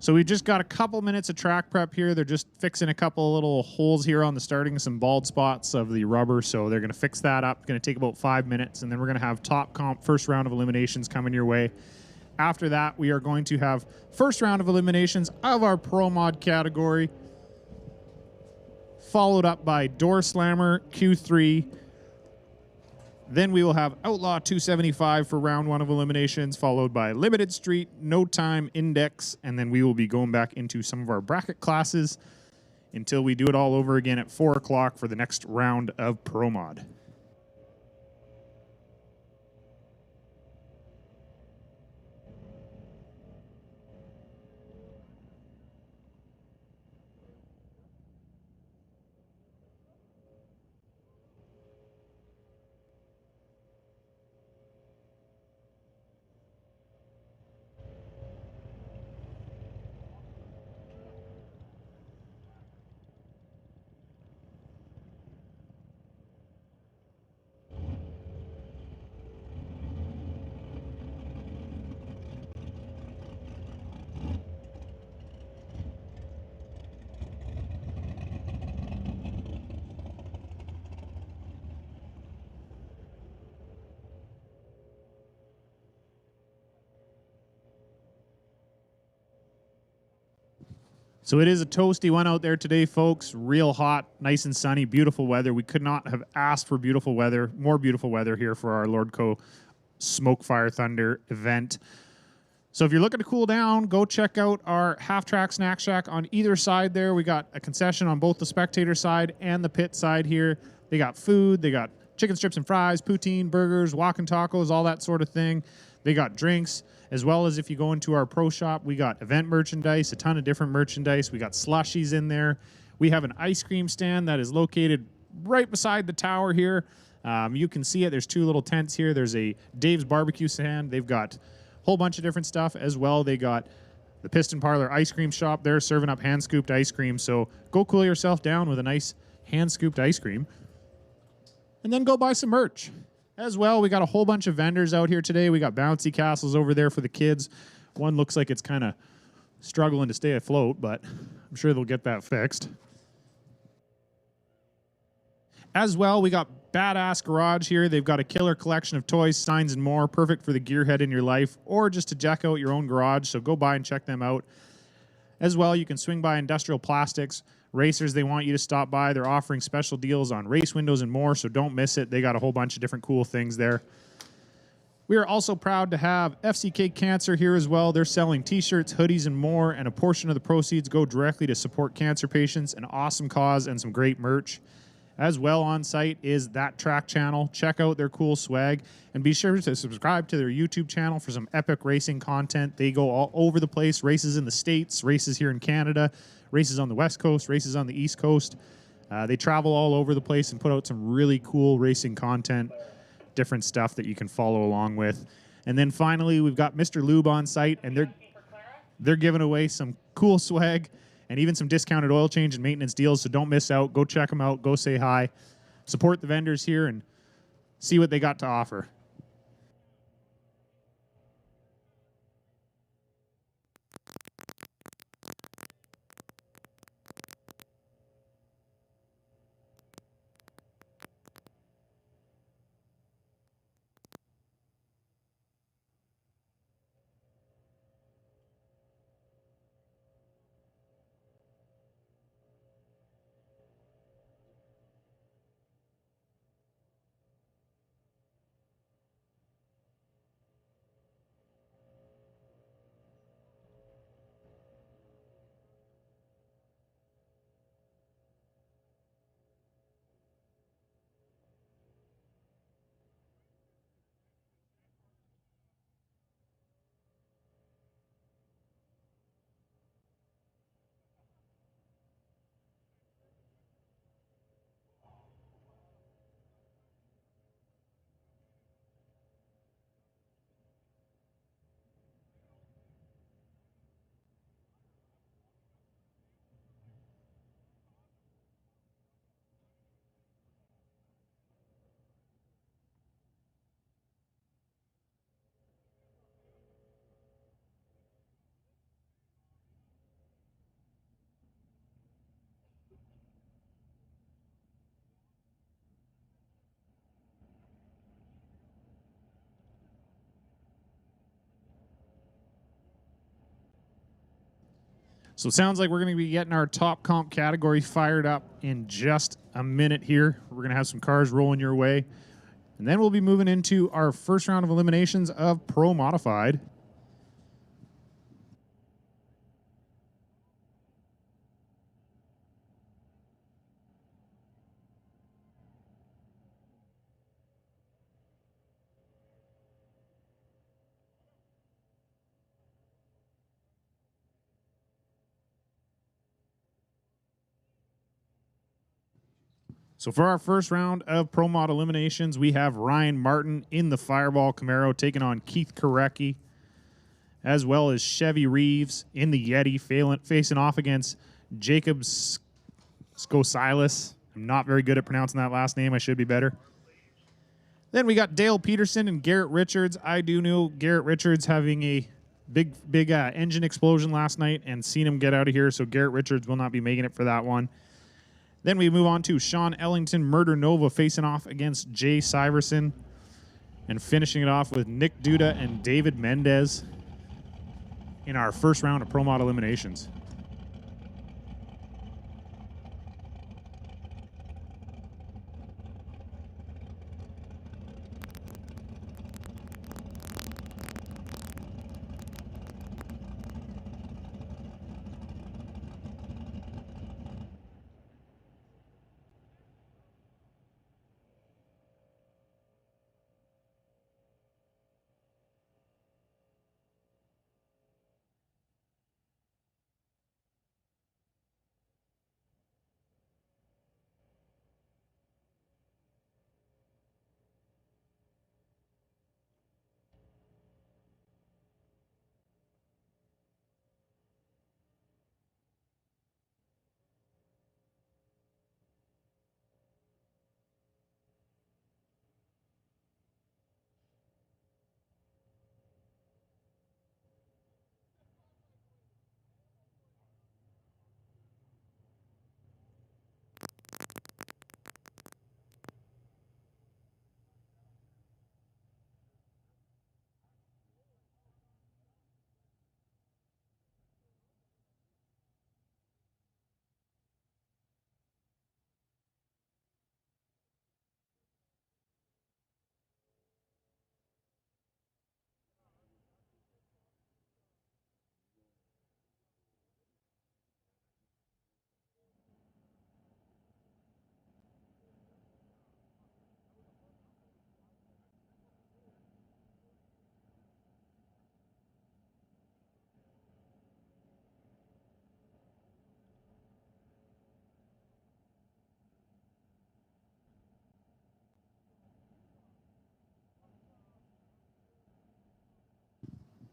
So we've just got a couple minutes of track prep here. They're just fixing a couple little holes here on the starting, some bald spots of the rubber. So they're going to fix that up. It's going to take about 5 minutes, and then we're going to have top comp first round of eliminations coming your way. After that, we are going to have first round of eliminations of our Pro Mod category, followed up by Doorslammer Q3. Then we will have Outlaw 275 for round 1 of eliminations, followed by Limited Street, No Time, Index, and then we will be going back into some of our bracket classes until we do it all over again at 4 o'clock for the next round of Pro Mod. So it is a toasty one out there today, folks. Real hot, nice and sunny, beautiful weather. We could not have asked for beautiful weather, more beautiful weather here for our Lordco Smoke Fire Thunder event. So if you're looking to cool down, go check out our half-track snack shack on either side there. We got a concession on both the spectator side and the pit side here. They got food, they got chicken strips and fries, poutine, burgers, walking tacos, all that sort of thing. They got drinks, as well as if you go into our pro shop, we got event merchandise, a ton of different merchandise. We got slushies in there. We have an ice cream stand that is located right beside the tower here. You can see it. There's 2 little tents here. There's a Dave's barbecue stand. They've got a whole bunch of different stuff as well. They got the Piston Parlor ice cream shop. They're serving up hand-scooped ice cream. So go cool yourself down with a nice hand-scooped ice cream. And then go buy some merch. As well, we got a whole bunch of vendors out here today. We got bouncy castles over there for the kids. One looks like it's kind of struggling to stay afloat, but I'm sure they'll get that fixed. As well, we got Badass Garage here. They've got a killer collection of toys, signs, and more, perfect for the gearhead in your life or just to jack out your own garage, so go by and check them out. As well, you can swing by Industrial Plastics. Racers, they want you to stop by. They're offering special deals on race windows and more, so don't miss it. They got a whole bunch of different cool things there. We are also proud to have FCK Cancer here as well. They're selling t-shirts, hoodies, and more, and a portion of the proceeds go directly to support cancer patients, an awesome cause, and some great merch. As well on site is That Track channel. Check out their cool swag, and be sure to subscribe to their YouTube channel for some epic racing content. They go all over the place, races in the States, races here in Canada, races on the West Coast, races on the East Coast. They travel all over the place and put out some really cool racing content, different stuff that you can follow along with. And then finally, we've got Mr. Lube on site, and they're giving away some cool swag and even some discounted oil change and maintenance deals, so don't miss out. Go check them out. Go say hi. Support the vendors here and see what they got to offer. So it sounds like we're going to be getting our top comp category fired up in just a minute here. We're going to have some cars rolling your way. And then we'll be moving into our first round of eliminations of Pro Modified. So for our first round of Pro Mod eliminations, we have Ryan Martin in the Fireball Camaro taking on Keith Korecki, as well as Chevy Reeves in the Yeti facing off against Jacob Skosilis. I'm not very good at pronouncing that last name. I should be better. Then we got Dale Peterson and Garrett Richards. I do know Garrett Richards having a big engine explosion last night and seen him get out of here, so Garrett Richards will not be making it for that one. Then we move on to Sean Ellington, Murder Nova, facing off against Jay Syverson. And finishing it off with Nick Duda and David Mendez in our first round of Pro Mod eliminations.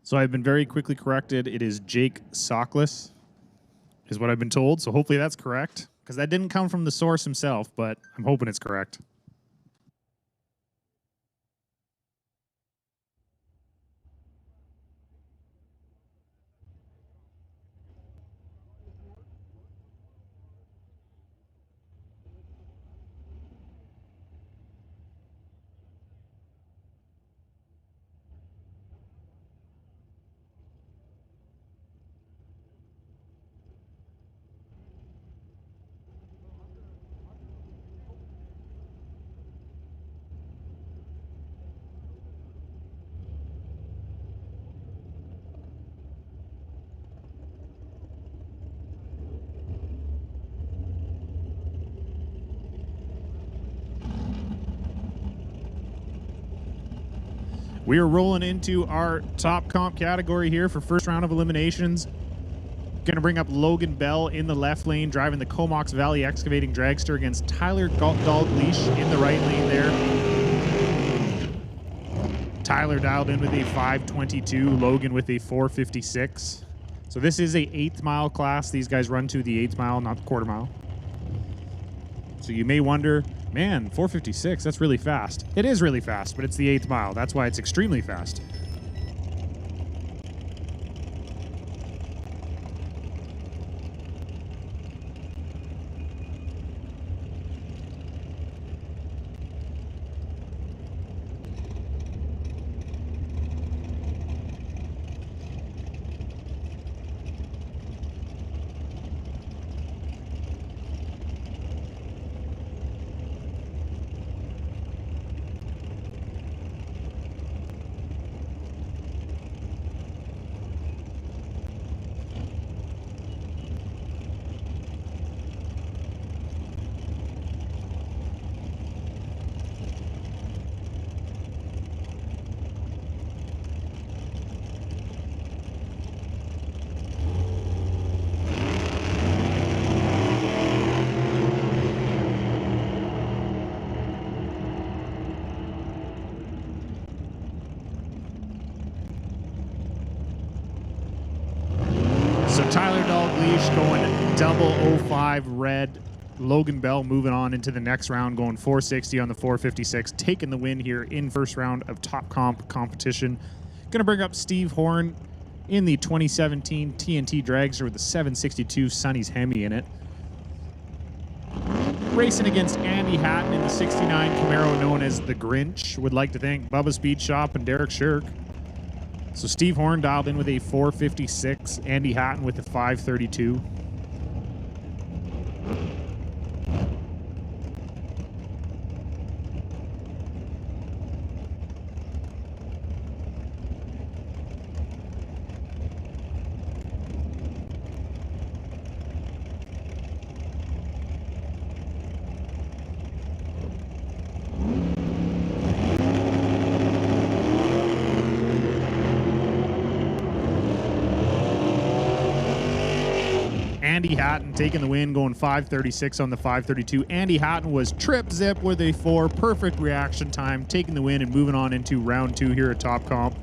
So I've been very quickly corrected. It is Jake Soklis, is what I've been told. So hopefully that's correct, because that didn't come from the source himself, but I'm hoping it's correct. We are rolling into our top comp category here for first round of eliminations. Going to bring up Logan Bell in the left lane, driving the Comox Valley Excavating Dragster against Tyler Dalgleish in the right lane there. Tyler dialed in with a 522, Logan with a 456. So this is a 8th mile class. These guys run to the 8th mile, not the quarter mile. So you may wonder, man, 456, that's really fast. It is really fast, but it's the 8th mile. That's why it's extremely fast. leash, going double 05 red. Logan Bell moving on into the next round, going 460 on the 456, taking the win here in first round of Top Comp competition. Going to bring up Steve Horn in the 2017 TNT Dragster with the 762 Sonny's Hemi in it. Racing against Andy Hatton in the 69 Camaro known as the Grinch. Would like to thank Bubba Speed Shop and Derek Shirk. So Steve Horn dialed in with a 456, Andy Hatton with a 532. Andy Hatton taking the win, going 536 on the 532. Andy Hatton was trip zip with a 4, perfect reaction time, taking the win and moving on into round 2 here at Top Comp.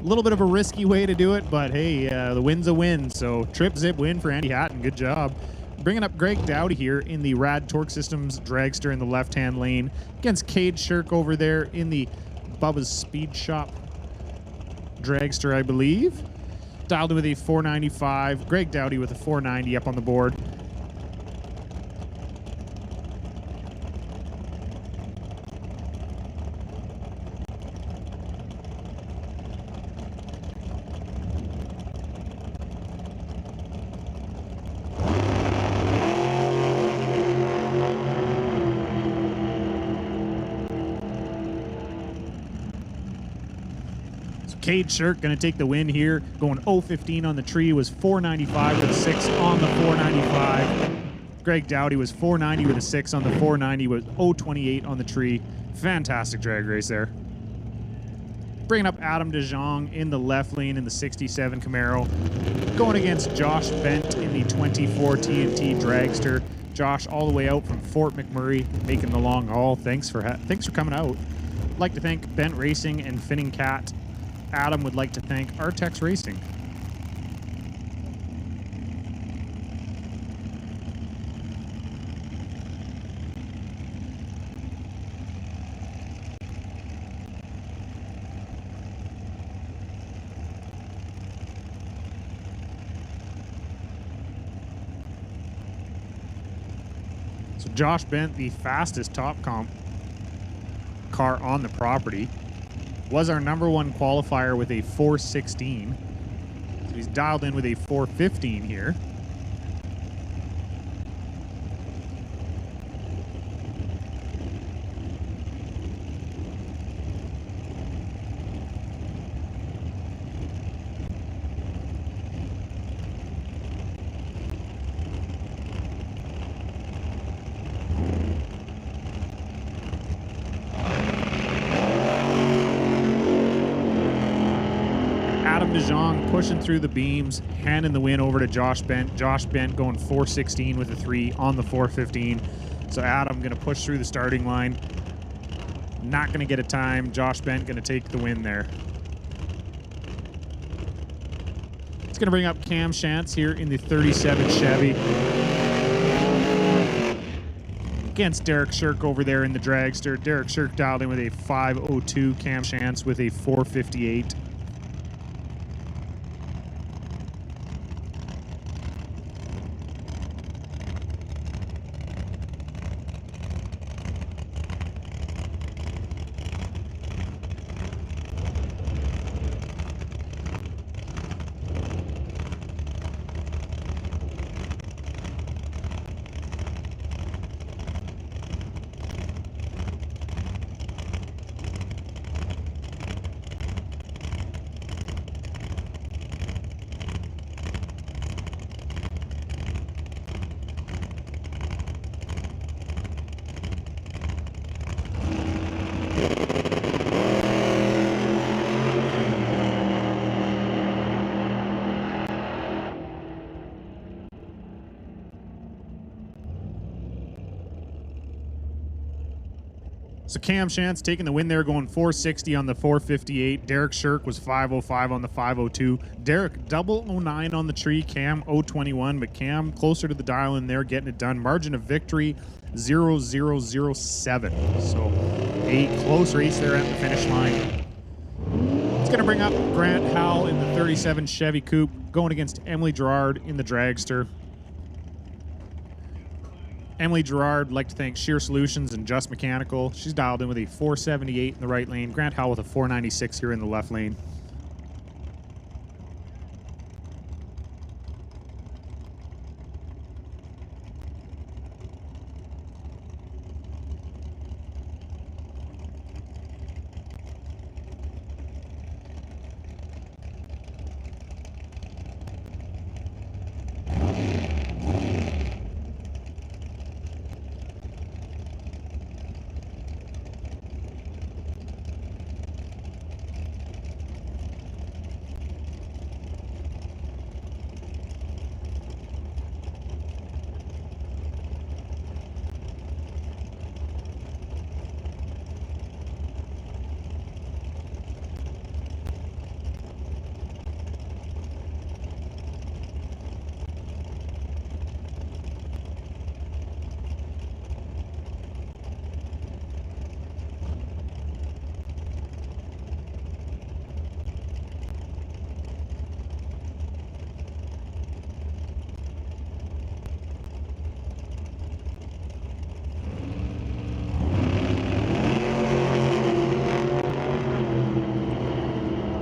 A little bit of a risky way to do it, but hey, the win's a win, so trip zip win for Andy Hatton. Good job. Bringing up Greg Dowdy here in the Rad Torque Systems Dragster in the left-hand lane against Cade Shirk over there in the Bubba's Speed Shop Dragster, I believe. Dialed in with a 495. Greg Dowdy with a 490 up on the board. Cade Shirk going to take the win here, going 0-15 on the tree, was 495 with a 6 on the 495. Greg Dowdy was 490 with a 6 on the 490, was 0-28 on the tree. Fantastic drag race there. Bringing up Adam DeJong in the left lane in the 67 Camaro, going against Josh Bent in the 24 TNT Dragster. Josh all the way out from Fort McMurray, making the long haul. Thanks for coming out. I'd like to thank Bent Racing and Finning Cat. Adam would like to thank Artex Racing. So Josh Bent, the fastest Top Comp car on the property, was our #1 qualifier with a 416. So he's dialed in with a 415 here. DeJong pushing through the beams, handing the win over to Josh Bent. Josh Bent going 416 with a 3 on the 415. So Adam going to push through the starting line. Not going to get a time. Josh Bent going to take the win there. It's going to bring up Cam Shantz here in the 37 Chevy against Derek Shirk over there in the Dragster. Derek Shirk dialed in with a 502. Cam Shantz with a 458. So Cam Shantz taking the win there, going 460 on the 458. Derek Shirk was 505 on the 502. Derek 009 on the tree. Cam 021, but Cam closer to the dial in there, getting it done. Margin of victory 0007. So a close race there at the finish line. It's going to bring up Grant Howell in the 37 Chevy Coupe, going against Emily Gerard in the dragster. Emily Gerard, like to thank Sheer Solutions and Just Mechanical. She's dialed in with a 478 in the right lane. Grant Howell with a 496 here in the left lane.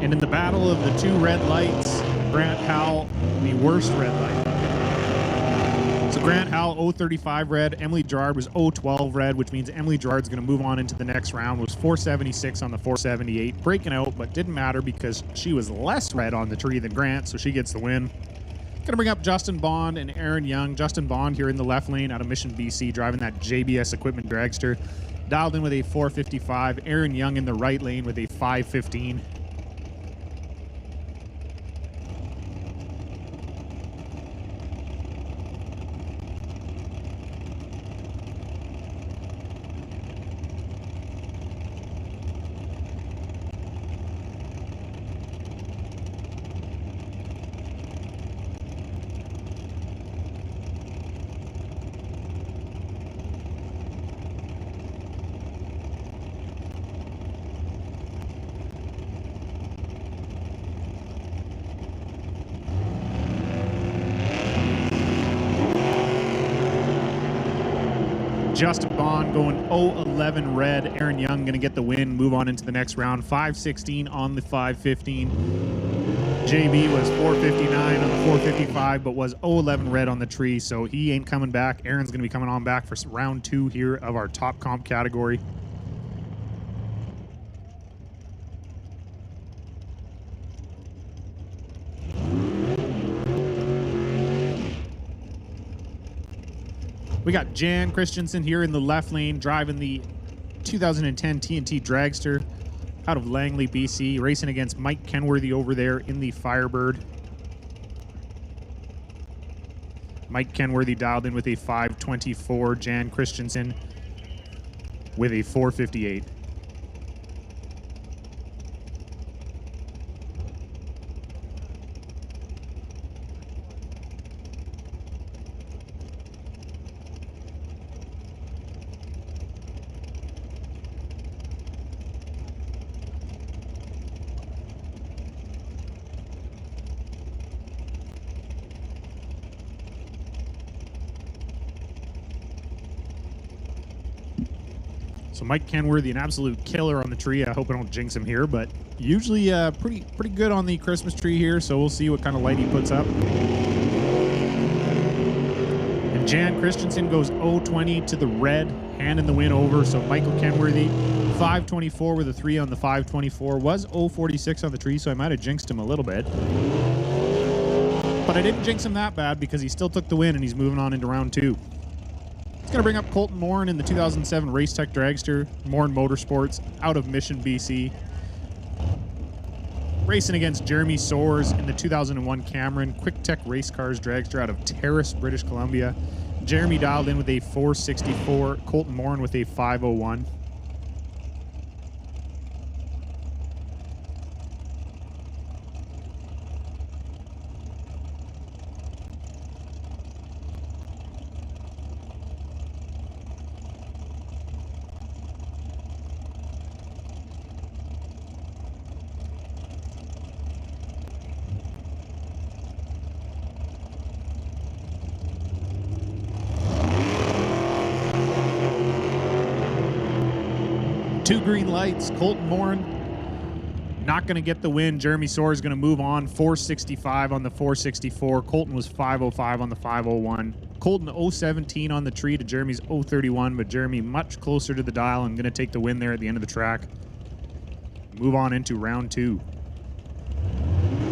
And in the battle of the two red lights, Grant Howell, the worst red light. So Grant Howell, 035 red. Emily Gerard was 012 red, which means Emily Gerard's going to move on into the next round. Was 476 on the 478. Breaking out, but didn't matter because she was less red on the tree than Grant, so she gets the win. Going to bring up Justin Bond and Aaron Young. Justin Bond here in the left lane out of Mission, BC, driving that JBS equipment dragster. Dialed in with a 455. Aaron Young in the right lane with a 515. Justin Bond going 011 red. Aaron Young going to get the win, move on into the next round. 516 on the 515. JB was 459 on the 455, but was 011 red on the tree, so he ain't coming back. Aaron's going to be coming on back for round 2 here of our top comp category. We got Jan Christensen here in the left lane, driving the 2010 TNT Dragster out of Langley, BC, racing against Mike Kenworthy over there in the Firebird. Mike Kenworthy dialed in with a 524, Jan Christensen with a 458. So Mike Kenworthy, an absolute killer on the tree. I hope I don't jinx him here, but usually pretty good on the Christmas tree here, so we'll see what kind of light he puts up. And Jan Christensen goes 020 to the red, handing the win over. So Michael Kenworthy, 524 with a 3 on the 524, was 046 on the tree, so I might have jinxed him a little bit. But I didn't jinx him that bad because he still took the win and he's moving on into round 2. It's going to bring up Colton Morin in the 2007 Race Tech Dragster, Morin Motorsports, out of Mission, BC. Racing against Jeremy Soares in the 2001 Cameron Quick Tech Race Cars Dragster out of Terrace, British Columbia. Jeremy dialed in with a 464, Colton Morin with a 501. 2 green lights. Colton Morin not going to get the win. Jeremy Soar is going to move on. 465 on the 464. Colton was 505 on the 501. Colton 017 on the tree to Jeremy's 031, but Jeremy much closer to the dial and going to take the win there at the end of the track. Move on into round 2.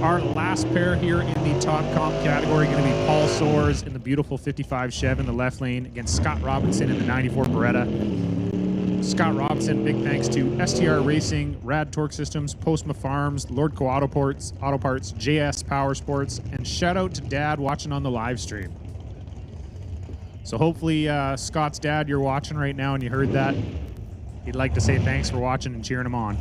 Our last pair here in the top comp category going to be Paul Soares in the beautiful 55 Chev in the left lane against Scott Robinson in the 94 Beretta. Scott Robinson, big thanks to STR Racing, Rad Torque Systems, Postma Farms, Lordco Auto Parts, JS Power Sports, and shout out to Dad watching on the live stream. So hopefully Scott's dad, you're watching right now and you heard that. He'd like to say thanks for watching and cheering him on.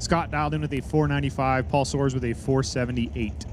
Scott dialed in with a 495, Paul Soares with a 478.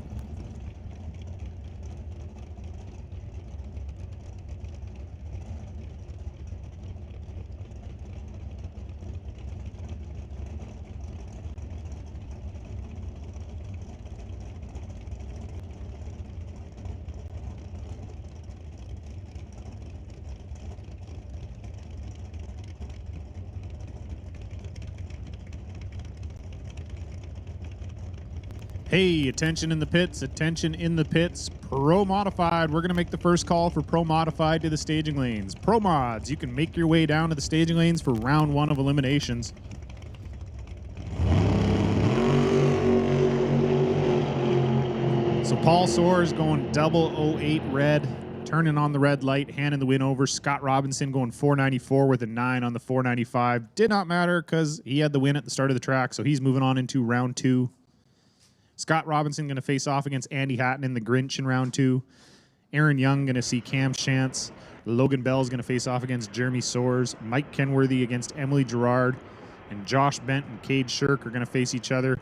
Hey, attention in the pits, attention in the pits. Pro Modified, we're going to make the first call for Pro Modified to the staging lanes. Pro Mods, you can make your way down to the staging lanes for round 1 of Eliminations. So Paul Soares going double 08 red, turning on the red light, handing the win over. Scott Robinson going 494 with a 9 on the 495. Did not matter because he had the win at the start of the track, so he's moving on into round 2. Scott Robinson going to face off against Andy Hatton in the Grinch in round 2. Aaron Young going to see Cam Chance. Logan Bell is going to face off against Jeremy Soares. Mike Kenworthy against Emily Gerard. And Josh Bent and Cade Shirk are going to face each other.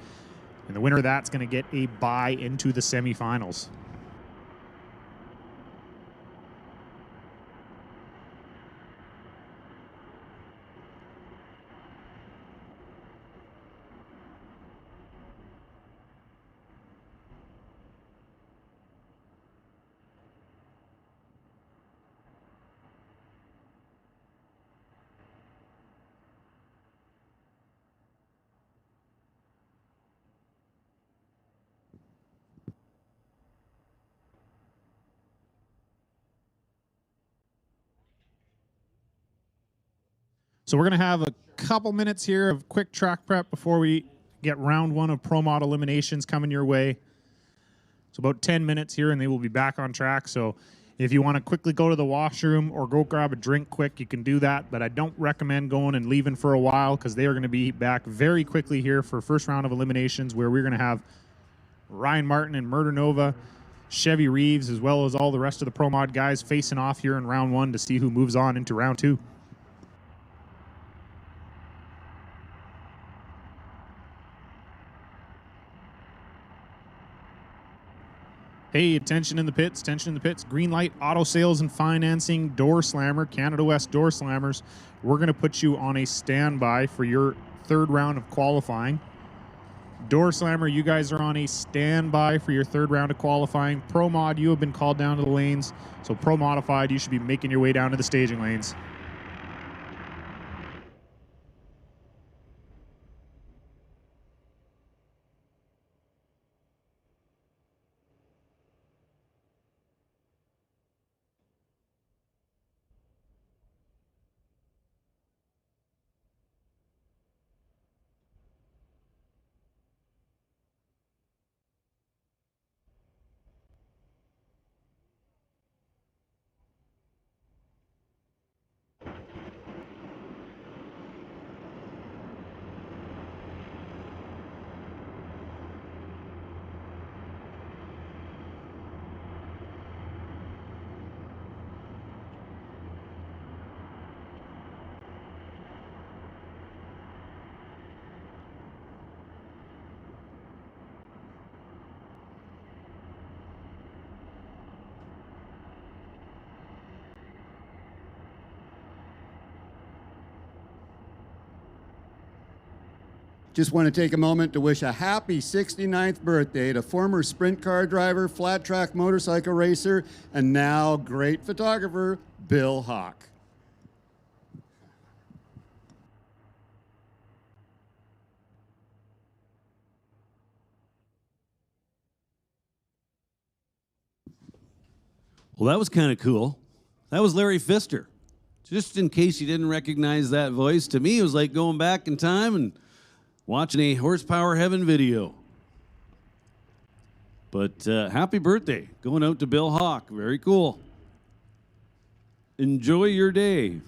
And the winner of that's going to get a bye into the semifinals. So we're going to have a couple minutes here of quick track prep before we get round 1 of Pro Mod Eliminations coming your way. So about 10 minutes here and they will be back on track. So if you want to quickly go to the washroom or go grab a drink quick, you can do that. But I don't recommend going and leaving for a while because they are going to be back very quickly here for first round of Eliminations, where we're going to have Ryan Martin and Murder Nova, Chevy Reeves, as well as all the rest of the Pro Mod guys facing off here in round 1 to see who moves on into round 2. Hey, attention in the pits, attention in the pits. Green light, auto sales and financing, Doorslammer, Canada West Doorslammers. We're going to put you on a standby for your 3rd round of qualifying. Doorslammer, you guys are on a standby for your 3rd round of qualifying. Pro Mod, you have been called down to the lanes. So Pro Modified, you should be making your way down to the staging lanes. Just want to take a moment to wish a happy 69th birthday to former sprint car driver, flat track motorcycle racer, and now great photographer, Bill Hawk. Well, that was kind of cool. That was Larry Pfister. Just in case you didn't recognize that voice, to me it was like going back in time and watching a Horsepower Heaven video. But happy birthday, going out to Bill Hawk. Very cool. Enjoy your day.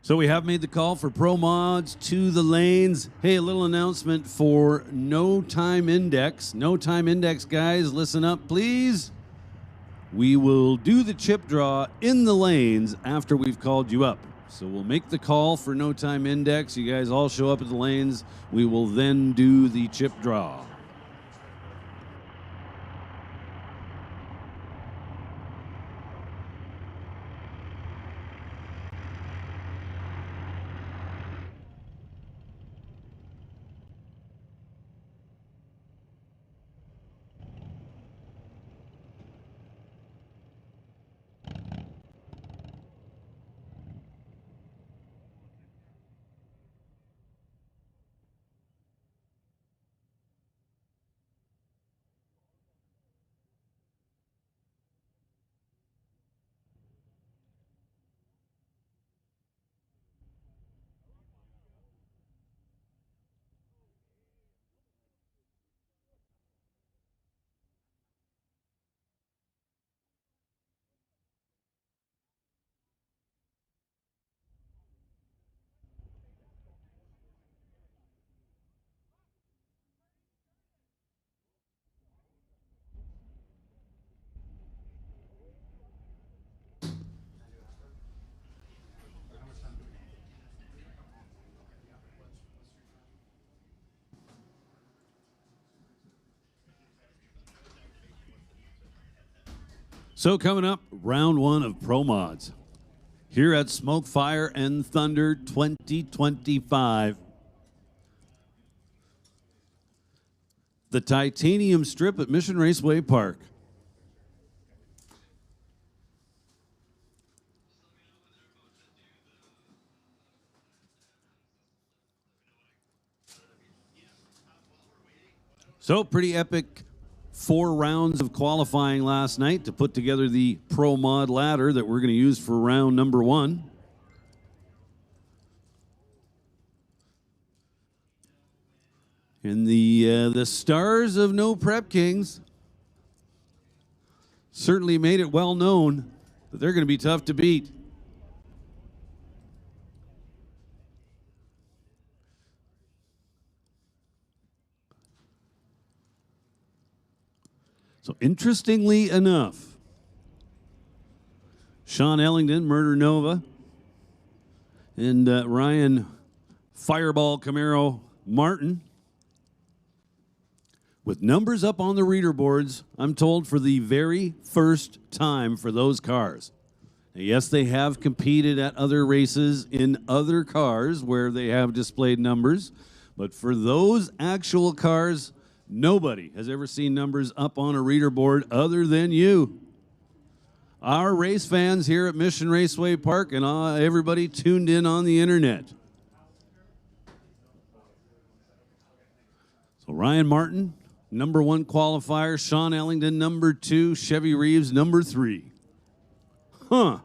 So we have made the call for Pro Mods to the lanes. Hey, a little announcement for No Time Index. No Time Index, guys, listen up, please. We will do the chip draw in the lanes after we've called you up. So we'll make the call for No Time Index. You guys all show up at the lanes. We will then do the chip draw. So coming up, round one of Pro Mods here at Smoke, Fire, and Thunder 2025. The Titanium Strip at Mission Raceway Park. So pretty epic 4 rounds of qualifying last night to put together the Pro Mod ladder that we're going to use for round number 1. And the stars of No Prep Kings certainly made it well known that they're going to be tough to beat. So interestingly enough, Sean Ellington, Murder Nova, and Ryan Fireball Camaro Martin, with numbers up on the reader boards, I'm told, for the very first time for those cars. Now, yes, they have competed at other races in other cars where they have displayed numbers, but for those actual cars, nobody has ever seen numbers up on a reader board other than you. Our race fans here at Mission Raceway Park and everybody tuned in on the internet. So Ryan Martin, number 1 qualifier. Sean Ellington, number 2. Chevy Reeves, number 3. Huh.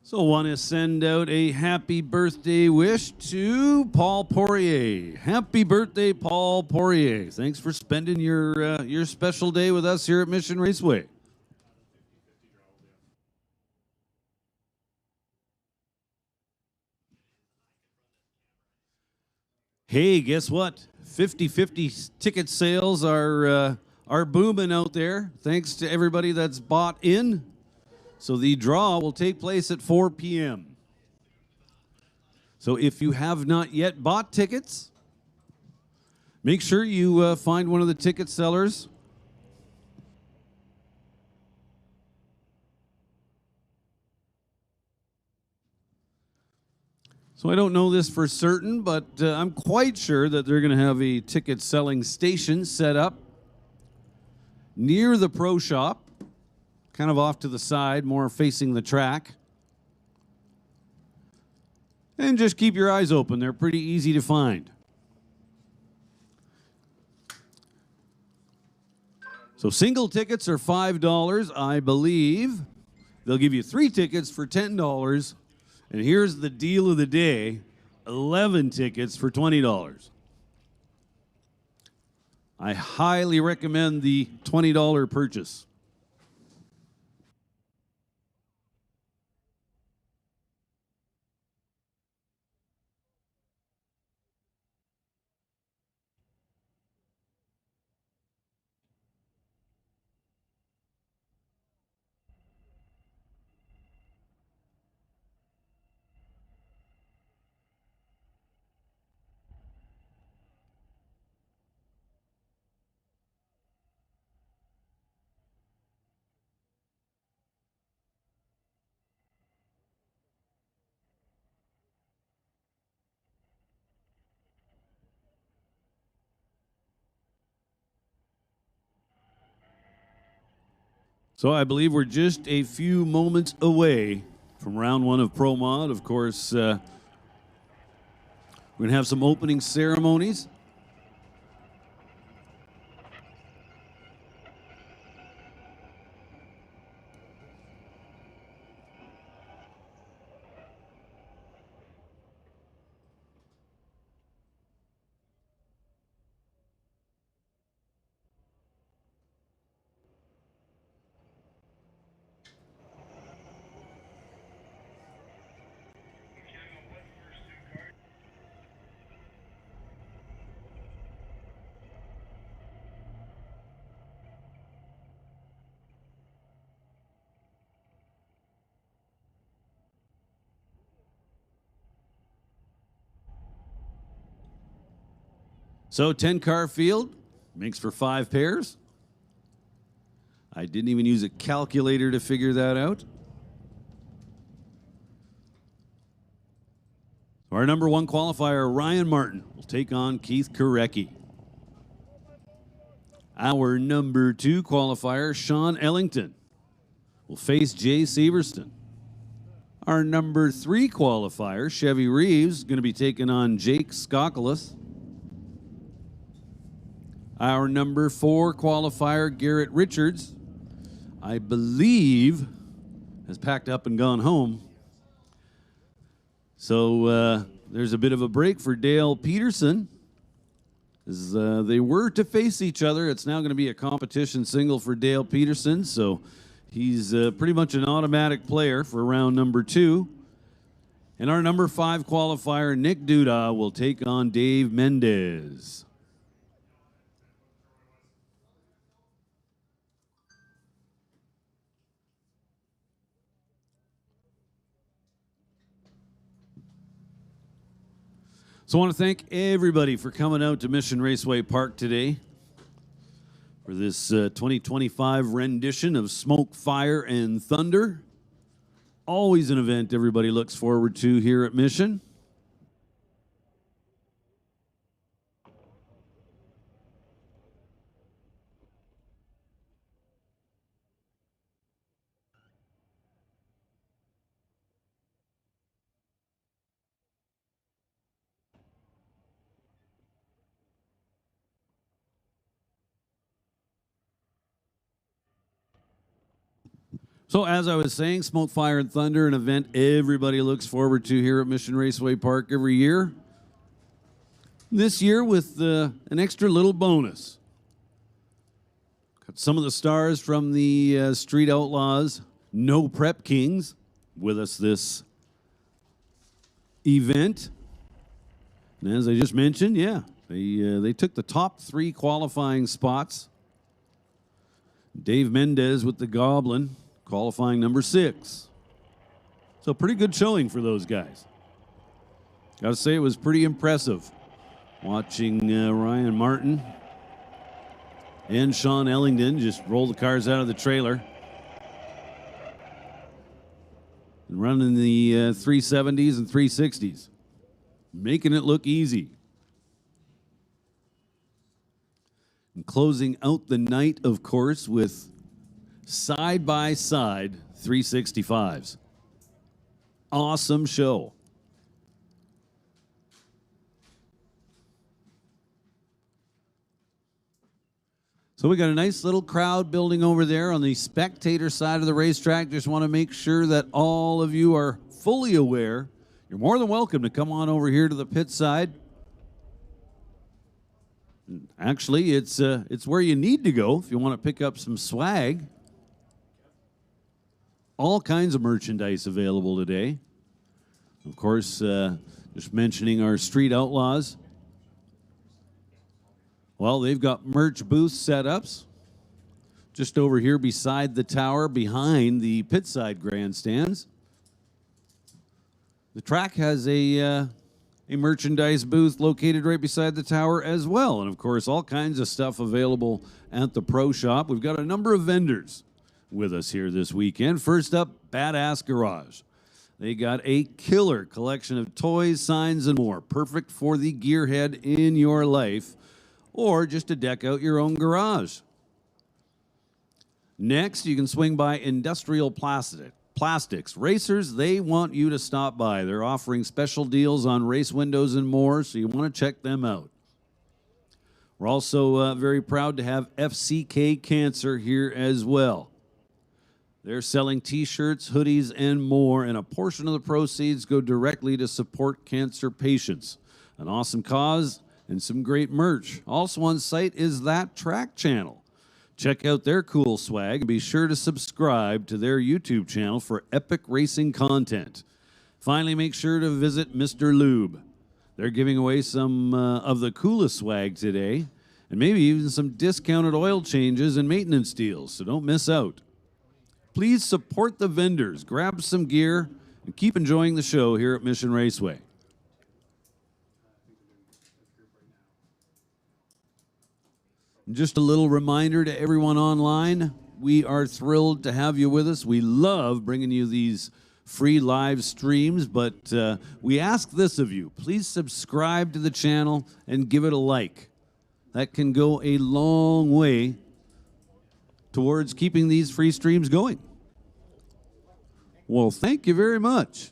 So want to send out a happy birthday wish to Paul Poirier. Happy birthday, Paul Poirier. Thanks for spending your special day with us here at Mission Raceway. Hey, guess what? 50-50 ticket sales are booming out there. Thanks to everybody that's bought in. So the draw will take place at 4 p.m. So if you have not yet bought tickets, make sure you find one of the ticket sellers. So I don't know this for certain, but I'm quite sure that they're going to have a ticket selling station set up near the pro shop, kind of off to the side, more facing the track. And just keep your eyes open. They're pretty easy to find. So single tickets are $5, I believe. They'll give you 3 tickets for $10. And here's the deal of the day, 11 tickets for $20. I highly recommend the $20 purchase. So I believe we're just a few moments away from round 1 of Pro Mod. Of course, we're going to have some opening ceremonies. So 10-car field makes for 5 pairs. I didn't even use a calculator to figure that out. Our number 1 qualifier, Ryan Martin, will take on Keith Korecki. Our number 2 qualifier, Sean Ellington, will face Jay Severston. Our number 3 qualifier, Chevy Reeves, going to be taking on Jake Skokolis. Our number 4 qualifier, Garrett Richards, I believe has packed up and gone home. So there's a bit of a break for Dale Peterson. As they were to face each other, it's now going to be a competition single for Dale Peterson. So he's pretty much an automatic player for round number 2. And our number 5 qualifier, Nick Duda, will take on Dave Mendez. So I want to thank everybody for coming out to Mission Raceway Park today for this 2025 rendition of Smoke, Fire, and Thunder. Always an event everybody looks forward to here at Mission. So So as I was saying, Smoke, Fire, and Thunder, an event everybody looks forward to here at Mission Raceway Park every year. This year with an extra little bonus. Got some of the stars from the Street Outlaws, No Prep Kings, with us this event. And as I just mentioned, yeah, they took the top 3 qualifying spots. Dave Mendez with the Goblin, qualifying number 6. So pretty good showing for those guys. Got to say it was pretty impressive watching Ryan Martin and Sean Ellington just roll the cars out of the trailer and running the 370s and 360s, making it look easy. And closing out the night, of course, with side-by-side 365s. Awesome show. So we got a nice little crowd building over there on the spectator side of the racetrack. Just want to make sure that all of you are fully aware. You're more than welcome to come on over here to the pit side. Actually, it's where you need to go if you want to pick up some swag. All kinds of merchandise available today. Of course, just mentioning our Street Outlaws. Well, they've got merch booth setups just over here beside the tower, behind the pit side grandstands. The track has a merchandise booth located right beside the tower as well. And of course, all kinds of stuff available at the Pro Shop. We've got a number of vendors with us here this weekend. First up, Badass Garage. They got a killer collection of toys, signs, and more. Perfect for the gearhead in your life, or just to deck out your own garage. Next, you can swing by Industrial Plastics. Racers, they want you to stop by. They're offering special deals on race windows and more, so you want to check them out. We're also very proud to have FCK Cancer here as well. They're selling t-shirts, hoodies, and more, and a portion of the proceeds go directly to support cancer patients. An awesome cause and some great merch. Also on site is That Track channel. Check out their cool swag and be sure to subscribe to their YouTube channel for epic racing content. Finally, make sure to visit Mr. Lube. They're giving away some of the coolest swag today, and maybe even some discounted oil changes and maintenance deals, so don't miss out. Please support the vendors, grab some gear, and keep enjoying the show here at Mission Raceway. And just a little reminder to everyone online, we are thrilled to have you with us. We love bringing you these free live streams, but we ask this of you. Please subscribe to the channel and give it a like. That can go a long way towards keeping these free streams going. Well, thank you very much.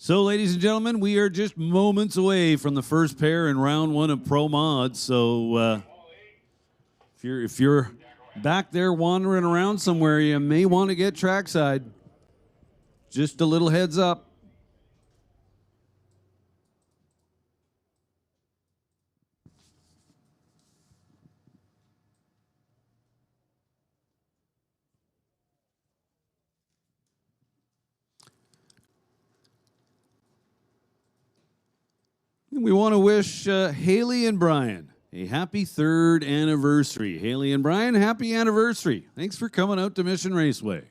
So, ladies and gentlemen, we are just moments away from the first pair in round one of Pro Mod. So, if you're back there wandering around somewhere, you may want to get trackside. Just a little heads up. We want to wish Haley and Brian a happy 3rd anniversary. Haley and Brian, happy anniversary. Thanks for coming out to Mission Raceway.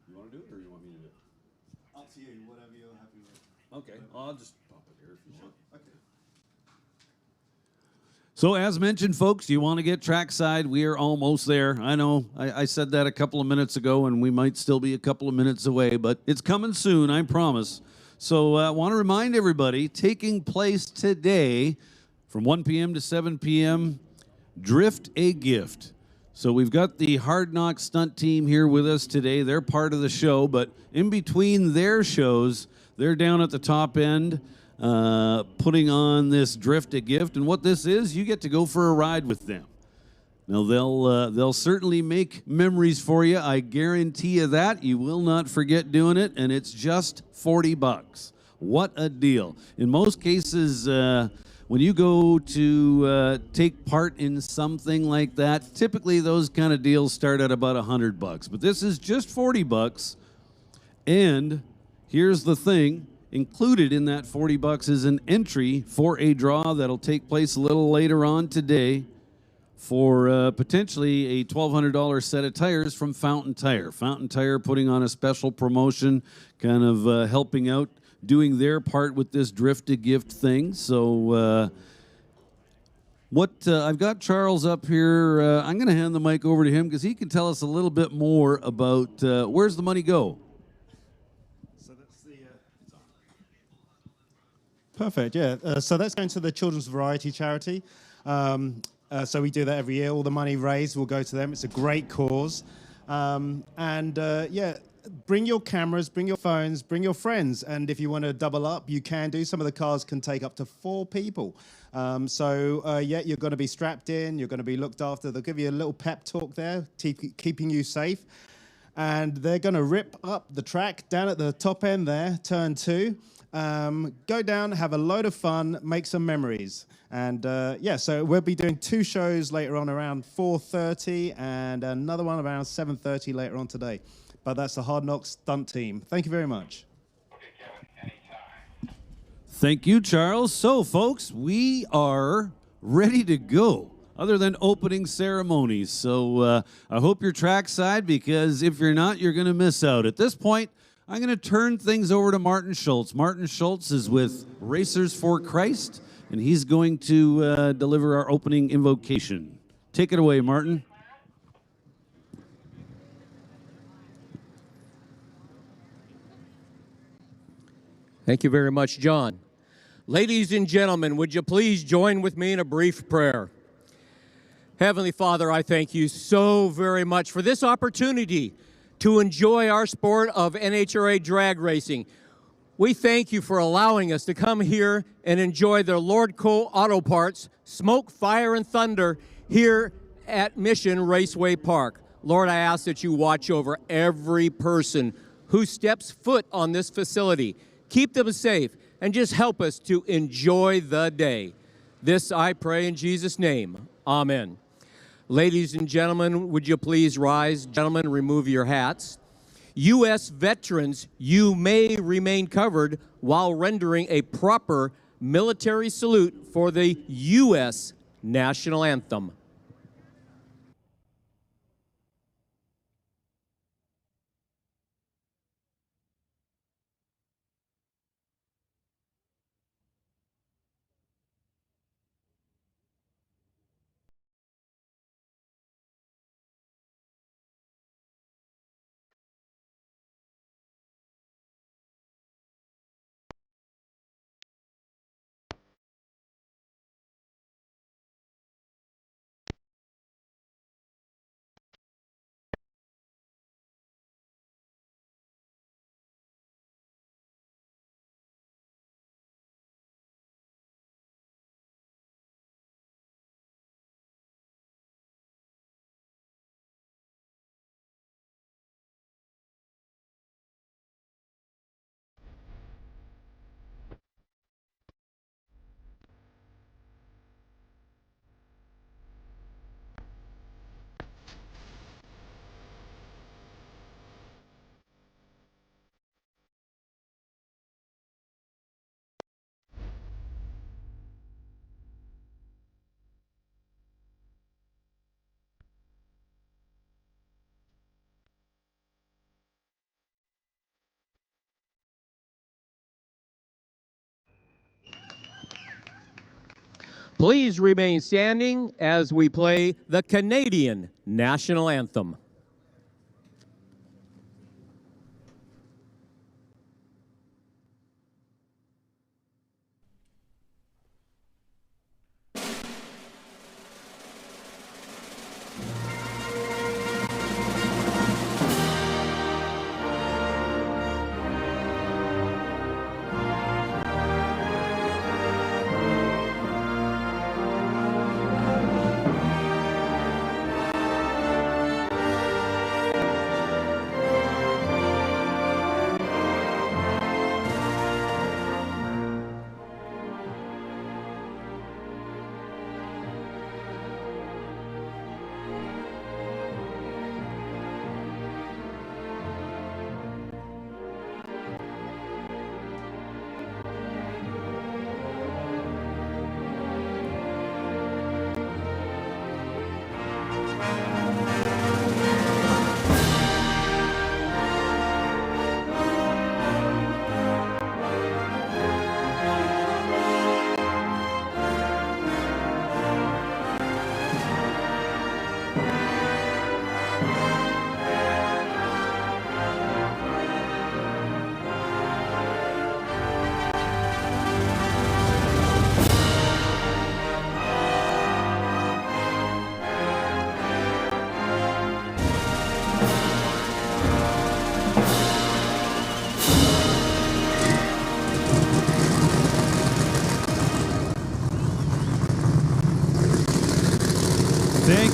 You want to do it, or you want me to do it? Up to you, whatever you're happy with. Okay, I'll just pop it here if you want. Okay. So, as mentioned, folks, you want to get trackside? We are almost there. I know I said that a couple of minutes ago, and we might still be a couple of minutes away, but it's coming soon, I promise. So, I want to remind everybody, taking place today from 1 p.m. to 7 p.m., Drift a Gift. So we've got the Hard Knock stunt team here with us today. They're part of the show, but in between their shows, they're down at the top end putting on this Drift a Gift. And what this is, you get to go for a ride with them. Now, they'll certainly make memories for you. I guarantee you that. You will not forget doing it, and it's just $40. What a deal. In most cases, when you go to take part in something like that, typically those kind of deals start at about $100. But this is just $40. And here's the thing, included in that $40 is an entry for a draw that'll take place a little later on today for potentially a $1,200 set of tires from Fountain Tire. Fountain Tire putting on a special promotion, kind of helping out, doing their part with this drift to gift thing. So I've got Charles up here. I'm going to hand the mic over to him because he can tell us a little bit more about where's the money go. So that's the it's on. Perfect. Yeah. So that's going to the Children's Variety Charity. So we do that every year. All the money raised will go to them. It's a great cause. Yeah. Bring your cameras, bring your phones, bring your friends. And if you want to double up, you can do. Some of the cars can take up to 4 people. Yeah, you're going to be strapped in. You're going to be looked after. They'll give you a little pep talk there, keeping you safe. And they're going to rip up the track down at the top end there, turn 2. Go down, have a load of fun, make some memories. And yeah, so we'll be doing 2 shows later on around 4:30 and another one around 7:30 later on today. But that's the Hard Knocks stunt team. Thank you very much. Thank you, Charles. So, folks, we are ready to go, other than opening ceremonies. So I hope you're trackside, because if you're not, you're going to miss out. At this point, I'm going to turn things over to Martin Schultz. Martin Schultz is with Racers for Christ, and he's going to deliver our opening invocation. Take it away, Martin. Thank you very much, John. Ladies and gentlemen, would you please join with me in a brief prayer? Heavenly Father, I thank you so very much for this opportunity to enjoy our sport of NHRA drag racing. We thank you for allowing us to come here and enjoy the Lordco Auto Parts Smoke, Fire, and Thunder here at Mission Raceway Park. Lord, I ask that you watch over every person who steps foot on this facility. Keep them safe, and just help us to enjoy the day. This I pray in Jesus' name. Amen. Ladies and gentlemen, would you please rise? Gentlemen, remove your hats. U.S. veterans, you may remain covered while rendering a proper military salute for the U.S. National Anthem. Please remain standing as we play the Canadian National Anthem.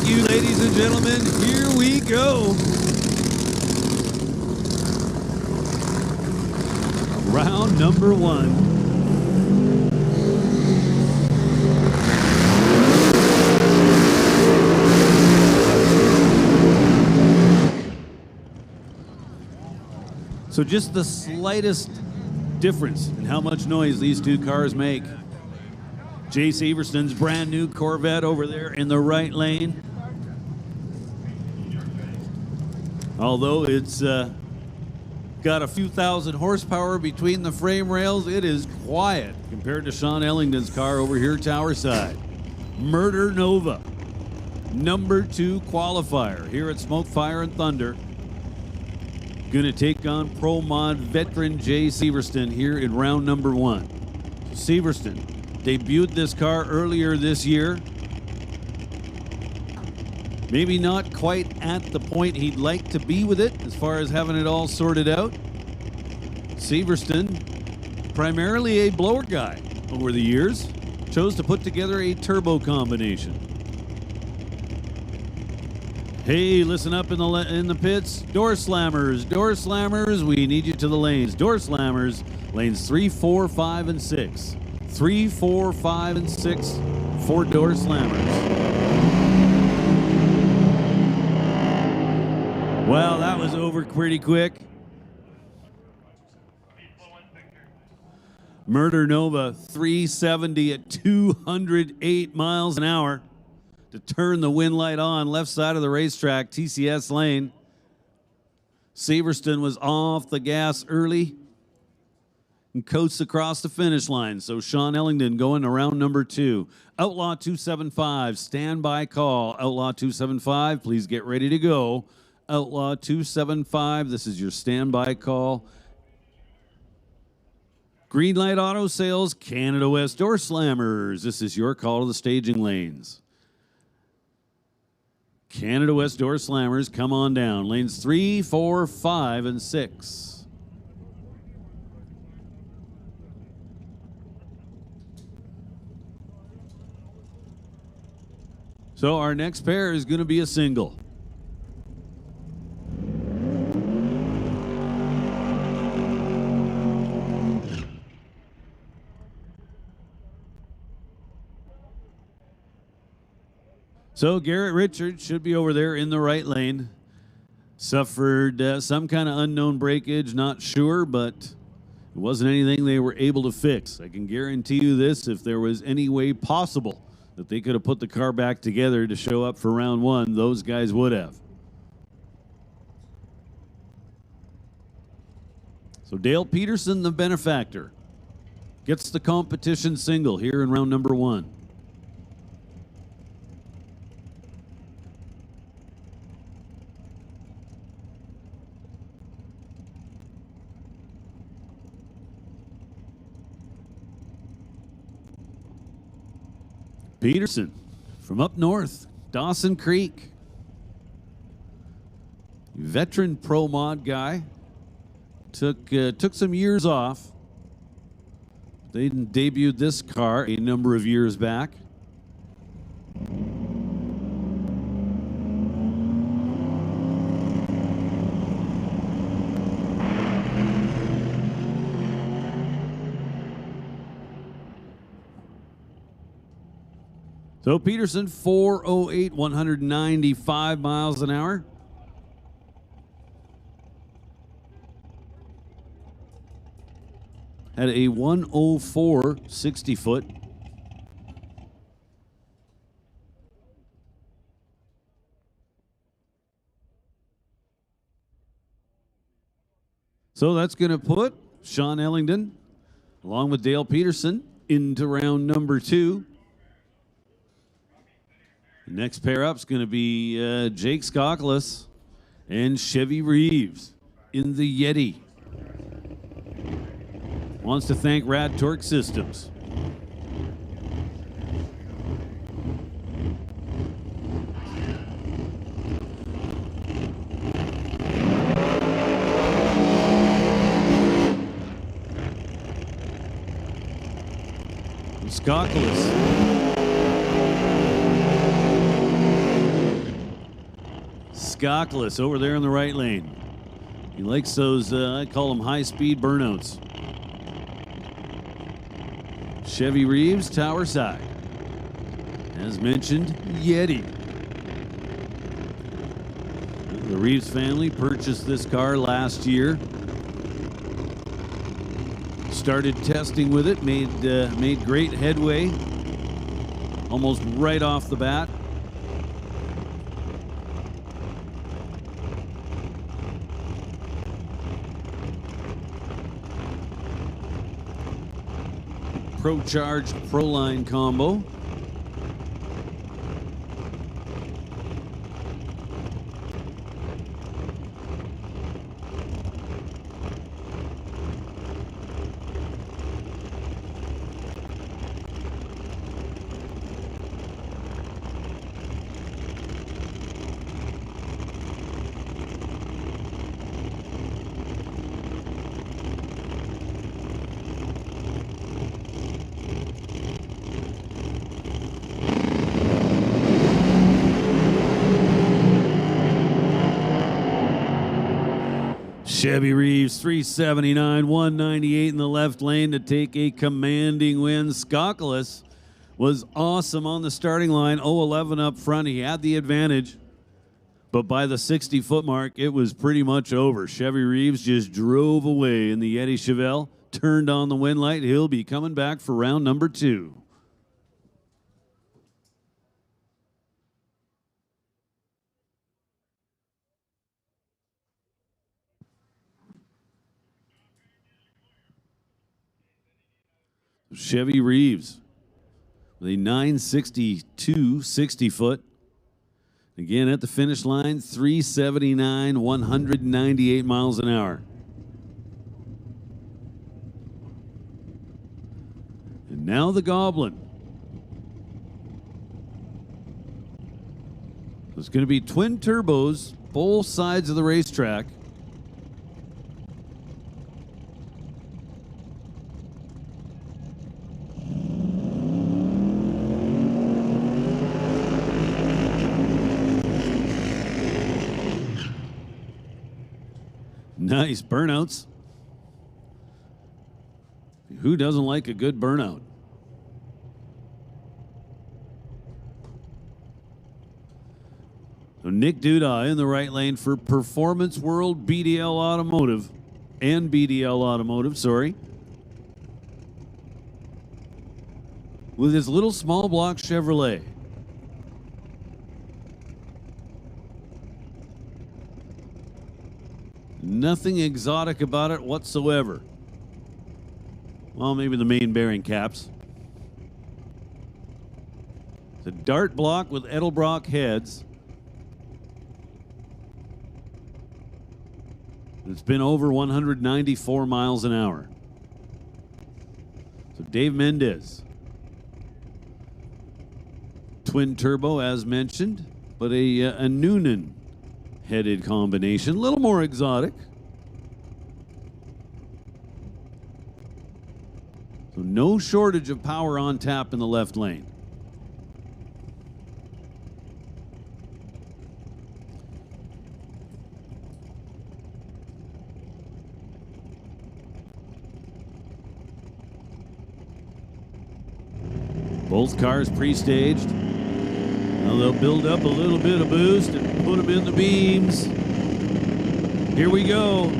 Thank you, ladies and gentlemen. Here we go. Round number 1. So just the slightest difference in how much noise these two cars make. Jay Severston's brand new Corvette over there in the right lane. Although it's got a few thousand horsepower between the frame rails, it is quiet compared to Sean Ellington's car over here tower side. Murder Nova, number 2 qualifier here at Smoke, Fire, and Thunder. Going to take on Pro Mod veteran Jay Severston here in round number 1. Severston debuted this car earlier this year. Maybe not quite at the point he'd like to be with it as far as having it all sorted out. Severston, primarily a blower guy over the years, chose to put together a turbo combination. Hey, listen up in the pits. Doorslammers, we need you to the lanes. Doorslammers, lanes 3, 4, 5, and 6. 3, 4, 5, and 6 for Doorslammers. Well, that was over pretty quick. Murder Nova, 370 at 208 miles an hour. To turn the wind light on, left side of the racetrack, TCS lane. Severston was off the gas early and coasted across the finish line. So Sean Ellington going to round number 2. Outlaw 275, standby call. Outlaw 275, please get ready to go. Outlaw 275, this is your standby call. Green Light Auto Sales, Canada West Doorslammers, this is your call to the staging lanes. Canada West Doorslammers, come on down. Lanes 3, 4, 5, and 6. So our next pair is going to be a single. So Garrett Richards should be over there in the right lane. Suffered some kind of unknown breakage, not sure, but it wasn't anything they were able to fix. I can guarantee you this, if there was any way possible that they could have put the car back together to show up for round 1, those guys would have. So Dale Peterson, the benefactor, gets the competition single here in round number 1. Peterson from up north, Dawson Creek. Veteran pro mod guy. Took some years off. They debuted this car a number of years back. So Peterson, 408, 195 miles an hour. Had a 104 60 foot. So that's going to put Sean Ellington, along with Dale Peterson, into round number 2. The next pair up is going to be Jake Skokolis and Chevy Reeves in the Yeti. Wants to thank Rad Torque Systems. Skokolis. Skokolis over there in the right lane. He likes those, I call them high-speed burnouts. Chevy Reeves, Tower Side. As mentioned, Yeti. The Reeves family purchased this car last year. Started testing with it, made great headway, almost right off the bat. Pro Charged Proline combo. Chevy Reeves, 379, 198 in the left lane to take a commanding win. Skokolis was awesome on the starting line, 0-11 up front. He had the advantage, but by the 60-foot mark, it was pretty much over. Chevy Reeves just drove away in the Yeti Chevelle, turned on the win light. He'll be coming back for round number 2. Chevy Reeves with a 962 60-foot. Again, at the finish line, 379, 198 miles an hour. And now the Goblin. It's going to be twin turbos, both sides of the racetrack. Nice burnouts. Who doesn't like a good burnout? So Nick Duda in the right lane for Performance World BDL Automotive and BDL Automotive, sorry. With his little small block Chevrolet. Nothing exotic about it whatsoever. Well, maybe the main bearing caps. It's a dart block with Edelbrock heads. It's been over 194 miles an hour. So Dave Mendez. Twin turbo as mentioned, but a Noonan headed combination, a little more exotic. So no shortage of power on tap in the left lane. Both cars pre-staged. Now they'll build up a little bit of boost and put them in the beams. Here we go.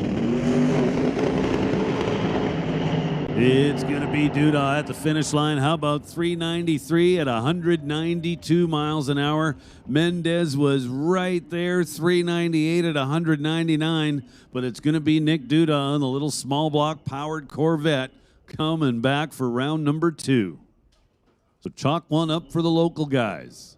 It's going to be Duda at the finish line. How about 393 at 192 miles an hour? Mendez was right there, 398 at 199, but it's going to be Nick Duda on the little small block powered Corvette coming back for round number 2. So chalk one up for the local guys.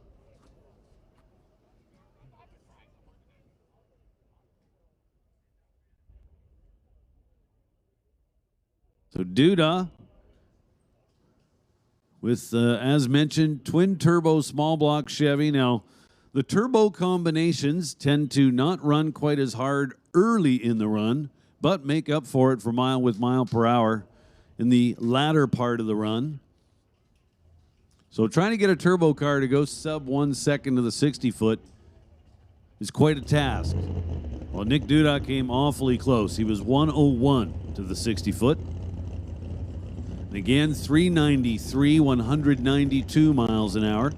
So Duda with, as mentioned, twin turbo small block Chevy. Now, the turbo combinations tend to not run quite as hard early in the run, but make up for it for mile per hour in the latter part of the run. So trying to get a turbo car to go sub 1 second to the 60-foot is quite a task. Well, Nick Duda came awfully close. He was 101 to the 60-foot. Again, 393, 192 miles an hour.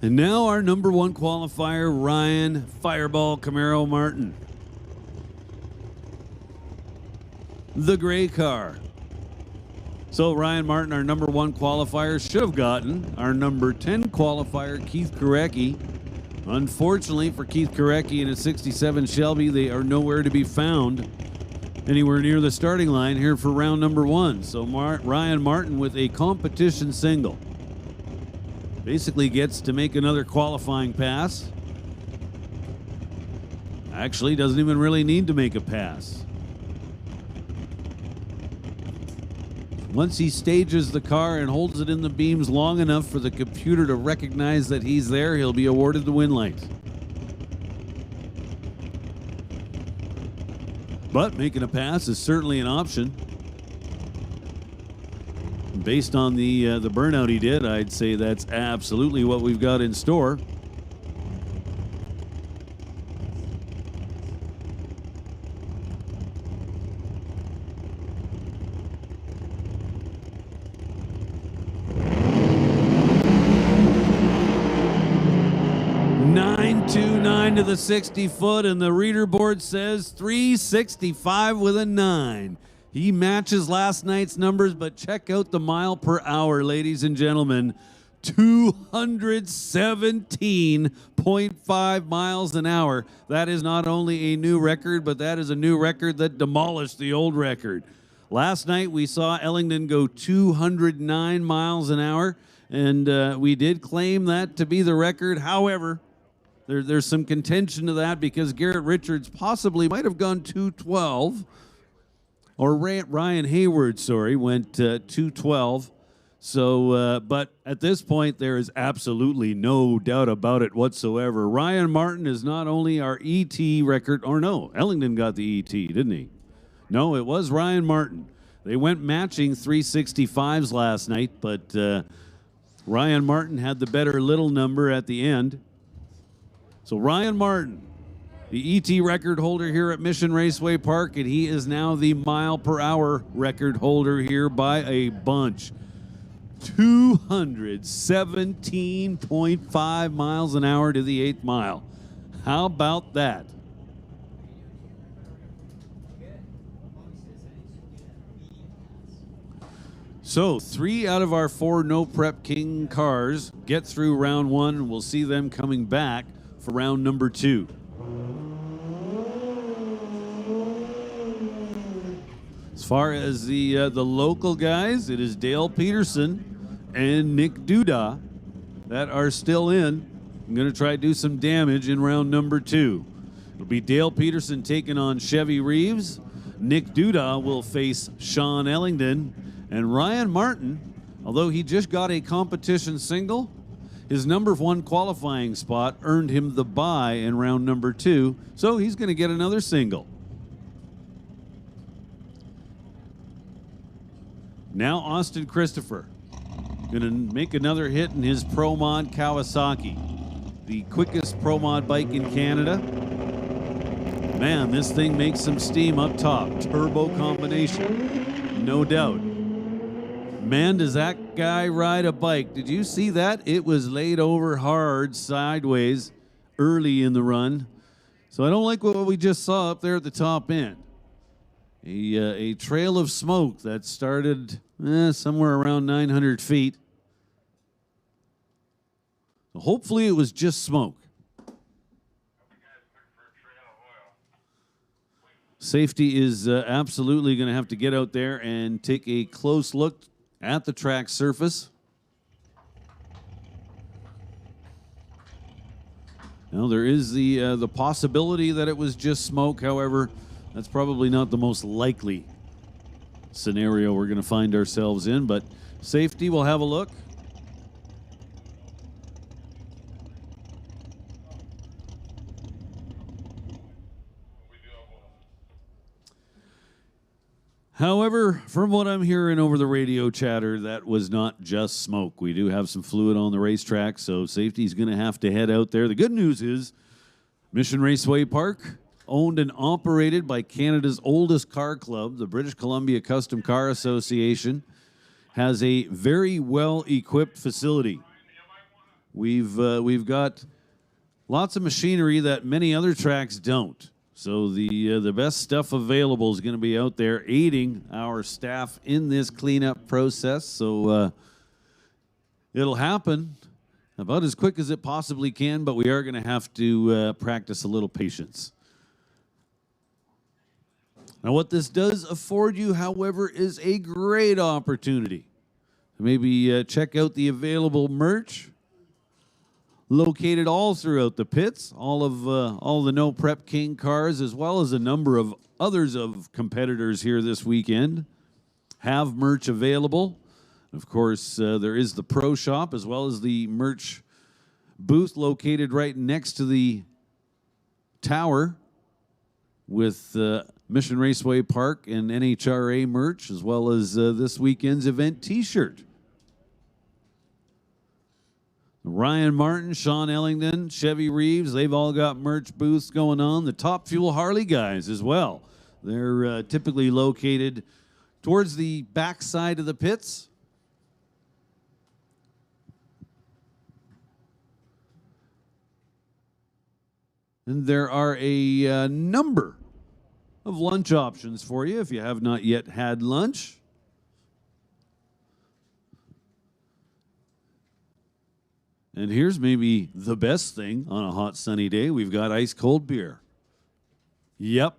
And now our number one qualifier, Ryan Fireball Camaro Martin. The gray car. So Ryan Martin, our number one qualifier, should have gotten our number 10 qualifier, Keith Korecki. Unfortunately for Keith Korecki in a 67 Shelby, they are nowhere to be found anywhere near the starting line here for round number 1. So Ryan Martin with a competition single. Basically gets to make another qualifying pass. Actually, doesn't even really need to make a pass. Once he stages the car and holds it in the beams long enough for the computer to recognize that he's there, he'll be awarded the win light. But making a pass is certainly an option. Based on the burnout he did, I'd say that's absolutely what we've got in store. To the 60-foot, and the reader board says 365 with a 9. He matches last night's numbers, but check out the mile per hour, ladies and gentlemen. 217.5 miles an hour. That is not only a new record, but that is a new record that demolished the old record. Last night we saw Ellington go 209 miles an hour, and we did claim that to be the record. However, there's some contention to that because Garrett Richards possibly might have gone 212, or Ryan Hayward, went 212. So, but at this point, there is absolutely no doubt about it whatsoever. Ryan Martin is not only our ET record, or no, Ellington got the ET, didn't he? No, it was Ryan Martin. They went matching 365s last night, but Ryan Martin had the better little number at the end. So Ryan Martin, the ET record holder here at Mission Raceway Park, and he is now the mile per hour record holder here by a bunch. 217.5 miles an hour to the 8th mile. How about that? So 3 out of our 4 No Prep King cars get through round 1. We'll see them coming back for round number 2. As far as the local guys, it is Dale Peterson and Nick Duda that are still in. I'm going to try to do some damage in round number 2. It'll be Dale Peterson taking on Chevy Reeves. Nick Duda will face Sean Ellington. And Ryan Martin, although he just got a competition single, his number 1 qualifying spot earned him the bye in round number 2, so he's going to get another single. Now Austin Christopher going to make another hit in his Pro Mod Kawasaki, the quickest Pro Mod bike in Canada. Man, this thing makes some steam up top. Turbo combination, no doubt. Man, does that guy ride a bike. Did you see that? It was laid over hard sideways early in the run. So I don't like what we just saw up there at the top end. A trail of smoke that started somewhere around 900 feet. So hopefully it was just smoke. Safety is absolutely going to have to get out there and take a close look at the track surface. Now, there is the possibility that it was just smoke. However, that's probably not the most likely scenario we're going to find ourselves in. But safety, we'll have a look. However, from what I'm hearing over the radio chatter, that was not just smoke. We do have some fluid on the racetrack, so safety's going to have to head out there. The good news is Mission Raceway Park, owned and operated by Canada's oldest car club, the British Columbia Custom Car Association, has a very well-equipped facility. We've got lots of machinery that many other tracks don't. So the best stuff available is going to be out there aiding our staff in this cleanup process. So it'll happen about as quick as it possibly can, but we are going to have to practice a little patience. Now, what this does afford you, however, is a great opportunity to maybe check out the available merch located all throughout the pits, all the No Prep King cars, as well as a number of others of competitors here this weekend, have merch available. Of course, there is the Pro Shop, as well as the merch booth located right next to the tower with Mission Raceway Park and NHRA merch, as well as this weekend's event t-shirt. Ryan Martin, Sean Ellington, Chevy Reeves, they've all got merch booths going on. The Top Fuel Harley guys as well. They're typically located towards the back side of the pits. And there are a number of lunch options for you if you have not yet had lunch. And here's maybe the best thing on a hot sunny day. We've got ice cold beer. Yep.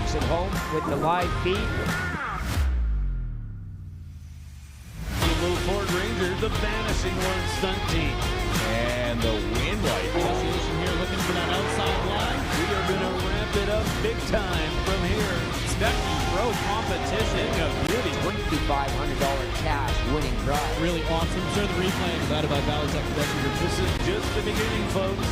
folks at home with the live feed. Little Ford Ranger, the Vanishing One stunt team. And the wind light. Association here looking for that outside line. We are going to ramp it up big time from here. Expecting pro competition. A beauty. $2,500 cash winning drive. Really awesome. Share the replay provided by Valley Tech Production Group. This is just the beginning, folks.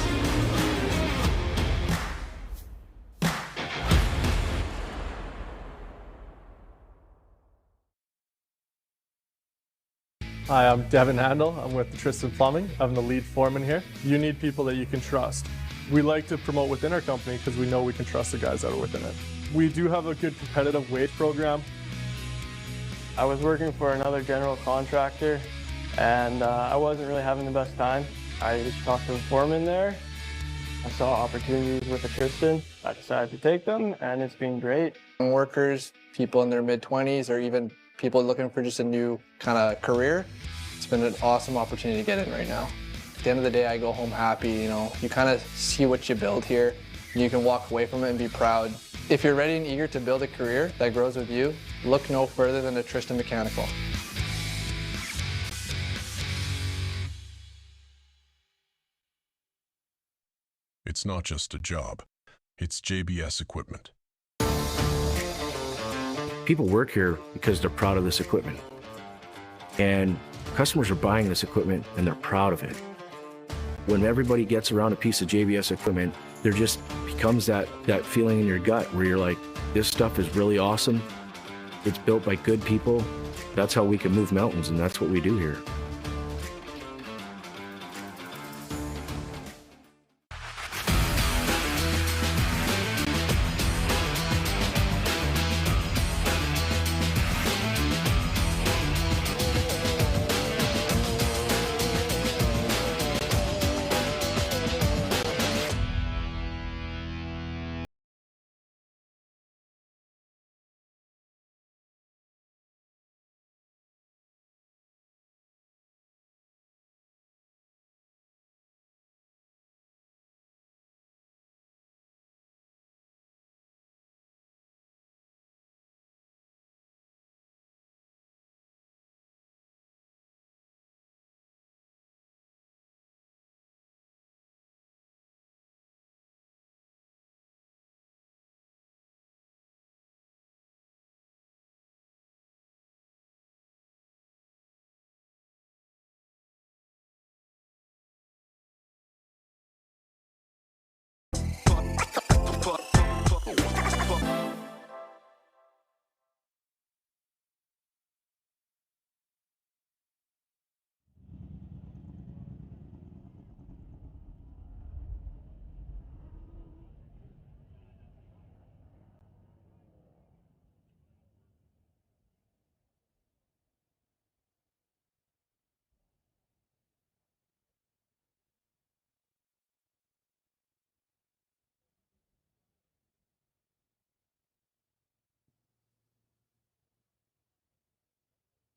Hi, I'm Devin Handel. I'm with Tristan Plumbing. I'm the lead foreman here. You need people that you can trust. We like to promote within our company because we know we can trust the guys that are within it. We do have a good competitive wage program. I was working for another general contractor and I wasn't really having the best time. I talked to the foreman there. I saw opportunities with the Tristan. I decided to take them and it's been great. Workers, people in their mid-20s, or even people looking for just a new kind of career, it's been an awesome opportunity to get in right now. At the end of the day, I go home happy, you know. You kind of see what you build here, and you can walk away from it and be proud. If you're ready and eager to build a career that grows with you, look no further than a Tristan Mechanical. It's not just a job, it's JBS equipment. People work here because they're proud of this equipment. And customers are buying this equipment and they're proud of it. When everybody gets around a piece of JBS equipment, there just becomes that feeling in your gut where you're like, this stuff is really awesome. It's built by good people. That's how we can move mountains, and that's what we do here.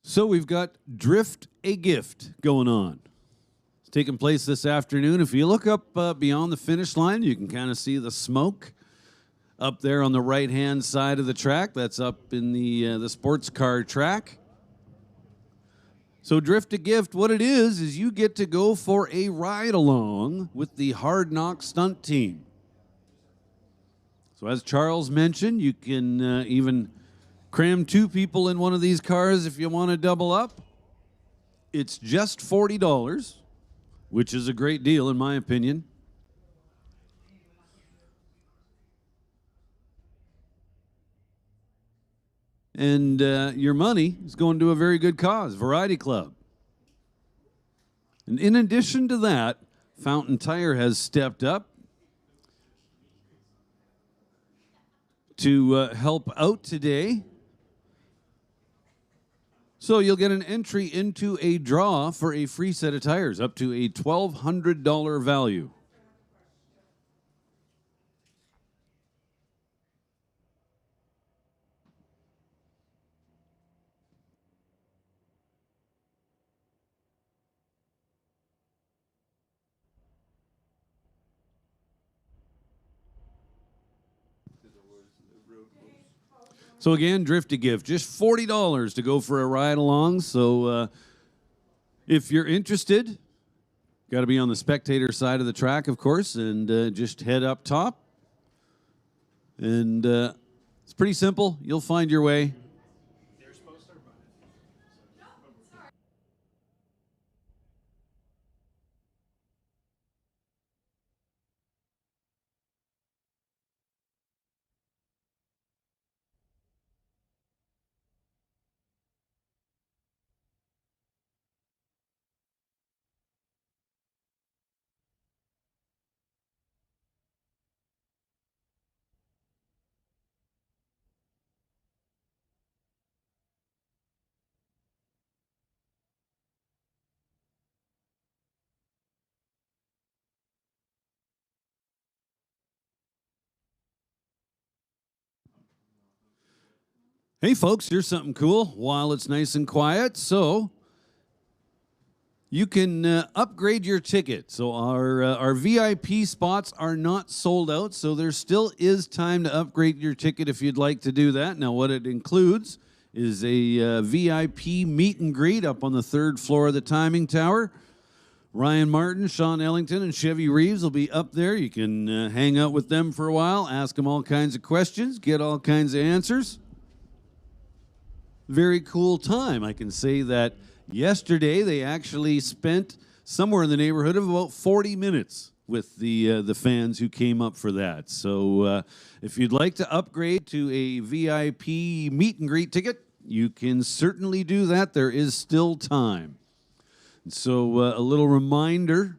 So we've got Drift a Gift going on. It's taking place this afternoon. If you look up beyond the finish line, you can kind of see the smoke up there on the right-hand side of the track. That's up in the sports car track. So Drift a Gift, what it is you get to go for a ride-along with the Hard Knock Stunt Team. So as Charles mentioned, you can even cram 2 people in one of these cars if you want to double up. It's just $40, which is a great deal in my opinion. And your money is going to a very good cause, Variety Club. And in addition to that, Fountain Tire has stepped up to help out today. So you'll get an entry into a draw for a free set of tires up to a $1,200 value. So again, Drifty Gift, just $40 to go for a ride along. So if you're interested, got to be on the spectator side of the track, of course, and just head up top. And it's pretty simple. You'll find your way. Hey, folks, here's something cool while it's nice and quiet. So you can upgrade your ticket. So our VIP spots are not sold out, so there still is time to upgrade your ticket if you'd like to do that. Now, what it includes is a VIP meet and greet up on the 3rd floor of the timing tower. Ryan Martin, Sean Ellington, and Chevy Reeves will be up there. You can hang out with them for a while, ask them all kinds of questions, get all kinds of answers. Very cool time. I can say that yesterday they actually spent somewhere in the neighborhood of about 40 minutes with the fans who came up for that. So if you'd like to upgrade to a VIP meet and greet ticket, you can certainly do that. There is still time. So a little reminder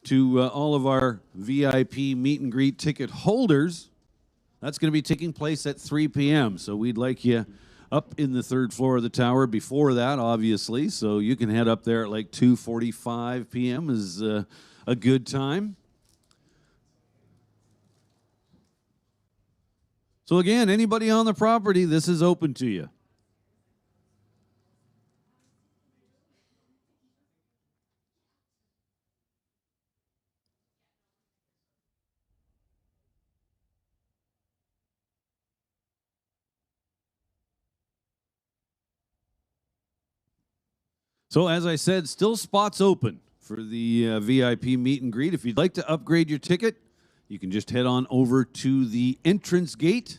to all of our VIP meet and greet ticket holders, that's going to be taking place at 3 p.m. So we'd like you up in the 3rd floor of the tower before that, obviously. So you can head up there at like 2:45 p.m. is a good time. So again, anybody on the property, this is open to you. So as I said, still spots open for the VIP meet and greet. If you'd like to upgrade your ticket, you can just head on over to the entrance gate,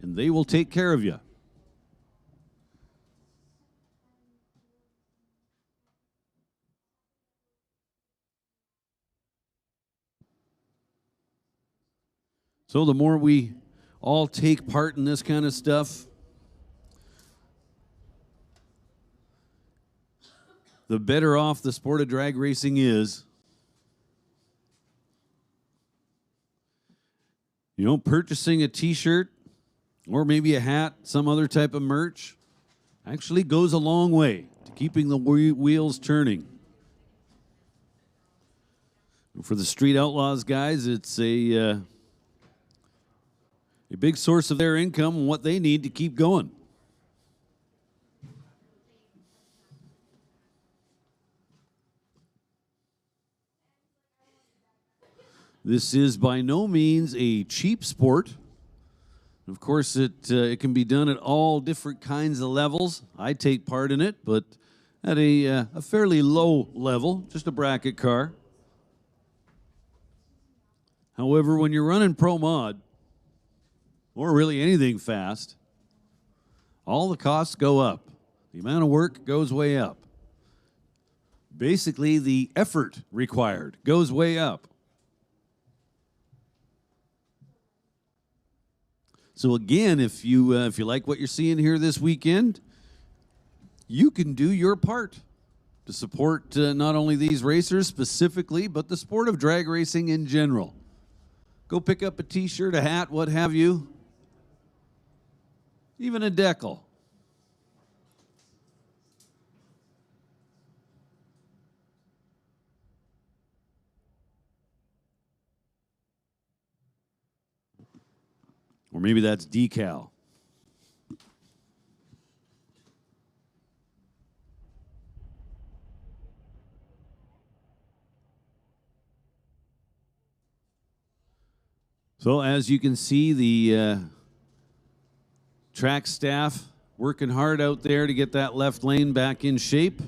and they will take care of you. So the more we all take part in this kind of stuff, the better off the sport of drag racing is. You know, purchasing a t-shirt or maybe a hat, some other type of merch, actually goes a long way to keeping the wheels turning. For the Street Outlaws guys, it's a big source of their income and what they need to keep going. This is by no means a cheap sport. Of course, it can be done at all different kinds of levels. I take part in it, but at a fairly low level, just a bracket car. However, when you're running Pro Mod, or really anything fast, all the costs go up. The amount of work goes way up. Basically, the effort required goes way up. So again, if you like what you're seeing here this weekend, you can do your part to support not only these racers specifically, but the sport of drag racing in general. Go pick up a t-shirt, a hat, what have you, even a decal. Or maybe that's decal. So as you can see, the track staff working hard out there to get that left lane back in shape.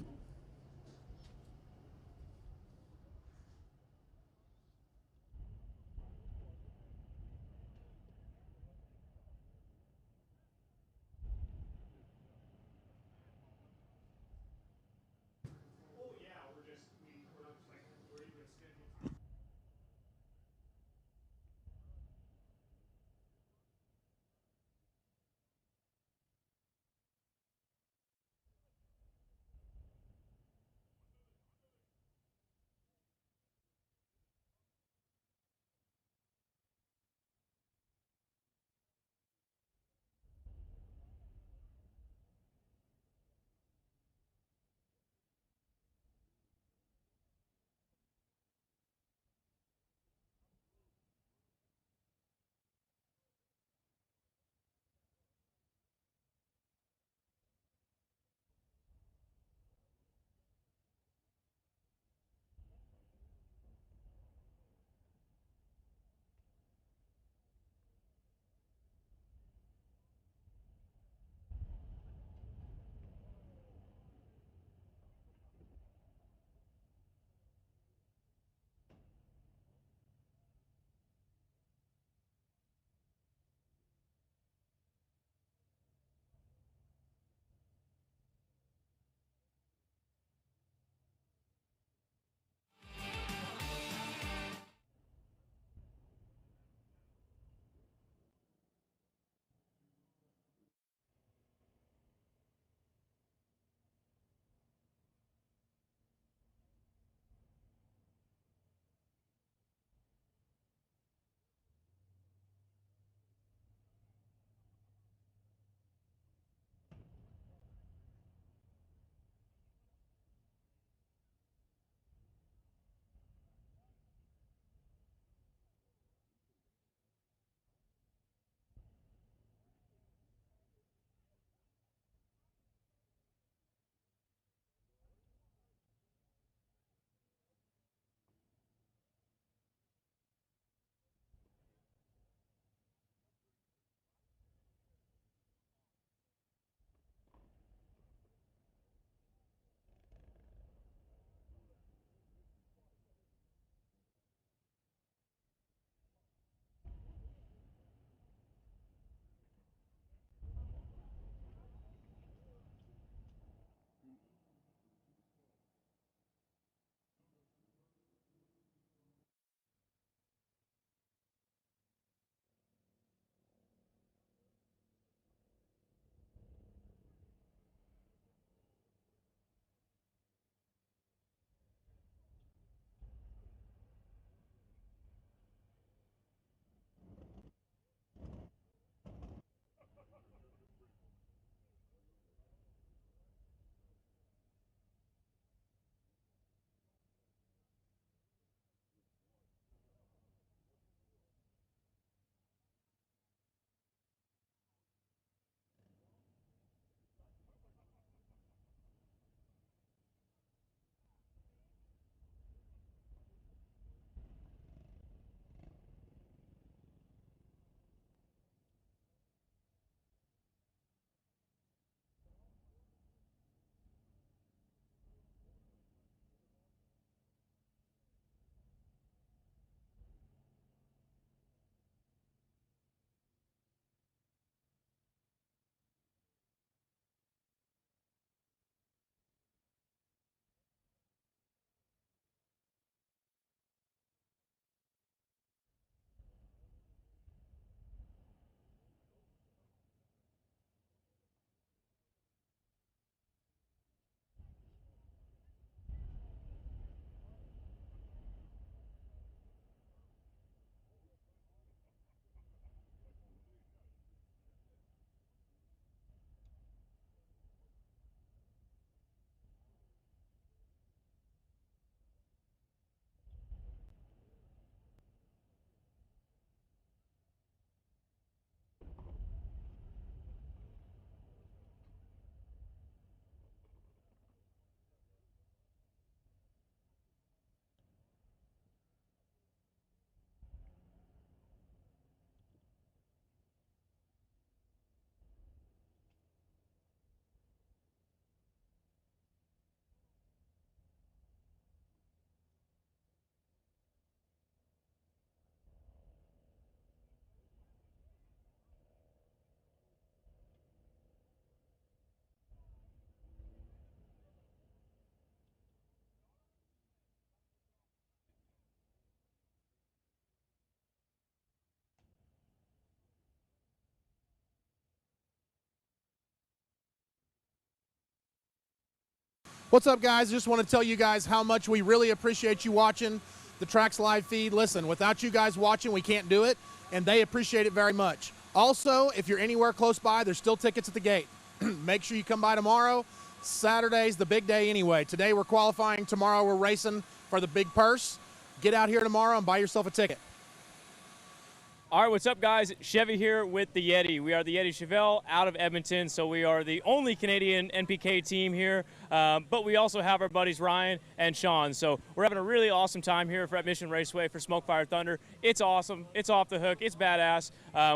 What's up, guys? Just want to tell you guys how much we really appreciate you watching the Trax live feed. Listen, without you guys watching, we can't do it, and they appreciate it very much. Also, if you're anywhere close by, there's still tickets at the gate. Make sure you come by tomorrow. Saturday's the big day anyway. Today we're qualifying. Tomorrow we're racing for the big purse. Get out here tomorrow and buy yourself a ticket. All right, what's up, guys? Chevy here with the Yeti. We are the Yeti Chevelle out of Edmonton, so we are the only Canadian NPK team here, but we also have our buddies Ryan and Sean. So we're having a really awesome time here at Mission Raceway for Smokefire Thunder. It's awesome. It's off the hook. It's badass.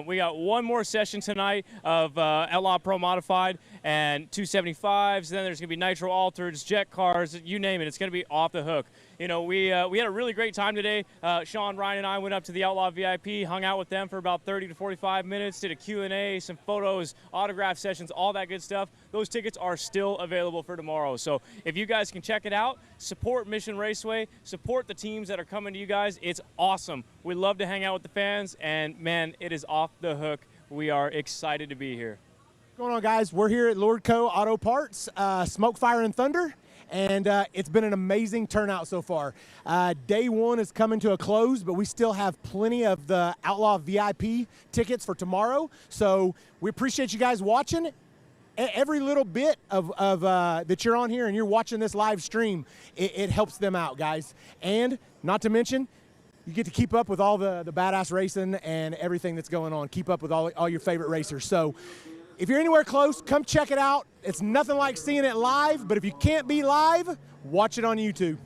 We got one more session tonight of Outlaw Pro Modified and 275s. Then there's going to be Nitro Altereds, jet cars, you name it. It's going to be off the hook. You know, we had a really great time today. Sean, Ryan, and I went up to the Outlaw VIP, hung out with them for about 30 to 45 minutes, did a Q&A, some photos, autograph sessions, all that good stuff. Those tickets are still available for tomorrow. So if you guys can check it out, support Mission Raceway, support the teams that are coming to you guys. It's awesome. We love to hang out with the fans, and, man, it is off the hook. We are excited to be here. What's going on, guys? We're here at Lordco Auto Parts, Smokefire and Thunder. And it's been an amazing turnout so far. Day one is coming to a close, but we still have plenty of the Outlaw VIP tickets for tomorrow. So we appreciate you guys watching. Every little bit of that you're on here and you're watching this live stream, it helps them out, guys. And not to mention, you get to keep up with all the badass racing and everything that's going on. Keep up with all your favorite racers. So if you're anywhere close, come check it out. It's nothing like seeing it live, but if you can't be live, watch it on YouTube.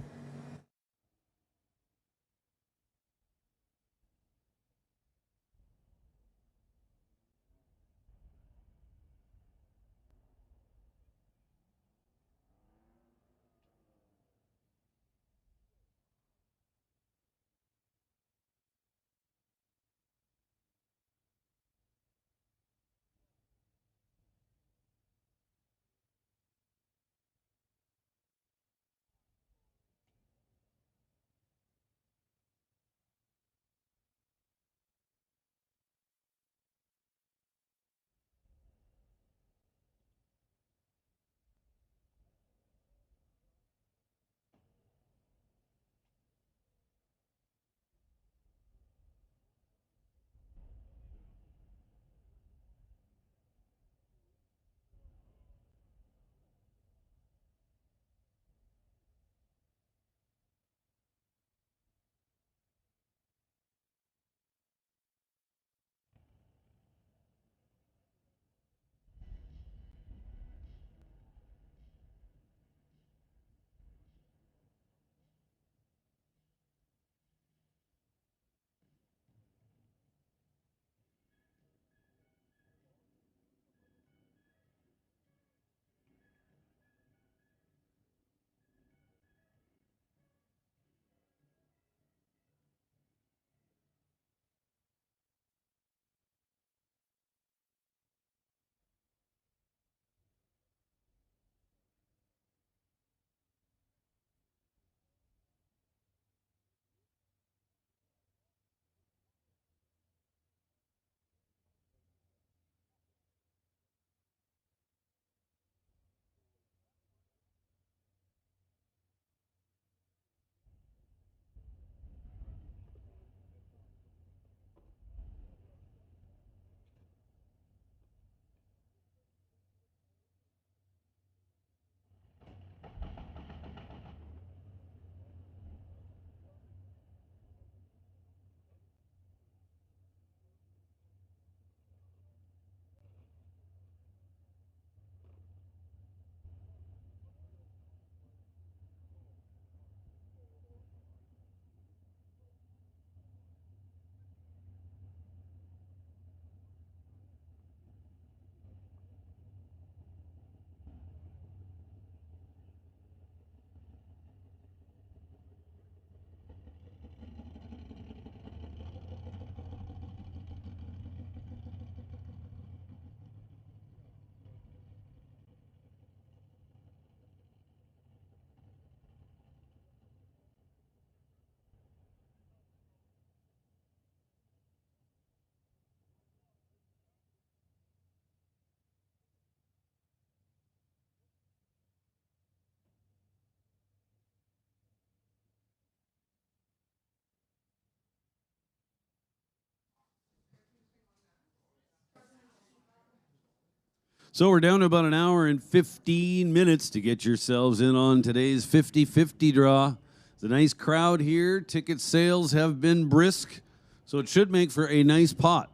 So we're down to about an hour and 15 minutes to get yourselves in on today's 50-50 draw. It's a nice crowd here. Ticket sales have been brisk, so it should make for a nice pot.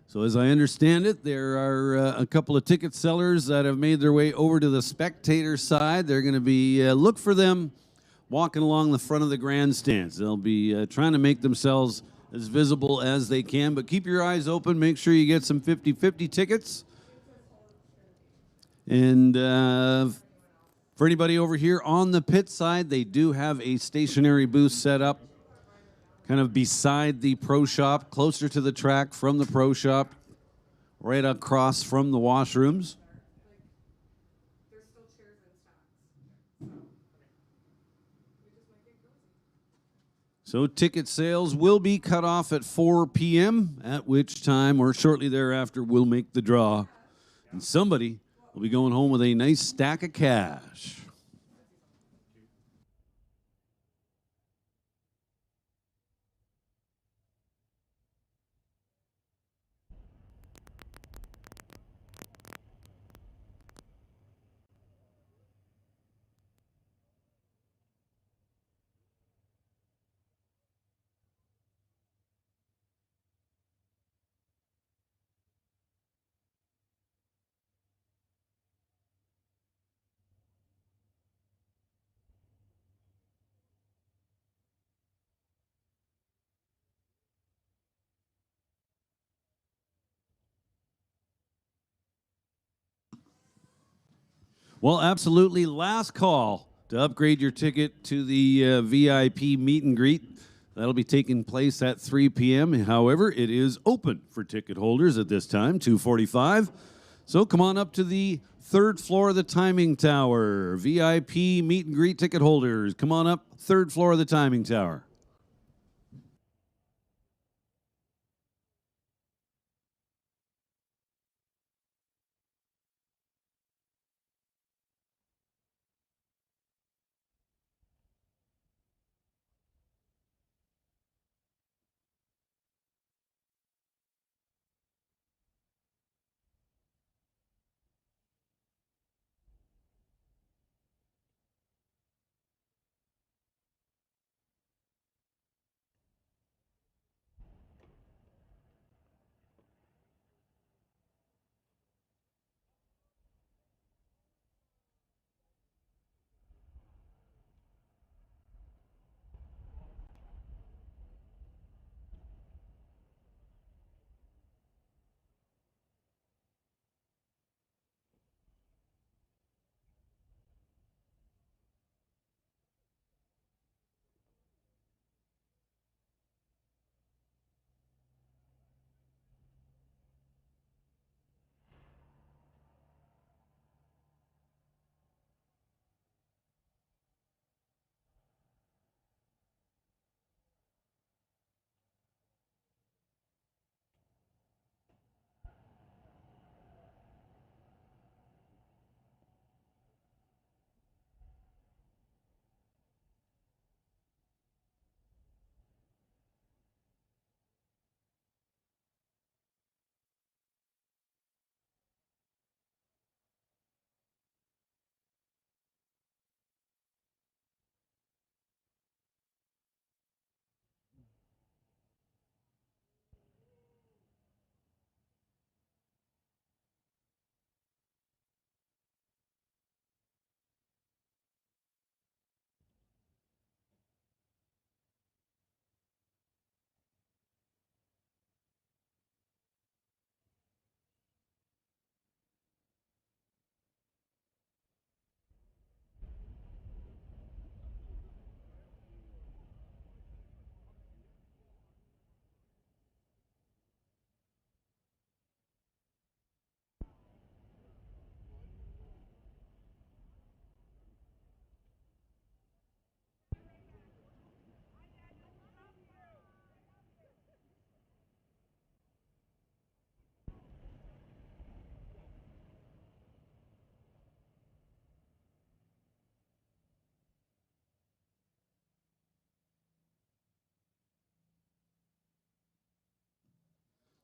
So as I understand it, there are a couple of ticket sellers that have made their way over to the spectator side. They're going to be, look for them walking along the front of the grandstands. They'll be trying to make themselves as visible as they can, but keep your eyes open. Make sure you get some 50-50 tickets. And for anybody over here on the pit side, they do have a stationary booth set up kind of beside the pro shop, closer to the track from the pro shop, right across from the washrooms. So ticket sales will be cut off at 4 p.m., at which time, or shortly thereafter, we'll make the draw. And somebody will be going home with a nice stack of cash. Well, absolutely. Last call to upgrade your ticket to the VIP meet and greet. That'll be taking place at 3 p.m. However, it is open for ticket holders at this time, 2:45. So come on up to the third floor of the timing tower. VIP meet and greet ticket holders, come on up, third floor of the timing tower.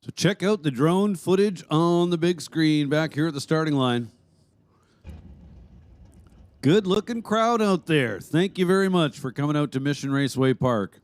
So check out the drone footage on the big screen back here at the starting line. Good looking crowd out there. Thank you very much for coming out to Mission Raceway Park.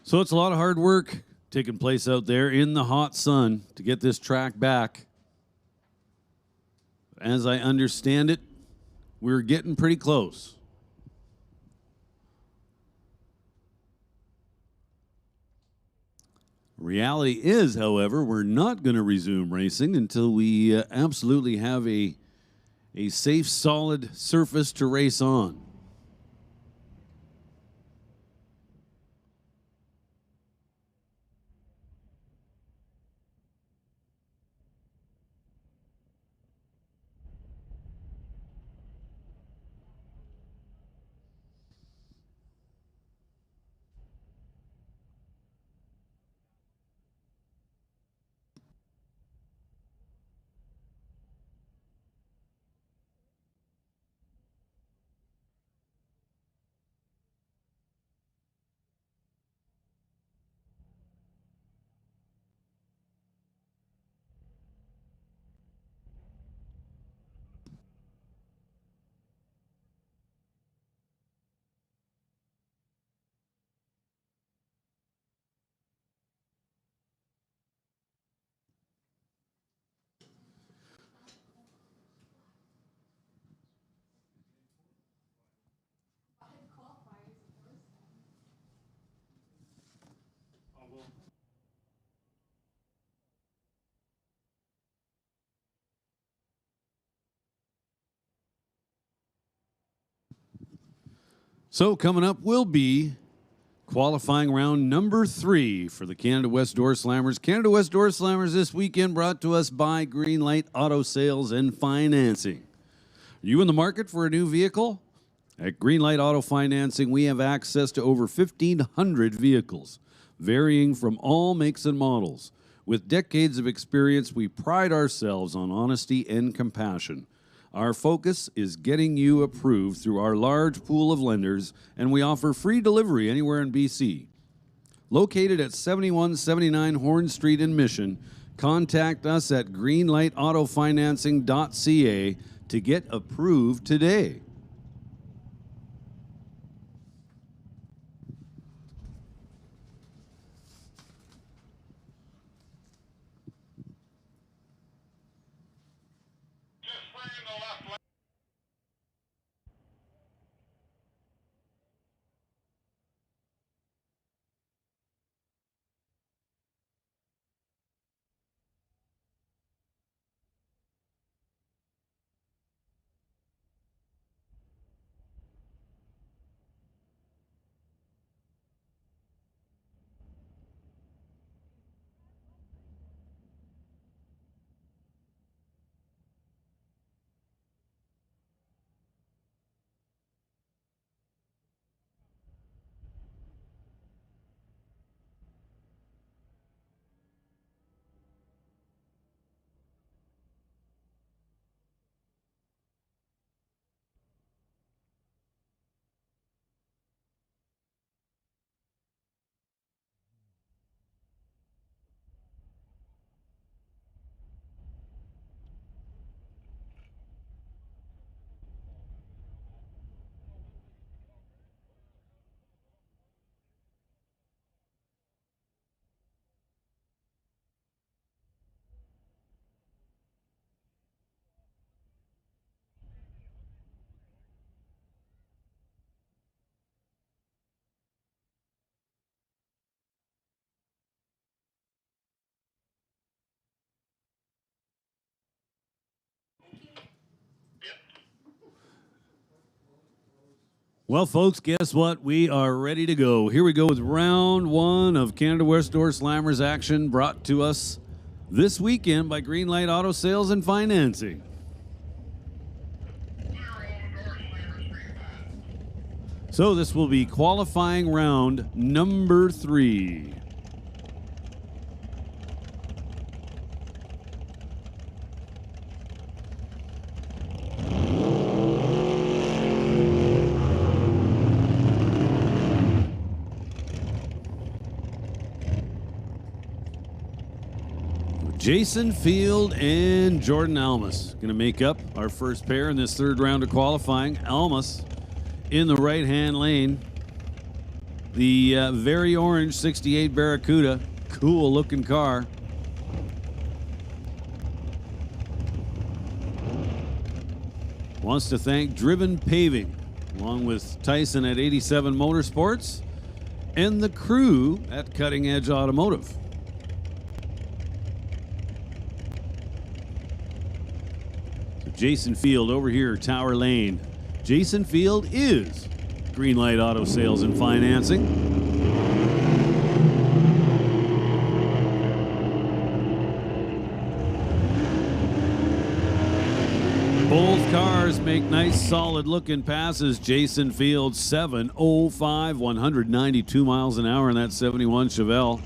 So it's a lot of hard work taking place out there in the hot sun to get this track back. As I understand it, we're getting pretty close. Reality is, however, we're not going to resume racing until we absolutely have a safe, solid surface to race on. So coming up will be qualifying round number 3 for the Canada West Doorslammers. Canada West Doorslammers this weekend brought to us by Greenlight Auto Sales and Financing. Are you in the market for a new vehicle? At Greenlight Auto Financing, we have access to over 1,500 vehicles, varying from all makes and models. With decades of experience, we pride ourselves on honesty and compassion. Our focus is getting you approved through our large pool of lenders, and we offer free delivery anywhere in BC. Located at 7179 Horn Street in Mission, contact us at greenlightautofinancing.ca to get approved today. Well, folks, guess what? We are ready to go. Here we go with round one of Canada West Doorslammers action, brought to us this weekend by Greenlight Auto Sales and Financing. So this will be qualifying round number 3. Jason Field and Jordan Almas going to make up our first pair in this third round of qualifying. Almas in the right-hand lane. The very orange 68 Barracuda. Cool looking car. Wants to thank Driven Paving, along with Tyson at 87 Motorsports and the crew at Cutting Edge Automotive. Jason Field over here, Tower Lane. Jason Field is Greenlight Auto Sales and Financing. Both cars make nice solid looking passes. Jason Field 7:05, 192 miles an hour in that 71 Chevelle.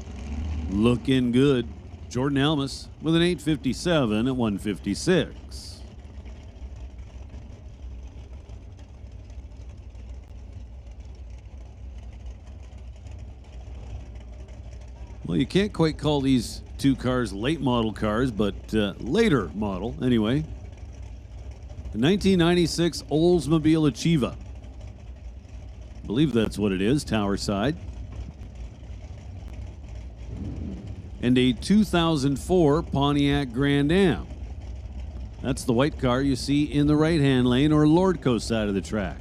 Looking good. Jordan Almas with an 8:57 at 156. Well, you can't quite call these two cars late model cars, but later model anyway. The 1996 Oldsmobile Achieva. I believe that's what it is, Tower side. And a 2004 Pontiac Grand Am. That's the white car you see in the right-hand lane or Lordco side of the track.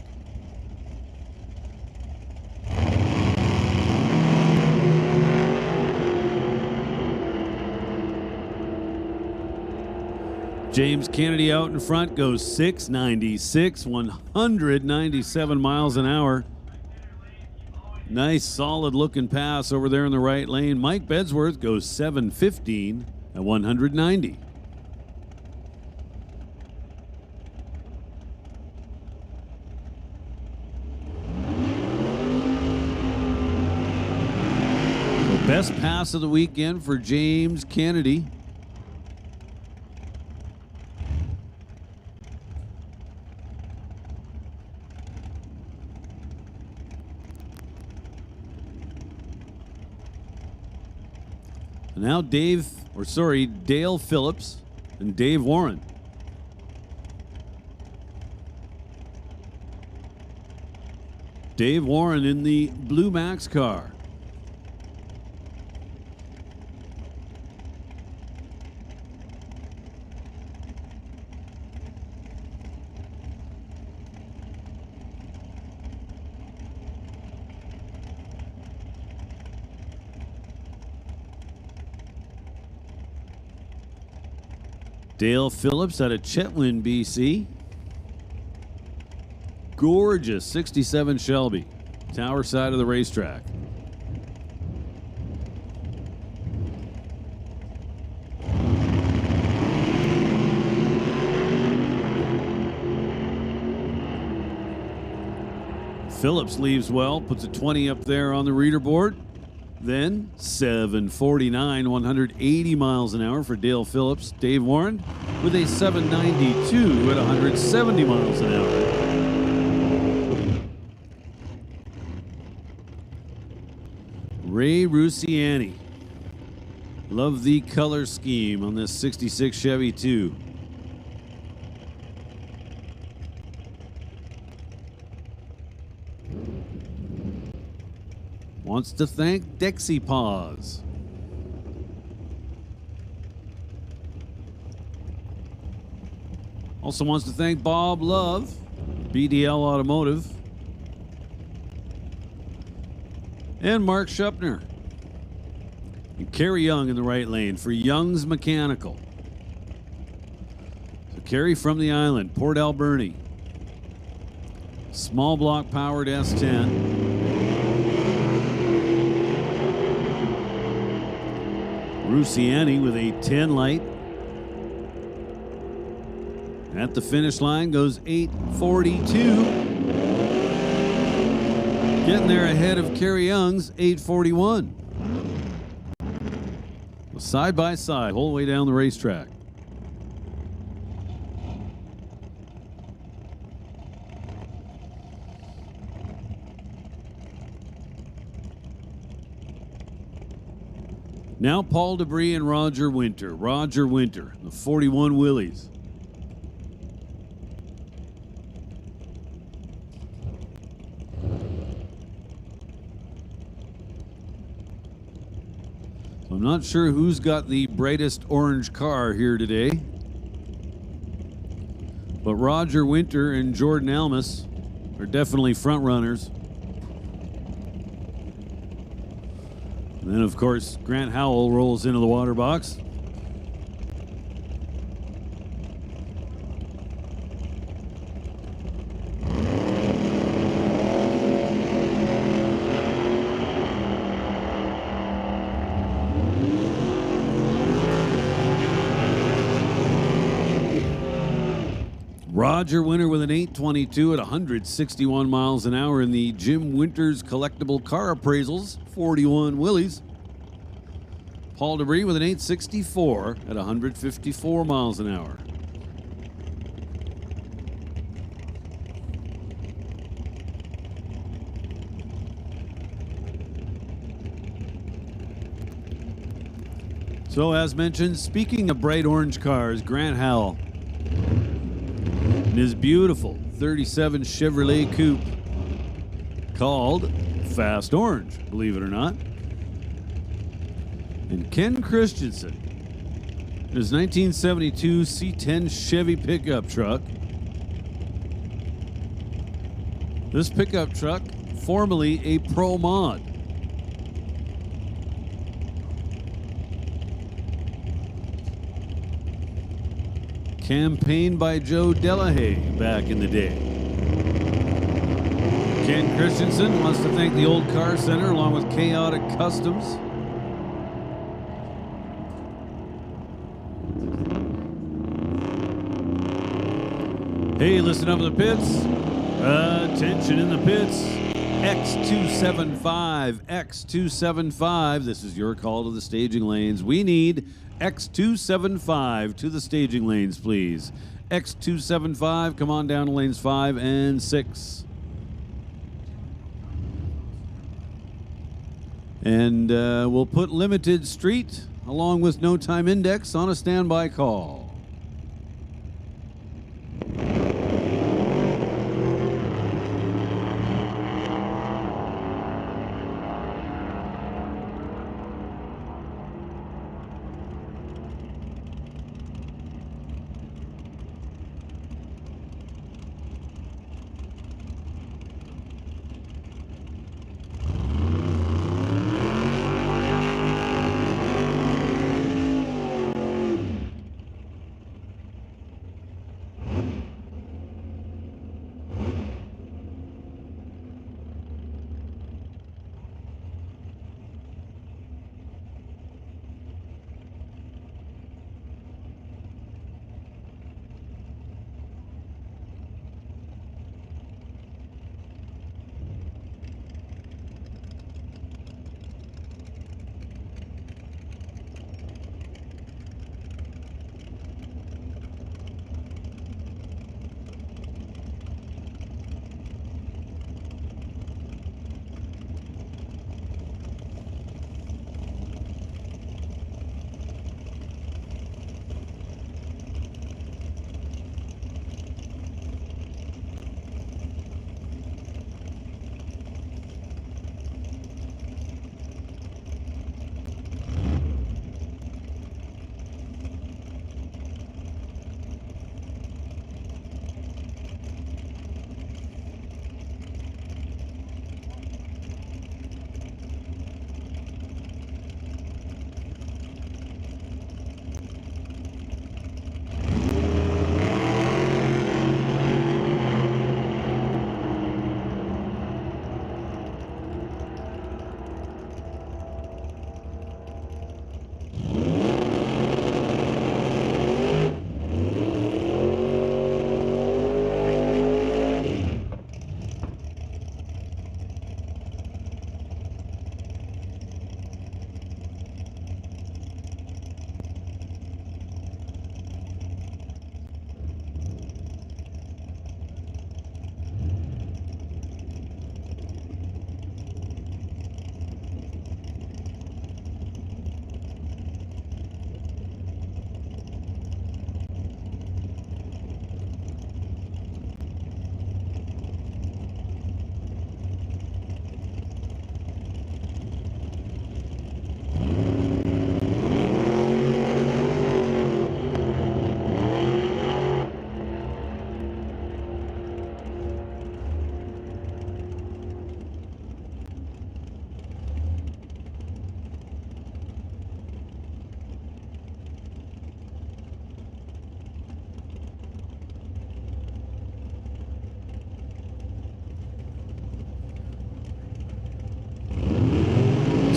James Kennedy out in front goes 696, 197 miles an hour. Nice solid looking pass over there in the right lane. Mike Bedsworth goes 715 at 190. The best pass of the weekend for James Kennedy. Now Dale Phillips and Dave Warren. Dave Warren in the Blue Max car. Dale Phillips out of Chetwynd, BC. Gorgeous 67 Shelby, Tower side of the racetrack. Phillips leaves well, puts a 20 up there on the reader board. Then 749, 180 miles an hour for Dale Phillips. Dave Warren with a 792 at 170 miles an hour. Ray Rusiani. Love the color scheme on this 66 Chevy 2. Wants to thank Dexy Paws. Also wants to thank Bob Love, BDL Automotive, and Mark Shupner. And Kerry Young in the right lane for Young's Mechanical. So Kerry from the island, Port Alberni. Small block powered S10. Rusiani with a 10 light. At the finish line goes 8:42. Getting there ahead of Kerry Young's 8:41. Side by side, whole way down the racetrack. Now Paul Debris and Roger Winter. Roger Winter, the 41 Willies. I'm not sure who's got the brightest orange car here today, but Roger Winter and Jordan Almus are definitely front runners. And then, of course, Grant Howell rolls into the water box. Roger Winter with an 8:22 at 161 miles an hour in the Jim Winters Collectible Car Appraisals, 41 Willies. Paul Debris with an 8:64 at 154 miles an hour. So as mentioned, speaking of bright orange cars, Grant Howell in his beautiful 37 Chevrolet Coupe called Fast Orange, believe it or not. And Ken Christensen, his 1972 C10 Chevy pickup truck. This pickup truck, formerly a Pro Mod. Campaigned by Joe Delahaye back in the day. Ken Christensen wants to thank the Old Car Center along with Chaotic Customs. Hey, listen up in the pits. Attention in the pits. X275, X275. This is your call to the staging lanes. We need X275 to the staging lanes, please. X275, come on down to lanes 5 and 6. And we'll put Limited Street along with No Time Index on a standby call.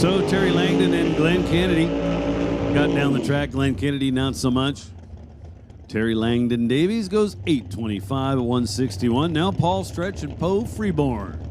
So Terry Langdon and Glenn Kennedy got down the track. Glenn Kennedy not so much. Terry Langdon Davies goes 825 at 161. Now Paul Stretch and Poe Freeborn.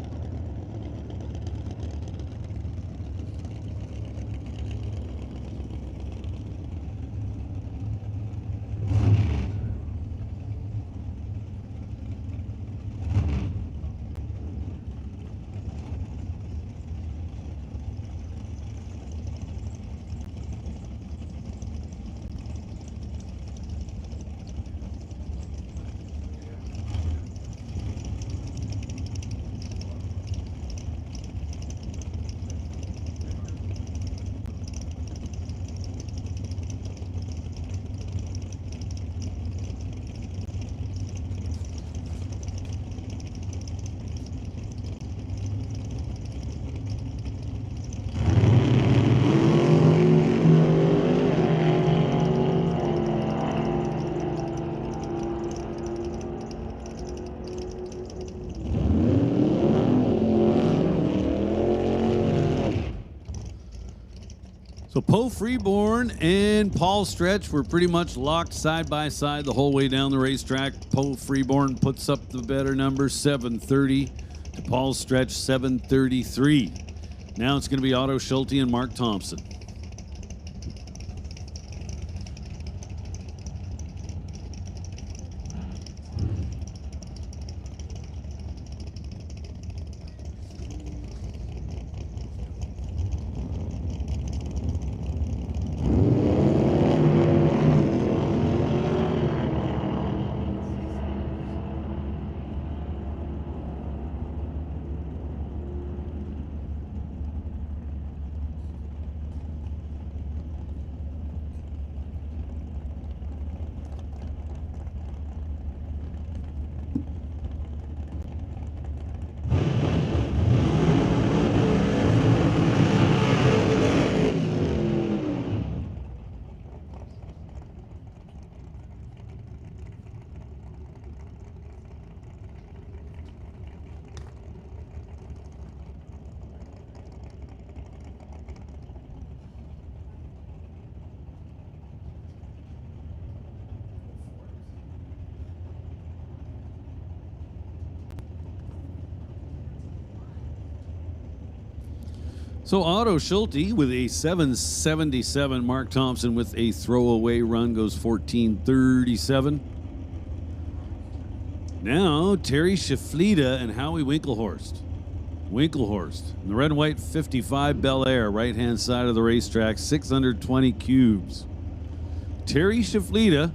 So Poe Freeborn and Paul Stretch were pretty much locked side by side the whole way down the racetrack. Poe Freeborn puts up the better number, 730 to Paul Stretch, 733. Now it's going to be Otto Schulte and Mark Thompson. So Otto Schulte with a 777. Mark Thompson with a throwaway run goes 1437. Now Terry Shaflita and Howie Winklehorst. In the red and white 55 Bel Air, right hand side of the racetrack, 620 cubes. Terry Shaflita,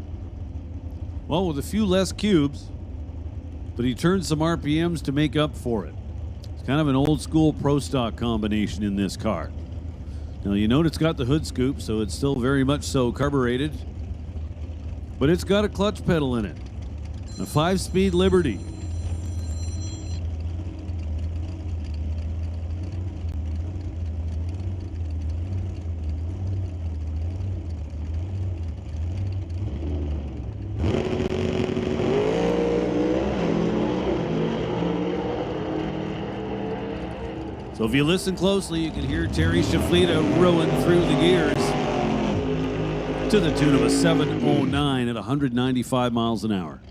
well, with a few less cubes, but he turned some RPMs to make up for it. It's kind of an old school pro stock combination in this car. Now you note it's got the hood scoop, so it's still very much so carbureted, but it's got a clutch pedal in it. A 5-speed Liberty. So if you listen closely, you can hear Terry Shaflita rolling through the gears to the tune of a 709 at 195 miles an hour.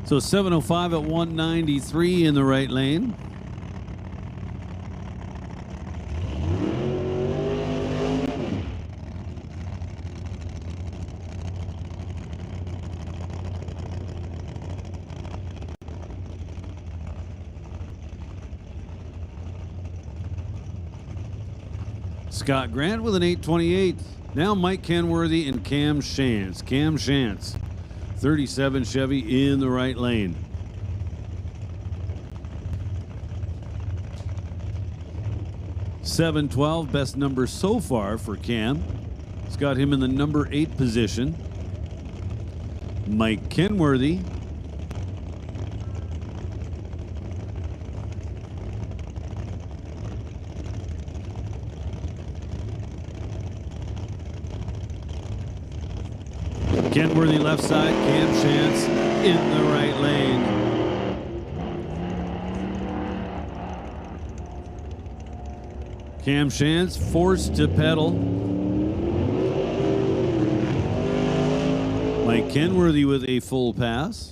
So 705 at 193 in the right lane. Scott Grant with an 828. Now Mike Kenworthy and Cam Shantz. Cam Shantz, 37 Chevy in the right lane. $712, best number so far for Cam. It's got him in the number 8 position. Mike Kenworthy, Kenworthy left side, Cam Shantz in the right lane. Cam Shantz forced to pedal. Mike Kenworthy with a full pass.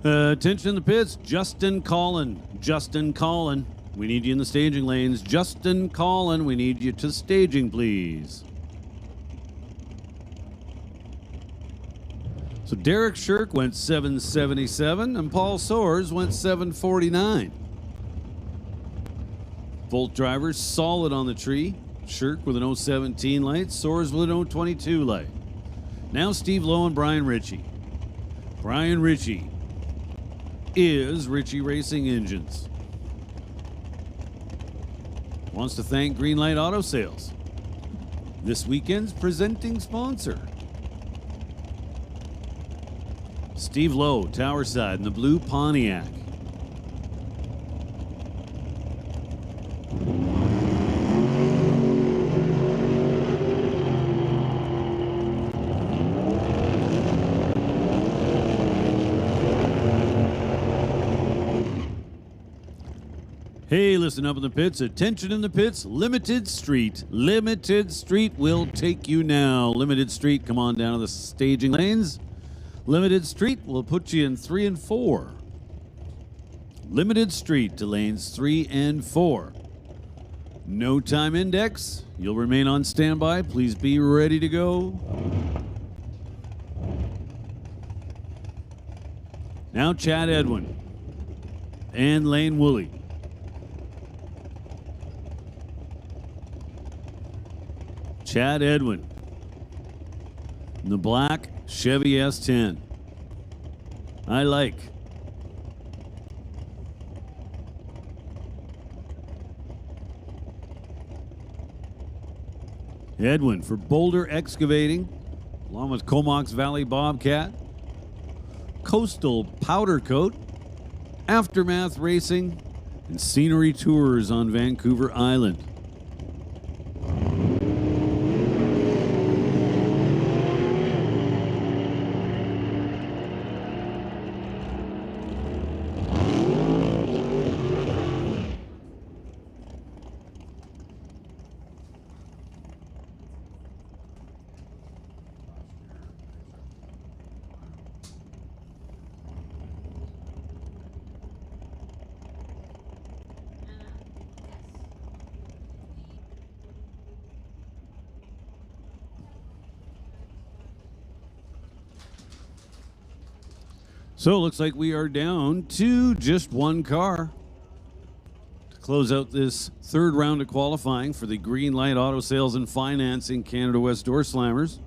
Attention in the pits, Justin Collin. Justin Collin, we need you in the staging lanes. Justin Collin, we need you to staging, please. So Derek Shirk went 777 and Paul Soares went 749. Both drivers solid on the tree. Shirk with an 017 light, Soares with an 022 light. Now Steve Lowe and Brian Ritchie. Brian Ritchie is Ritchie Racing Engines. Wants to thank Greenlight Auto Sales, this weekend's presenting sponsor. Steve Lowe, Tower Side in the blue Pontiac. Hey, listen up in the pits. Attention in the pits. Limited Street. Limited Street will take you now. Limited Street, come on down to the staging lanes. Limited Street will put you in 3 and 4. Limited Street to lanes 3 and 4. No time index. You'll remain on standby. Please be ready to go. Now Chad Edwin and Lane Woolley. Chad Edwin in the black Chevy S10. I like. Edwin for Boulder Excavating, along with Comox Valley Bobcat, Coastal Powder Coat, Aftermath Racing, and Scenery Tours on Vancouver Island. So it looks like we are down to just one car to close out this third round of qualifying for the Greenlight Auto Sales and Financing Canada West Doorslammers.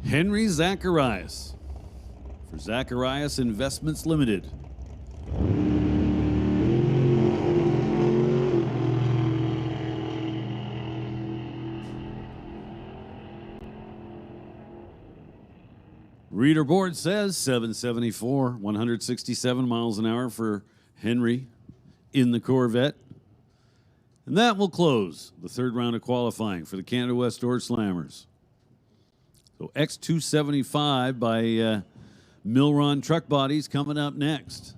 Henry Zacharias for Zacharias Investments Limited. Reader board says 774, 167 miles an hour for Henry in the Corvette. And that will close the third round of qualifying for the Canada West Doorslammers. So X275 by Milron Truck Bodies coming up next.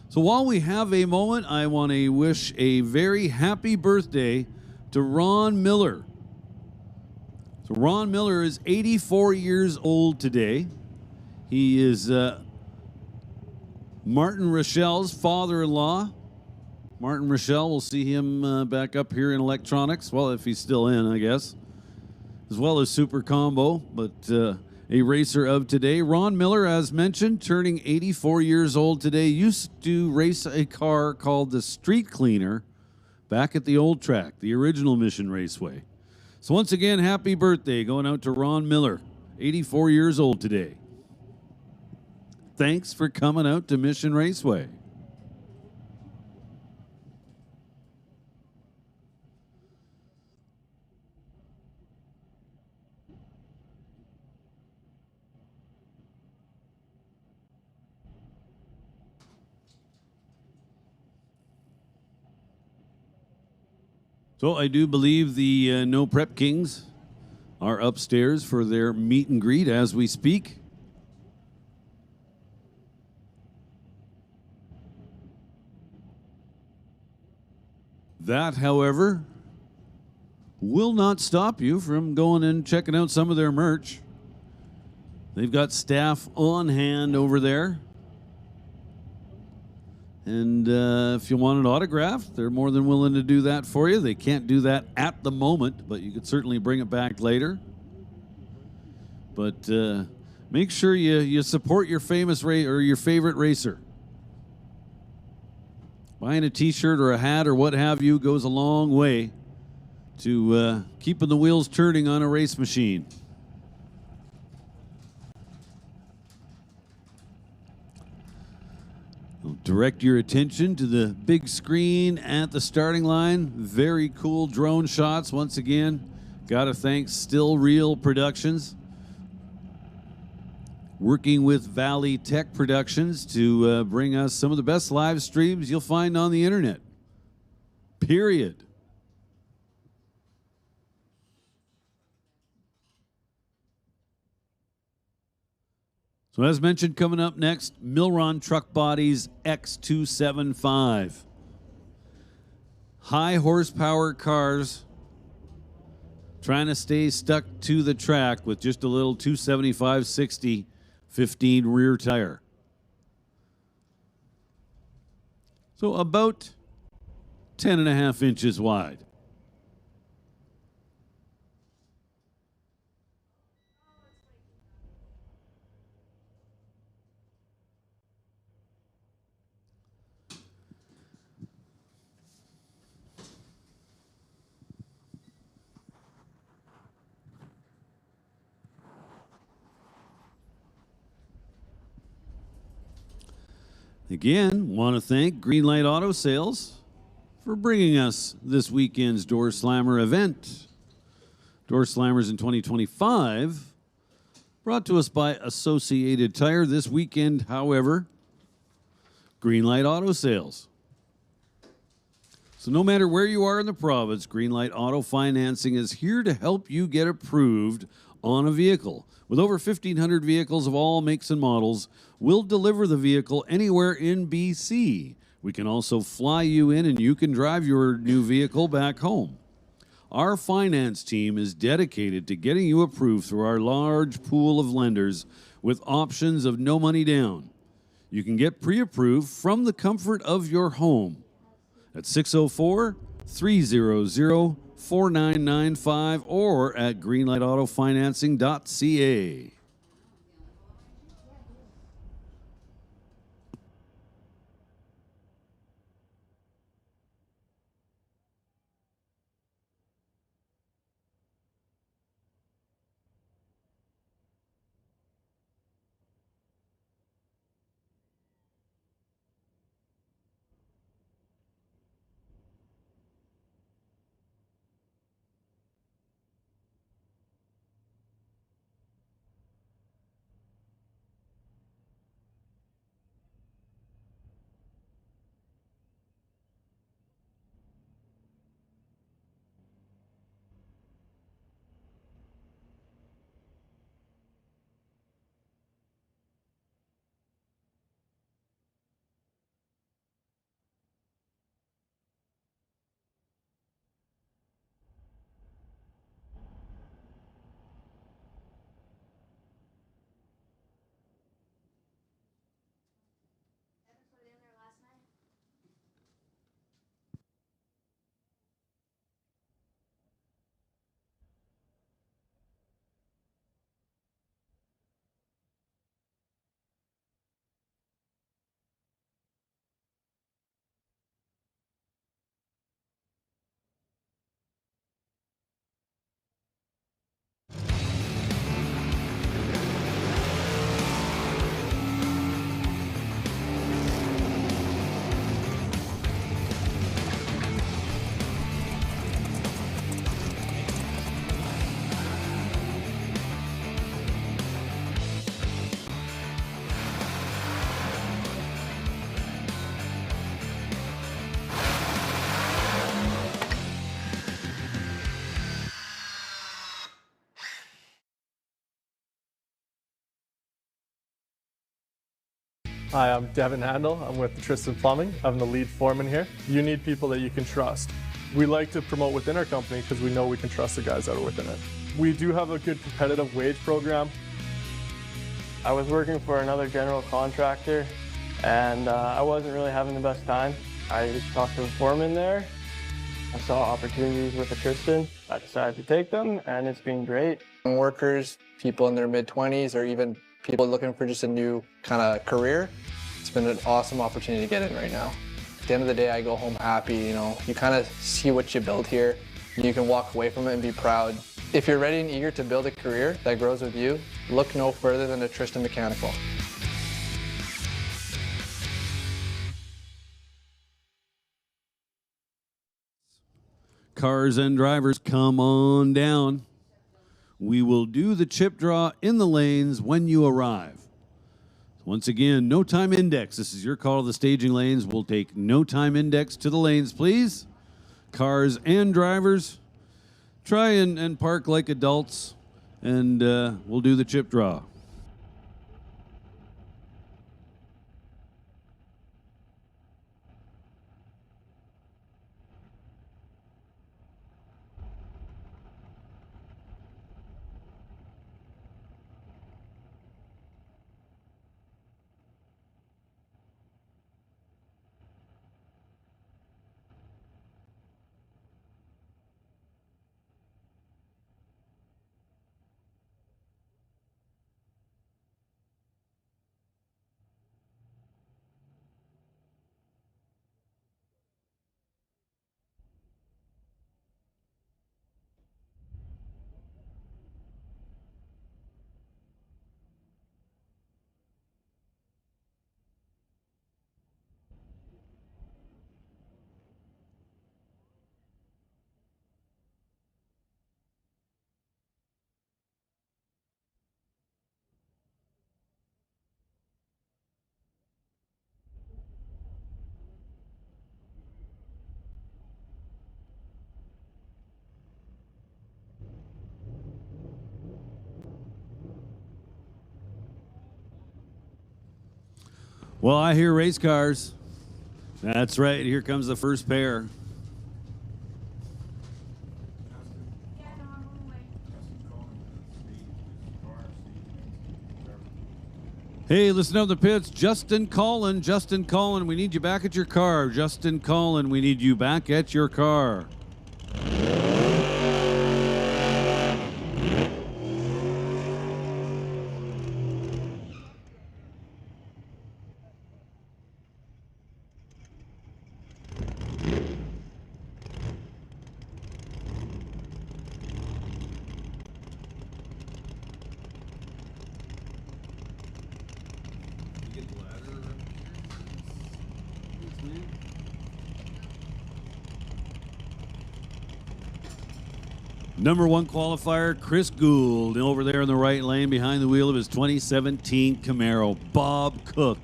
So while we have a moment, I want to wish a very happy birthday to Ron Miller. So Ron Miller is 84 years old today. He is Martin Rochelle's father-in-law. Martin Rochelle, we'll see him back up here in electronics. Well, if he's still in, I guess. As well as Super Combo, but a racer of today. Ron Miller, as mentioned, turning 84 years old today, used to race a car called the Street Cleaner back at the old track, the original Mission Raceway. So once again, happy birthday going out to Ron Miller, 84 years old today. Thanks for coming out to Mission Raceway. So I do believe the No Prep Kings are upstairs for their meet and greet as we speak. That, however, will not stop you from going and checking out some of their merch. They've got staff on hand over there. And if you want it autographed, they're more than willing to do that for you. They can't do that at the moment, but you could certainly bring it back later. But make sure you support your famous or your favorite racer. Buying a t-shirt or a hat or what have you goes a long way to keeping the wheels turning on a race machine. I'll direct your attention to the big screen at the starting line. Very cool drone shots. Once again, gotta thank Still Real Productions, working with Valley Tech Productions to bring us some of the best live streams you'll find on the internet. Period. So as mentioned, coming up next, Milron Truck Bodies X275. High horsepower cars trying to stay stuck to the track with just a little 275/60 15 rear tire. So about 10.5 inches wide. Again, want to thank Greenlight Auto Sales for bringing us this weekend's Doorslammer event. Doorslammers in 2025, brought to us by Associated Tire. This weekend, however, Greenlight Auto Sales. So no matter where you are in the province, Greenlight Auto Financing is here to help you get approved on a vehicle. With over 1,500 vehicles of all makes and models, we'll deliver the vehicle anywhere in BC. We can also fly you in and you can drive your new vehicle back home. Our finance team is dedicated to getting you approved through our large pool of lenders with options of no money down. You can get pre-approved from the comfort of your home at 300-4995 or at greenlightautofinancing.ca. Hi, I'm Devin Handel. I'm with Tristan Plumbing. I'm the lead foreman here. You need people that you can trust. We like to promote within our company because we know we can trust the guys that are within it. We do have a good competitive wage program. I was working for another general contractor and I wasn't really having the best time. I just talked to the foreman there. I saw opportunities with the Tristan. I decided to take them and it's been great. Workers, people in their mid-20s, or even people looking for just a new kind of career, it's been an awesome opportunity to get in right now. At the end of the day, I go home happy. You know, you kind of see what you build here. You can walk away from it and be proud. If you're ready and eager to build a career that grows with you, look no further than a Tristan Mechanical. Cars and drivers, come on down. We will do the chip draw in the lanes when you arrive. Once again, no time index. This is your call to the staging lanes. We'll take no time index to the lanes, please. Cars and drivers, try and park like adults, and we'll do the chip draw. Well, I hear race cars. That's right. Here comes the first pair. Hey, listen up the pits. Justin Collin. Justin Collin, we need you back at your car. Justin Collin, we need you back at your car. Number 1 qualifier, Chris Gould, over there in the right lane behind the wheel of his 2017 Camaro. Bob Cook,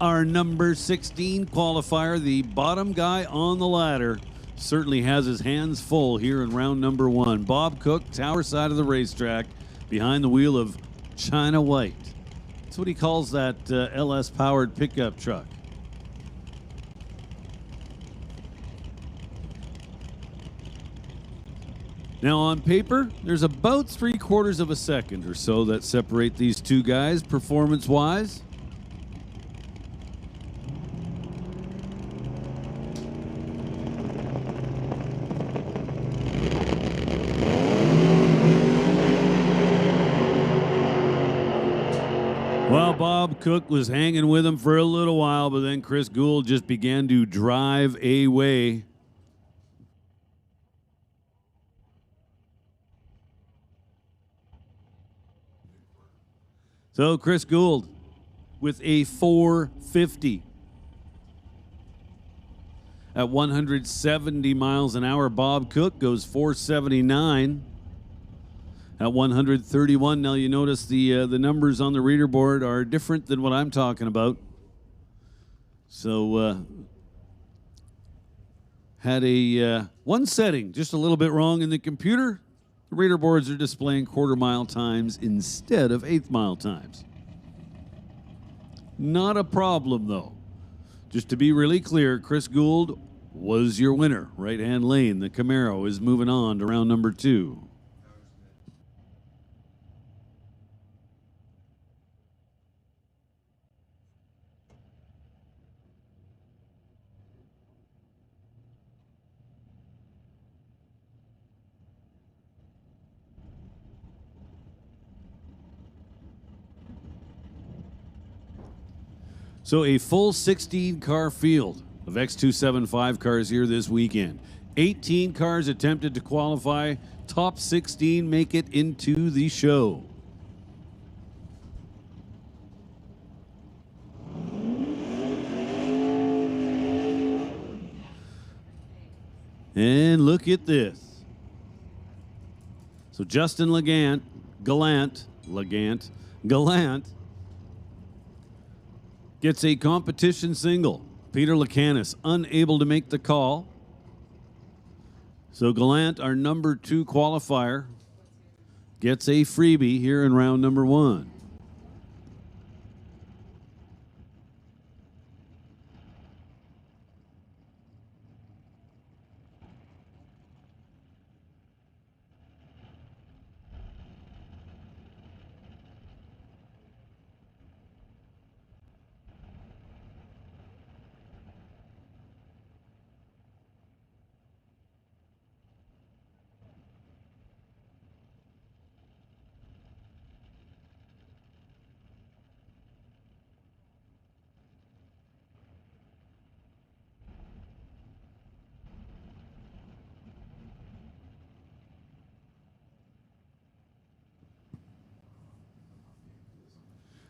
our number 16 qualifier, the bottom guy on the ladder, certainly has his hands full here in round number 1. Bob Cook, tower side of the racetrack, behind the wheel of China White. That's what he calls that LS-powered pickup truck. Now on paper, there's about 3/4 of a second or so that separate these two guys performance-wise. Well, Bob Cook was hanging with him for a little while, but then Chris Gould just began to drive away. So Chris Gould with a 450. At 170 miles an hour, Bob Cook goes 479. At 131, now you notice the numbers on the reader board are different than what I'm talking about. So had a one setting just a little bit wrong in the computer. The reader boards are displaying 1/4 mile times instead of 1/8 mile times. Not a problem, though. Just to be really clear, Chris Gould was your winner. Right-hand lane, the Camaro is moving on to round number 2. So a full 16-car field of X275 cars here this weekend. 18 cars attempted to qualify. Top 16 make it into the show. And look at this. So Justin Gallant gets a competition single. Peter Lacanis unable to make the call. So Gallant, our number 2 qualifier, gets a freebie here in round number 1.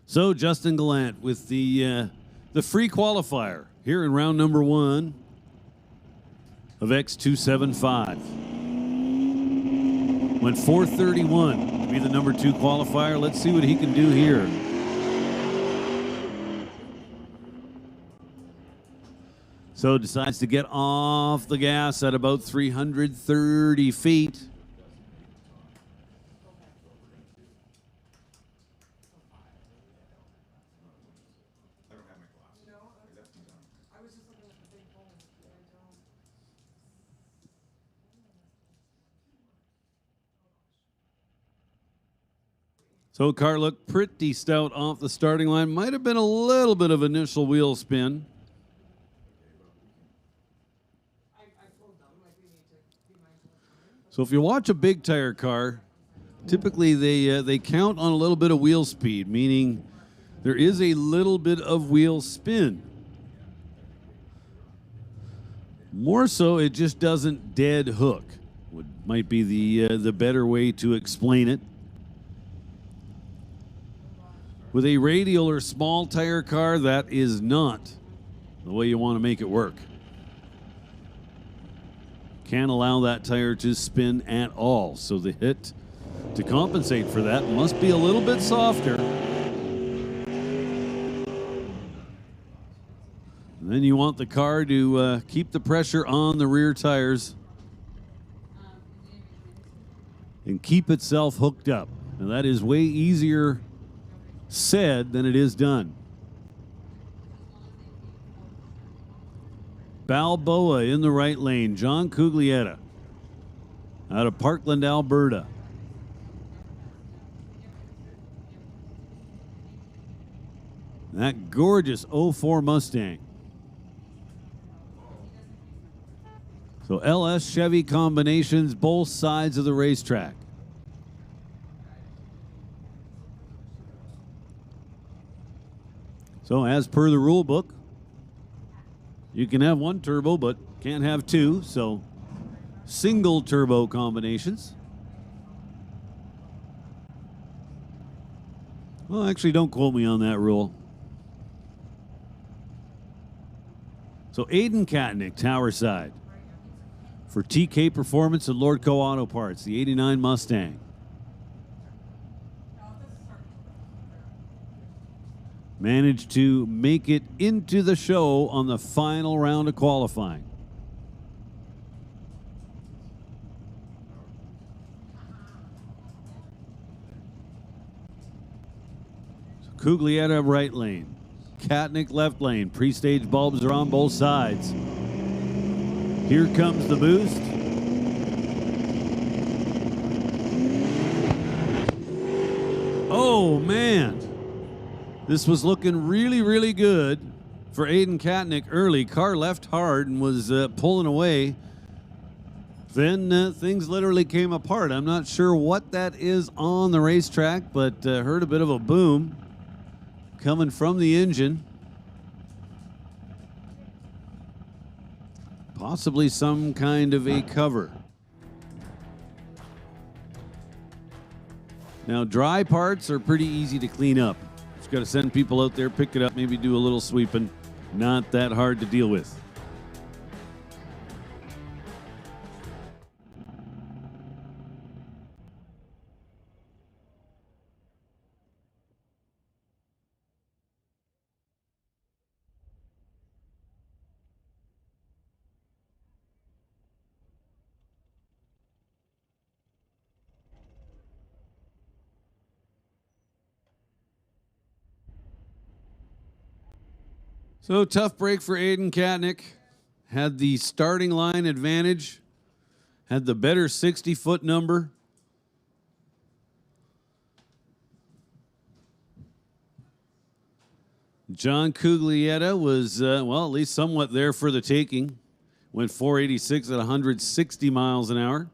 So Justin Gallant with the free qualifier here in round number 1 of X275. Went 431 to be the number 2 qualifier. Let's see what he can do here. So decides to get off the gas at about 330 feet. So car looked pretty stout off the starting line. Might have been a little bit of initial wheel spin. So if you watch a big tire car, typically they count on a little bit of wheel speed, meaning there is a little bit of wheel spin. More so, it just doesn't dead hook. Might be the better way to explain it. With a radial or small tire car, that is not the way you want to make it work. Can't allow that tire to spin at all. So the hit to compensate for that must be a little bit softer. And then you want the car to keep the pressure on the rear tires and keep itself hooked up. And that is way easier said than it is done. Balboa in the right lane. John Cuglietta out of Parkland, Alberta. That gorgeous 04 Mustang. So LS Chevy combinations, both sides of the racetrack. So as per the rule book, you can have one turbo, but can't have two. So single turbo combinations. Well, actually, don't quote me on that rule. So Aiden Katnick, Tower Side, for TK Performance and Lordco Auto Parts, the 89 Mustang. Managed to make it into the show on the final round of qualifying. So Cuglietta right lane, Katnick left lane. Pre-stage bulbs are on both sides. Here comes the boost. Oh man. This was looking really, really good for Aiden Katnick early. Car left hard and was pulling away. Then things literally came apart. I'm not sure what that is on the racetrack, but heard a bit of a boom coming from the engine. Possibly some kind of a cover. Now, dry parts are pretty easy to clean up. Just got to send people out there, pick it up, maybe do a little sweeping. Not that hard to deal with. So tough break for Aiden Katnick. Had the starting line advantage. Had the better 60-foot number. John Cuglietta was, well, at least somewhat there for the taking. Went 486 at 160 miles an hour.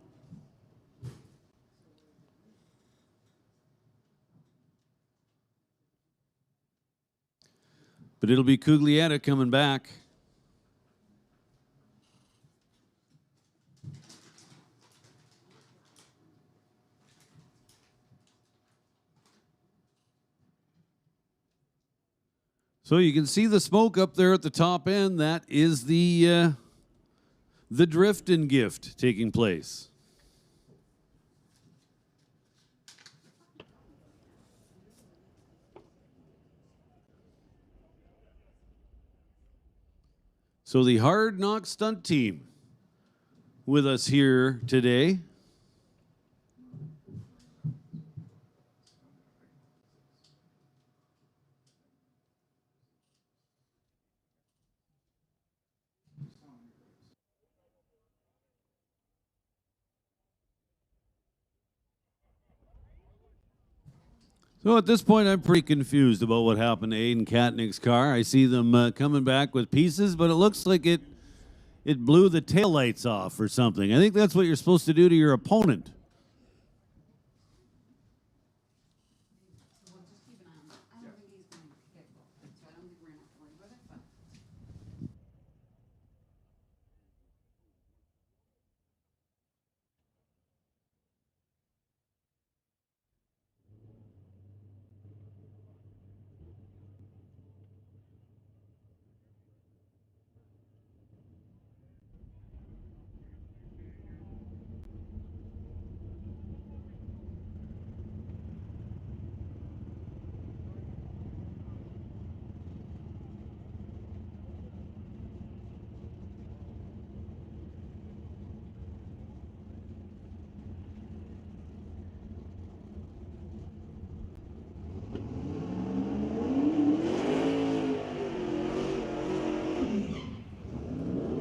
But it'll be Cuglietta coming back. So you can see the smoke up there at the top end. That is the drift and gift taking place. So the Hard Knock Stunt Team with us here today. So at this point, I'm pretty confused about what happened to Aiden Katnick's car. I see them coming back with pieces, but it looks like it blew the taillights off or something. I think that's what you're supposed to do to your opponent.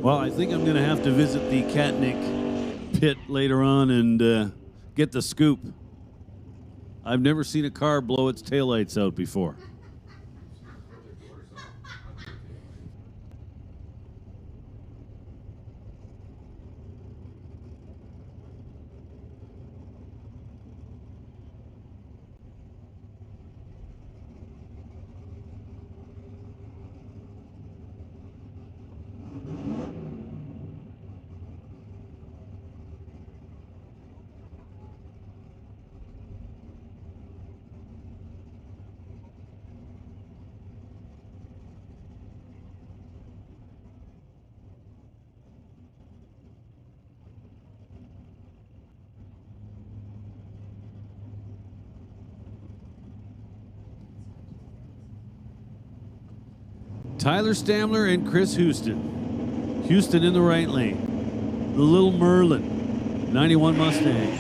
Well, I think I'm going to have to visit the Katnick pit later on and get the scoop. I've never seen a car blow its taillights out before. Tyler Stamler and Chris Houston. Houston in the right lane. The Little Merlin, 91 Mustang.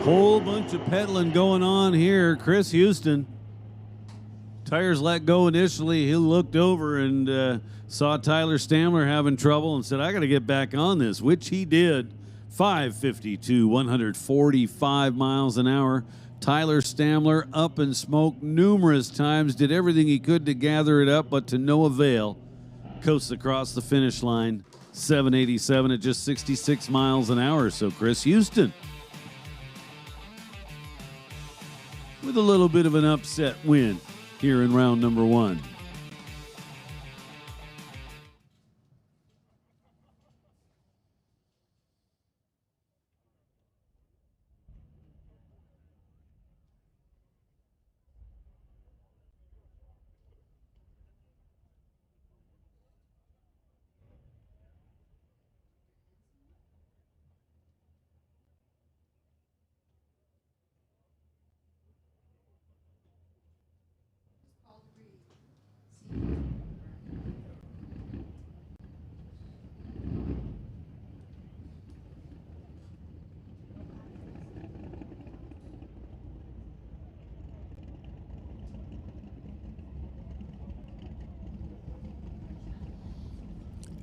Whole bunch of pedaling going on here. Chris Houston. Tires let go initially. He looked over and saw Tyler Stamler having trouble and said, I got to get back on this, which he did. 552, 145 miles an hour. Tyler Stamler up in smoke numerous times, did everything he could to gather it up, but to no avail. Coasts across the finish line, 787 at just 66 miles an hour. So Chris Houston with a little bit of an upset win here in round number one.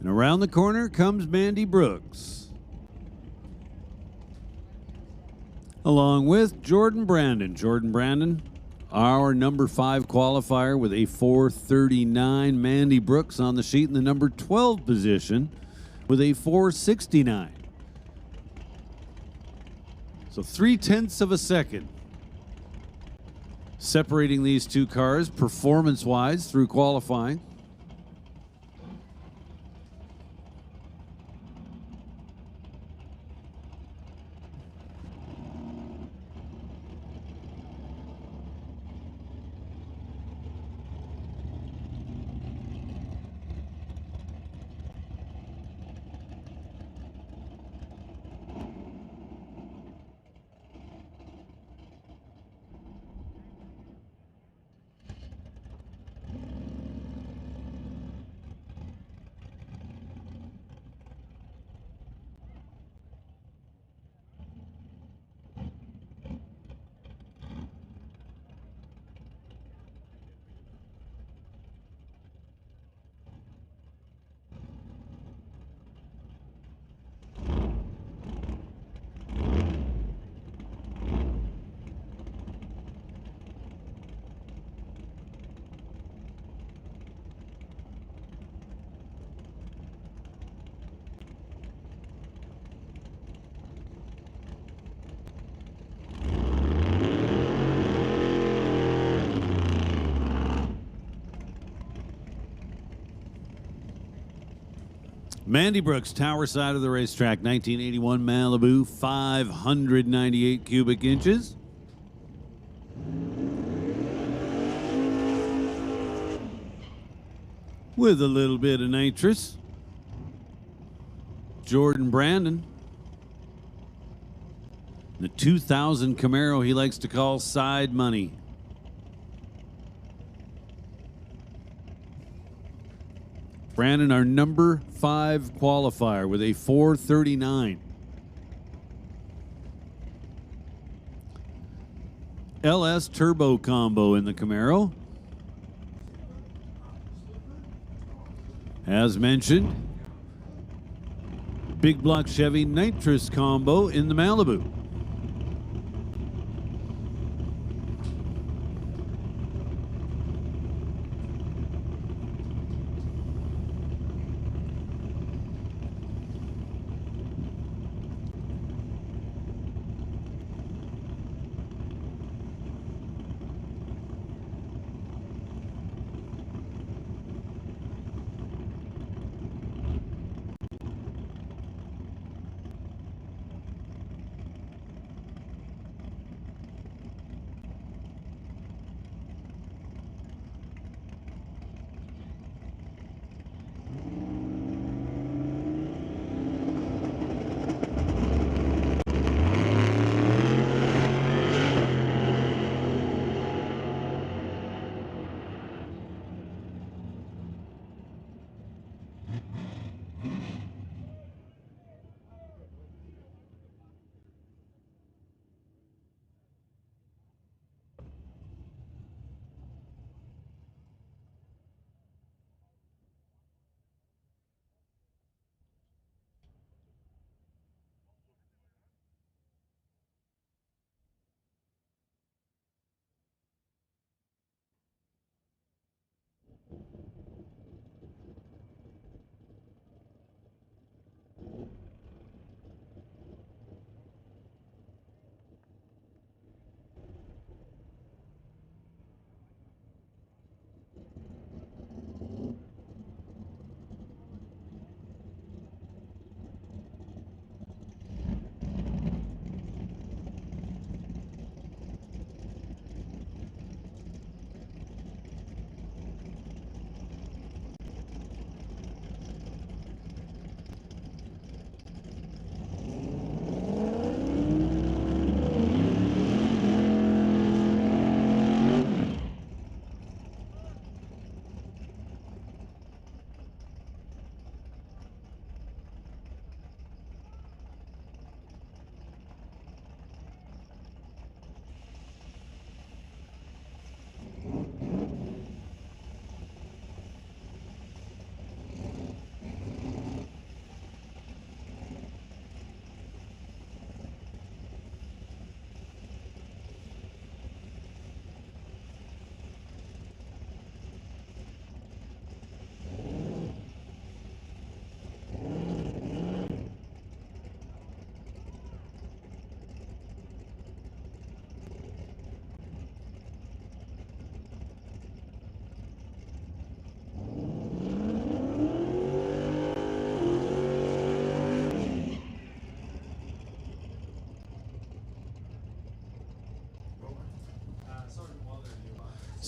And around the corner comes Mandy Brooks, along with Jordan Brandon. Jordan Brandon, our number 5 qualifier with a 4:39. Mandy Brooks on the sheet in the number 12 position with a 4:69. So 0.3 of a second separating these two cars performance-wise through qualifying. Mandy Brooks, tower side of the racetrack, 1981 Malibu, 598 cubic inches. With a little bit of nitrous. Jordan Brandon. The 2000 Camaro he likes to call side money. Brandon, our number 5 qualifier with a 439. LS turbo combo in the Camaro. As mentioned, big block Chevy nitrous combo in the Malibu.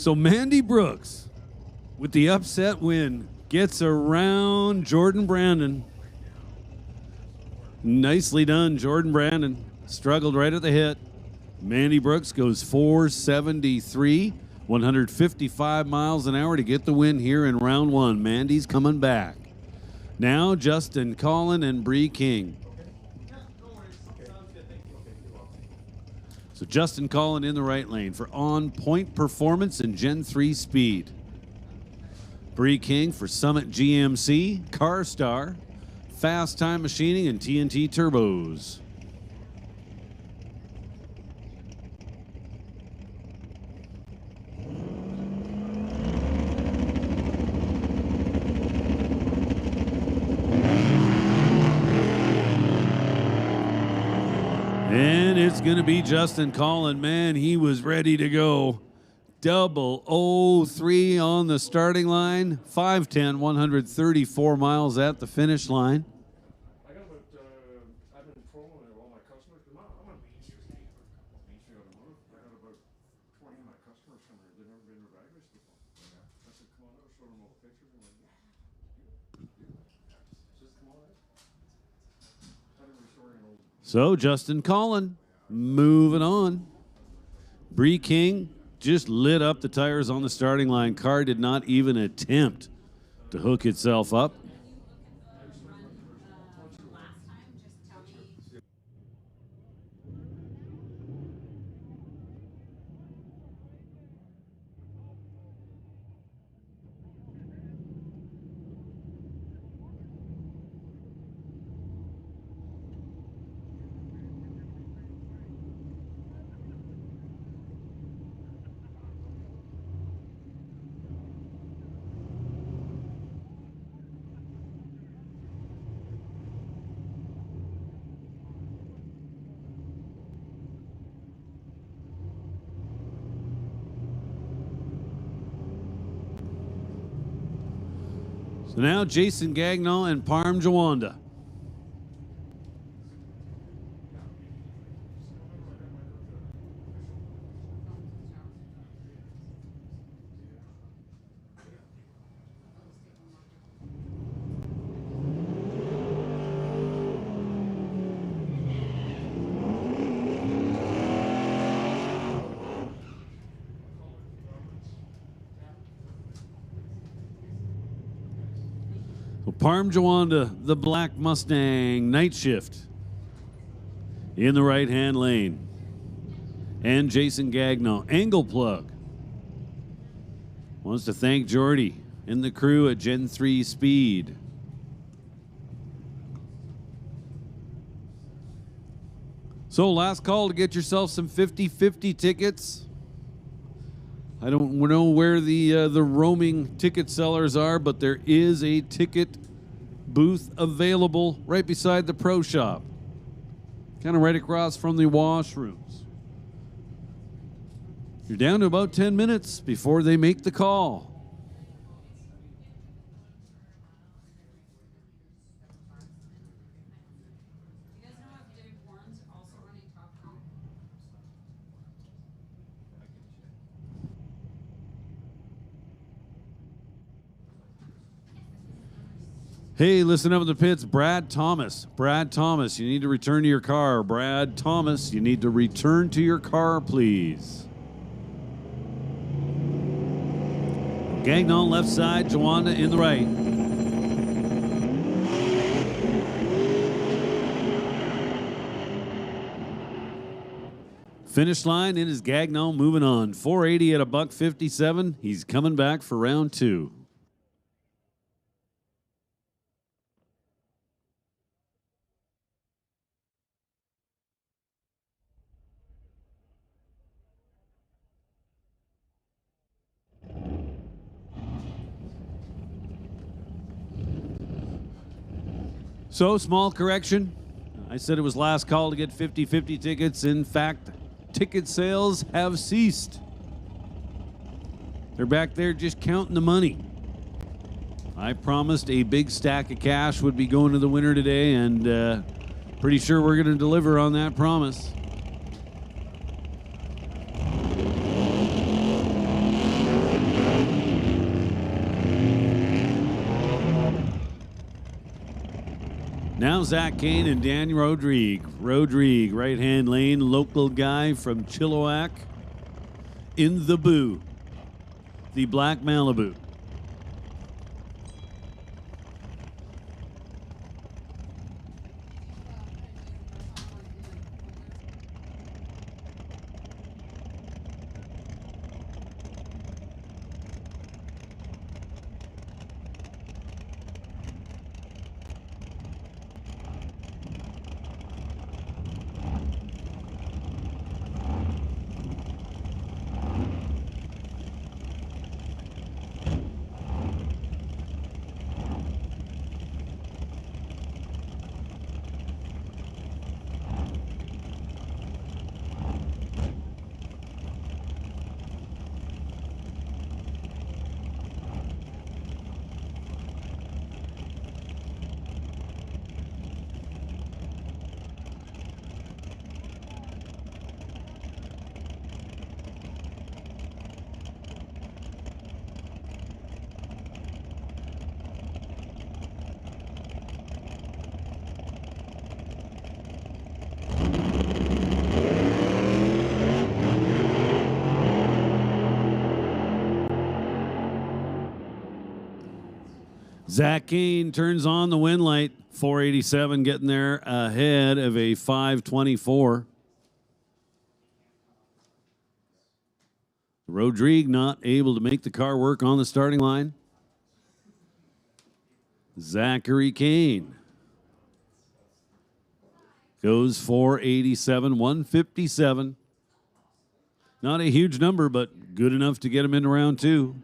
So Mandy Brooks, with the upset win, gets around Jordan Brandon. Nicely done, Jordan Brandon. Struggled right at the hit. Mandy Brooks goes 473, 155 miles an hour to get the win here in round one. Mandy's coming back. Now Justin Collin and Bree King. So Justin Collin in the right lane for on-point performance and Gen 3 speed. Bree King for Summit GMC, Car Star, Fast Time Machining, and TNT Turbos. And it's going to be Justin Collin. Man, he was ready to go. 003 on the starting line. 5:10, 134 miles at the finish line. I got about, I've been promoting all my customers. I'm on Main Street. Main Street Automotive. I got about 20 of my customers from here. They've never been to a drag race before. Yeah. I said, come on out, show them all the pictures. And like, just come on out. I didn't restore an old. So Justin Collin moving on. Bree King just lit up the tires on the starting line. Car did not even attempt to hook itself up. So now Jason Gagnon and Parm Jawanda. Parm Jawanda, the black Mustang, night shift in the right-hand lane. And Jason Gagnon, angle plug. Wants to thank Jordy and the crew at Gen 3 Speed. So last call to get yourself some 50-50 tickets. I don't know where the roaming ticket sellers are, but there is a ticket booth available right beside the pro shop, kind of right across from the washrooms. You're down to about 10 minutes before they make the call. Hey, listen up in the pits. Brad Thomas. Brad Thomas, you need to return to your car. Brad Thomas, you need to return to your car, please. Gagnon left side, Jawanda in the right. Finish line, it is Gagnon moving on. 480 at a $157. He's coming back for round two. So, small correction. I said it was last call to get 50-50 tickets. In fact, ticket sales have ceased. They're back there just counting the money. I promised a big stack of cash would be going to the winner today, and pretty sure we're going to deliver on that promise. Now Zach Kane and Dan Rodrigue. Rodrigue, right-hand lane, local guy from Chilliwack in the Boo, the black Malibu. Zach Kane turns on the win light. 487 getting there ahead of a 524. Rodrigue not able to make the car work on the starting line. Zachary Kane goes 487, 157. Not a huge number, but good enough to get him into round 2.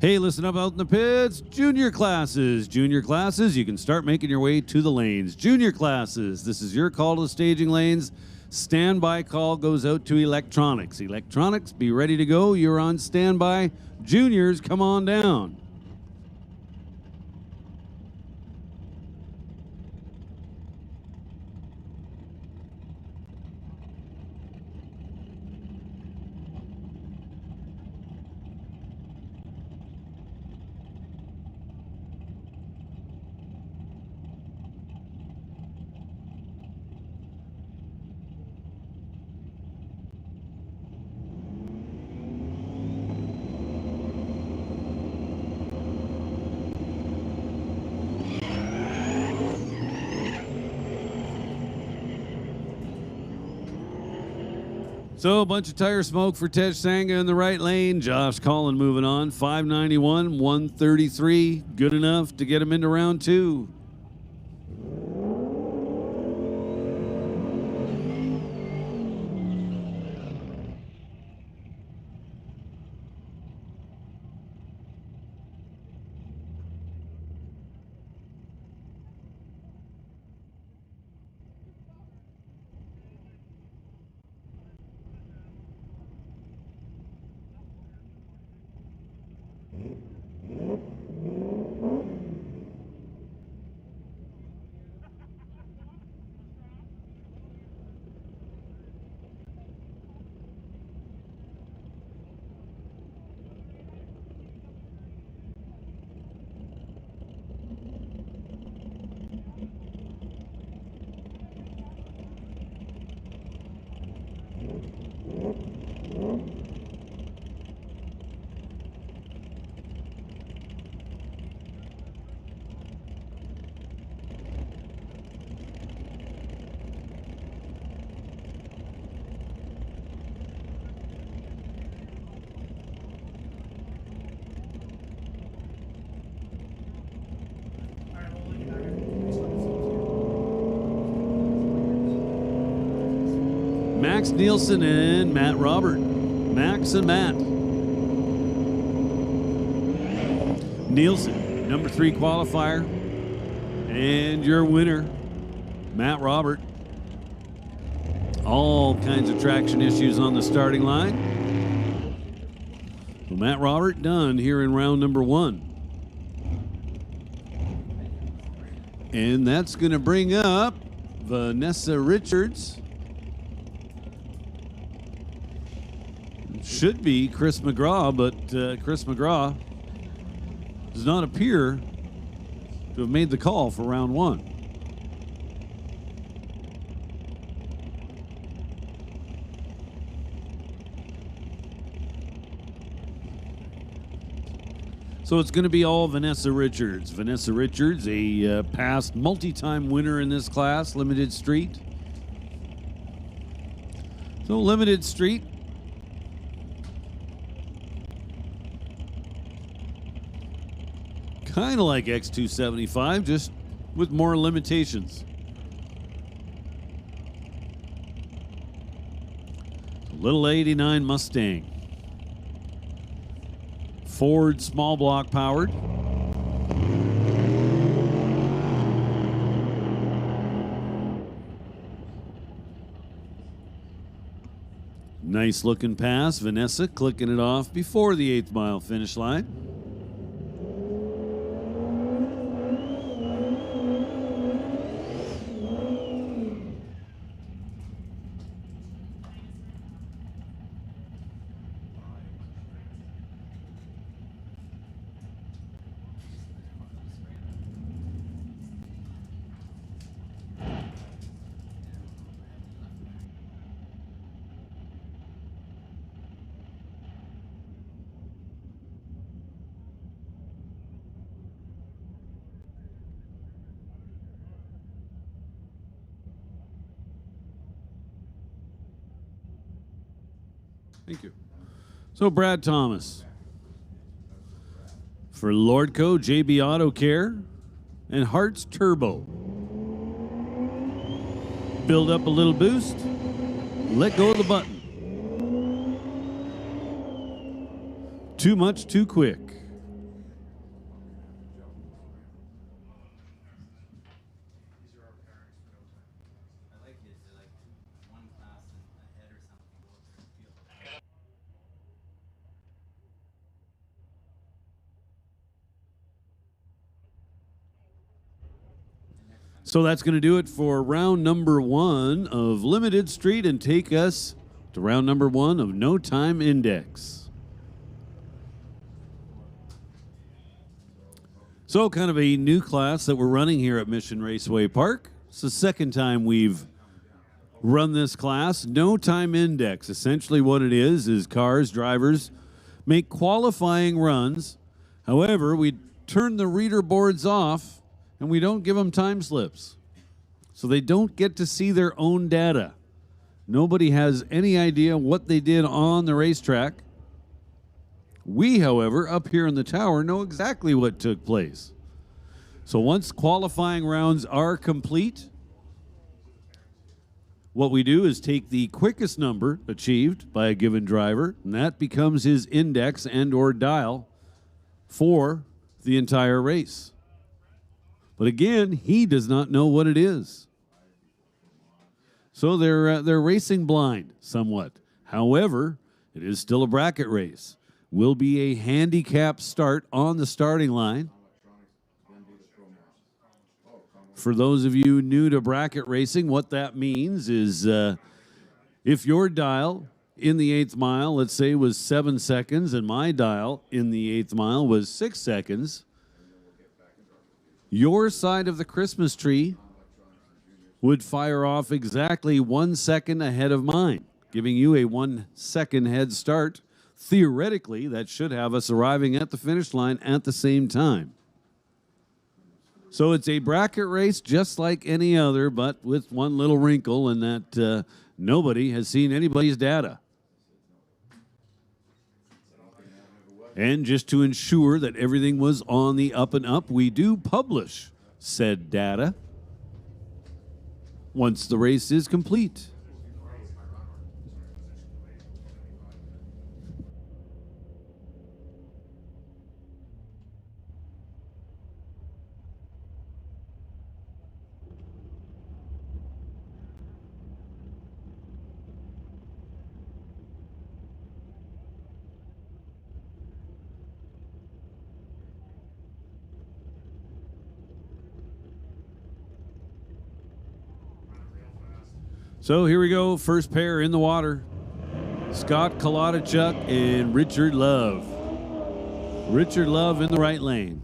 Hey, listen up out in the pits. Junior classes. Junior classes, you can start making your way to the lanes. Junior classes, this is your call to the staging lanes. Standby call goes out to electronics. Electronics, be ready to go. You're on standby. Juniors, come on down. So a bunch of tire smoke for Tej Sanga in the right lane. Josh Collin moving on. 591, 133. Good enough to get him into round 2. Max Nielsen and Matt Robert. Max and Matt. Nielsen, number 3 qualifier. And your winner, Matt Robert. All kinds of traction issues on the starting line. Well, Matt Robert done here in round number 1. And that's going to bring up Vanessa Richards. Should be Chris McGraw, but Chris McGraw does not appear to have made the call for round 1. So it's going to be all Vanessa Richards. Vanessa Richards, a past multi-time winner in this class, Limited Street. So Limited Street. Kind of like X275, just with more limitations. Little 89 Mustang. Ford small block powered. Nice looking pass. Vanessa clicking it off before the 8th mile finish line. Thank you. So Brad Thomas for Lordco, JB Auto Care, and Hearts Turbo. Build up a little boost. Let go of the button. Too much, too quick. So that's going to do it for round number 1 of Limited Street and take us to round number 1 of No Time Index. So kind of a new class that we're running here at Mission Raceway Park. It's the second time we've run this class. No Time Index. Essentially what it is cars, drivers make qualifying runs. However, we turn the reader boards off and we don't give them time slips. So they don't get to see their own data. Nobody has any idea what they did on the racetrack. We, however, up here in the tower know exactly what took place. So once qualifying rounds are complete, what we do is take the quickest number achieved by a given driver, and that becomes his index and or dial for the entire race. But again, he does not know what it is. So they're racing blind somewhat. However, it is still a bracket race. Will be a handicap start on the starting line. For those of you new to bracket racing, what that means is if your dial in the 8th mile, let's say, was 7 seconds, and my dial in the 8th mile was 6 seconds, your side of the Christmas tree would fire off exactly 1 second ahead of mine, giving you a 1 second head start. Theoretically, that should have us arriving at the finish line at the same time. So it's a bracket race just like any other, but with one little wrinkle in that nobody has seen anybody's data. And just to ensure that everything was on the up and up, we do publish said data once the race is complete. So here we go, first pair in the water. Scott Kalatichuk and Richard Love. Richard Love in the right lane.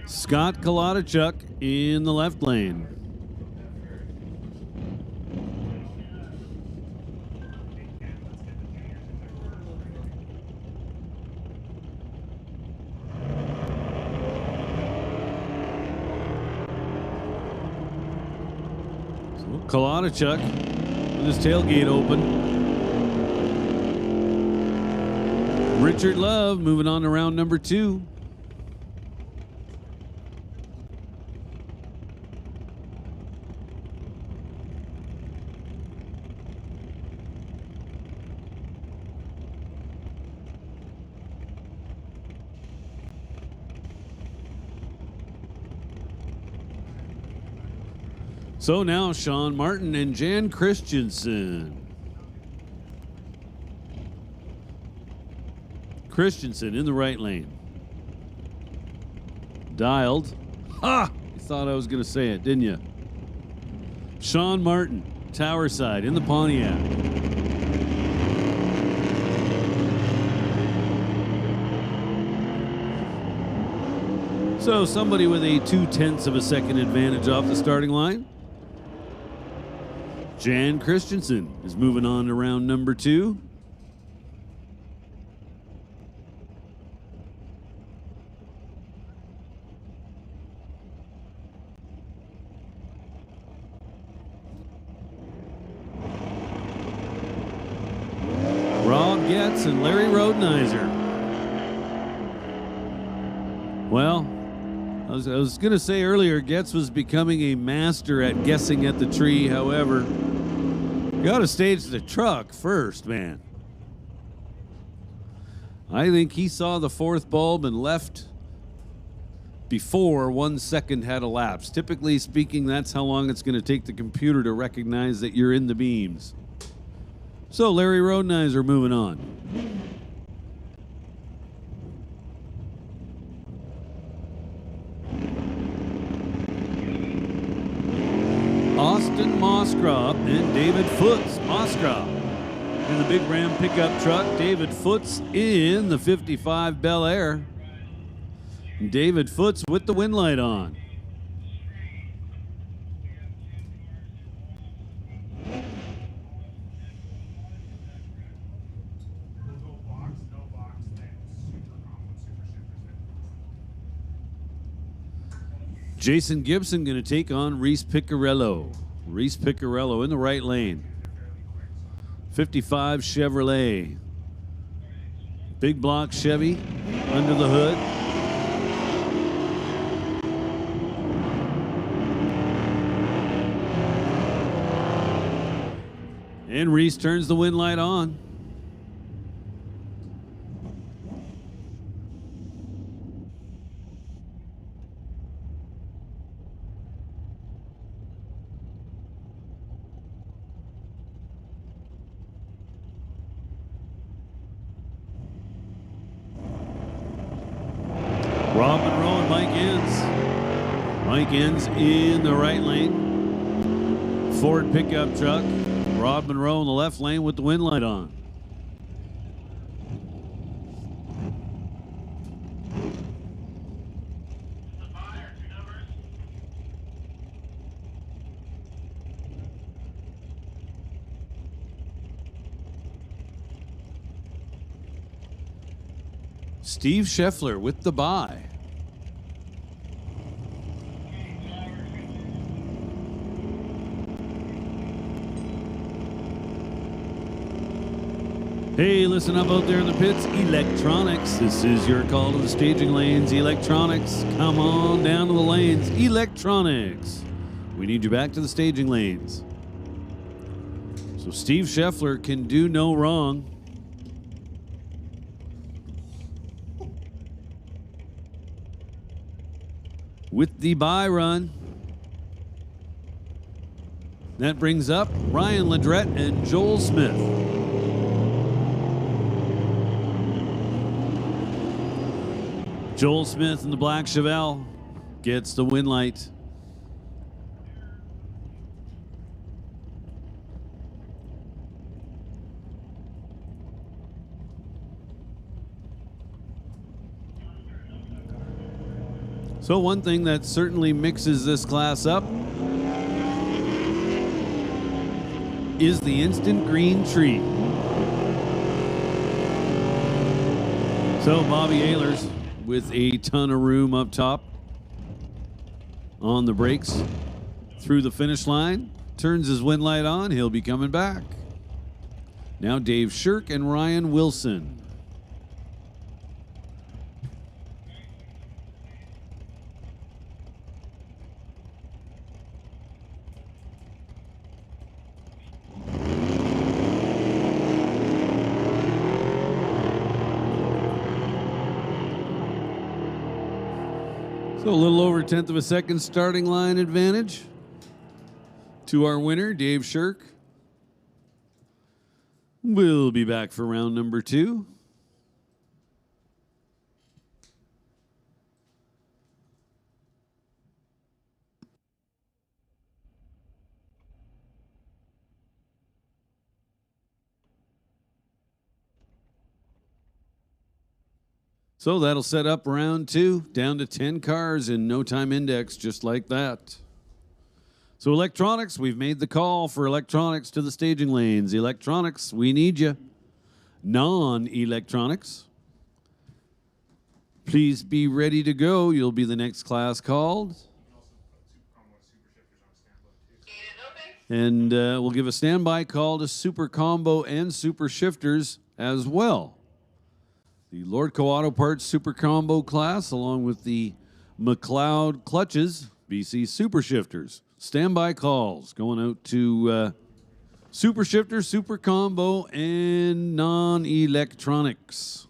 Scott Kalatichuk in the left lane. Kolodachuk with his tailgate open. Richard Love moving on to round number 2. So now Sean Martin and Jan Christensen. Christensen in the right lane. Dialed. Ha! You thought I was going to say it, didn't you? Sean Martin, tower side in the Pontiac. So somebody with a 0.2 of a second advantage off the starting line. Jan Christensen is moving on to round number 2. Rob Getz and Larry Rodenizer. Well, I was going to say earlier, Getz was becoming a master at guessing at the tree. However, you got to stage the truck first, man. I think he saw the 4th bulb and left before 1 second had elapsed. Typically speaking, that's how long it's going to take the computer to recognize that you're in the beams. So Larry Rodenizer moving on. Austin Moskrop and David Foots. Moskrop in the big Ram pickup truck. David Foots in the 55 Bel Air. David Foots with the wind light on. Jason Gibson going to take on Reese Piccarello. Reese Piccarello in the right lane. 55 Chevrolet. Big block Chevy under the hood. And Reese turns the wind light on. Rob Monroe and Mike Enns. Mike Enns in the right lane. Ford pickup truck. Rob Monroe in the left lane with the wind light on. Steve Scheffler with the bye. Hey, listen up out there in the pits. Electronics. This is your call to the staging lanes. Electronics. Come on down to the lanes. Electronics. We need you back to the staging lanes. So Steve Scheffler can do no wrong. With the bye run. That brings up Ryan Ledrette and Joel Smith. Joel Smith in the black Chevelle gets the wind light. So one thing that certainly mixes this class up is the instant green tree. So Bobby Ehlers with a ton of room up top on the brakes through the finish line. turns his wind light on, he'll be coming back. Now Dave Shirk and Ryan Wilson. So a little over 1/10 of a second starting line advantage to our winner, Dave Shirk. We'll be back for round number 2. So that'll set up round 2, down to 10 cars in no time index, just like that. So electronics, we've made the call for electronics to the staging lanes. Electronics, we need you. Non-electronics, please be ready to go. You'll be the next class called. And we'll give a standby call to Super Combo and Super Shifters as well. The Lordco Auto Parts Super Combo class, along with the McLeod Clutches, BC Super Shifters. Standby calls going out to Super Shifter, Super Combo, and non-electronics.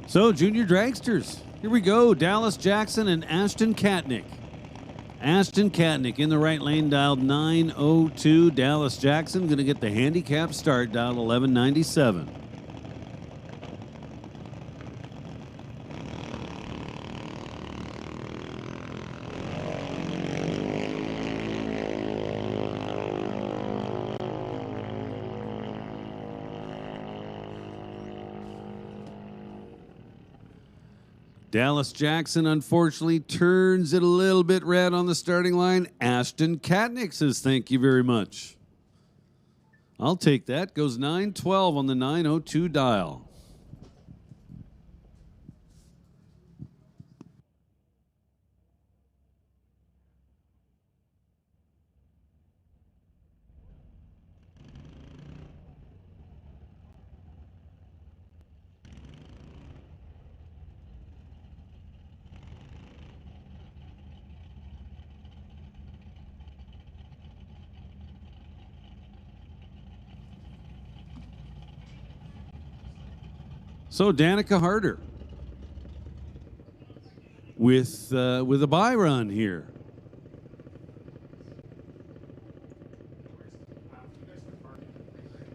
So, junior dragsters, here we go. Dallas Jackson and Ashton Katnick. Ashton Katnick in the right lane, dialed 902. Dallas Jackson going to get the handicap start, dialed 1197. Dallas Jackson, unfortunately, turns it a little bit red on the starting line. Ashton Katnick says, thank you very much. I'll take that. Goes 912 on the 902 dial. So Danica Harder with a bye run here.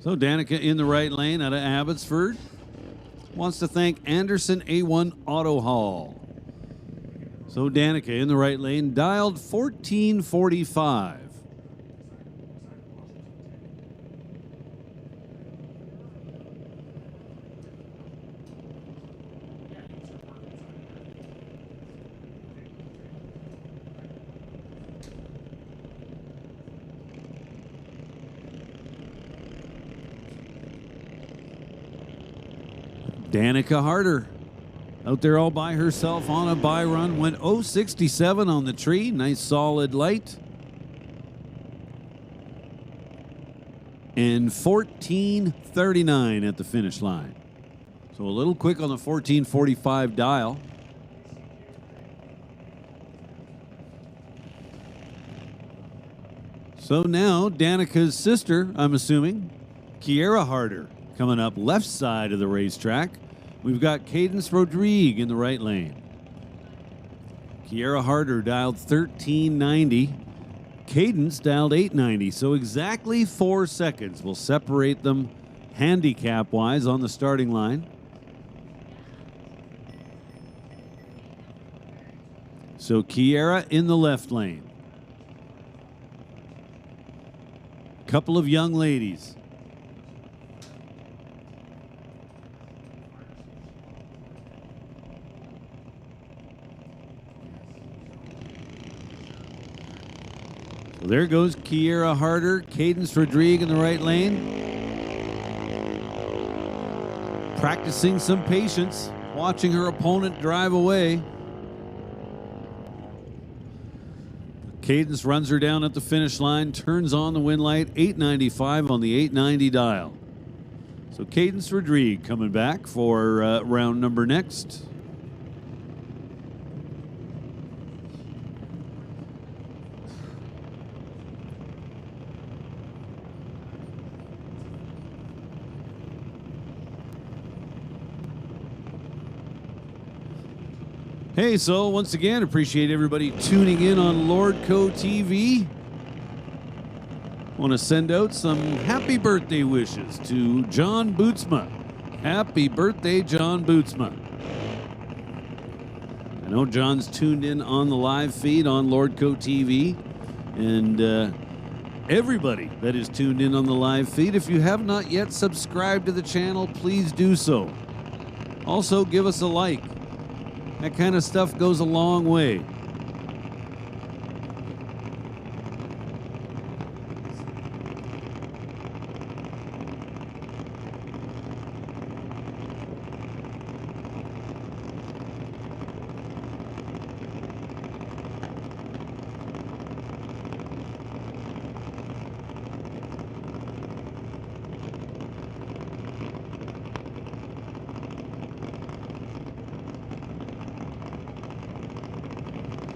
So Danica in the right lane out of Abbotsford wants to thank Anderson A1 Auto Hall. So Danica in the right lane, dialed 1445. Danica Harder out there all by herself on a buy run. Went 0.67 on the tree. Nice solid light. And 14.39 at the finish line. So a little quick on the 14.45 dial. So now Danica's sister, I'm assuming, Kiera Harder, coming up left side of the racetrack. We've got Cadence Rodrigue in the right lane. Kiera Harder dialed 1390. Cadence dialed 890. So exactly 4 seconds will separate them handicap-wise on the starting line. So Kiera in the left lane. Couple of young ladies. So there goes Kiera Harder, Cadence Rodrigue in the right lane. Practicing some patience, watching her opponent drive away. Cadence runs her down at the finish line, turns on the win light, 895 on the 890 dial. So Cadence Rodrigue coming back for round number next. Hey, so once again, appreciate everybody tuning in on Lordco TV. Want to send out some happy birthday wishes to John Bootsma. Happy birthday, John Bootsma. I know John's tuned in on the live feed on Lordco TV. And everybody that is tuned in on the live feed, if you have not yet subscribed to the channel, please do so. Also, give us a like. That kind of stuff goes a long way.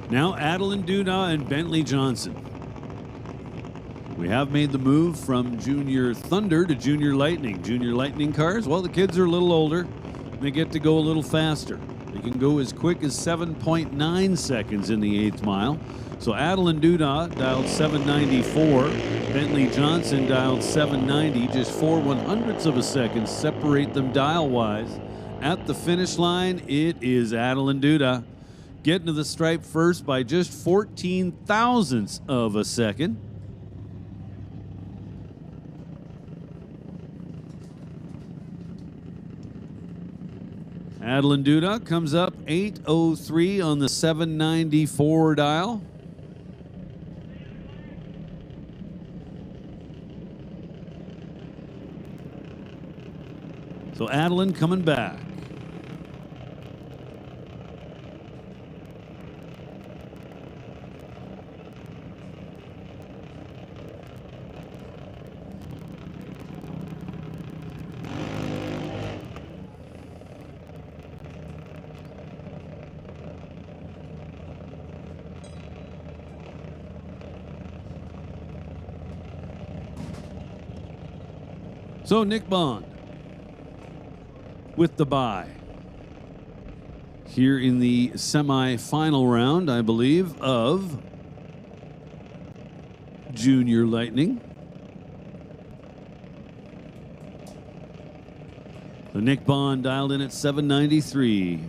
Now Adeline Duda and Bentley Johnson. We have made the move from Junior Thunder to Junior Lightning. Junior Lightning cars, well, the kids are a little older. They get to go a little faster. They can go as quick as 7.9 seconds in the 8th mile. So Adeline Duda dialed 794. Bentley Johnson dialed 790. Just 4/100ths of a second separate them dial-wise. At the finish line, it is Adeline Duda getting to the stripe first by just 14 thousandths of a second. Adeline Duda comes up 8:03 on the 794 dial. So Adeline coming back. So Nick Bond with the bye here in the semi-final round, I believe, of Junior Lightning. So Nick Bond dialed in at 793.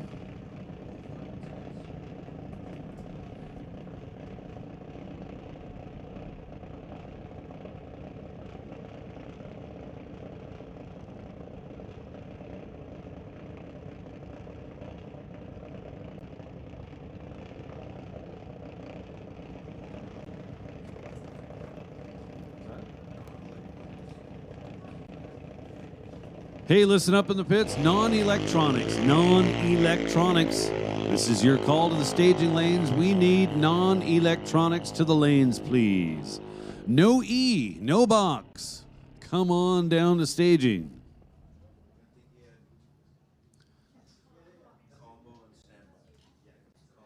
Hey, listen up in the pits. Non-electronics. Non-electronics. This is your call to the staging lanes. We need non-electronics to the lanes, please. No E, no box. Come on down to staging.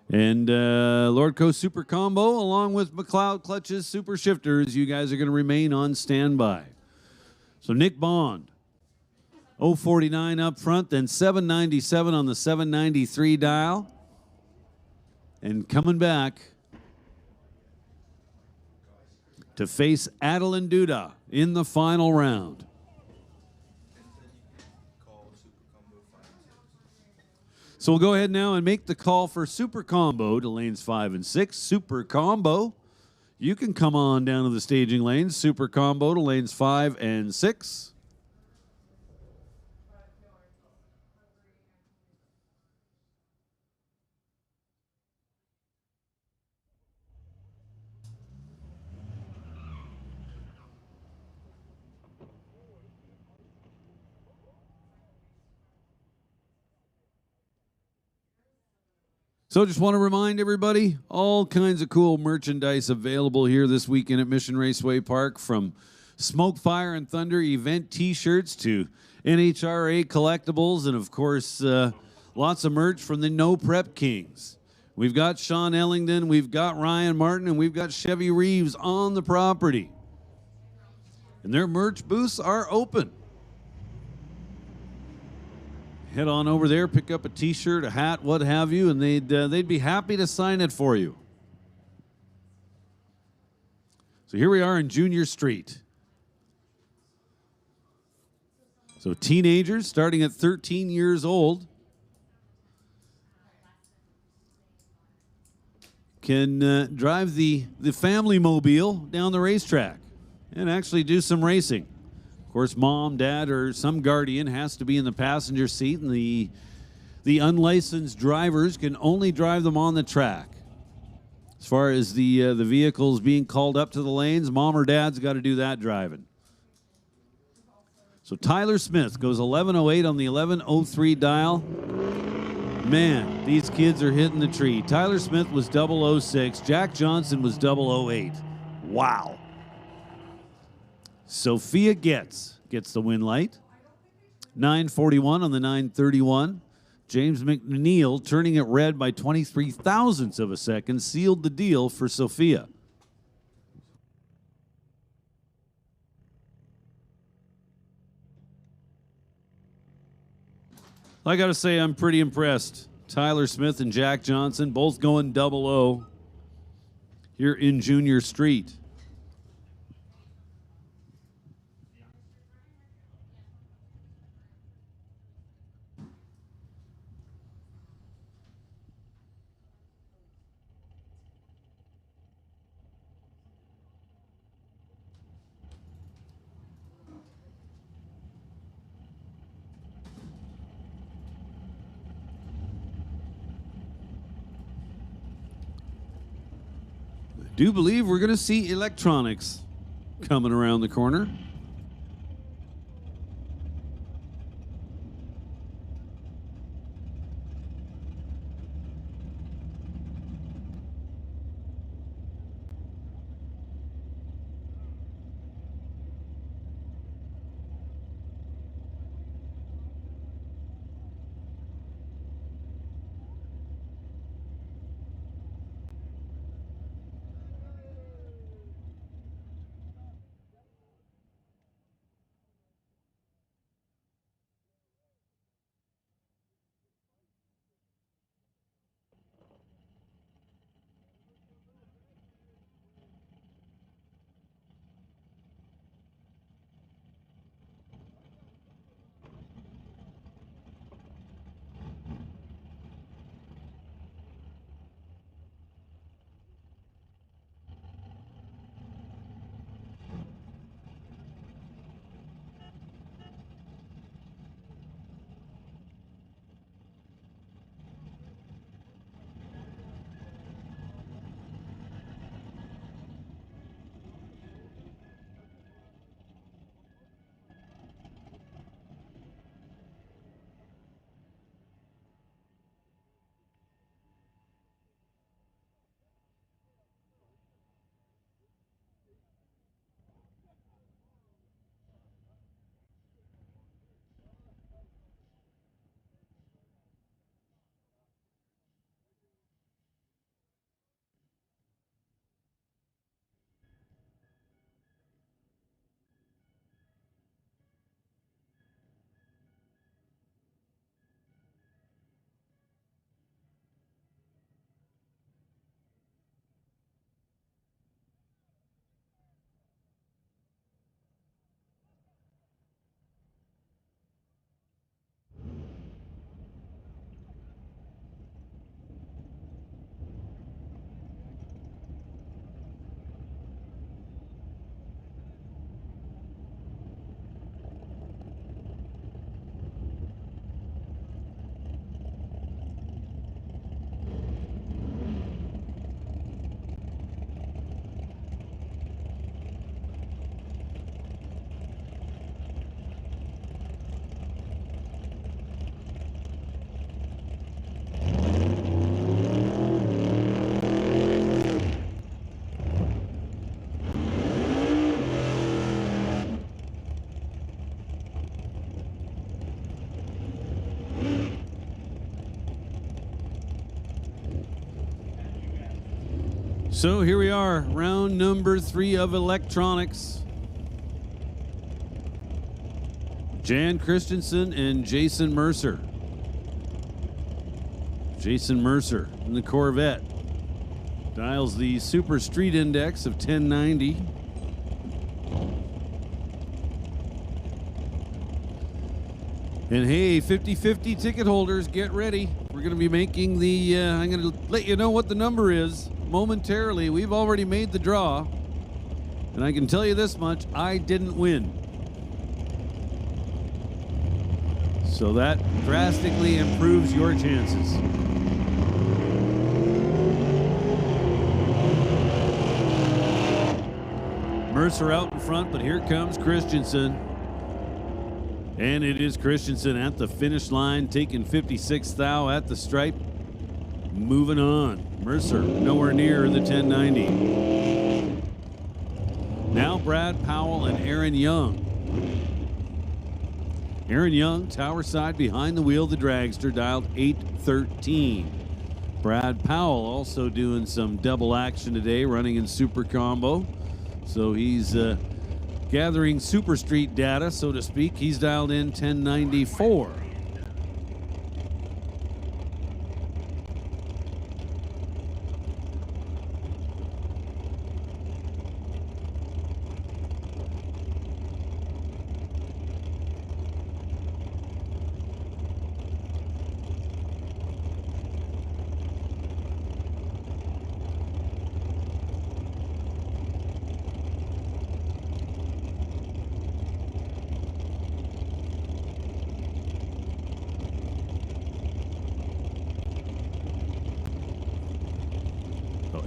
And Lordco Super Combo, along with McLeod Clutches Super Shifters, you guys are going to remain on standby. So Nick Bond, 049 up front, then 797 on the 793 dial. And coming back to face Adeline Duda in the final round. So we'll go ahead now and make the call for Super Combo to lanes 5 and 6. Super Combo, you can come on down to the staging lanes. Super Combo to lanes 5 and 6. So just want to remind everybody, all kinds of cool merchandise available here this weekend at Mission Raceway Park, from Smoke, Fire, and Thunder event t-shirts to NHRA collectibles, and of course, lots of merch from the No Prep Kings. We've got Sean Ellington, we've got Ryan Martin, and we've got Chevy Reeves on the property. And their merch booths are open. Head on over there, pick up a t-shirt, a hat, what have you, and they'd be happy to sign it for you. So here we are in Junior Street. So teenagers starting at 13 years old can drive the family mobile down the racetrack and actually do some racing. Of course, mom, dad, or some guardian has to be in the passenger seat, and the unlicensed drivers can only drive them on the track. As far as the vehicles being called up to the lanes, mom or dad's got to do that driving. So Tyler Smith goes 11:08 on the 11:03 dial. Man, these kids are hitting the tree. Tyler Smith was 006. Jack Johnson was 008. Wow. Sophia gets the win light. 941 on the 931. James McNeil, turning it red by 23 thousandths of a second, sealed the deal for Sophia. I got to say, I'm pretty impressed. Tyler Smith and Jack Johnson both going 00 here in Junior Street. I do believe we're going to see electronics coming around the corner. So here we are, round number 3 of electronics. Jan Christensen and Jason Mercer. Jason Mercer in the Corvette dials the Super Street Index of 1090. And hey, 50-50 ticket holders, get ready. We're going to be making the, I'm going to let you know what the number is momentarily. We've already made the draw. And I can tell you this much, I didn't win. So that drastically improves your chances. Mercer out in front, but here comes Christensen. And it is Christensen at the finish line, taking 56 thou at the stripe. Moving on. Mercer nowhere near the 1090. Now Brad Powell and Aaron Young. Aaron Young, tower side behind the wheel, the dragster, dialed 813. Brad Powell also doing some double action today, running in super combo. So he's gathering Super Street data, so to speak. He's dialed in 1094.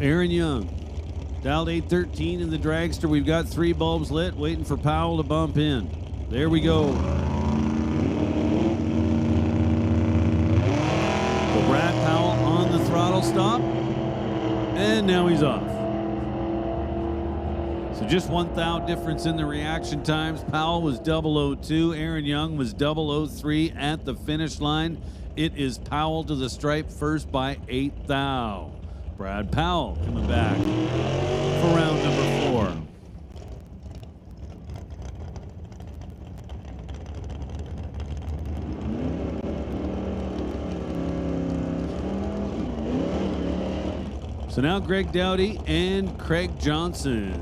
Aaron Young, dialed 813 in the dragster. We've got 3 bulbs lit, waiting for Powell to bump in. There we go. So Brad Powell on the throttle stop, and now he's off. So just 1 thou difference in the reaction times. Powell was 002, Aaron Young was 003 at the finish line. It is Powell to the stripe first by 8 thou. Brad Powell coming back for round number 4. So now Greg Dowdy and Craig Johnson.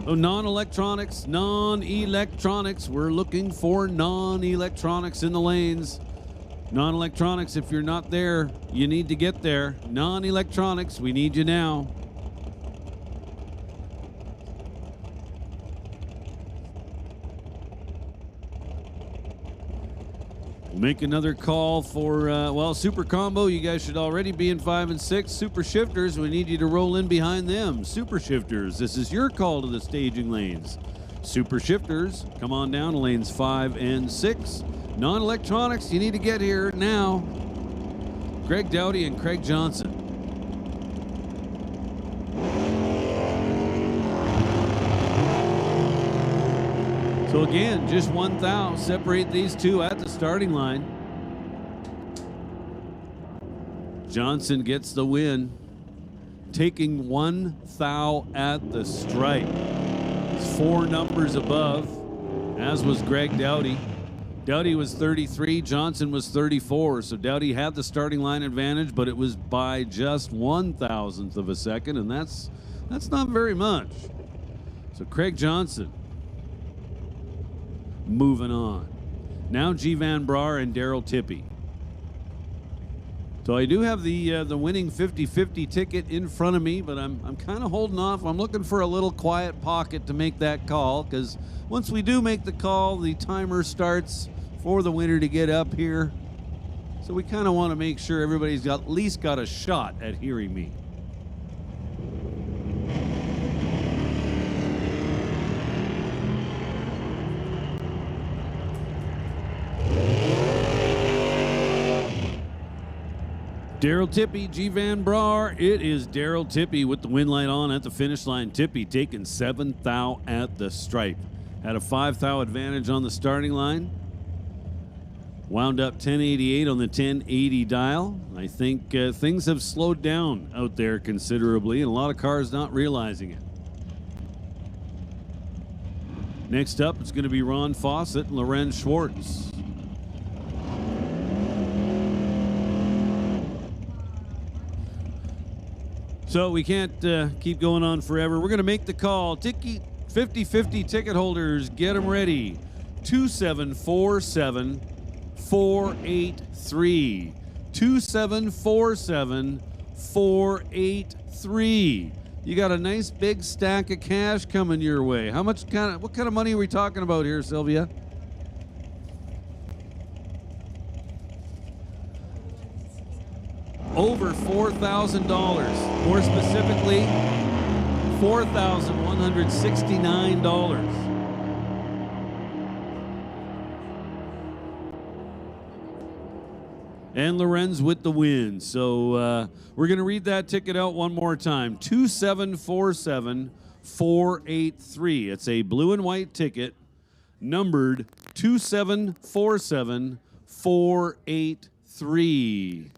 Oh, non-electronics. We're looking for non-electronics in the lanes. Non-electronics, if you're not there, you need to get there. Non-electronics, we need you now. We'll make another call for, well, Super Combo. You guys should already be in 5 and 6. Super Shifters, we need you to roll in behind them. Super Shifters, this is your call to the staging lanes. Super Shifters, come on down to lanes 5 and 6. Non-electronics, you need to get here now. Greg Dowdy and Craig Johnson. So again, just 1 thou. Separate these two at the starting line. Johnson gets the win, taking 1 thou at the stripe. It's 4 numbers above, as was Greg Dowdy. Dowdy was 33, Johnson was 34, so Dowdy had the starting line advantage, but it was by just 1/1000th of a second, and that's not very much. So Craig Johnson moving on. Now G. Van Braar and Daryl Tippy. So I do have the winning 50-50 ticket in front of me, but I'm kind of holding off. I'm looking for a little quiet pocket to make that call, because once we do make the call, the timer starts for the winner to get up here. So we kind of want to make sure everybody's at least got a shot at hearing me. Daryl Tippy, G. Van Braar. It is Daryl Tippy with the win light on at the finish line. Tippy taking 7 thou at the stripe. Had a 5 thou advantage on the starting line. Wound up 1088 on the 1080 dial. I think things have slowed down out there considerably, and a lot of cars not realizing it. Next up, it's going to be Ron Fawcett and Lorenz Schwartz. So we can't keep going on forever. We're going to make the call. 50-50 ticket holders, get them ready. 2747-483. 2747-483. You got a nice big stack of cash coming your way. What kind of money are we talking about here, Sylvia? Over $4,000. More specifically, $4,169. And Lorenz with the win. So we're going to read that ticket out one more time. 2747-483. It's a blue and white ticket numbered 2747-483.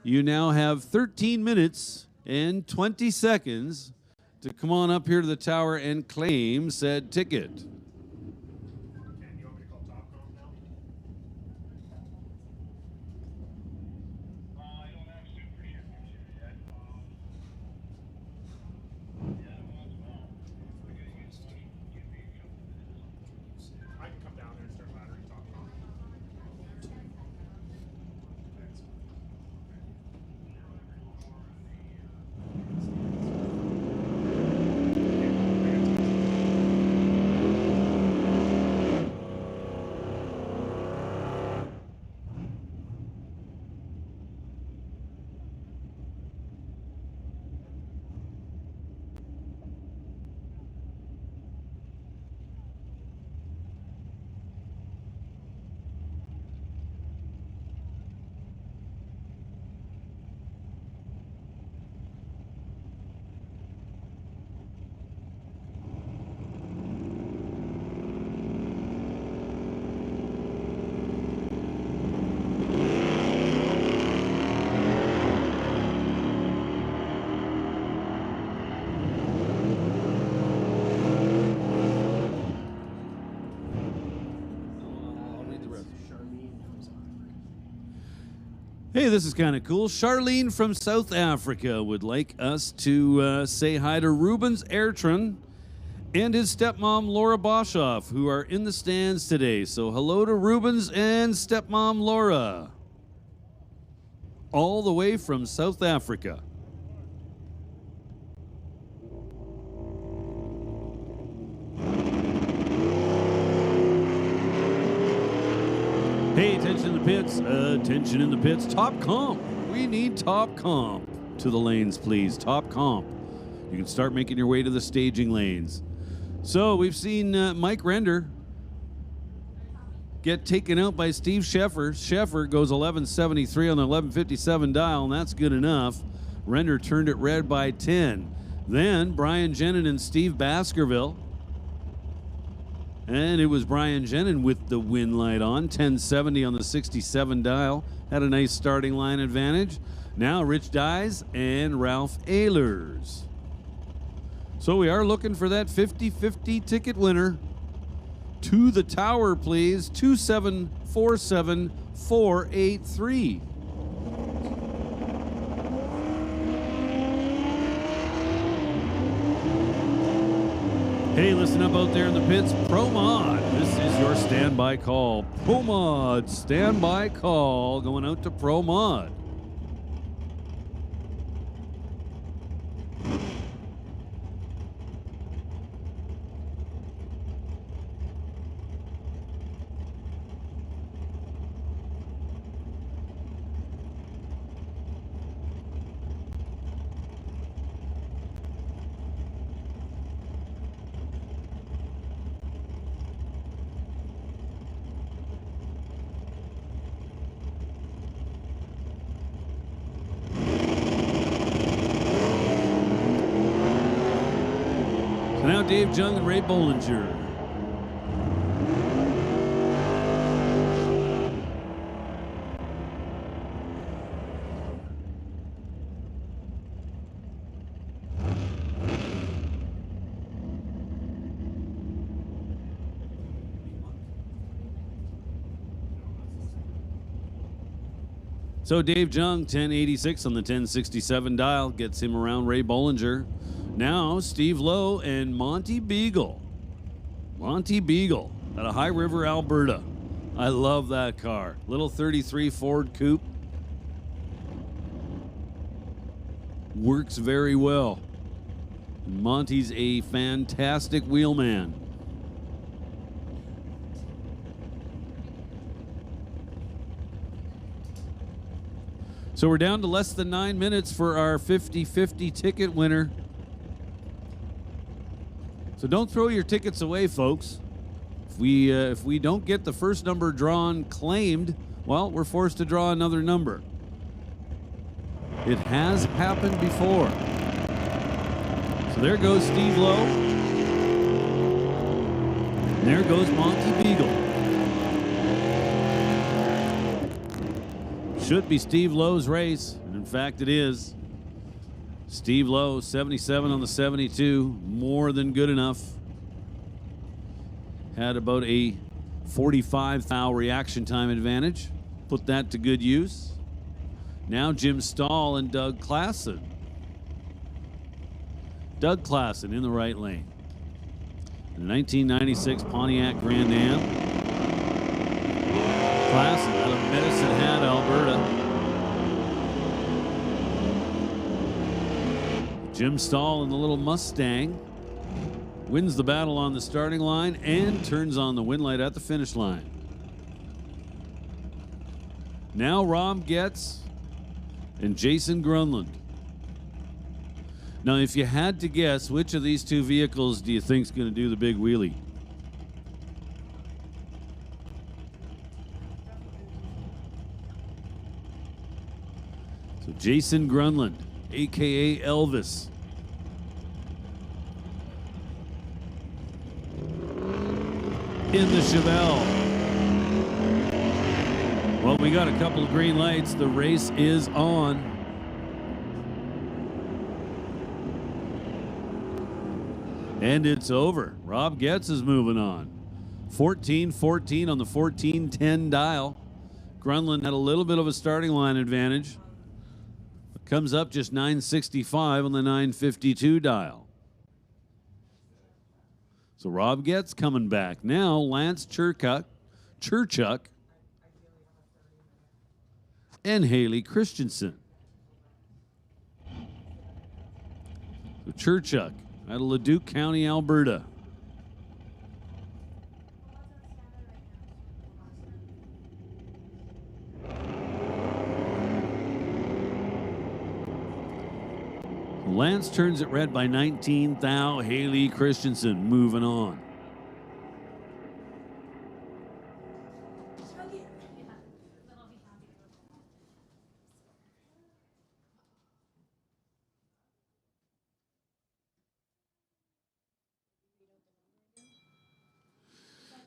You now have 13 minutes and 20 seconds to come on up here to the tower and claim said ticket. Hey, this is kind of cool. Charlene from South Africa would like us to say hi to Rubens Airtron and his stepmom, Laura Boshoff, who are in the stands today. So hello to Rubens and stepmom, Laura, all the way from South Africa. Hey, attention in the pits. Attention in the pits. Top comp. We need top comp. To the lanes, please. Top comp. You can start making your way to the staging lanes. So we've seen Mike Render get taken out by Steve Sheffer. Sheffer goes 1173 on the 1157 dial, and that's good enough. Render turned it red by 10. Then Brian Jenin and Steve Baskerville. And it was Brian Jenin with the win light on, 1070 on the 67 dial. Had a nice starting line advantage. Now Rich Dyes and Ralph Ehlers. So we are looking for that 50-50 ticket winner. To the tower, please, 2747-483. Hey, listen up out there in the pits. ProMod, this is your standby call. ProMod, standby call going out to ProMod. Now Dave Jung and Ray Bollinger. So Dave Jung, 1086 on the 1067 dial, gets him around Ray Bollinger. Now Steve Lowe and Monty Beagle. Monty Beagle out of High River, Alberta. I love that car. Little 33 Ford Coupe. Works very well. Monty's a fantastic wheelman. So we're down to less than 9 minutes for our 50-50 ticket winner. So don't throw your tickets away, folks. If we don't get the first number drawn claimed, well, we're forced to draw another number. It has happened before. So there goes Steve Lowe. And there goes Monty Beagle. Should be Steve Lowe's race, and in fact it is. Steve Lowe, 77 on the 72, more than good enough. Had about a 45 thou reaction time advantage. Put that to good use. Now Jim Stahl and Doug Klassen. Doug Klassen in the right lane. The 1996 Pontiac Grand Am. Klassen out of Medicine Hat, Alberta. Jim Stahl in the little Mustang wins the battle on the starting line and turns on the win light at the finish line. Now Rob Getz and Jason Grunland. Now, if you had to guess, which of these two vehicles do you think is going to do the big wheelie? So Jason Grunland, a.k.a. Elvis. In the Chevelle. Well, we got a couple of green lights. The race is on. And it's over. Rob Getz is moving on. 14-14 on the 14-10 dial. Grunland had a little bit of a starting line advantage. Comes up just 965 on the 952 dial. So Rob Getz coming back. Now Lance Cherchuk and Haley Christensen. So Cherchuk out of Leduc County, Alberta. Lance turns it red by 19 thou. Haley Christensen moving on.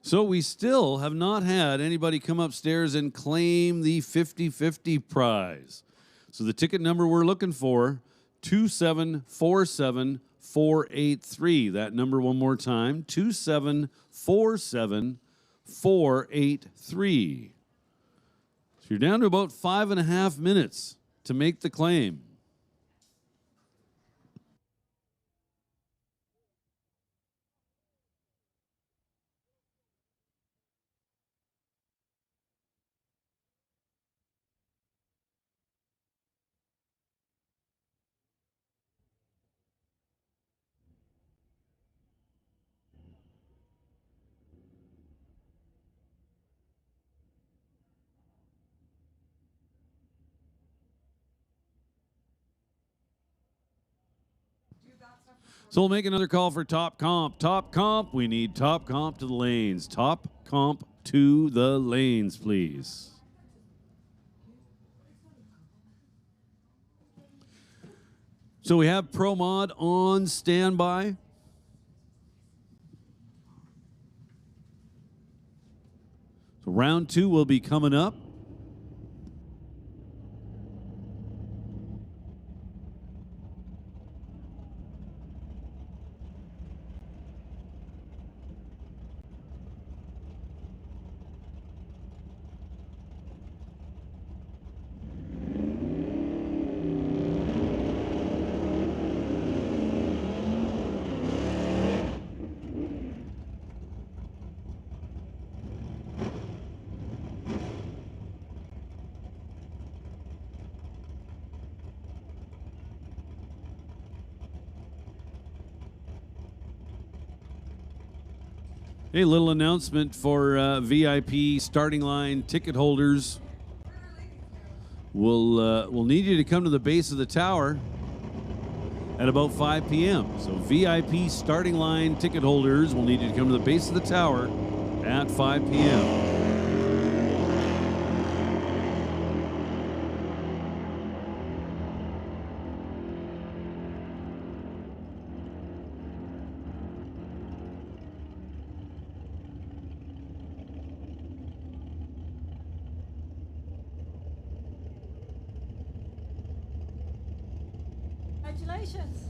So we still have not had anybody come upstairs and claim the 50-50 prize. So the ticket number we're looking for, 2747483. That number one more time, 2747483. So you're down to about 5.5 minutes to make the claim. So we'll make another call for Top Comp. Top Comp, we need Top Comp to the lanes. Top Comp to the lanes, please. So we have Pro Mod on standby. So round 2 will be coming up. A little announcement for VIP starting line ticket holders. We'll need you to come to the base of the tower at about 5 p.m. So VIP starting line ticket holders will need you to come to the base of the tower at 5 p.m. Congratulations.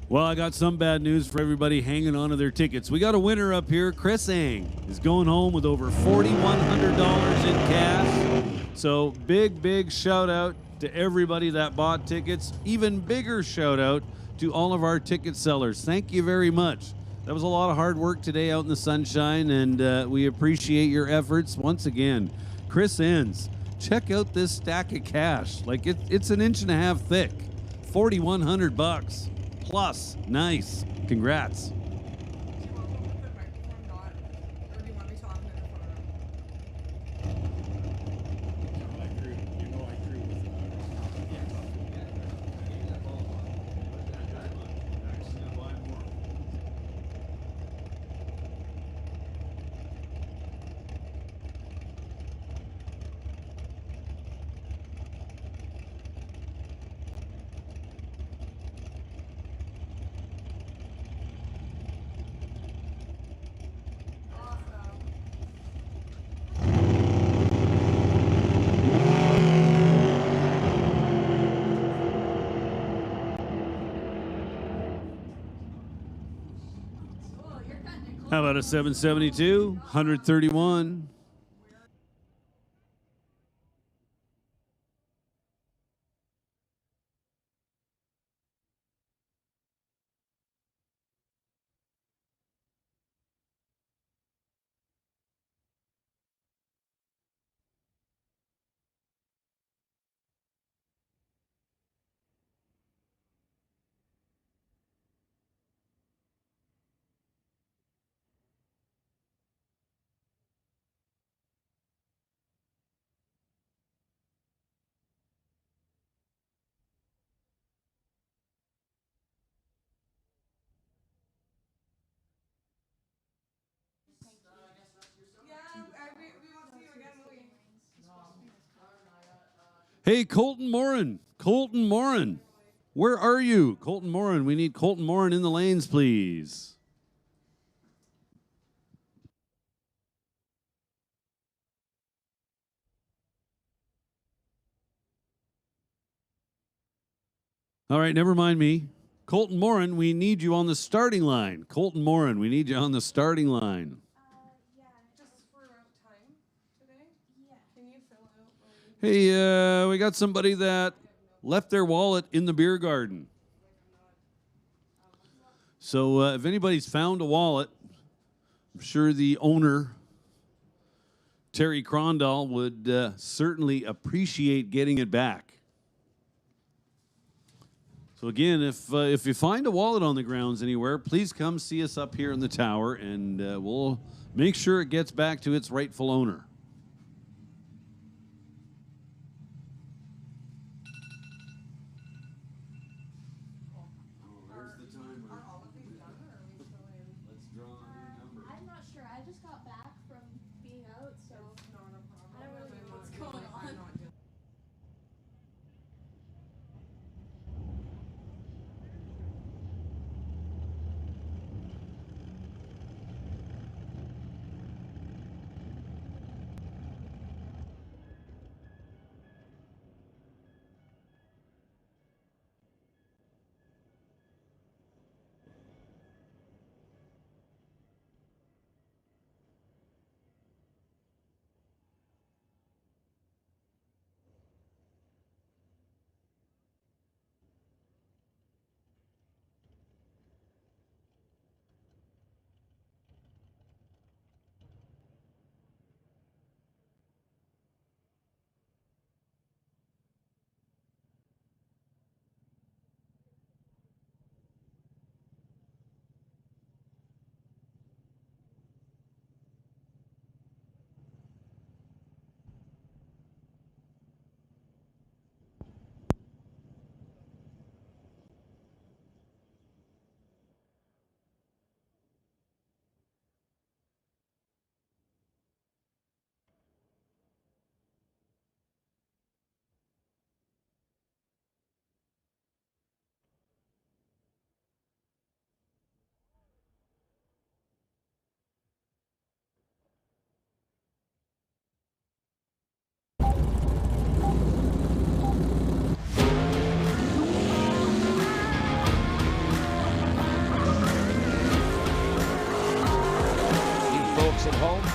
Well, I got some bad news for everybody hanging on to their tickets. We got a winner up here. Chris Ang is going home with over $4,100 in cash. So big shout out to everybody that bought tickets. Even bigger shout out to all of our ticket sellers. Thank you very much. That was a lot of hard work today out in the sunshine, and we appreciate your efforts. Once again, Chris Enns, check out this stack of cash. Like it's an inch and a half thick. $4,100 plus. Nice. Congrats. How about a 772, 131? Hey, Colton Morin. Colton Morin. Where are you? Colton Morin. We need Colton Morin in the lanes, please. All right, never mind me. Colton Morin, we need you on the starting line. Colton Morin, we need you on the starting line. Hey, we got somebody that left their wallet in the beer garden. So if anybody's found a wallet, I'm sure the owner, Terry Crondall, would certainly appreciate getting it back. So again, if you find a wallet on the grounds anywhere, please come see us up here in the tower, and we'll make sure it gets back to its rightful owner. I'm not sure. I just got back from being out, so I don't really know what's going on.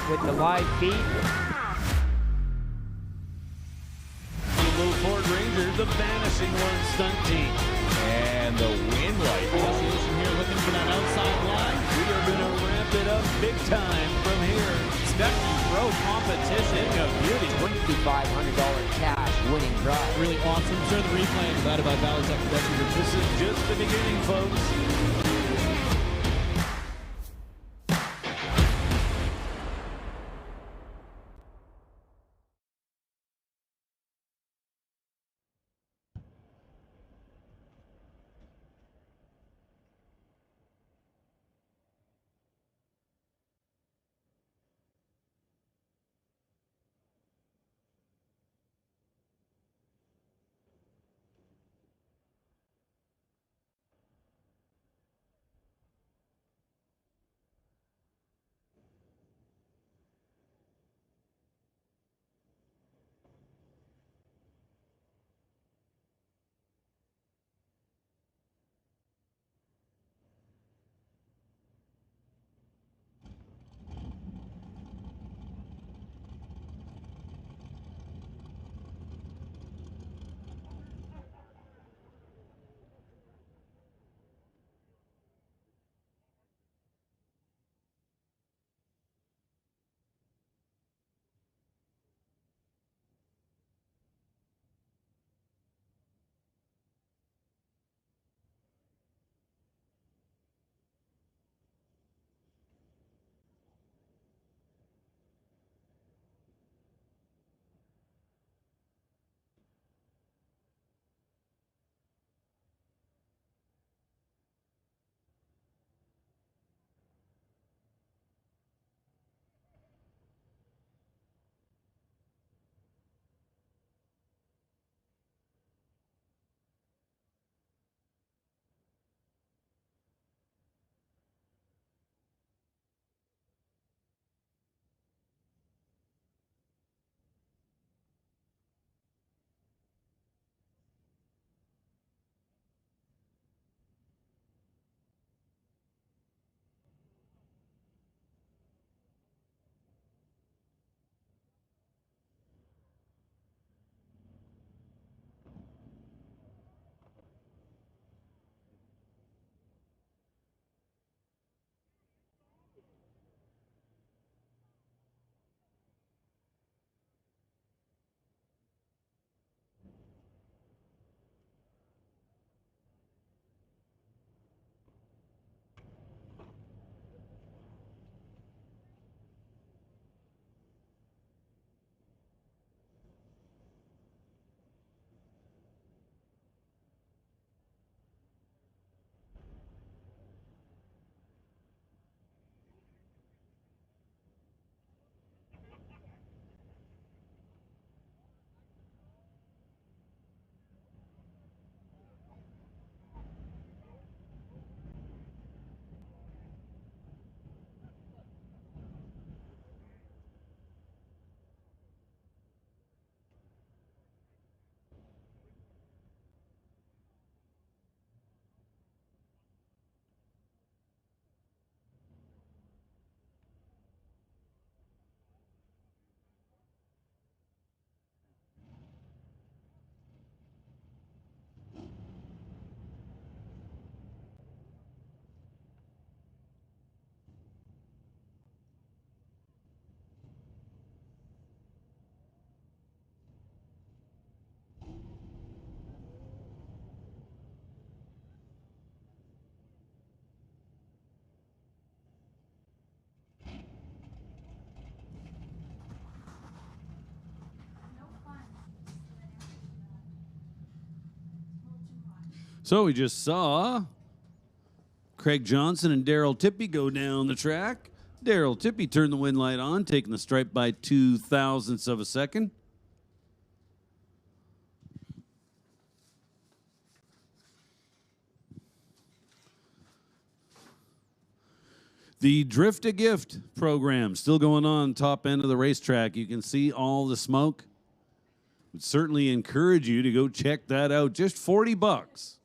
with the live feed. The Ford Rangers, the Vanishing One stunt team. And the Wind Light Association here looking for that outside line. We are going to ramp it up big time from here. Expecting pro competition of beauty. $2,500 cash winning prize. Really awesome. Sure, the replay provided by Valley Tech Production. This is just the beginning, folks. So we just saw Craig Johnson and Daryl Tippy go down the track. Daryl Tippy turned the wind light on, taking the stripe by 0.02 of a second. The Drift a Gift program still going on top end of the racetrack. You can see all the smoke. Would certainly encourage you to go check that out. Just $40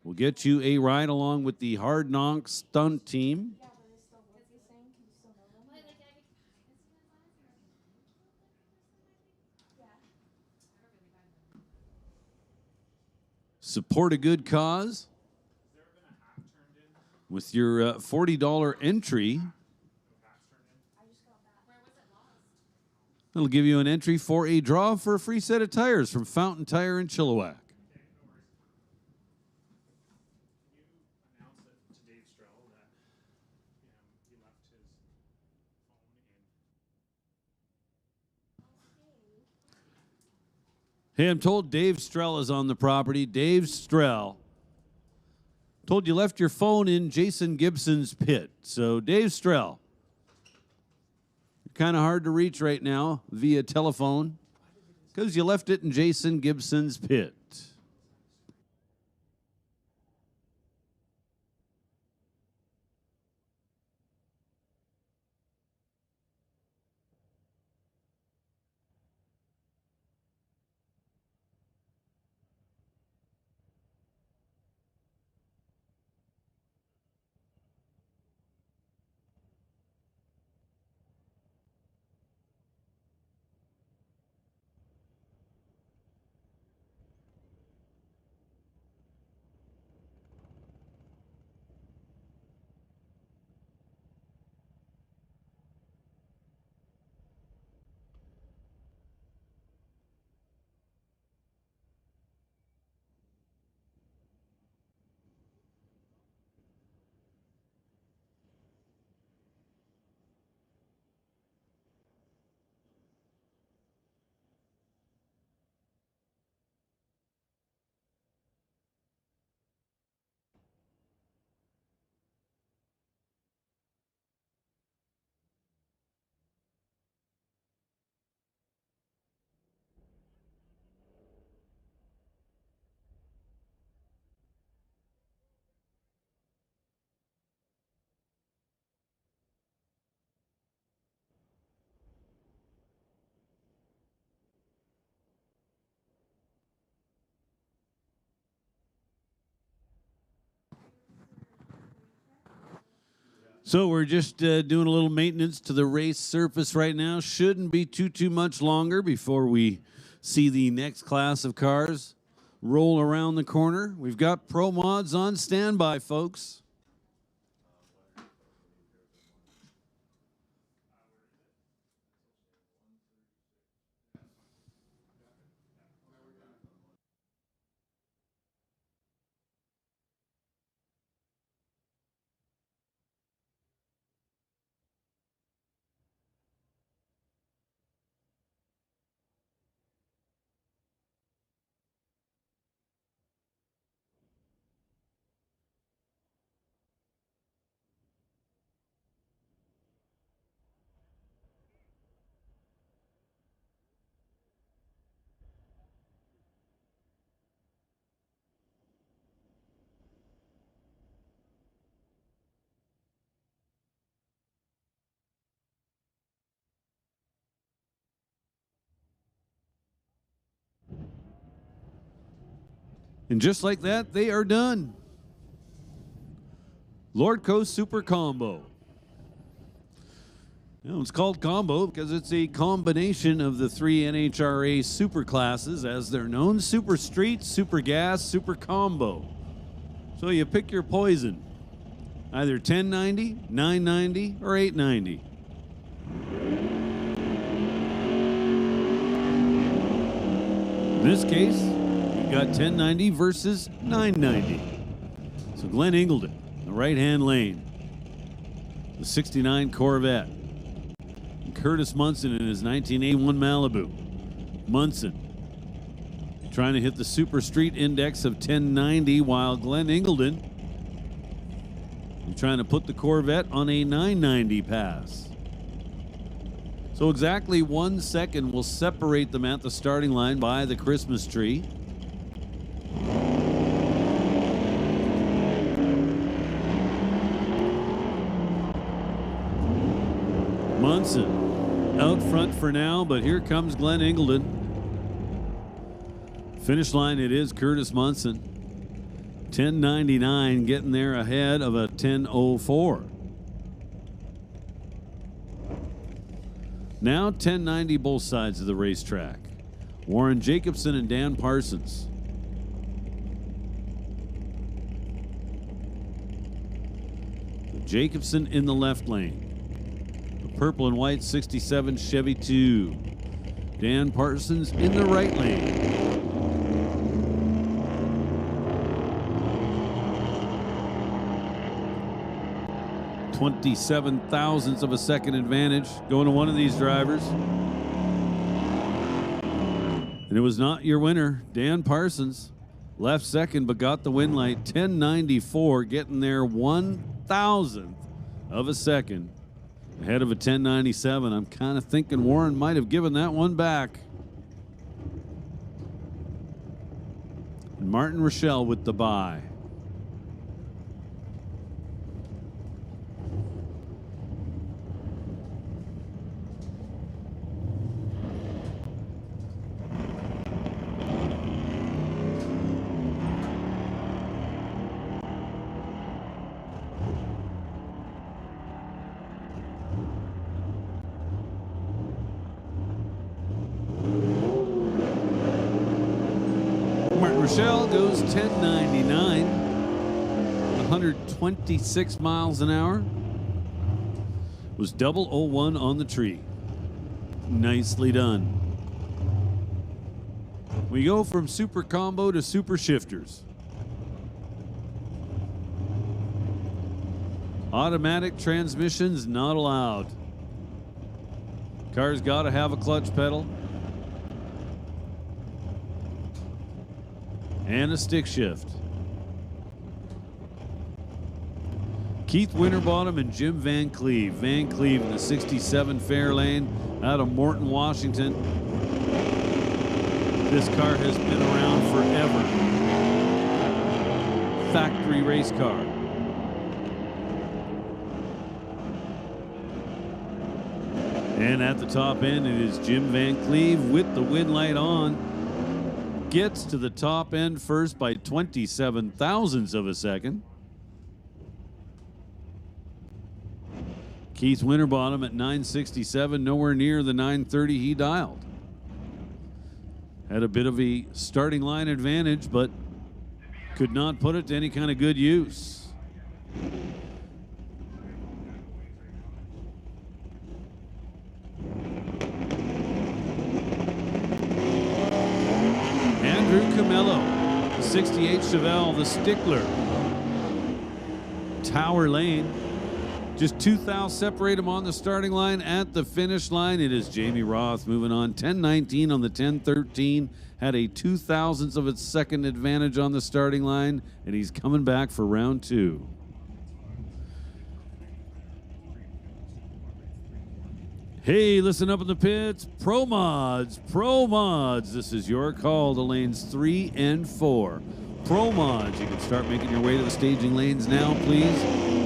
will get you a ride along with the Hard Knock stunt team. Support a good cause with your $40 entry. That'll give you an entry for a draw for a free set of tires from Fountain Tire in Chilliwack. Hey, I'm told Dave Strell is on the property. Dave Strell told you left your phone in Jason Gibson's pit. So, Dave Strell, you're kind of hard to reach right now via telephone because you left it in Jason Gibson's pit. So we're just doing a little maintenance to the race surface right now. Shouldn't be too much longer before we see the next class of cars roll around the corner. We've got Pro Mods on standby, folks. And just like that, they are done. Lordco Super Combo. You know, it's called combo because it's a combination of the three NHRA super classes as they're known: Super Street, Super Gas, Super Combo. So you pick your poison. Either 1090, 990, or 890. In this case, you've got 1090 versus 990. So Glenn Ingleton, the right-hand lane. The 69 Corvette. And Curtis Munson in his 1981 Malibu. Munson trying to hit the Super Street Index of 1090, while Glenn Ingleton trying to put the Corvette on a 990 pass. So exactly 1 second will separate them at the starting line by the Christmas tree. Munson out front for now, but here comes Glenn Ingleton. Finish line, it is Curtis Munson. 1099 getting there ahead of a 1004. Now 1090 both sides of the racetrack. Warren Jacobson and Dan Parsons. Jacobson in the left lane. The purple and white 67 Chevy 2. Dan Parsons in the right lane. .27 of a second advantage going to one of these drivers. And it was not your winner, Dan Parsons. Left second, but got the win light. 10.94, getting there 1,000th of a second ahead of a 10.97. I'm kind of thinking Warren might have given that one back. And Martin Rochelle with the bye. Rochelle goes 10.99, 126 miles an hour. Was 001 on the tree. Nicely done. We go from super combo to super shifters. Automatic transmissions not allowed. Car's got to have a clutch pedal and a stick shift. Keith Winterbottom and Jim Van Cleve. Van Cleve in the 67 Fairlane out of Morton, Washington. This car has been around forever. Factory race car. And at the top end, it is Jim Van Cleve with the win light on. Gets to the top end first by 27,000ths of a second. Keith Winterbottom at 967, nowhere near the 930 he dialed. Had a bit of a starting line advantage, but could not put it to any kind of good use. Andrew Camello, 68 Chevelle, the stickler. Tower Lane. Just 2 thou separate him on the starting line. At the finish line, it is Jamie Roth moving on. 10.19 on the 10.13. Had a 2,000ths of a second advantage on the starting line, and he's coming back for round 2. Hey, listen up in the pits. Pro Mods. This is your call to lanes 3 and 4. Pro Mods. You can start making your way to the staging lanes now, please.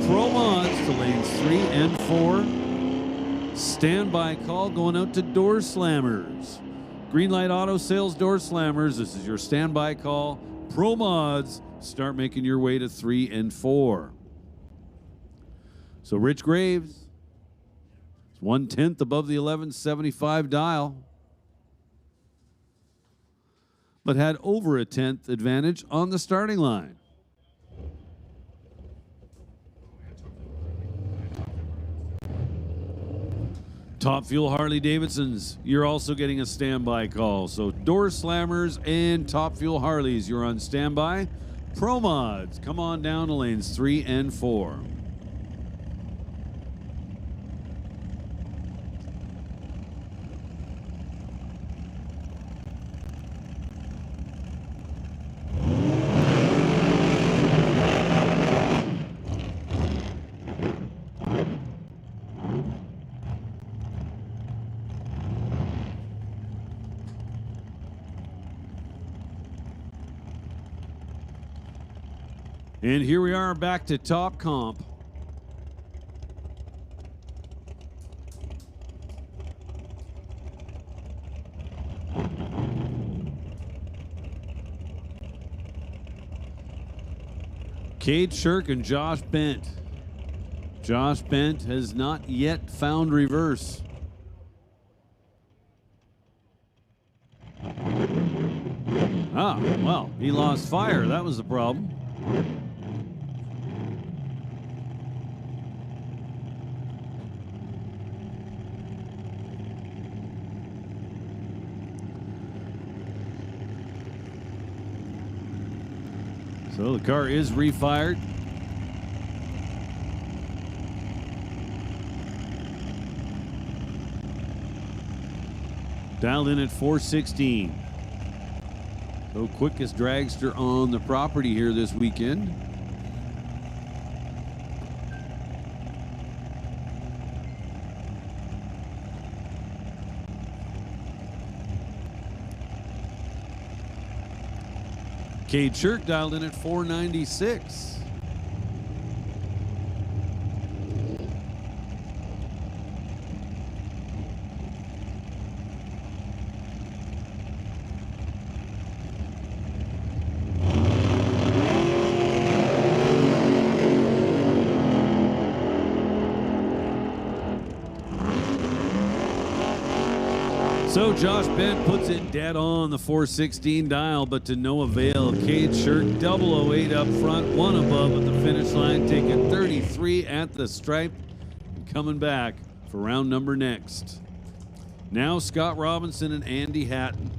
Pro Mods to lanes 3 and 4. Standby call going out to Doorslammers. Greenlight Auto Sales Doorslammers. This is your standby call. Pro Mods. Start making your way to 3 and 4. So Rich Graves. 1/10 above the 1175 dial, but had over a 10th advantage on the starting line. Top Fuel Harley Davidsons, you're also getting a standby call. So Doorslammers and Top Fuel Harleys, you're on standby. Pro Mods, come on down to lanes 3 and 4. And here we are back to top comp. Cade Shirk and Josh Bent. Josh Bent has not yet found reverse. Ah, well, he lost fire. That was the problem. So the car is refired. Dialed in at 416. So quickest dragster on the property here this weekend. Cade Shirk dialed in at 496. So Josh Bent puts it dead on the 416 dial, but to no avail. Cade Shirk 008 up front, one above at the finish line, taking 33 at the stripe, and coming back for round number next. Now Scott Robinson and Andy Hatton.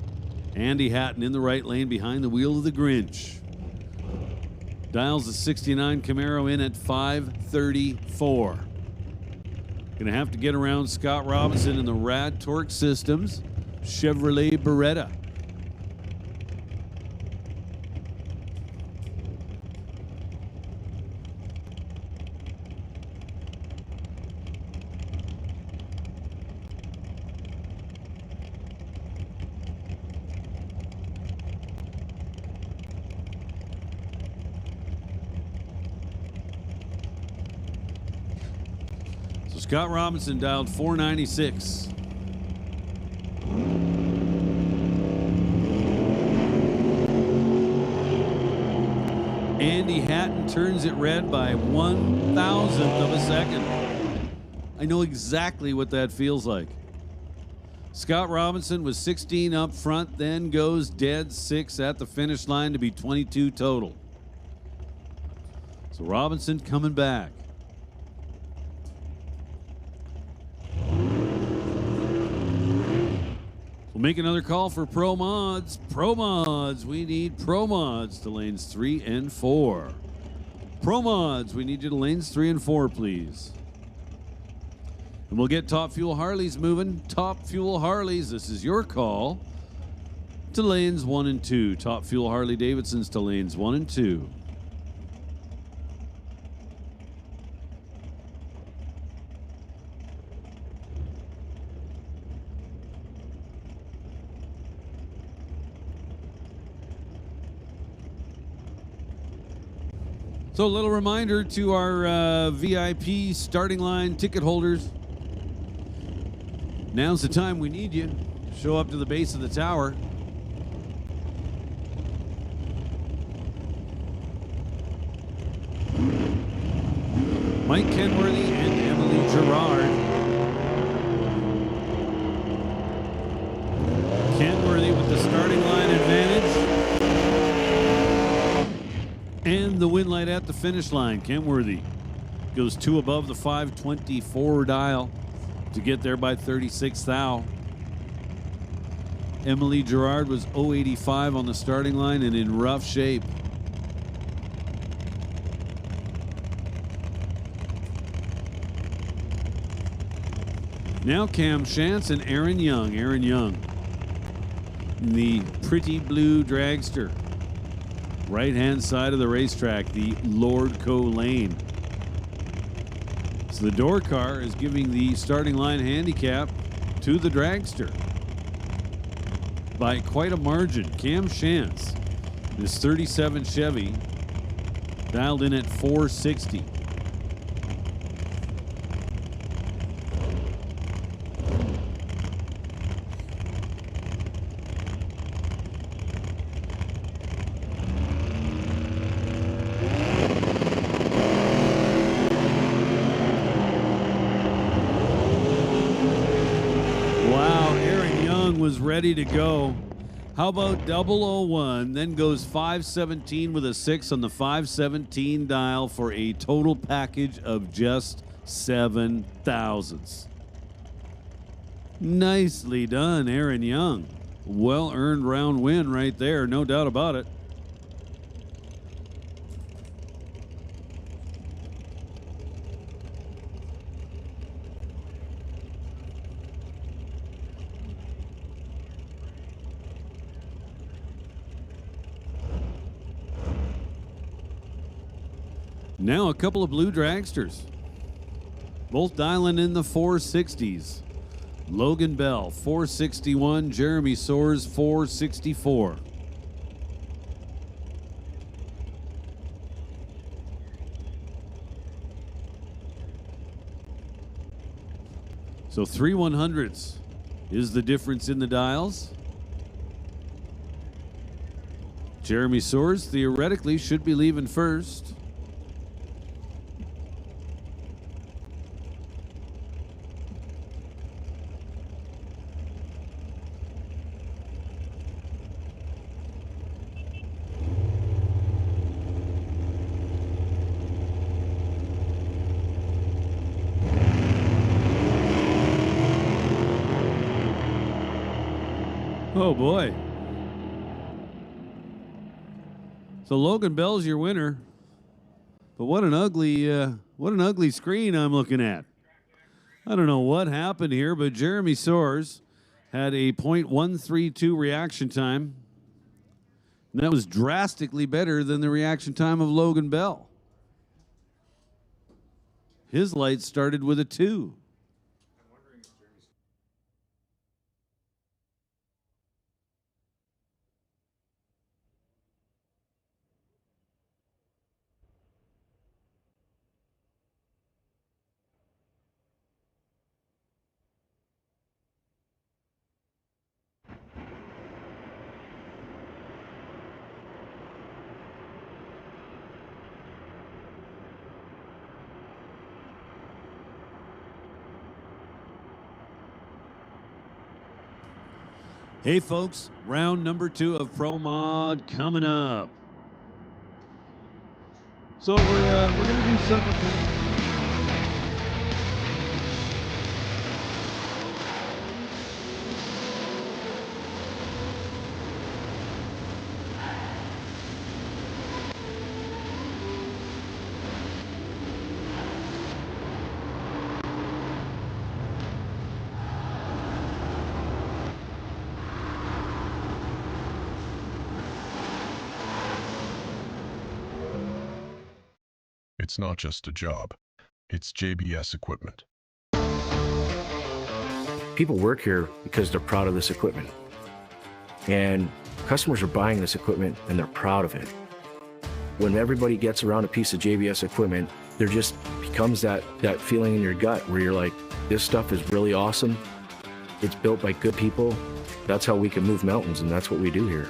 Andy Hatton in the right lane behind the wheel of the Grinch. Dials the 69 Camaro in at 534. Gonna have to get around Scott Robinson in the Rad Torque Systems Chevrolet Beretta. Scott Robinson dialed 496. Andy Hatton turns it red by 1,000th of a second. I know exactly what that feels like. Scott Robinson was 16 up front, then goes dead 6 at the finish line to be 22 total. So Robinson coming back. We'll make another call for Pro Mods. Pro Mods, we need Pro Mods to lanes 3 and 4. Pro Mods, we need you to lanes 3 and 4, please. And we'll get Top Fuel Harleys moving. Top Fuel Harleys, this is your call to lanes 1 and 2. Top Fuel Harley Davidsons to lanes 1 and 2. So a little reminder to our VIP starting line ticket holders. Now's the time we need you. Show up to the base of the tower. Mike Kenworthy and Emily Gerard. Kenworthy with the starting line advantage. And the win light at the finish line. Kenworthy goes 2 above the 524 dial to get there by 36 thou. Emily Gerard was 085 on the starting line and in rough shape. Now Cam Shantz and Aaron Young. Aaron Young in the pretty blue dragster. Right-hand side of the racetrack, the Lordco lane. So the door car is giving the starting line handicap to the dragster by quite a margin. Cam Shantz, this 37 Chevy, dialed in at 460. Ready to go. How about 001? Then goes 517 with a 6 on the 517 dial for a total package of just 7 thousandths. Nicely done, Aaron Young. Well-earned round win right there, no doubt about it. Now a couple of blue dragsters. Both dialing in the 460s. Logan Bell, 461. Jeremy Soares, 464. So 3 100s is the difference in the dials. Jeremy Soares theoretically should be leaving first. Oh boy. So Logan Bell's your winner. But what an ugly screen I'm looking at. I don't know what happened here, but Jeremy Soares had a .132 reaction time. And that was drastically better than the reaction time of Logan Bell. His lights started with a 2. Hey folks, round number 2 of Pro Mod coming up. So we're gonna do several things. It's not just a job, it's JBS equipment. People work here because they're proud of this equipment. And customers are buying this equipment and they're proud of it. When everybody gets around a piece of JBS equipment, there just becomes that feeling in your gut where you're like, this stuff is really awesome. It's built by good people. That's how we can move mountains, and that's what we do here.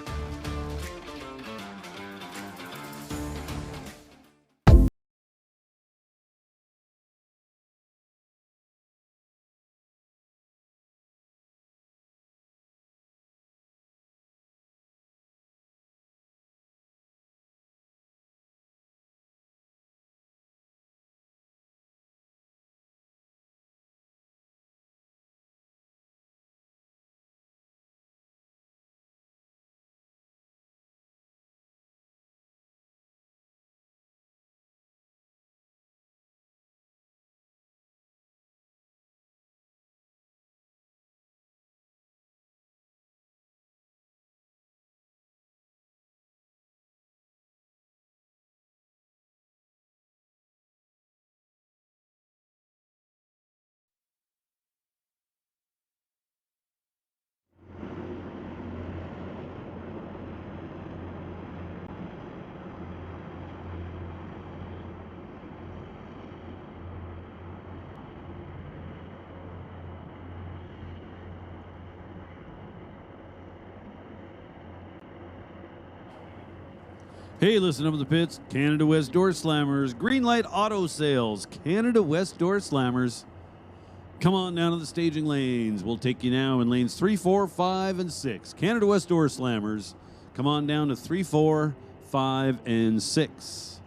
Hey, listen up in the pits. Canada West Doorslammers, Greenlight Auto Sales, Canada West Doorslammers. Come on down to the staging lanes. We'll take you now in lanes 3, 4, 5, and 6. Canada West Doorslammers. Come on down to 3, 4, 5, and 6.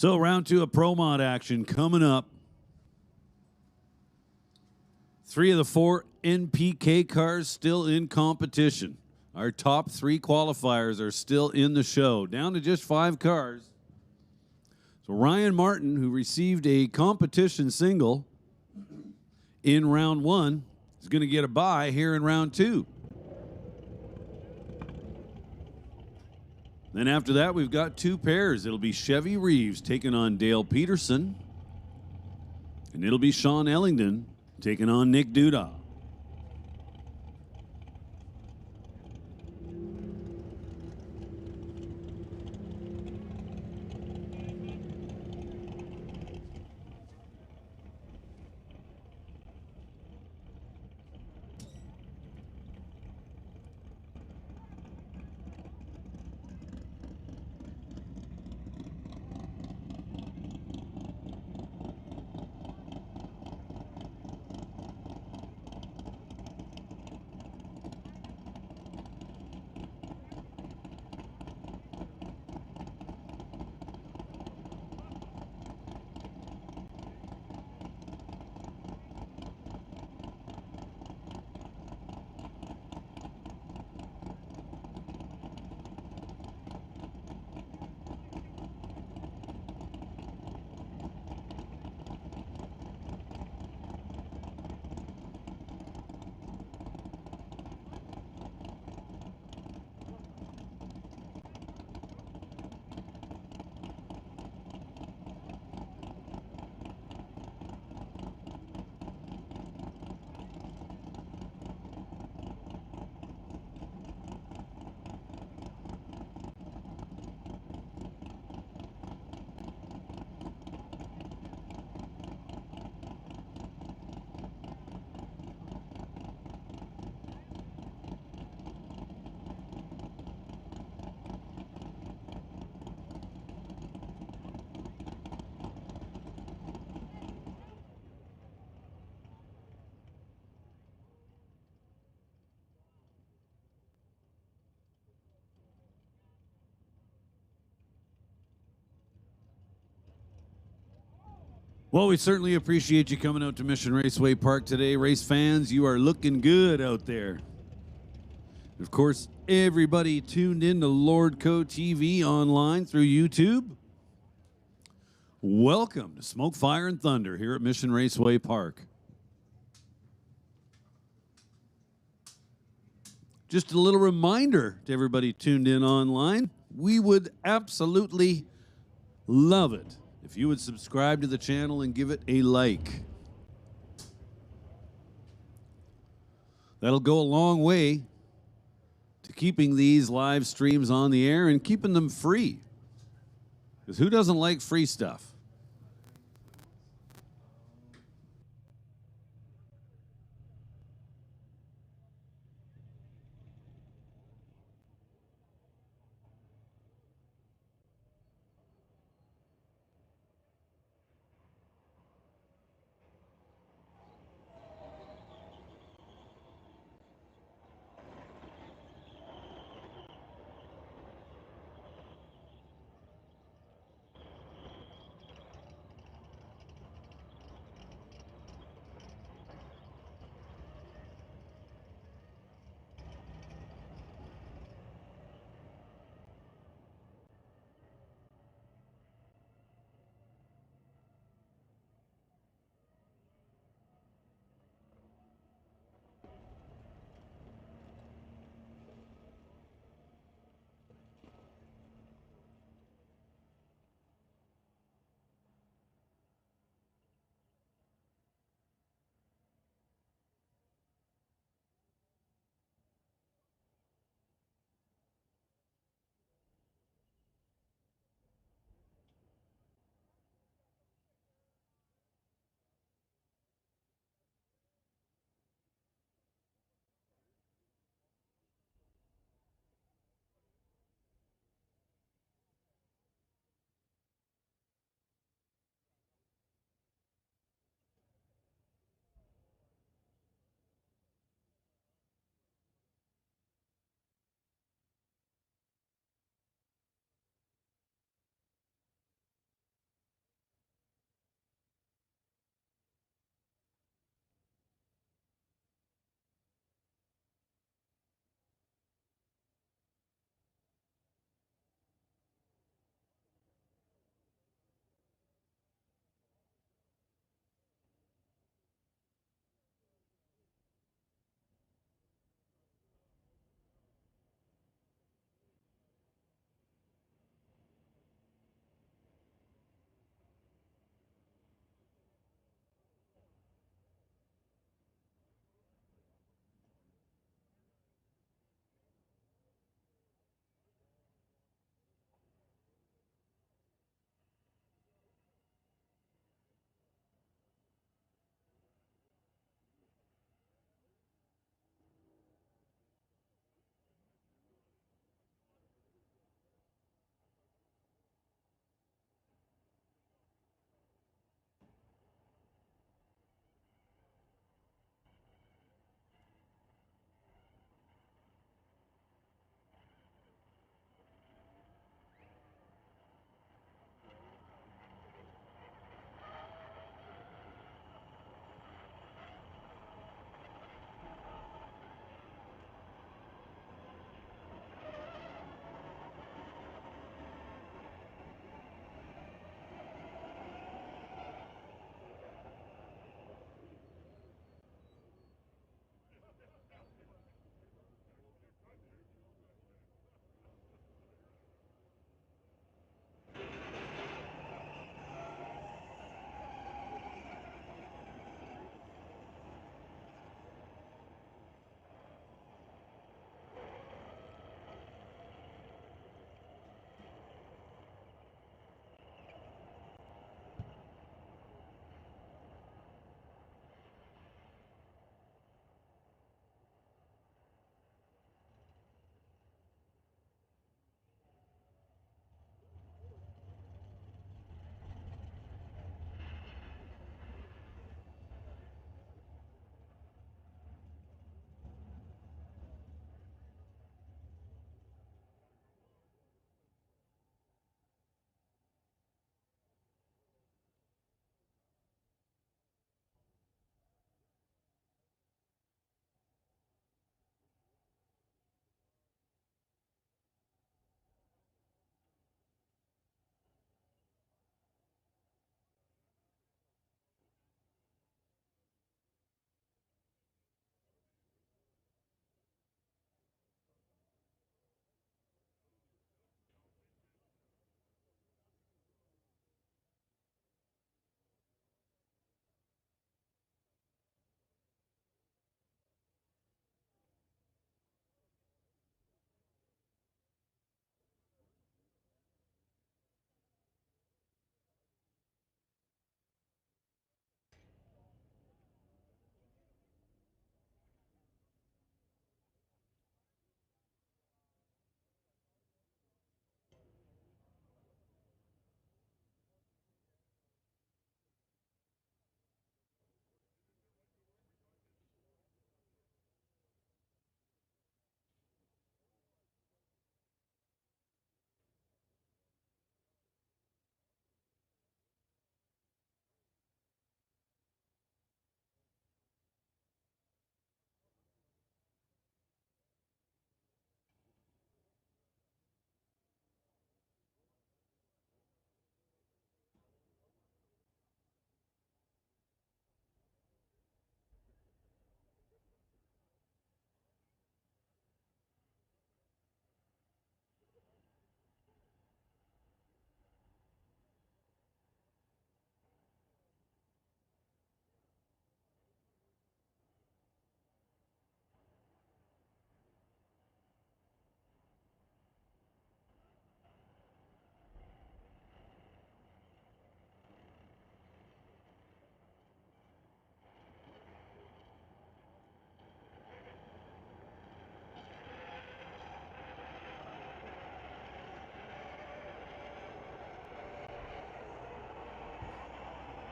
So round 2 of Pro Mod action coming up. 3 of the 4 NPK cars still in competition. Our top 3 qualifiers are still in the show, down to just 5 cars. So Ryan Martin, who received a competition single in round 1, is going to get a bye here in round 2. Then after that, we've got 2 pairs. It'll be Chevy Reeves taking on Dale Peterson, and it'll be Sean Ellington taking on Nick Duda. Well, we certainly appreciate you coming out to Mission Raceway Park today. Race fans, you are looking good out there. Of course, everybody tuned in to Lordco TV online through YouTube. Welcome to Smoke, Fire, and Thunder here at Mission Raceway Park. Just a little reminder to everybody tuned in online, we would absolutely love it if you would subscribe to the channel and give it a like. That'll go a long way to keeping these live streams on the air and keeping them free. Because who doesn't like free stuff?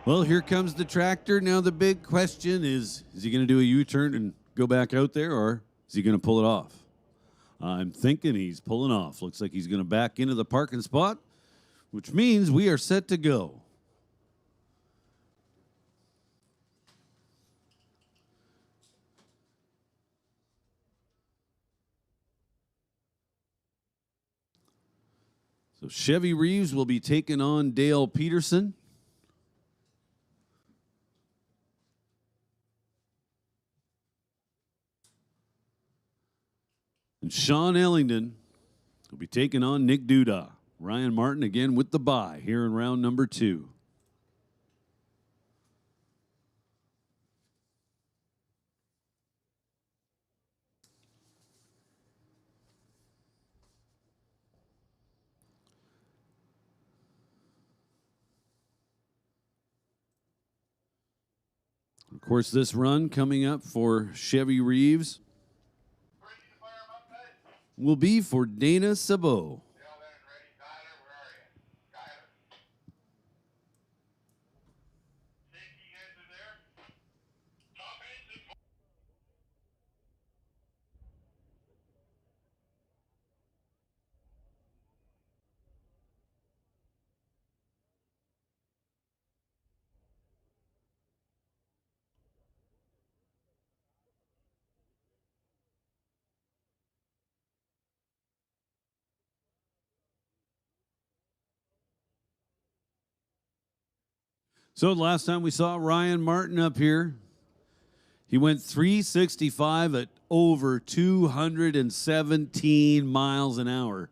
Well, here comes the tractor. Now the big question is he going to do a U-turn and go back out there, or is he going to pull it off? I'm thinking he's pulling off. Looks like he's going to back into the parking spot, which means we are set to go. So Chevy Reeves will be taking on Dale Peterson. And Sean Ellington will be taking on Nick Duda. Ryan Martin again with the bye here in round number 2. Of course, this run coming up for Chevy Reeves will be for Dana Sabot. So the last time we saw Ryan Martin up here, he went 365 at over 217 miles an hour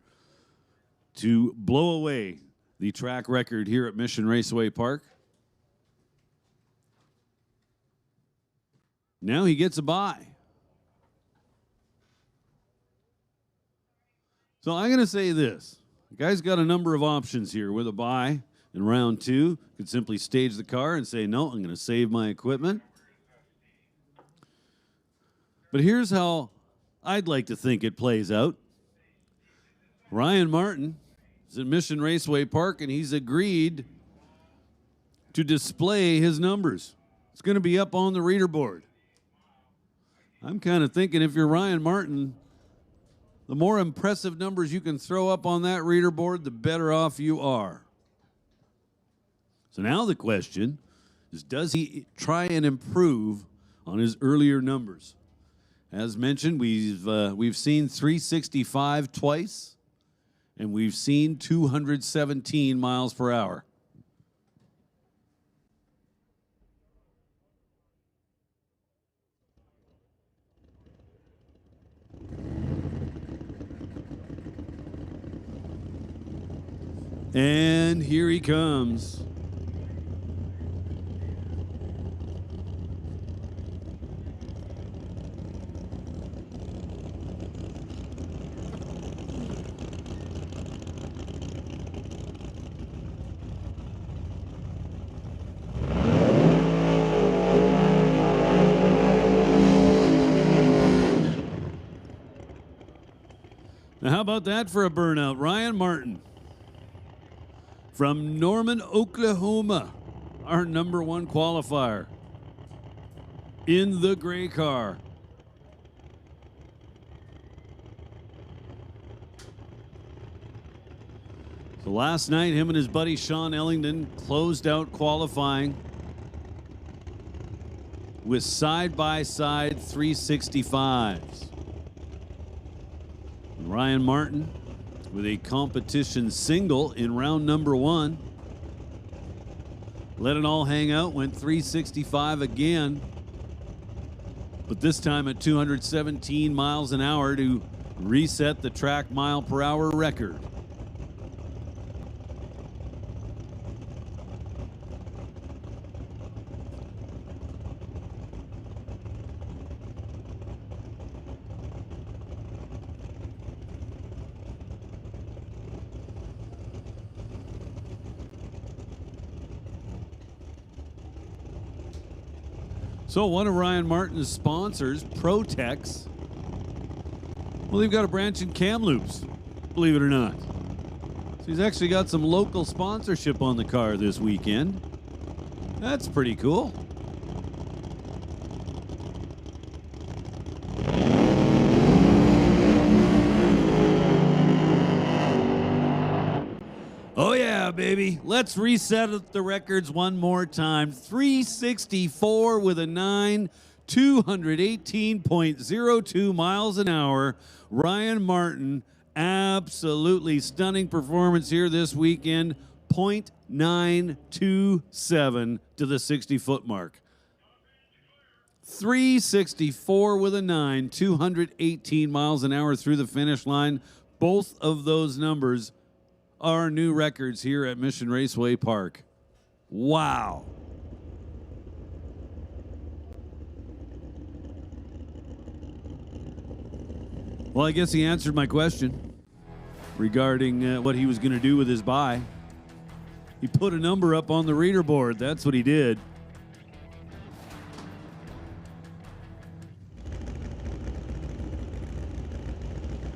to blow away the track record here at Mission Raceway Park. Now he gets a bye. So I'm going to say this. The guy's got a number of options here with a bye. In round 2, could simply stage the car and say, no, I'm going to save my equipment. But here's how I'd like to think it plays out. Ryan Martin is at Mission Raceway Park, and he's agreed to display his numbers. It's going to be up on the reader board. I'm kind of thinking if you're Ryan Martin, the more impressive numbers you can throw up on that reader board, the better off you are. So now the question is, does he try and improve on his earlier numbers? As mentioned, we've seen 365 twice, and we've seen 217 miles per hour. And here he comes. Now, how about that for a burnout? Ryan Martin from Norman, Oklahoma, our #1 qualifier in the gray car. So last night, him and his buddy Sean Ellington closed out qualifying with side-by-side 365s. Ryan Martin with a competition single in round number 1. Let it all hang out, went 365 again, but this time at 217 miles an hour to reset the track mile per hour record. So one of Ryan Martin's sponsors, Protex, well, they've got a branch in Kamloops, believe it or not. So he's actually got some local sponsorship on the car this weekend. That's pretty cool. Oh yeah, baby. Let's reset the records one more time. 364 with a 9, 218.02 miles an hour. Ryan Martin, absolutely stunning performance here this weekend. 0.927 to the 60-foot mark. 364 with a 9, 218 miles an hour through the finish line. Both of those numbers are new records here at Mission Raceway Park. Wow. Well, I guess he answered my question regarding what he was going to do with his buy. He put a number up on the reader board. That's what he did.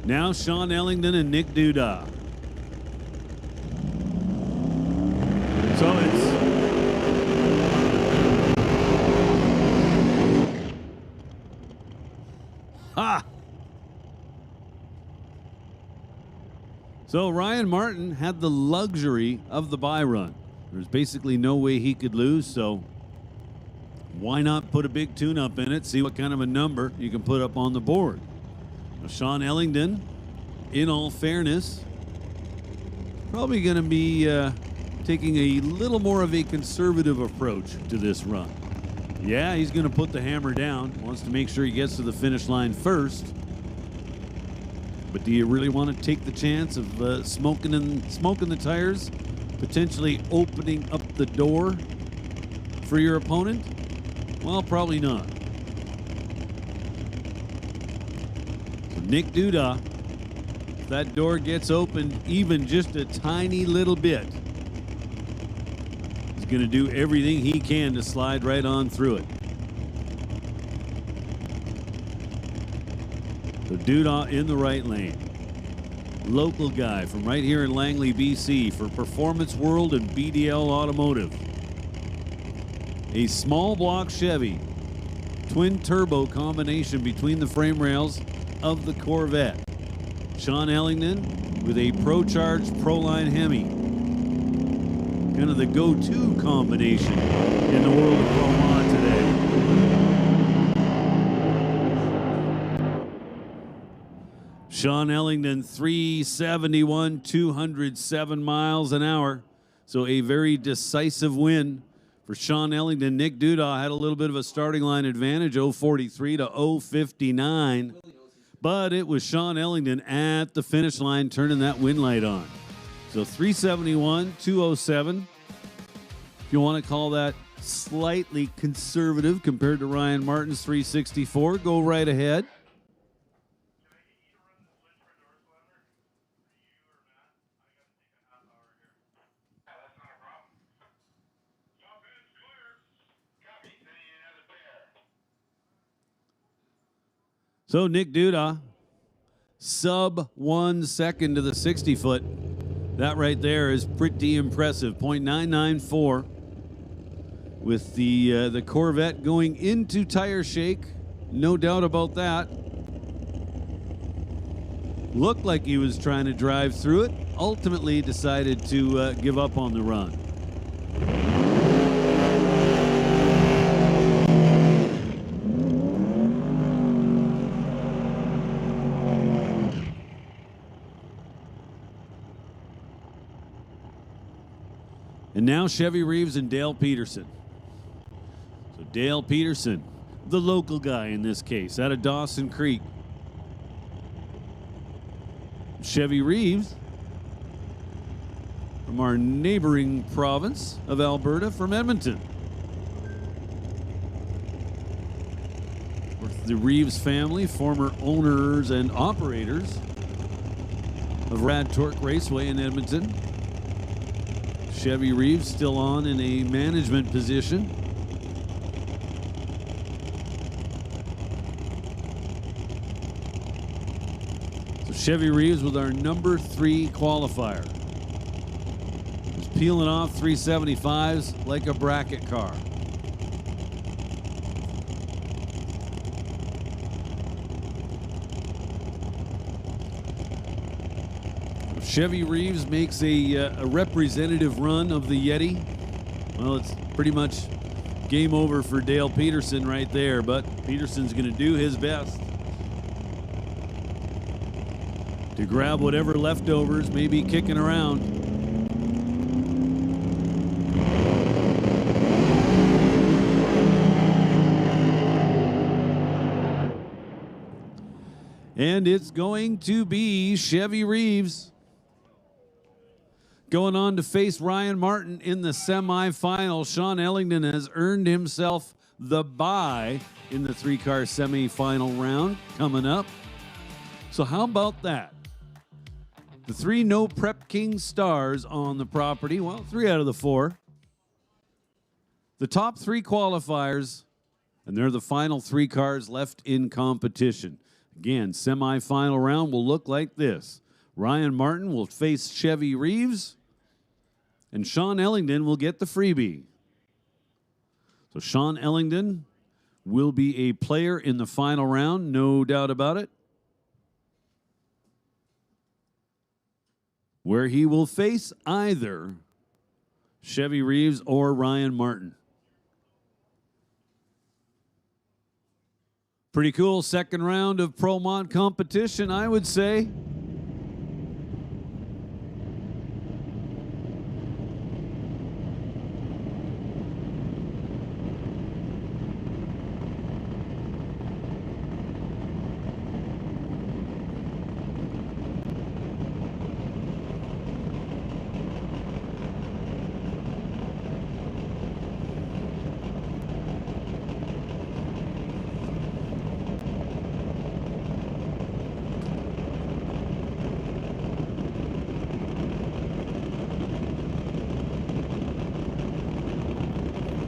Now Sean Ellington and Nick Duda. So it's So Ryan Martin had the luxury of the buy run. There's basically no way he could lose, so why not put a big tune-up in it, see what kind of a number you can put up on the board. Now, Sean Ellington, in all fairness, probably going to be taking a little more of a conservative approach to this run. Yeah, he's going to put the hammer down, wants to make sure he gets to the finish line first. But do you really want to take the chance of smoking the tires, potentially opening up the door for your opponent? Well, probably not. So Nick Duda, if that door gets opened even just a tiny little bit, he's going to do everything he can to slide right on through it. So Duda in the right lane. Local guy from right here in Langley, BC for Performance World and BDL Automotive. A small block Chevy, twin turbo combination between the frame rails of the Corvette. Sean Ellington with a ProCharge Proline Hemi. Kind of the go-to combination in the world of Pro Mod today. Sean Ellington, 371, 207 miles an hour. So a very decisive win for Sean Ellington. Nick Duda had a little bit of a starting line advantage, 043 to 059. But it was Sean Ellington at the finish line turning that win light on. So 371, 207. If you want to call that slightly conservative compared to Ryan Martin's 364, go right ahead. So Nick Duda, sub 1 second to the 60-foot. That right there is pretty impressive. 0.994 with the Corvette going into tire shake. No doubt about that. Looked like he was trying to drive through it. Ultimately decided to give up on the run. And now Chevy Reeves and Dale Peterson. So Dale Peterson, the local guy in this case, out of Dawson Creek. Chevy Reeves from our neighboring province of Alberta, from Edmonton. With the Reeves family, former owners and operators of Rad Torque Raceway in Edmonton. Chevy Reeves still on in a management position. So Chevy Reeves with our number 3 qualifier. There's peeling off 375s like a bracket car. Chevy Reeves makes a representative run of the Yeti. Well, it's pretty much game over for Dale Peterson right there, but Peterson's going to do his best to grab whatever leftovers may be kicking around. And it's going to be Chevy Reeves going on to face Ryan Martin in the semifinal. Sean Ellington has earned himself the bye in the 3-car semifinal round coming up. So how about that? The 3 No Prep King stars on the property. Well, 3 out of the 4. The top 3 qualifiers, and they're the final 3 cars left in competition. Again, semifinal round will look like this. Ryan Martin will face Chevy Reeves, and Sean Ellington will get the freebie. So Sean Ellington will be a player in the final round, no doubt about it, where he will face either Chevy Reeves or Ryan Martin. Pretty cool second round of Pro Mod competition, I would say.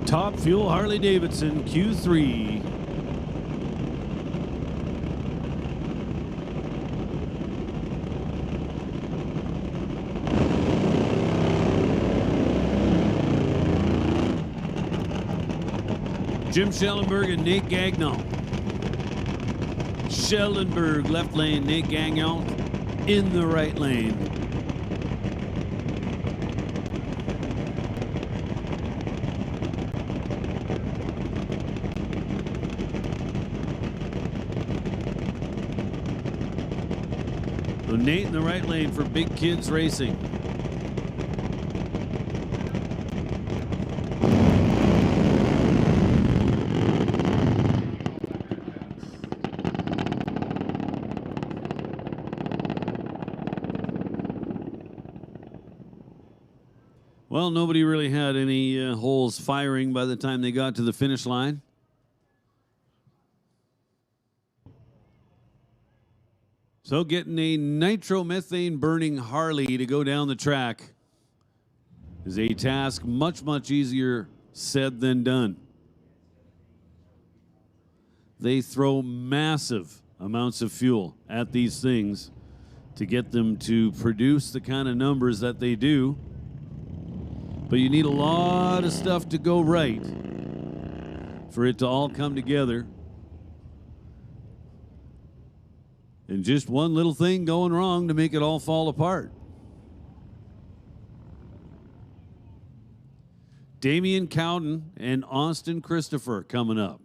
Top Fuel Harley Davidson Q3. Jim Schellenberg and Nate Gagnon. Schellenberg left lane, Nate Gagnon in the right lane. So Nate in the right lane for Big Kids Racing. Well, nobody really had any holes firing by the time they got to the finish line. So getting a nitromethane burning Harley to go down the track is a task much, much easier said than done. They throw massive amounts of fuel at these things to get them to produce the kind of numbers that they do. But you need a lot of stuff to go right for it to all come together. And just one little thing going wrong to make it all fall apart. Damian Cowden and Austin Christopher coming up.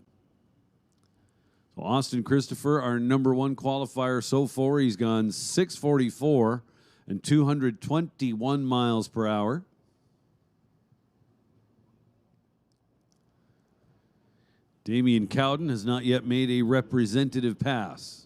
So Austin Christopher, our #1 qualifier so far, he's gone 644 and 221 miles per hour. Damian Cowden has not yet made a representative pass.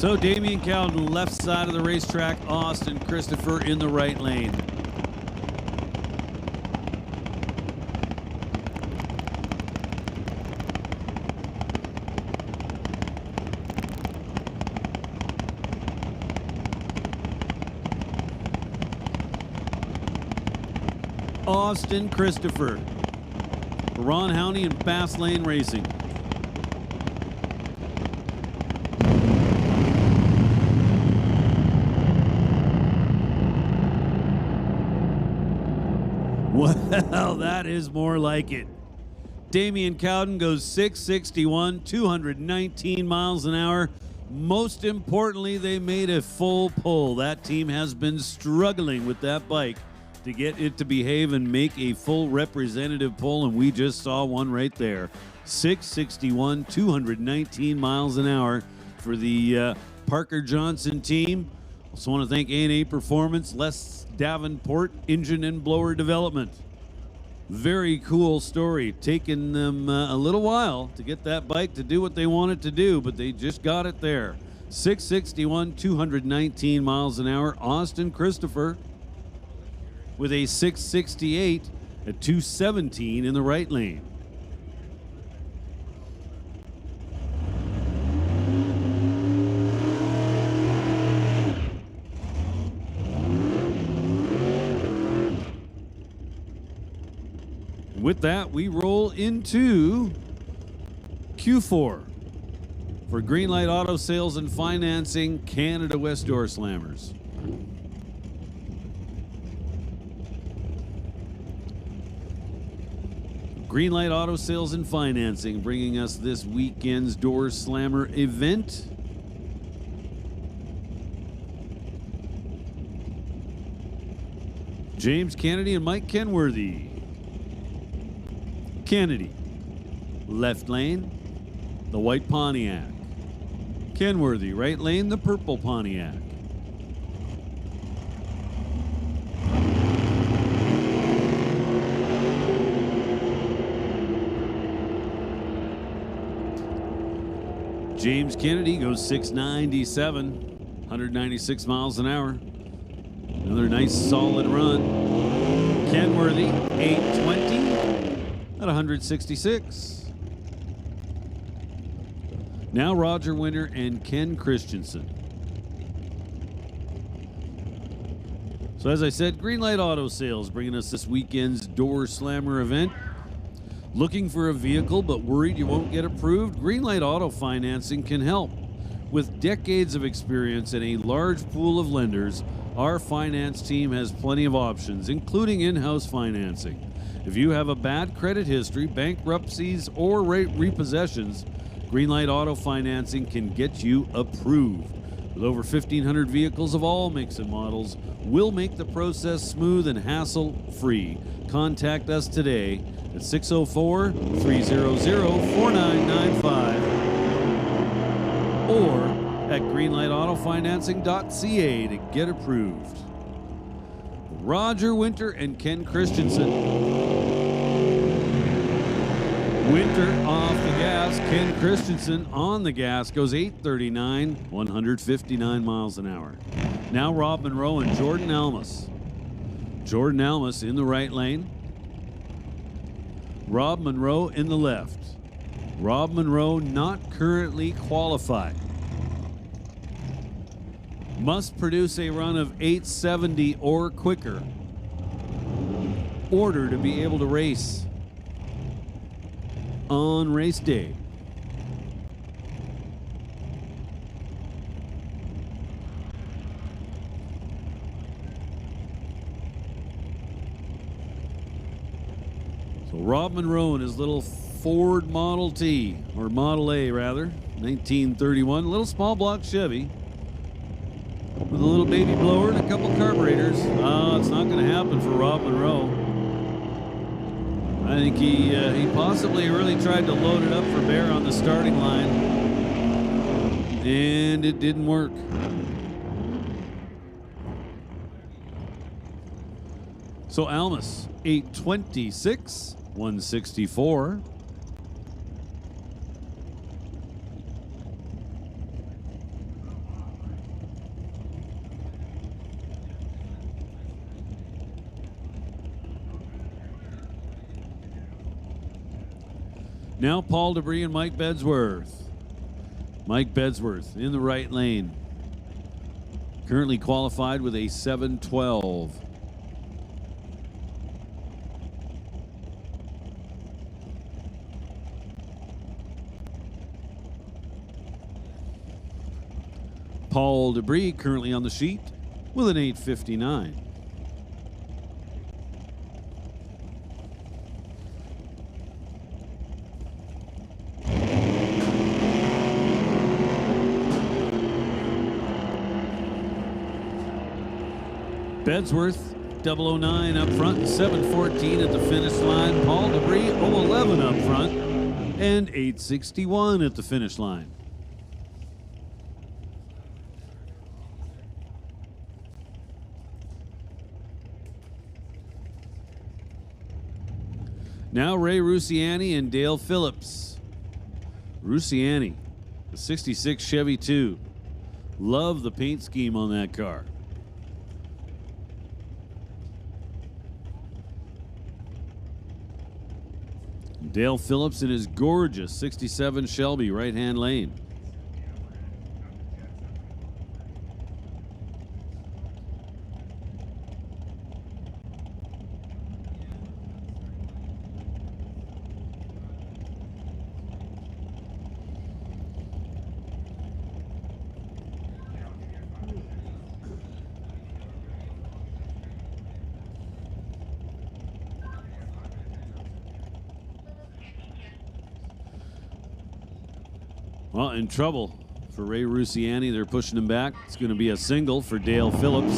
So Damian Cowden, left side of the racetrack. Austin Christopher in the right lane. Austin Christopher. Ron Howney in Fast Lane Racing. Well, that is more like it. Damian Cowden goes 661, 219 miles an hour. Most importantly, they made a full pull. That team has been struggling with that bike to get it to behave and make a full representative pull, and we just saw one right there. 661, 219 miles an hour for the Parker Johnson team. Also want to thank A&A Performance, Les Davenport Engine and Blower Development. Very cool story. Taken them a little while to get that bike to do what they wanted to do, but they just got it there. 661, 219 miles an hour. Austin Christopher with a 668 at 217 in the right lane. With that, we roll into Q4 for Greenlight Auto Sales and Financing, Canada West Doorslammers. Greenlight Auto Sales and Financing bringing us this weekend's Door Slammer event. James Kennedy and Mike Kenworthy. Kennedy, left lane, the white Pontiac. Kenworthy, right lane, the purple Pontiac. James Kennedy goes 697, 196 miles an hour. Another nice solid run. Kenworthy, 820 at 166. Now Roger Winter and Ken Christensen. So as I said, Greenlight Auto Sales bringing us this weekend's Door Slammer event. Looking for a vehicle but worried you won't get approved? Greenlight Auto Financing can help. With decades of experience and a large pool of lenders, our finance team has plenty of options, including in-house financing. If you have a bad credit history, bankruptcies, or repossessions, Greenlight Auto Financing can get you approved. With over 1,500 vehicles of all makes and models, we'll make the process smooth and hassle-free. Contact us today at 604-300-4995 or at greenlightautofinancing.ca to get approved. Roger Winter and Ken Christensen. Winter off the gas, Ken Christensen on the gas, goes 839, 159 miles an hour. Now Rob Monroe and Jordan Almus. Jordan Almus in the right lane. Rob Monroe in the left. Rob Monroe not currently qualified. Must produce a run of 870 or quicker in order to be able to race on race day. So Rob Monroe in his little Ford Model T, or Model A rather, 1931, little small block Chevy with a little baby blower and a couple carburetors. It's not going to happen for Rob Monroe. I think he possibly really tried to load it up for Bear on the starting line, and it didn't work. So Almus, 826, 164. Now Paul Debris and Mike Bedsworth. Mike Bedsworth in the right lane. Currently qualified with a 7:12. Paul Debris currently on the sheet with an 8:59. Bedsworth, 009 up front, 7:14 at the finish line. Paul Debris, 011 up front, and 8:61 at the finish line. Now Ray Rusiani and Dale Phillips. Rusiani, the 66 Chevy 2. Love the paint scheme on that car. Dale Phillips in his gorgeous 67 Shelby right-hand lane. Well, in trouble for Ray Rusiani. They're pushing him back. It's going to be a single for Dale Phillips.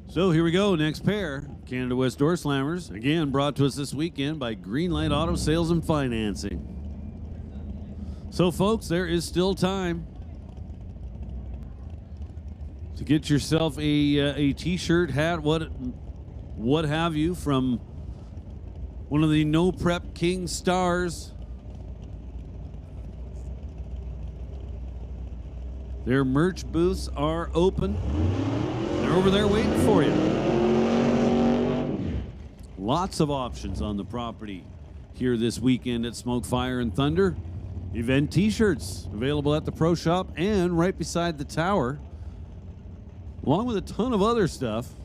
So here we go, next pair, Canada West Doorslammers, again brought to us this weekend by Greenlight Auto Sales and Financing. So folks, there is still time to get yourself a t-shirt, hat, what have you, from one of the No Prep King stars. Their merch booths are open. They're over there waiting for you. Lots of options on the property here this weekend at Smoke, Fire, and Thunder. Event t-shirts available at the Pro Shop and right beside the tower, along with a ton of other stuff.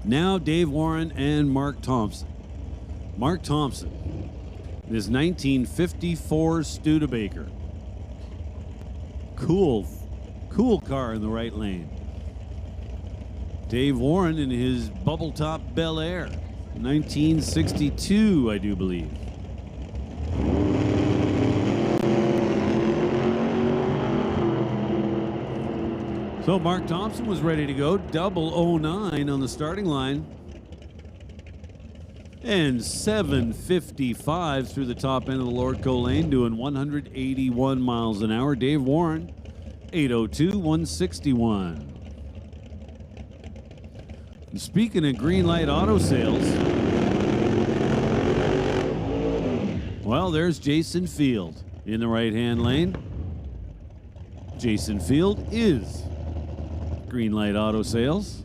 Now Dave Warren and Mark Thompson. Mark Thompson, in his 1954 Studebaker. Cool car in the right lane. Dave Warren in his bubble top Bel Air, 1962, I do believe. So Mark Thompson was ready to go, double 09 on the starting line. And 755 through the top end of the Lordco lane, doing 181 miles an hour. Dave Warren, 802, 161. And speaking of green light auto sales, well, there's Jason Field in the right-hand lane. Jason Field is green light auto sales.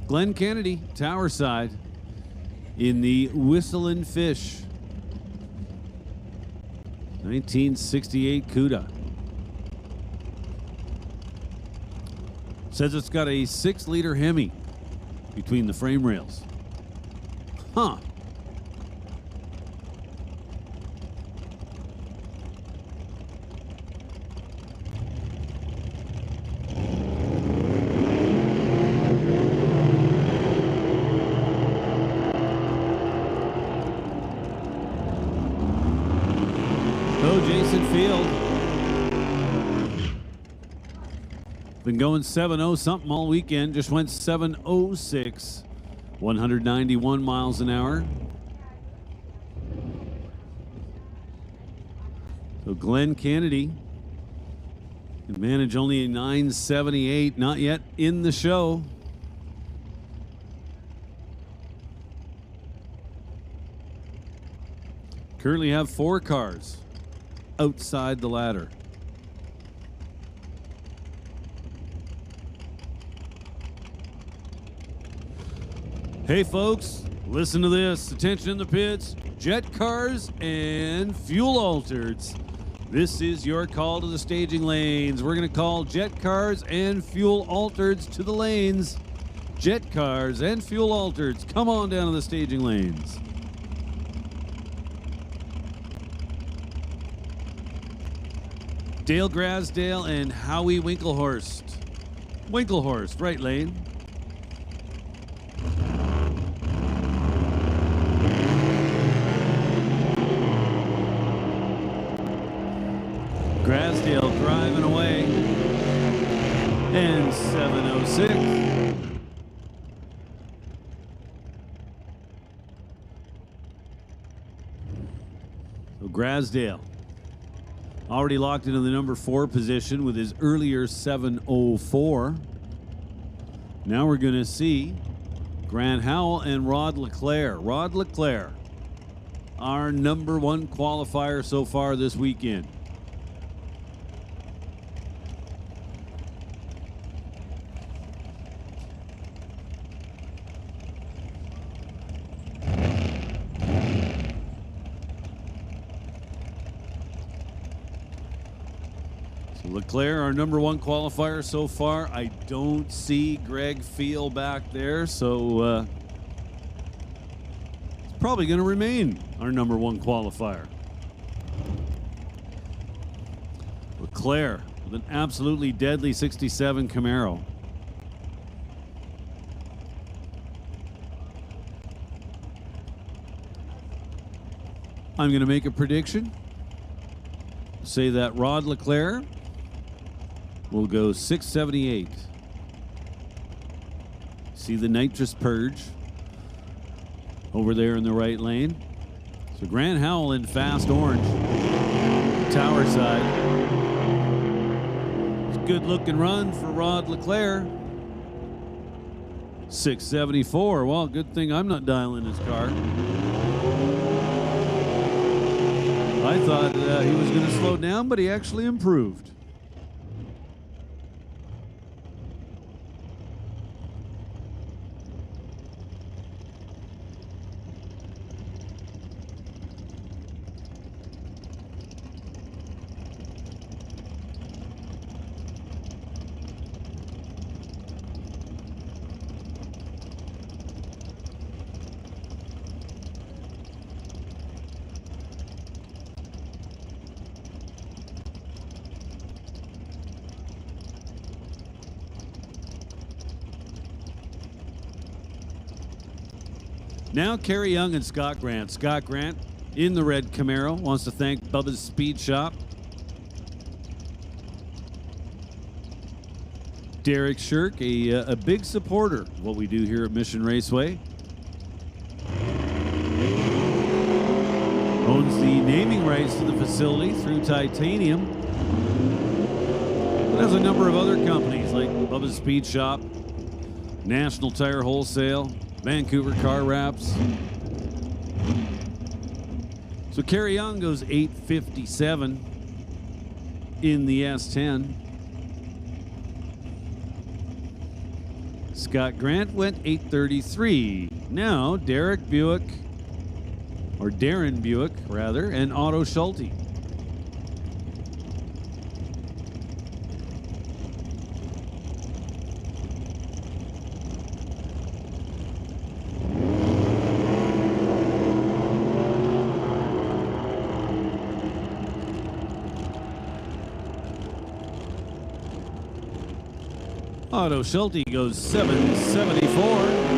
Glenn Kennedy, Tower Side, in the Whistlin' Fish 1968 CUDA. Says it's got a 6-liter Hemi between the frame rails. Huh. Been going 7-0 something all weekend. Just went 7:06, 191 miles an hour. So Glenn Kennedy can manage only a 978, not yet in the show. Currently have 4 cars outside the ladder. Hey folks, listen to this. Attention in the pits, jet cars and fuel altereds. This is your call to the staging lanes. We're gonna call jet cars and fuel altereds to the lanes. Jet cars and fuel altereds, come on down to the staging lanes. Dale Grasdale and Howie Winklehorst. Winklehorst, right lane. Grasdale driving away. And 706. So Grasdale already locked into the number 4 position with his earlier 704. Now we're going to see Grant Howell and Rod Leclerc. Rod Leclerc, our number 1 qualifier so far this weekend. Leclerc, our number 1 qualifier so far. I don't see Greg Feel back there, so it's probably going to remain our number 1 qualifier. Leclerc with an absolutely deadly 67 Camaro. I'm going to make a prediction. Say that Rod Leclerc will go 678. See the nitrous purge over there in the right lane. So Grant Howell in fast orange. Tower side. It's a good looking run for Rod Leclerc. 674. Well, good thing I'm not dialing his car. I thought he was going to slow down, but he actually improved. Now Kerry Young and Scott Grant. Scott Grant in the red Camaro wants to thank Bubba's Speed Shop. Derek Shirk, a big supporter of what we do here at Mission Raceway. Owns the naming rights to the facility through Titanium. But has a number of other companies like Bubba's Speed Shop, National Tire Wholesale, Vancouver Car Wraps. So Kerry Young goes 857 in the S10. Scott Grant went 833. Now Darren Buick, rather, and Otto Schulte. Otto Schulte goes 774.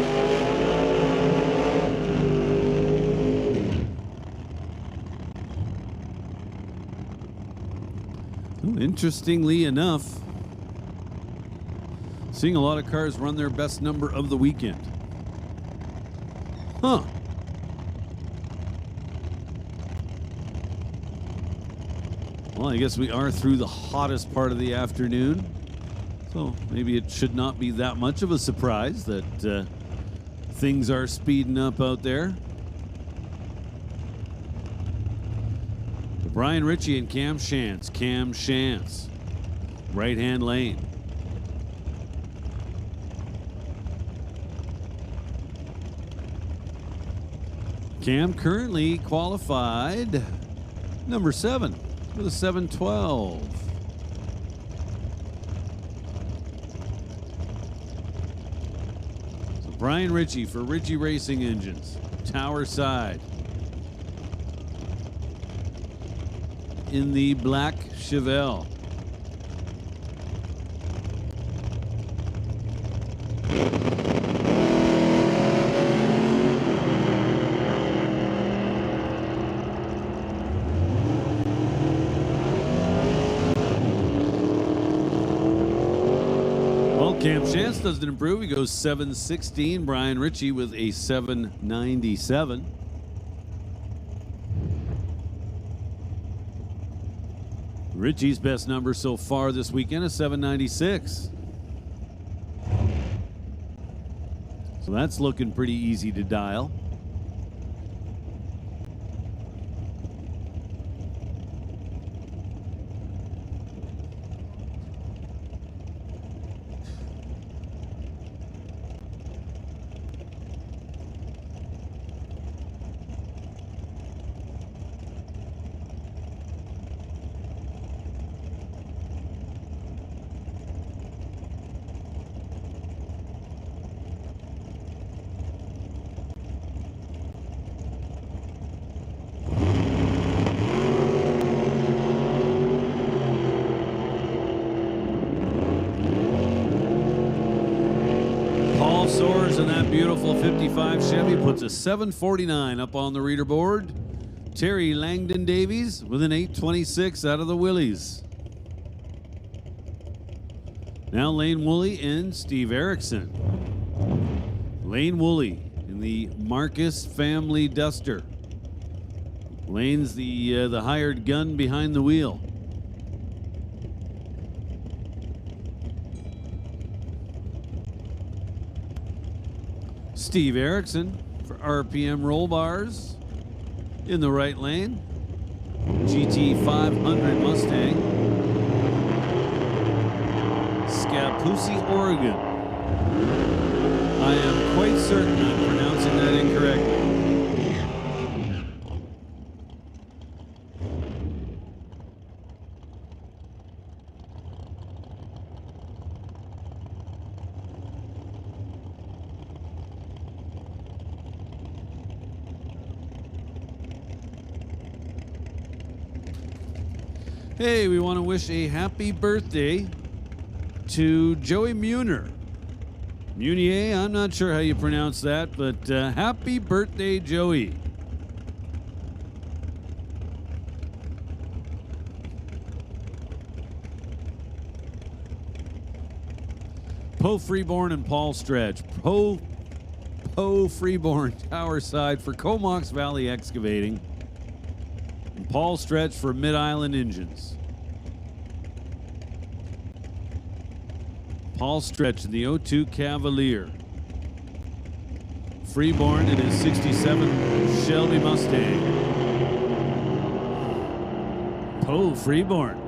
Interestingly enough, seeing a lot of cars run their best number of the weekend. Huh. Well, I guess we are through the hottest part of the afternoon. So maybe it should not be that much of a surprise that things are speeding up out there. Brian Ritchie and Cam Shantz. Cam Shantz, right-hand lane. Cam currently qualified number 7 with a 712. Brian Ritchie for Ritchie Racing Engines, Tower Side. In the black Chevelle. Cam Shantz doesn't improve. He goes 716. Brian Ritchie with a 797. Ritchie's best number so far this weekend is 796. So that's looking pretty easy to dial. In that beautiful 55 Chevy puts a 749 up on the reader board. Terry Langdon Davies with an 826 out of the Willies. Now Lane Woolley and Steve Erickson. Lane Woolley in the Marcus family Duster. Lane's the hired gun behind the wheel. Steve Erickson for RPM roll bars in the right lane. GT 500 Mustang. Scappoose, Oregon. I am quite certain I'm pronouncing that incorrectly. Hey, we want to wish a happy birthday to Joey Muner. Munier, I'm not sure how you pronounce that, but happy birthday, Joey. Poe Freeborn and Paul Stretch. Poe Freeborn, Tower Side for Comox Valley Excavating. And Paul Stretch for Mid-Island Engines. Paul Stretch in the 02 Cavalier. Freeborn in his 67 Shelby Mustang. Poe Freeborn.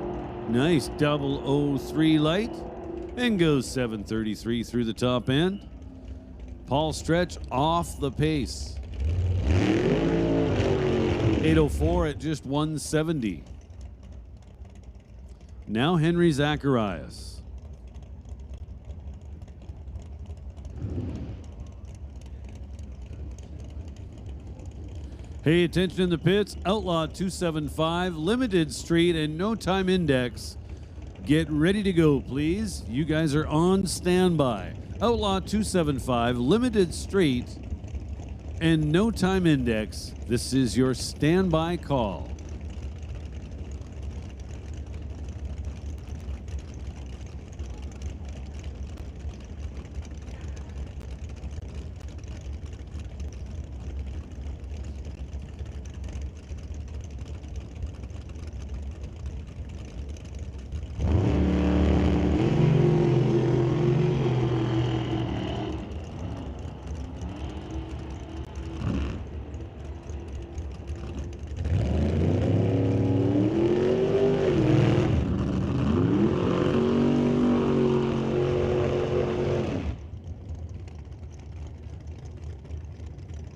Nice 003 light. And goes 733 through the top end. Paul Stretch off the pace. 804 at just 170. Now Henry Zacharias. Hey, attention in the pits. Outlaw 275, Limited Street, and No Time Index. Get ready to go, please. You guys are on standby. Outlaw 275, Limited Street, and No Time Index. This is your standby call.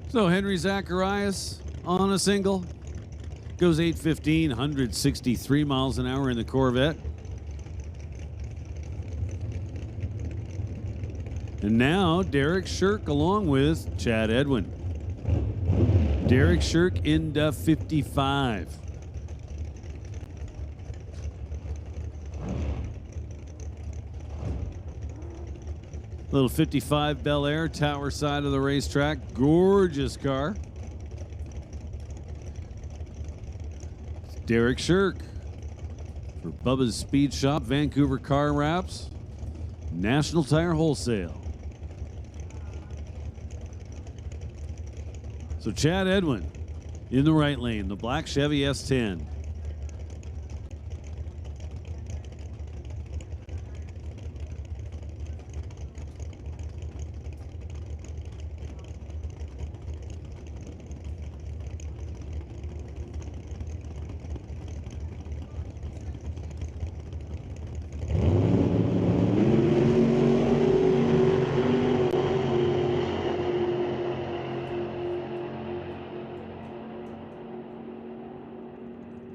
So Henry Zacharias on a single. Goes 815, 163 miles an hour in the Corvette. And now Derek Shirk along with Chad Edwin. Derek Shirk into 55. Little 55 Bel Air, tower side of the racetrack. Gorgeous car. Derek Shirk for Bubba's Speed Shop, Vancouver Car Wraps, National Tire Wholesale. So Chad Edwin in the right lane, the black Chevy S10.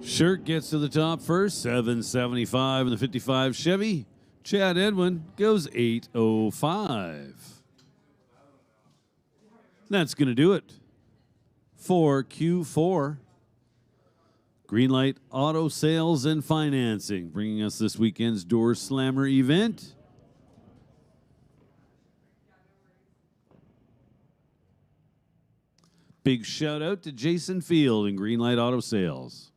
Shirk gets to the top first, 775 in the 55 Chevy. Chad Edwin goes 805. That's going to do it for Q4. Greenlight Auto Sales and Financing, bringing us this weekend's Doorslammer event. Big shout out to Jason Field and Greenlight Auto Sales.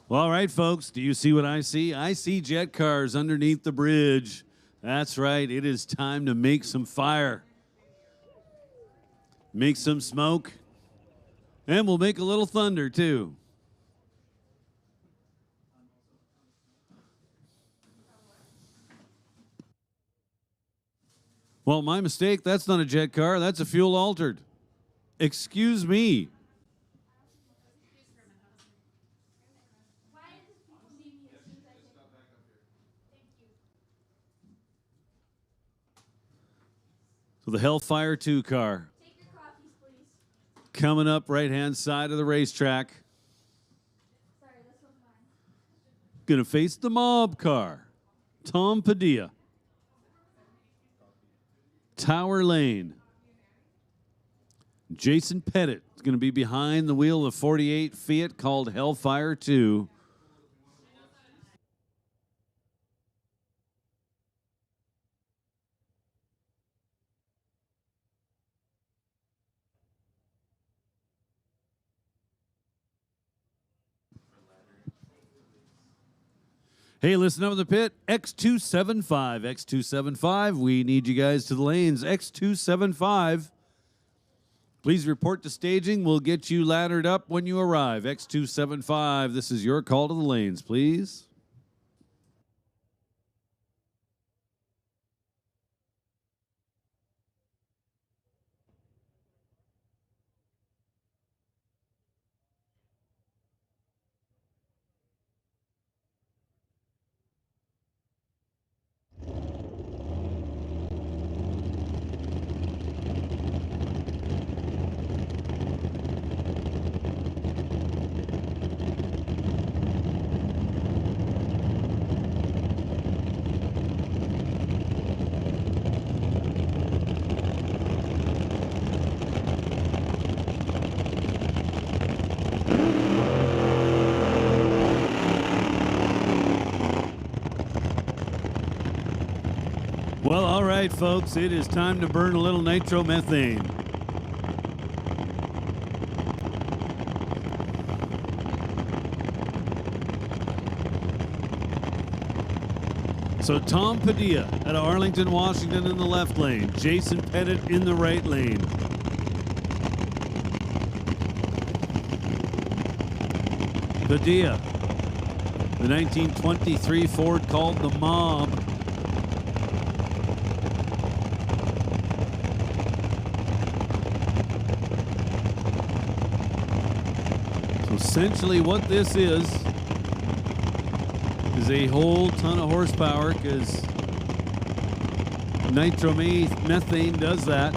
Well, all right, folks, do you see what I see? I see jet cars underneath the bridge. That's right, it is time to make some fire. Make some smoke. And we'll make a little thunder, too. Well, my mistake. That's not a jet car. That's a fuel altered. Excuse me. So the Hellfire 2 car. Take your coffees, please. Coming up right-hand side of the racetrack. Sorry, this one's mine. Going to face the mob car. Tom Padilla. Tower Lane. Jason Pettit is going to be behind the wheel of 48 Fiat called Hellfire 2. Hey, listen up in the pit. X275. X275. We need you guys to the lanes. X275. Please report to staging. We'll get you laddered up when you arrive. X275. This is your call to the lanes, please. Well, all right, folks, it is time to burn a little nitromethane. So Tom Padilla out of Arlington, Washington in the left lane. Jason Pettit in the right lane. Padilla, the 1923 Ford called the Mob. Essentially what this is a whole ton of horsepower because nitromethane does that.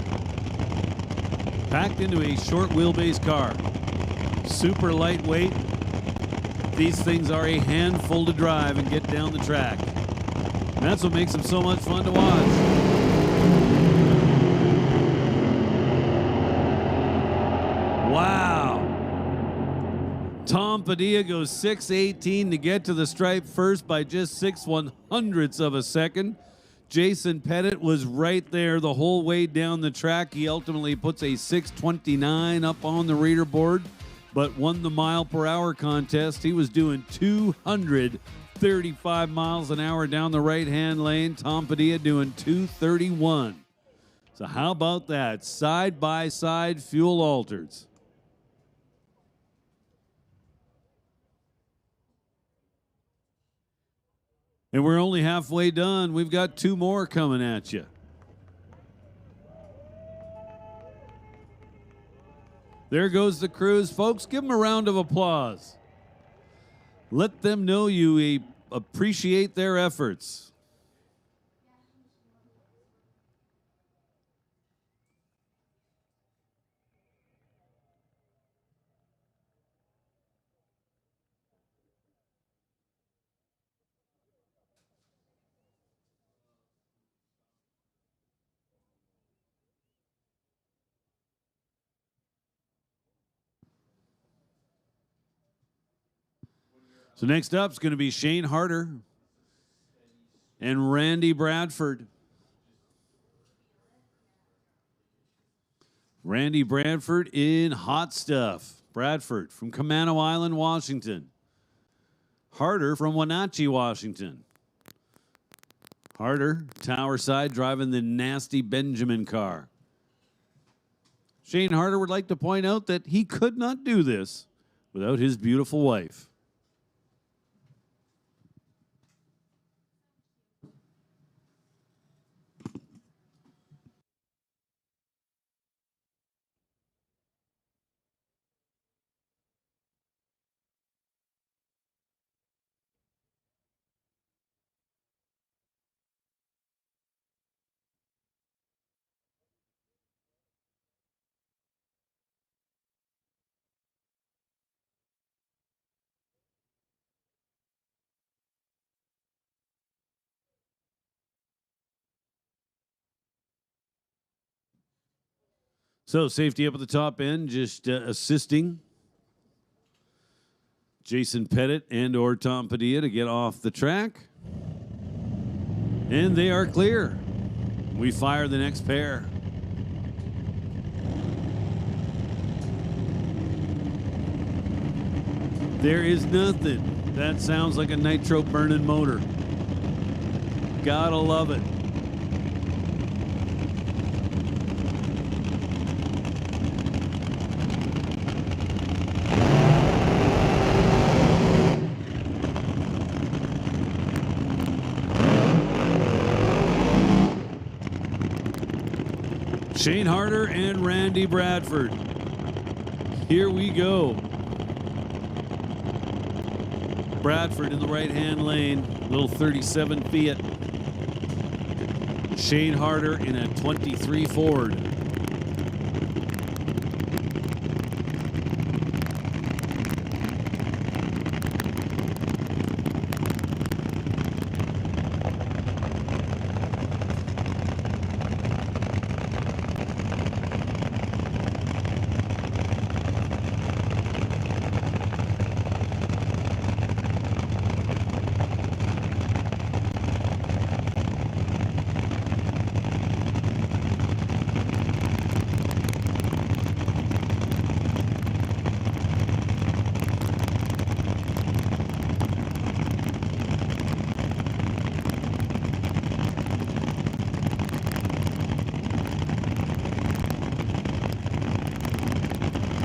Packed into a short wheelbase car. Super lightweight. These things are a handful to drive and get down the track. And that's what makes them so much fun to watch. Wow. Tom Padilla goes 6:18 to get to the stripe first by just 6/100ths of a second. Jason Pettit was right there the whole way down the track. He ultimately puts a 6:29 up on the reader board, but won the mile per hour contest. He was doing 235 miles an hour down the right-hand lane. Tom Padilla doing 231. So how about that? Side-by-side fuel alters. And we're only halfway done. We've got two more coming at you. There goes the crews. Folks, give them a round of applause. Let them know you appreciate their efforts. So next up is going to be Shane Harder and Randy Bradford. Randy Bradford in hot stuff. Bradford from Camano Island, Washington. Harder from Wenatchee, Washington. Harder, Tower Side, driving the nasty Benjamin car. Shane Harder would like to point out that he could not do this without his beautiful wife. So safety up at the top end, just assisting Jason Pettit and or Tom Padilla to get off the track. And they are clear. We fire the next pair. There is nothing that sounds like a nitro burning motor. Gotta love it. Shane Harder and Randy Bradford. Here we go. Bradford in the right-hand lane, little 37 Fiat. Shane Harder in a 23 Ford.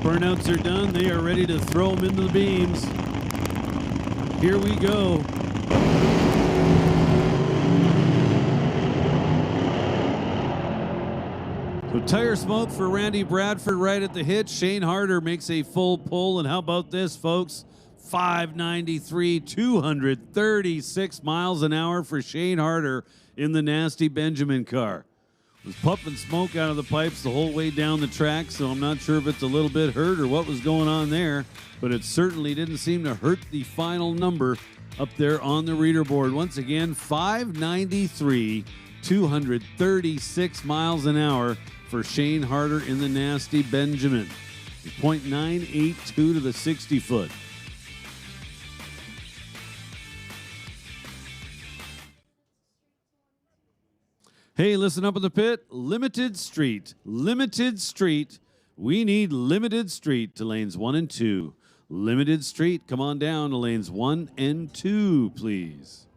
Burnouts are done. They are ready to throw them into the beams. Here we go. So tire smoke for Randy Bradford right at the hitch. Shane Harder makes a full pull. And how about this, folks? 593, 236 miles an hour for Shane Harder in the nasty Benjamin car. Was puffing smoke out of the pipes the whole way down the track, so I'm not sure if it's a little bit hurt or what was going on there, but it certainly didn't seem to hurt the final number up there on the reader board. Once again, 593, 236 miles an hour for Shane Harder in the nasty Benjamin. 0.982 to the 60 foot. Hey, listen up in the pit. Limited Street. Limited Street. We need Limited Street to lanes 1 and 2. Limited Street, come on down to lanes 1 and 2, please.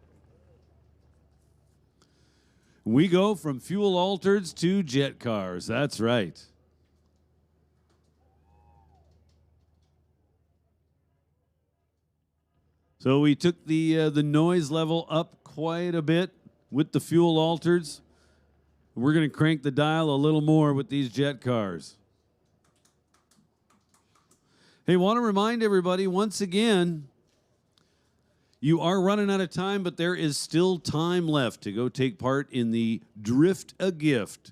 We go from fuel altereds to jet cars. That's right. So we took the noise level up quite a bit with the fuel altereds. We're going to crank the dial a little more with these jet cars. Hey, want to remind everybody once again, you are running out of time, but there is still time left to go take part in the Drift a Gift.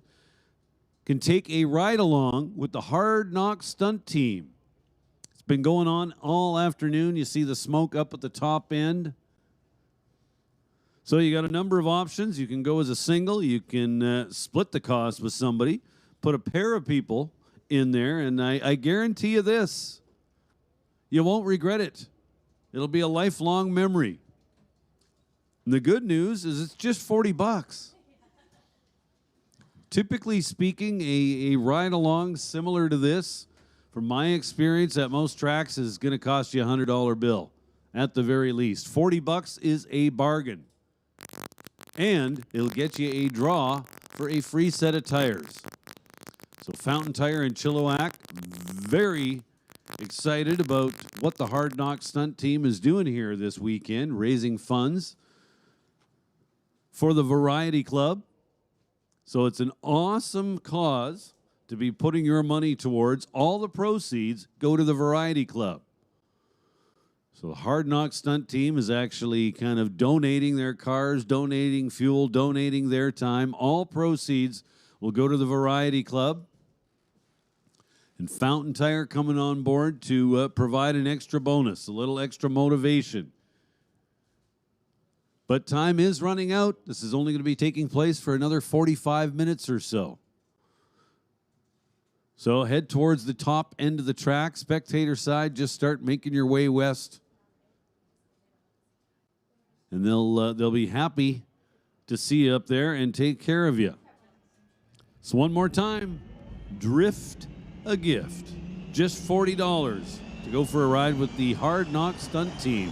Can take a ride along with the Hard Knock Stunt Team. It's been going on all afternoon. You see the smoke up at the top end. So you got a number of options. You can go as a single. You can split the cost with somebody, put a pair of people in there, and I guarantee you this, you won't regret it. It'll be a lifelong memory. And the good news is it's just 40 bucks. Typically speaking, a ride along similar to this, from my experience at most tracks, is going to cost you a $100 bill. at the very least. 40 bucks is a bargain. And it'll get you a draw for a free set of tires. So Fountain Tire and Chilliwack, very excited about what the Hard Knock Stunt team is doing here this weekend, raising funds for the Variety Club. So it's an awesome cause to be putting your money towards. All the proceeds go to the Variety Club. So the Hard Knock Stunt team is actually kind of donating their cars, donating fuel, donating their time. All proceeds will go to the Variety Club. And Fountain Tire coming on board to provide an extra bonus, a little extra motivation. But time is running out. This is only going to be taking place for another 45 minutes or so. So head towards the top end of the track. Spectator side, just start making your way west. And they'll be happy to see you up there and take care of you. So one more time, Drift a Gift. Just $40 to go for a ride with the Hard Knock Stunt team.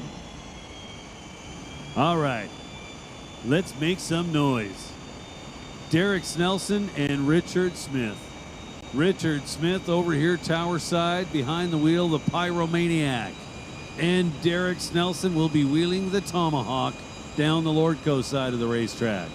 All right, let's make some noise. Derek Snelson and Richard Smith. Richard Smith over here, tower side, behind the wheel, the Pyromaniac. And Derek Snelson will be wheeling the Tomahawk down the Lordco side of the racetrack.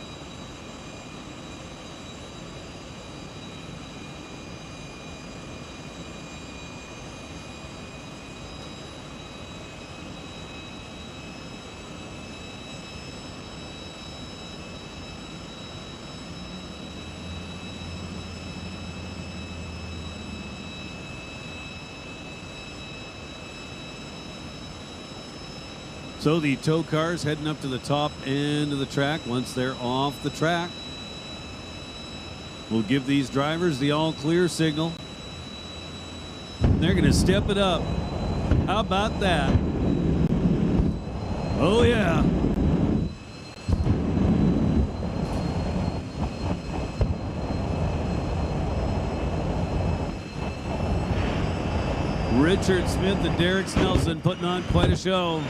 So the tow cars heading up to the top end of the track. Once they're off the track, we'll give these drivers the all clear signal. They're going to step it up. How about that? Oh yeah. Richard Smith and Derek Snelson putting on quite a show.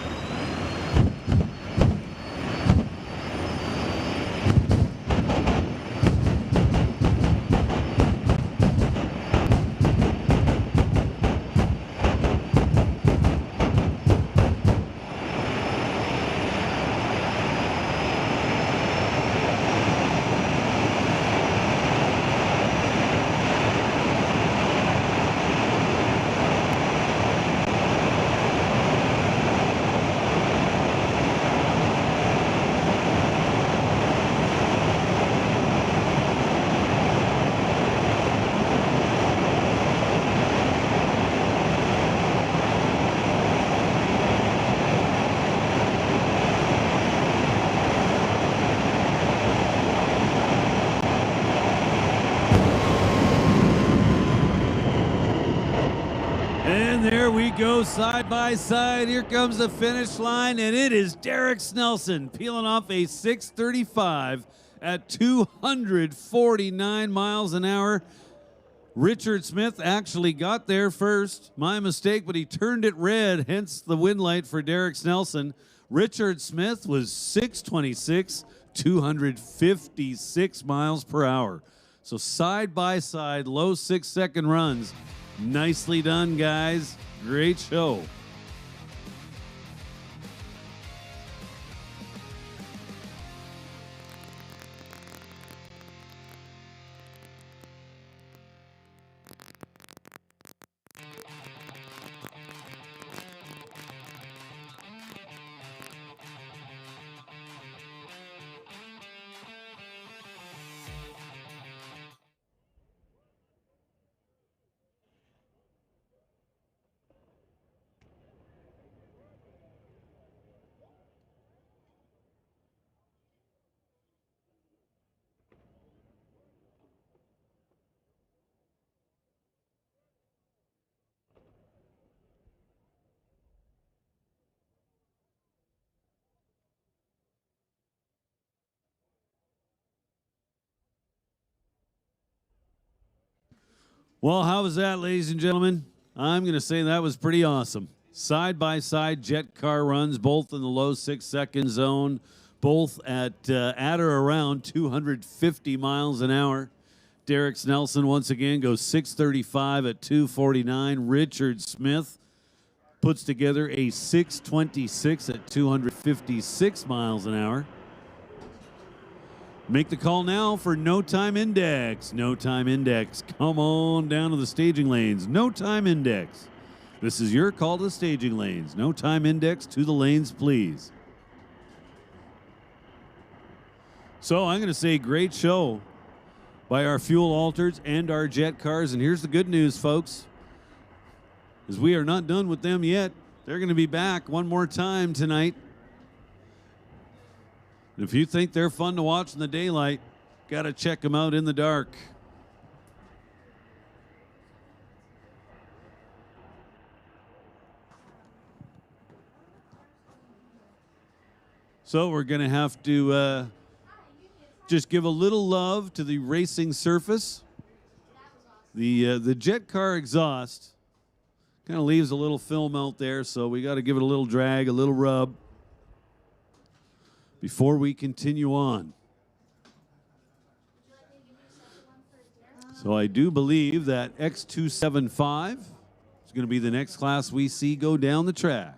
There we go, side by side. Here comes the finish line, and it is Derek Snelson peeling off a 6:35 at 249 miles an hour. Richard Smith actually got there first. My mistake, but he turned it red, hence the win light for Derek Snelson. Richard Smith was 6:26, 256 miles per hour. So side by side, low 6-second runs. Nicely done, guys. Great show. Well, how was that, ladies and gentlemen? I'm going to say that was pretty awesome. Side-by-side jet car runs, both in the low 6-second zone, both at or around 250 miles an hour. Derek Snelson once again goes 635 at 249. Richard Smith puts together a 626 at 256 miles an hour. Make the call now for No Time Index. No Time Index. Come on down to the staging lanes. No Time Index. This is your call to the staging lanes. No Time Index to the lanes, please. So I'm going to say great show by our fuel alters and our jet cars. And here's the good news, folks, is we are not done with them yet. They're going to be back one more time tonight. And if you think they're fun to watch in the daylight, got to check them out in the dark. So we're going to have to just give a little love to the racing surface. The jet car exhaust kind of leaves a little film out there, so we got to give it a little drag, a little rub before we continue on. So I do believe that X275 is going to be the next class we see go down the track.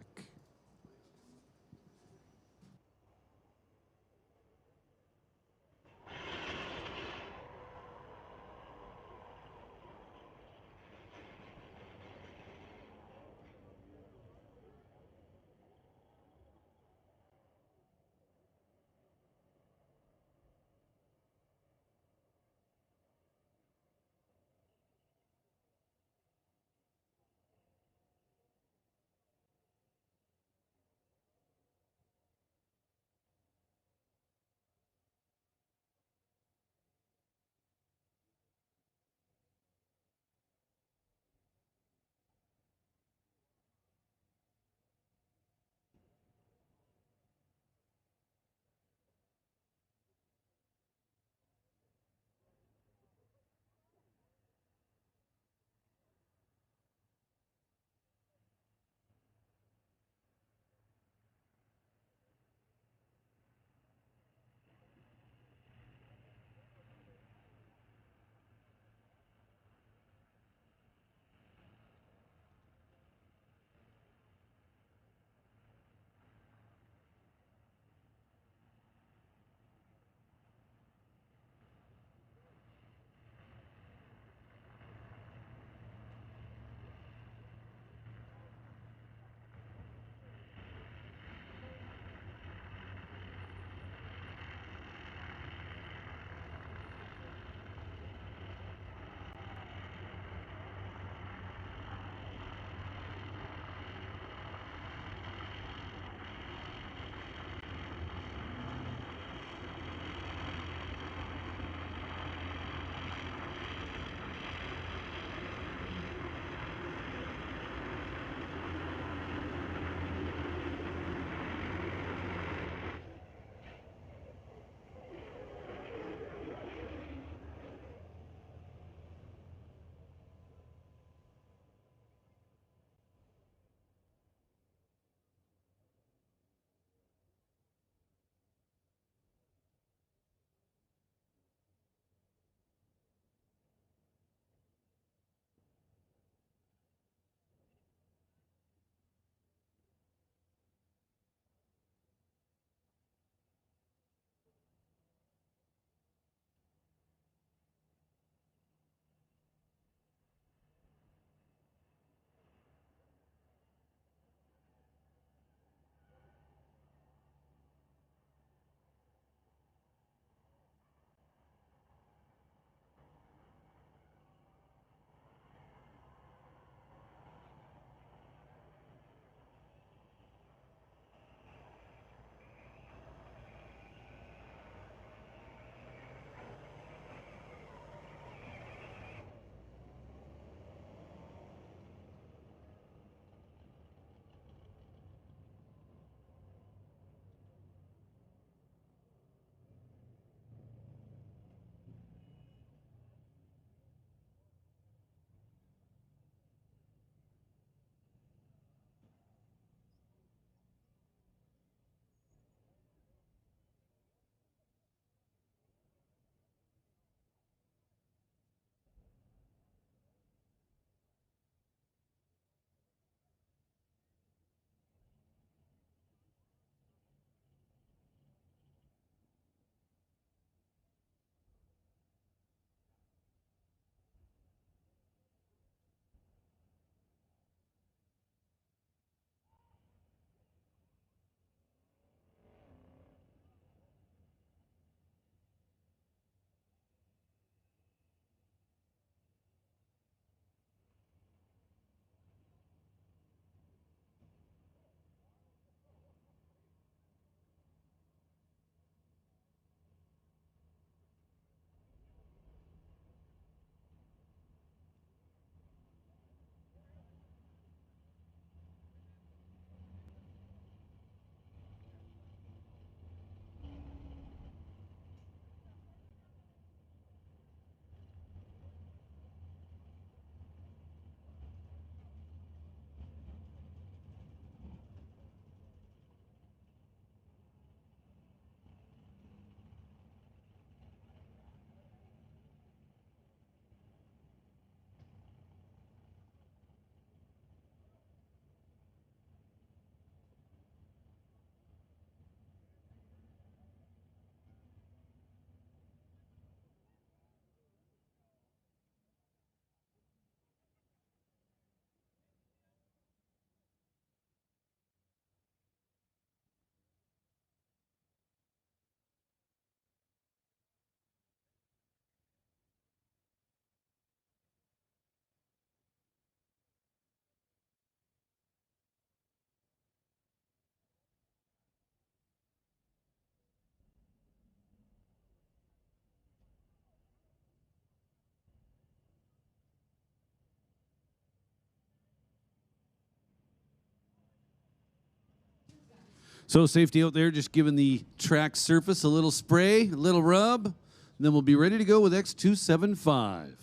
So safety out there, just giving the track surface a little spray, a little rub, and then we'll be ready to go with X275.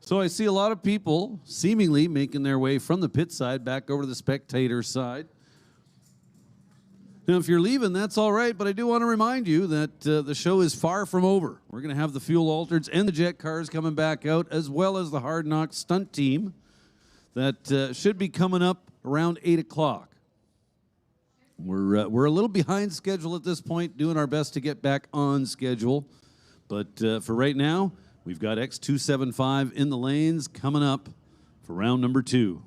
So I see a lot of people seemingly making their way from the pit side back over to the spectator side. Now, if you're leaving, that's all right, but I do want to remind you that the show is far from over. We're going to have the fuel altereds and the jet cars coming back out, as well as the Hard Knock stunt team that should be coming up around 8 o'clock. We're a little behind schedule at this point, doing our best to get back on schedule. But for right now, we've got X275 in the lanes coming up for round number 2.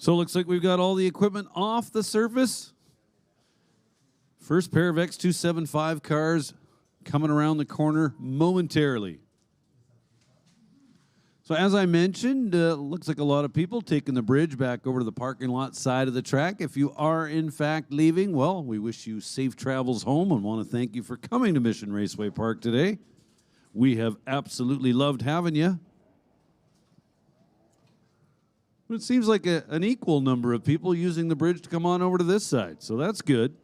So it looks like we've got all the equipment off the surface. First pair of X275 cars coming around the corner momentarily. So as I mentioned, looks like a lot of people taking the bridge back over to the parking lot side of the track. If you are in fact leaving, well, we wish you safe travels home and want to thank you for coming to Mission Raceway Park today. We have absolutely loved having you. It seems like an equal number of people using the bridge to come on over to this side, so that's good.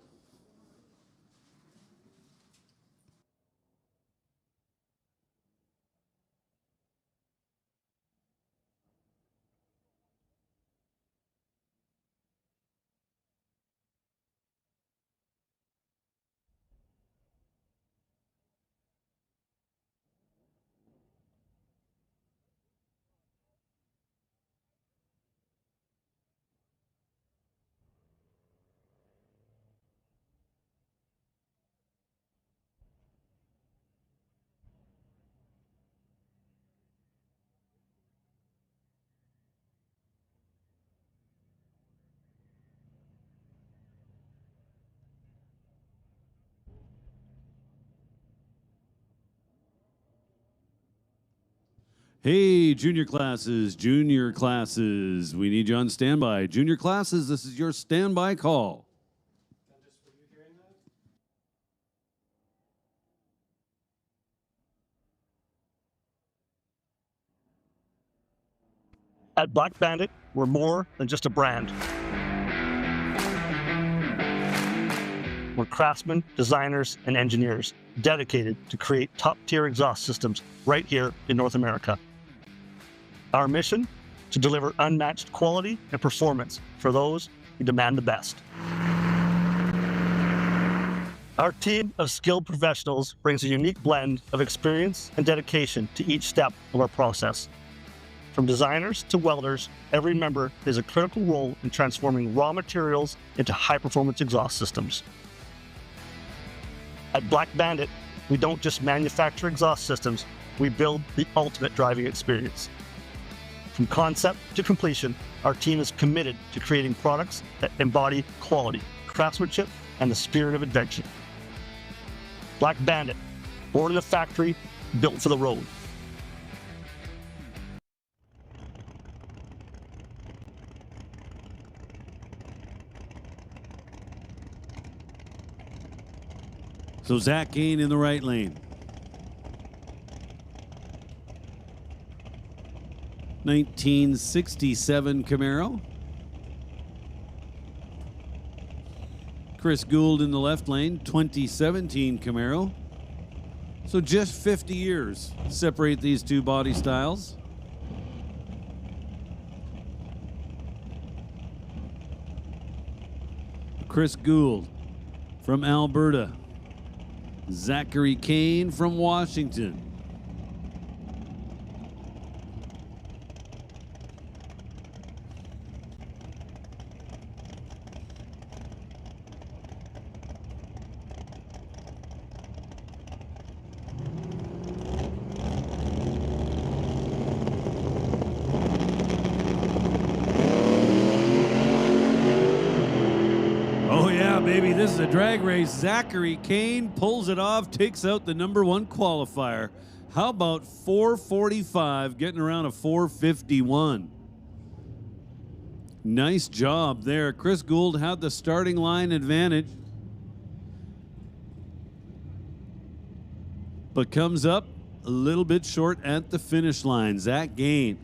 Hey, junior classes, we need you on standby. Junior classes, this is your standby call. At Black Bandit, we're more than just a brand. We're craftsmen, designers, and engineers dedicated to create top-tier exhaust systems right here in North America. Our mission, to deliver unmatched quality and performance for those who demand the best. Our team of skilled professionals brings a unique blend of experience and dedication to each step of our process. From designers to welders, every member plays a critical role in transforming raw materials into high-performance exhaust systems. At Black Bandit, we don't just manufacture exhaust systems, we build the ultimate driving experience. From concept to completion, our team is committed to creating products that embody quality, craftsmanship, and the spirit of adventure. Black Bandit, born in a factory, built for the road. So Zach Kane in the right lane. 1967 Camaro. Chris Gould in the left lane, 2017 Camaro. So just 50 years separate these two body styles. Chris Gould from Alberta. Zachary Kane from Washington. Baby, this is a drag race. Zachary Kane pulls it off, takes out the #1 qualifier. How about 445 getting around a 451? Nice job there. Chris Gould had the starting line advantage, but comes up a little bit short at the finish line. Zach Kane,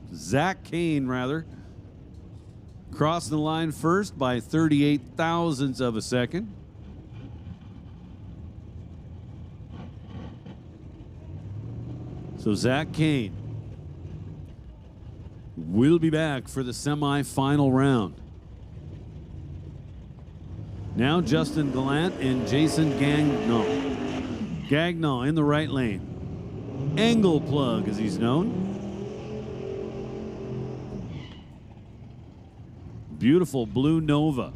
crossing the line first by 38 thousandths of a second. So Zach Kane will be back for the semi-final round. Now Justin Gallant and Jason Gagnon in the right lane. Angle Plug, as he's known. Beautiful blue Nova.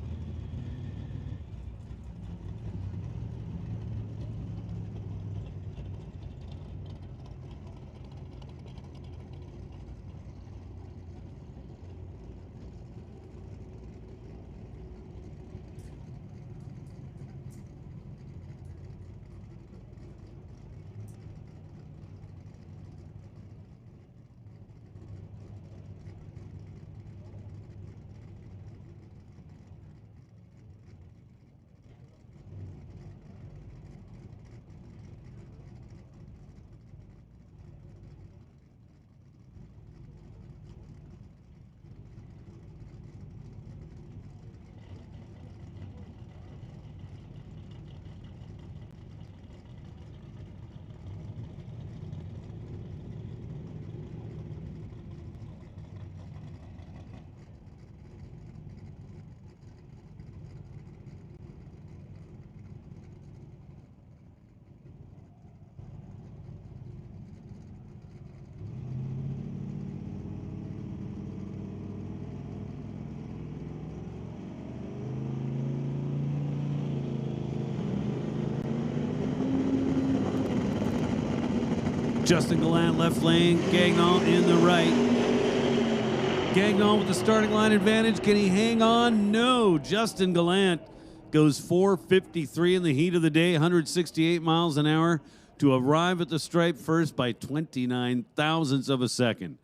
Justin Gallant left lane, Gagnon in the right. Gagnon with the starting line advantage. Can he hang on? No. Justin Gallant goes 4:53 in the heat of the day, 168 miles an hour to arrive at the stripe first by 29 thousandths of a second.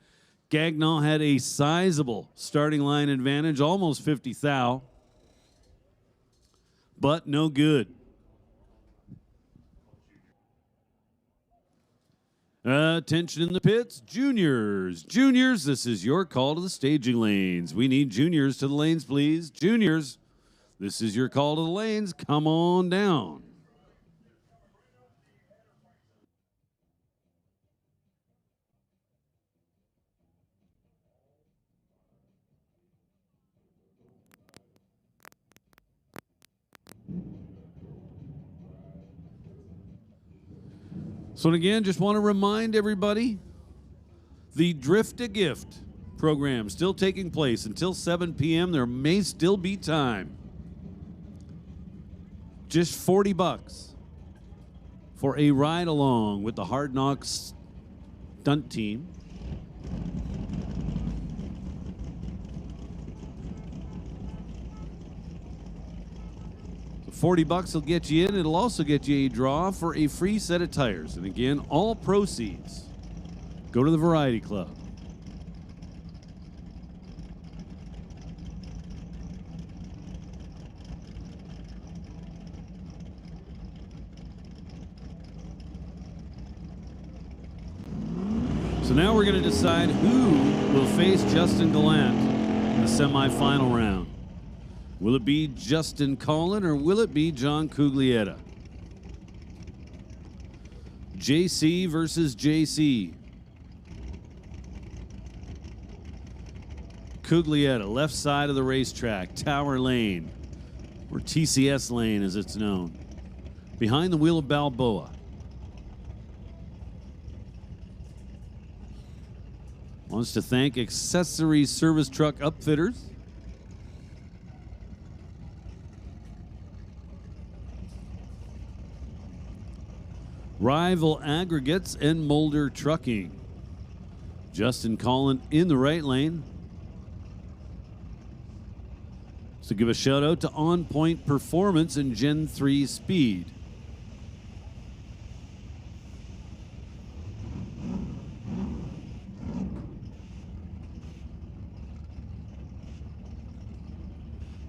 Gagnon had a sizable starting line advantage, almost 50 thou, but no good. Attention in the pits, juniors. Juniors, this is your call to the staging lanes. We need juniors to the lanes, please. Juniors, this is your call to the lanes. Come on down. So again, just want to remind everybody, the Drift a Gift program still taking place until 7 p.m. There may still be time. Just $40 for a ride along with the Hard Knocks stunt team. $40 will get you in. It'll also get you a draw for a free set of tires. And again, all proceeds go to the Variety Club. So now we're going to decide who will face Justin Gallant in the semifinal round. Will it be Justin Collin or will it be John Cuglietta? JC versus JC. Cuglietta, left side of the racetrack, Tower Lane, or TCS Lane as it's known. Behind the wheel of Balboa. Wants to thank Accessory Service Truck Upfitters. Rival Aggregates and Mulder Trucking. Justin Collin in the right lane. So give a shout out to On Point Performance and Gen 3 Speed.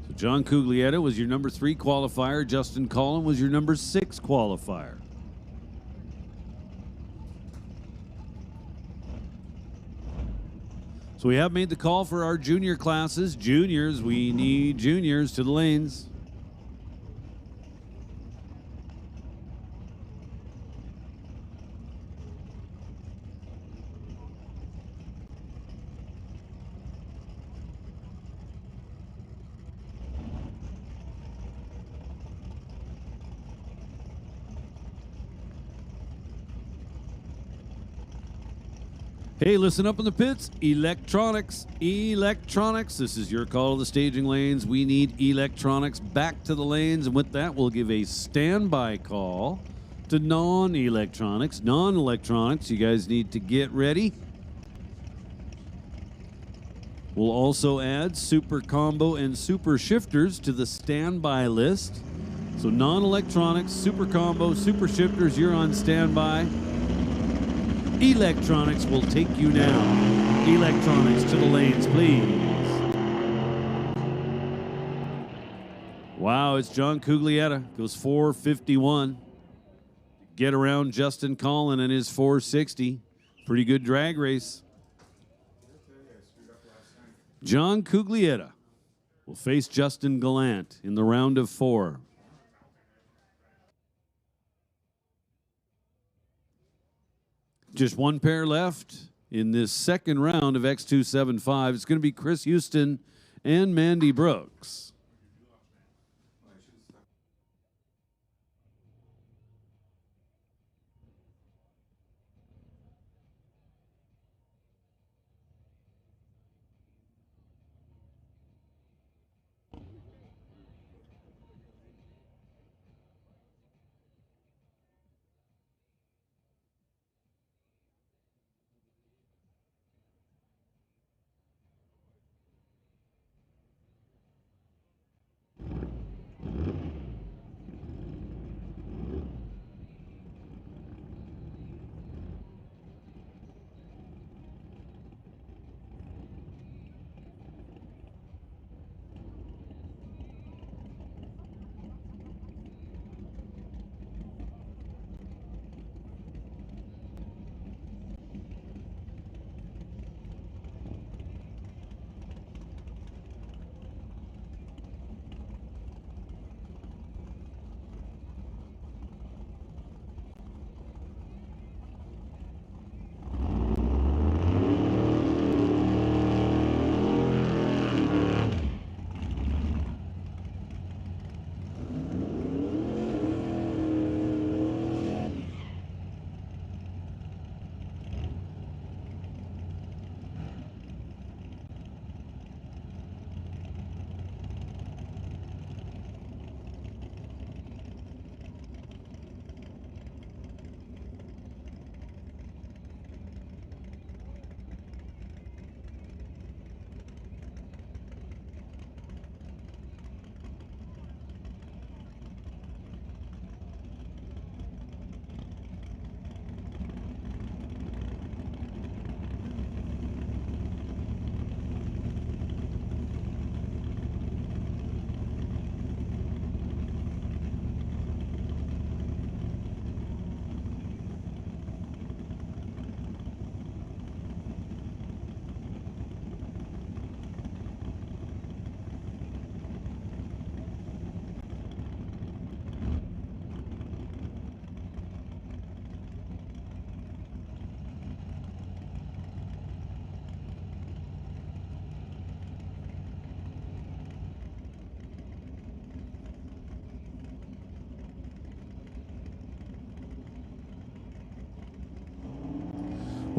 So John Cuglietta was your number 3 qualifier. Justin Collin was your number 6 qualifier. So we have made the call for our junior classes. Juniors, we need juniors to the lanes. Hey, listen up in the pits. Electronics. This is your call to the staging lanes. We need electronics back to the lanes. And with that, we'll give a standby call to non-electronics. Non-electronics, you guys need to get ready. We'll also add super combo and super shifters to the standby list. So non-electronics, super combo, super shifters, you're on standby. Electronics will take you now. Electronics to the lanes, please. Wow, it's John Cuglietta. Goes 451. Get around Justin Collin and his 460. Pretty good drag race. John Cuglietta will face Justin Gallant in the round of 4. Just one pair left in this second round of X275. It's going to be Chris Houston and Mandy Brooks.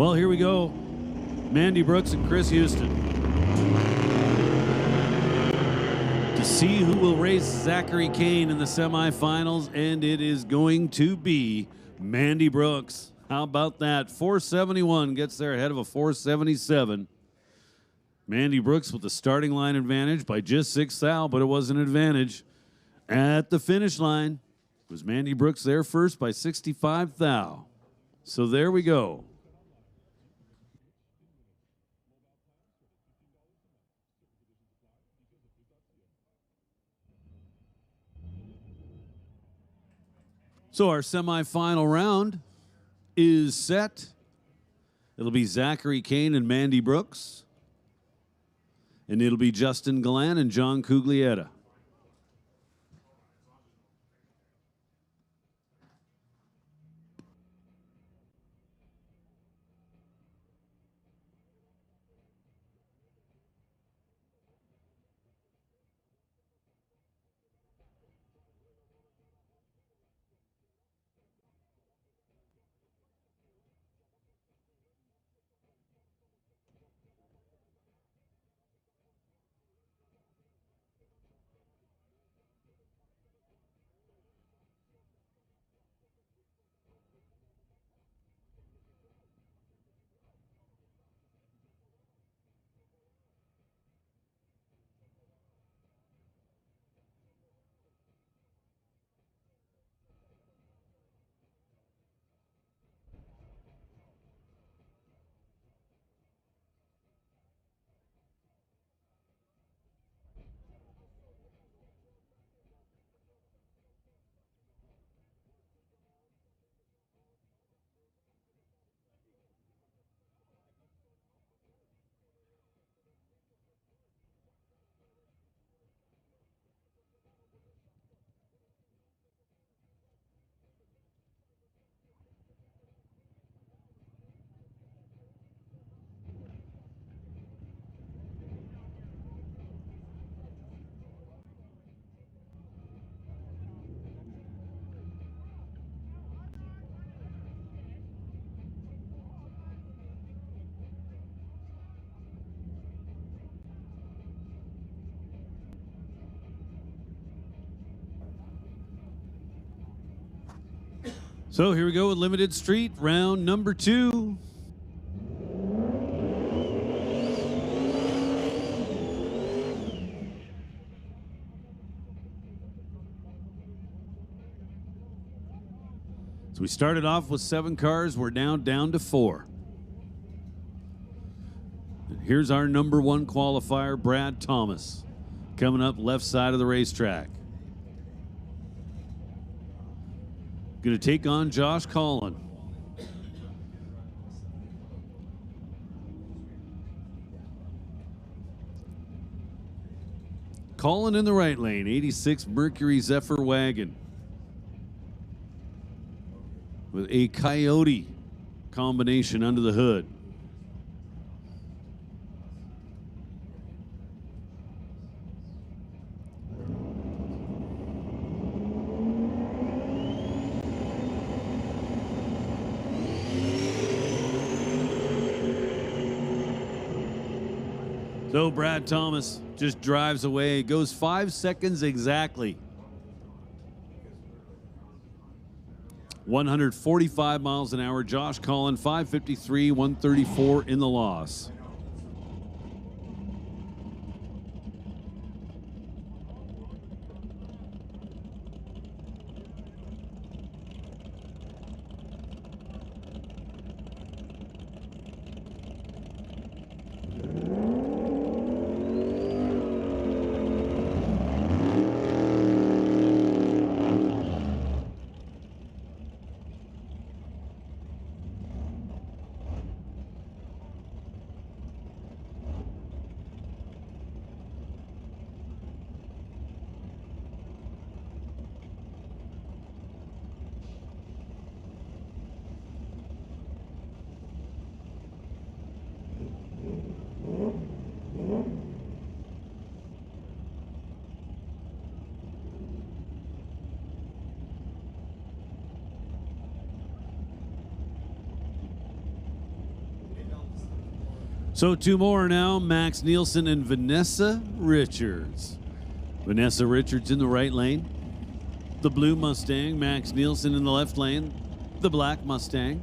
Well, here we go. Mandy Brooks and Chris Houston. To see who will race Zachary Kane in the semifinals, and it is going to be Mandy Brooks. How about that? 471 gets there ahead of a 477. Mandy Brooks with the starting line advantage by just 6 thou, but it was an advantage. At the finish line was Mandy Brooks there first by 65 thou. So there we go. So our semifinal round is set. It'll be Zachary Kane and Mandy Brooks. And it'll be Justin Galan and John Cuglietta. So here we go with Limited Street, round number 2. So we started off with 7 cars. We're now down to 4. And here's our number 1 qualifier, Brad Thomas, coming up left side of the racetrack. Going to take on Josh Collin. Collin in the right lane, 86 Mercury Zephyr wagon with a Coyote combination under the hood. So Brad Thomas just drives away, goes 5 seconds exactly. 145 miles an hour. Josh Collin, 553, 134 in the loss. So 2 more now, Max Nielsen and Vanessa Richards. Vanessa Richards in the right lane. The blue Mustang, Max Nielsen in the left lane. The black Mustang.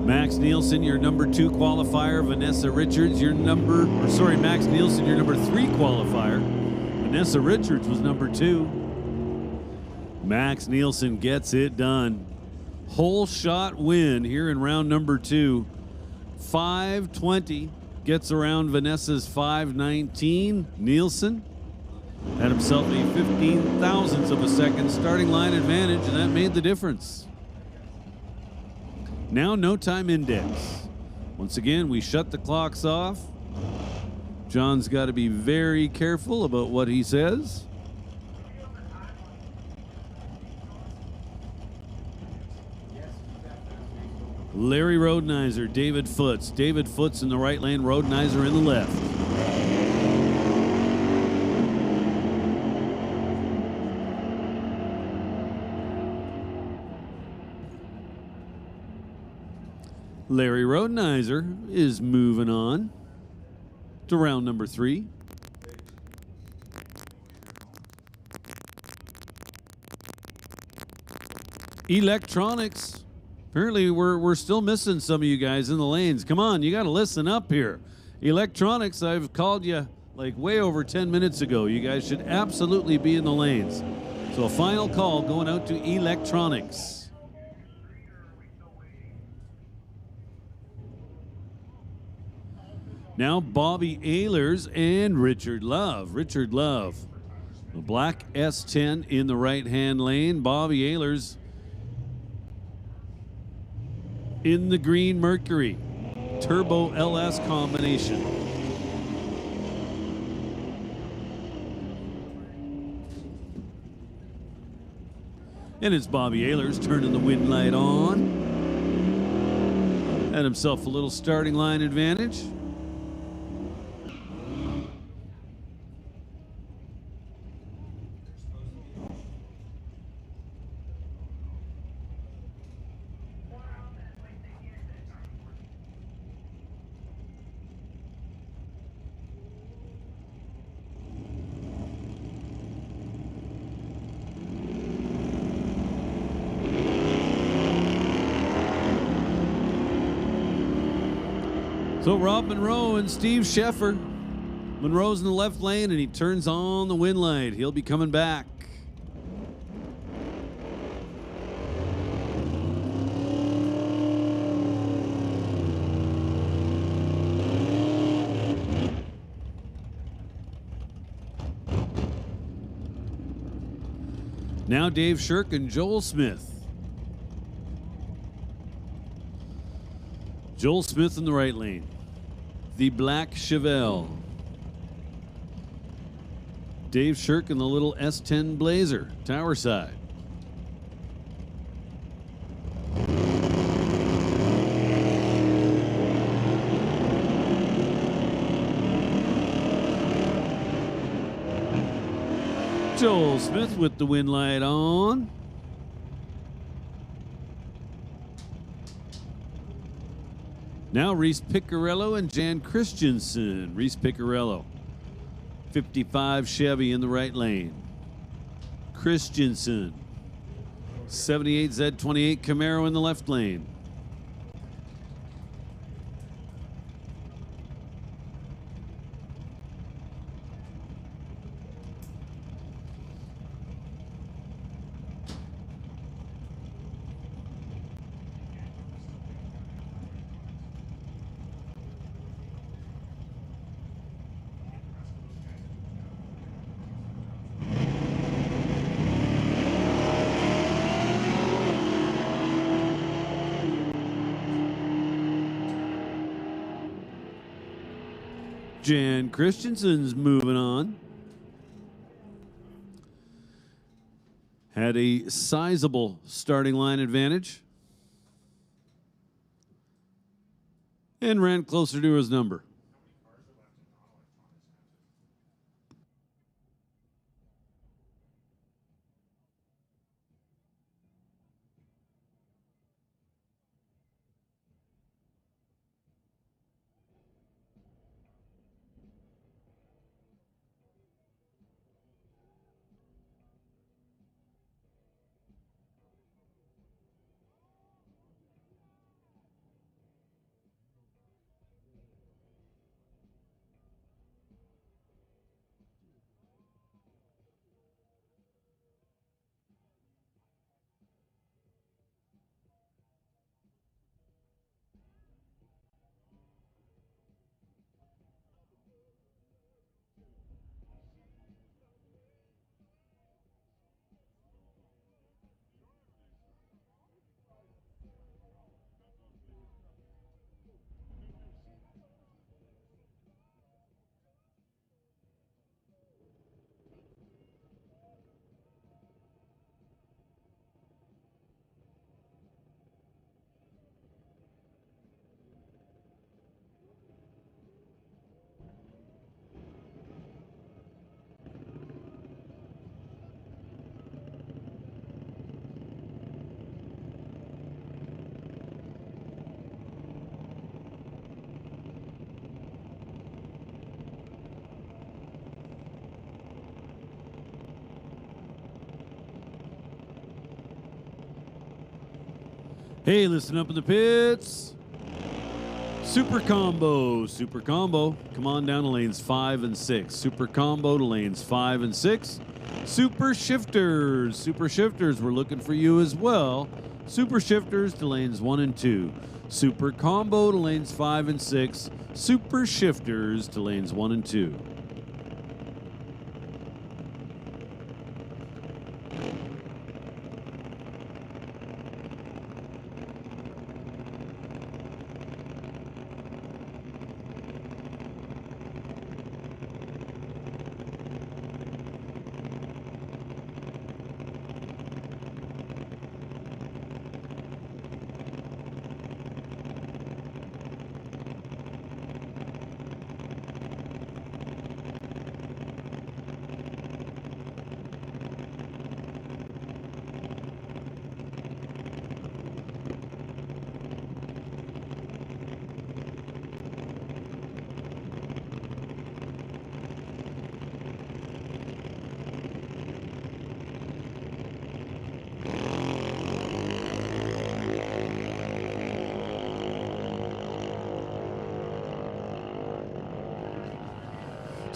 Max Nielsen, your number 2 qualifier. Vanessa Richards, Max Nielsen, your number 3 qualifier. Vanessa Richards was number 2. Max Nielsen gets it done. Whole shot win here in round number 2. 5:20 gets around Vanessa's 5:19. Nielsen had himself a 15 thousandths of a second starting line advantage, and that made the difference. Now no time index. Once again, we shut the clocks off. John's got to be very careful about what he says. Larry Rodenizer, David Foots. David Foots in the right lane, Rodenizer in the left. Larry Rodenizer is moving on to round number 3. Electronics. Apparently we're still missing some of you guys in the lanes. Come on, you got to listen up here. Electronics, I've called you like way over 10 minutes ago. You guys should absolutely be in the lanes. So a final call going out to Electronics. Now Bobby Ehlers and Richard Love. Richard Love, the black S10 in the right-hand lane. Bobby Ehlers in the green Mercury. Turbo LS combination. And it's Bobby Ehlers turning the wind light on. Had himself a little starting line advantage. So Rob Monroe and Steve Sheffer. Monroe's in the left lane and he turns on the wind light. He'll be coming back. Now Dave Shirk and Joel Smith. Joel Smith in the right lane. The black Chevelle. Dave Shirk in the little S10 Blazer, tower side. Joel Smith with the wind light on. Now Reese Piccarello and Jan Christensen. Reese Piccarello, 55 Chevy in the right lane. Christensen, 78 Z28 Camaro in the left lane. Jan Christensen's moving on. Had a sizable starting line advantage. and ran closer to his number. Hey, listen up in the pits. Super combo, super combo. Come on down to lanes 5 and 6. Super combo to lanes 5 and 6. Super shifters, super shifters. We're looking for you as well. Super shifters to lanes 1 and 2. Super combo to lanes 5 and 6. Super shifters to lanes 1 and 2.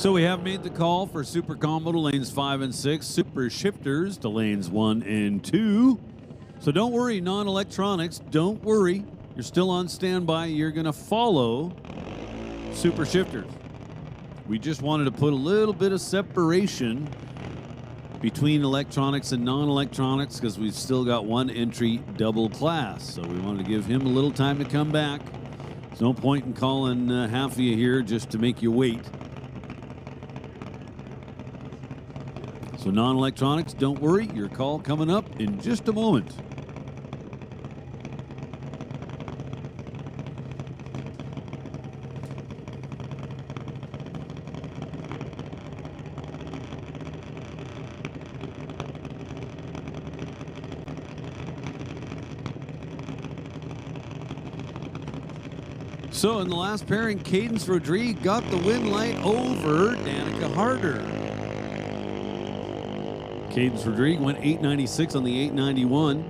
So we have made the call for super combo to lanes 5 and 6, super shifters to lanes 1 and 2. So don't worry, non-electronics, don't worry. You're still on standby. You're going to follow super shifters. We just wanted to put a little bit of separation between electronics and non-electronics because we've still got one entry double class. So we wanted to give him a little time to come back. There's no point in calling half of you here just to make you wait. So non-electronics, don't worry, your call coming up in just a moment. So in the last pairing, Cadence Rodriguez got the win light over Danica Harder. Cadence Rodriguez went 896 on the 891.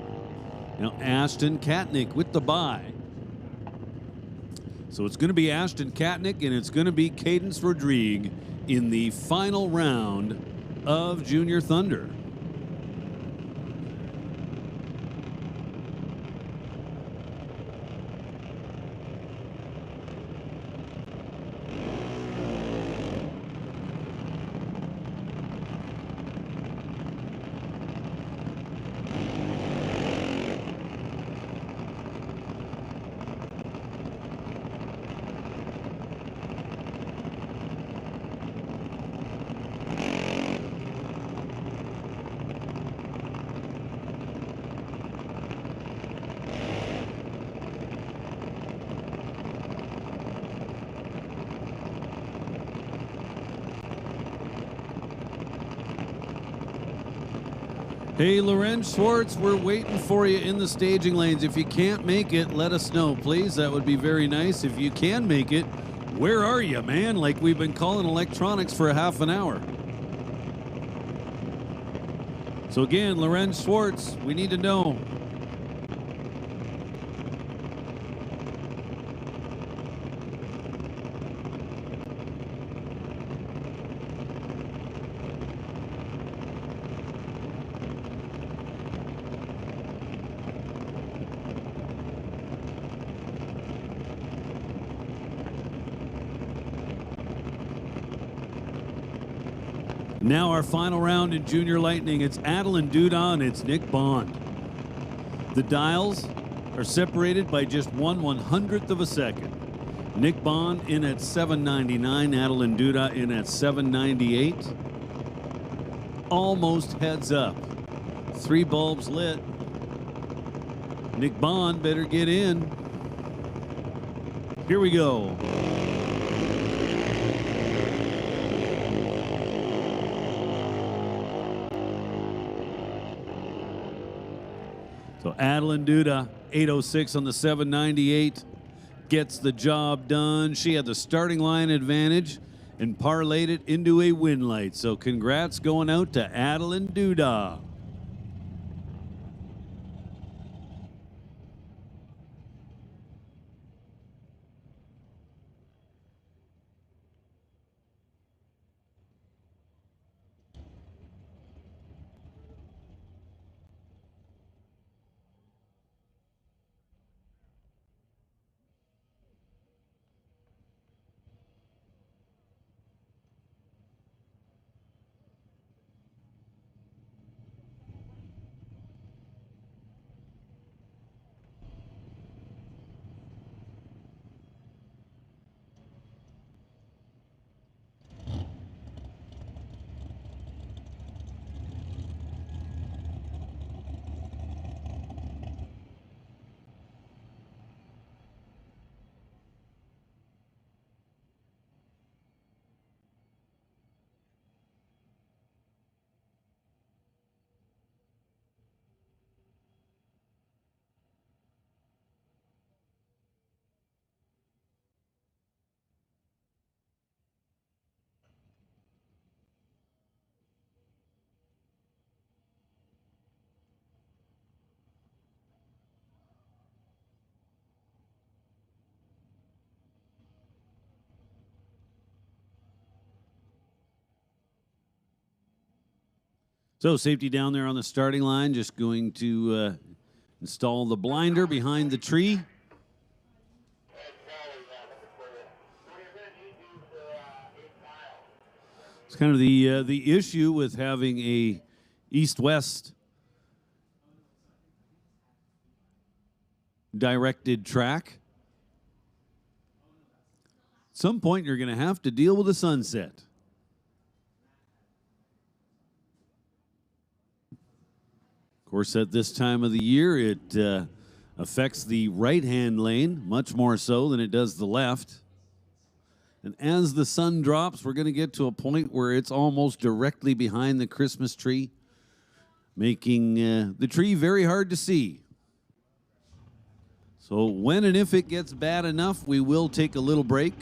Now Ashton Katnick with the bye. So it's going to be Ashton Katnick and it's going to be Cadence Rodriguez in the final round of Junior Thunder. Hey, Lorenz Schwartz, we're waiting for you in the staging lanes. If you can't make it, let us know, please. That would be very nice. If you can make it, where are you, man? Like we've been calling electronics for a half an hour. So again, Lorenz Schwartz, we need to know. Now our final round in Junior Lightning. It's Adeline Duda and it's Nick Bond. The dials are separated by just 1/100th of a second. Nick Bond in at 799, Adeline Duda in at 798. Almost heads up. 3 bulbs lit. Nick Bond better get in. Here we go. So Adeline Duda, 806 on the 798, gets the job done. She had the starting line advantage and parlayed it into a win light. So congrats going out to Adeline Duda. So safety down there on the starting line, just going to install the blinder behind the tree. It's kind of the issue with having a east-west directed track. At some point, you're going to have to deal with a sunset. Of course, at this time of the year, it affects the right-hand lane much more so than it does the left. And as the sun drops, we're going to get to a point where it's almost directly behind the Christmas tree, making the tree very hard to see. So when and if it gets bad enough, we will take a little break.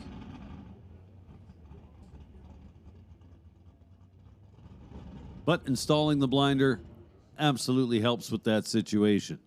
But installing the blinder absolutely helps with that situation.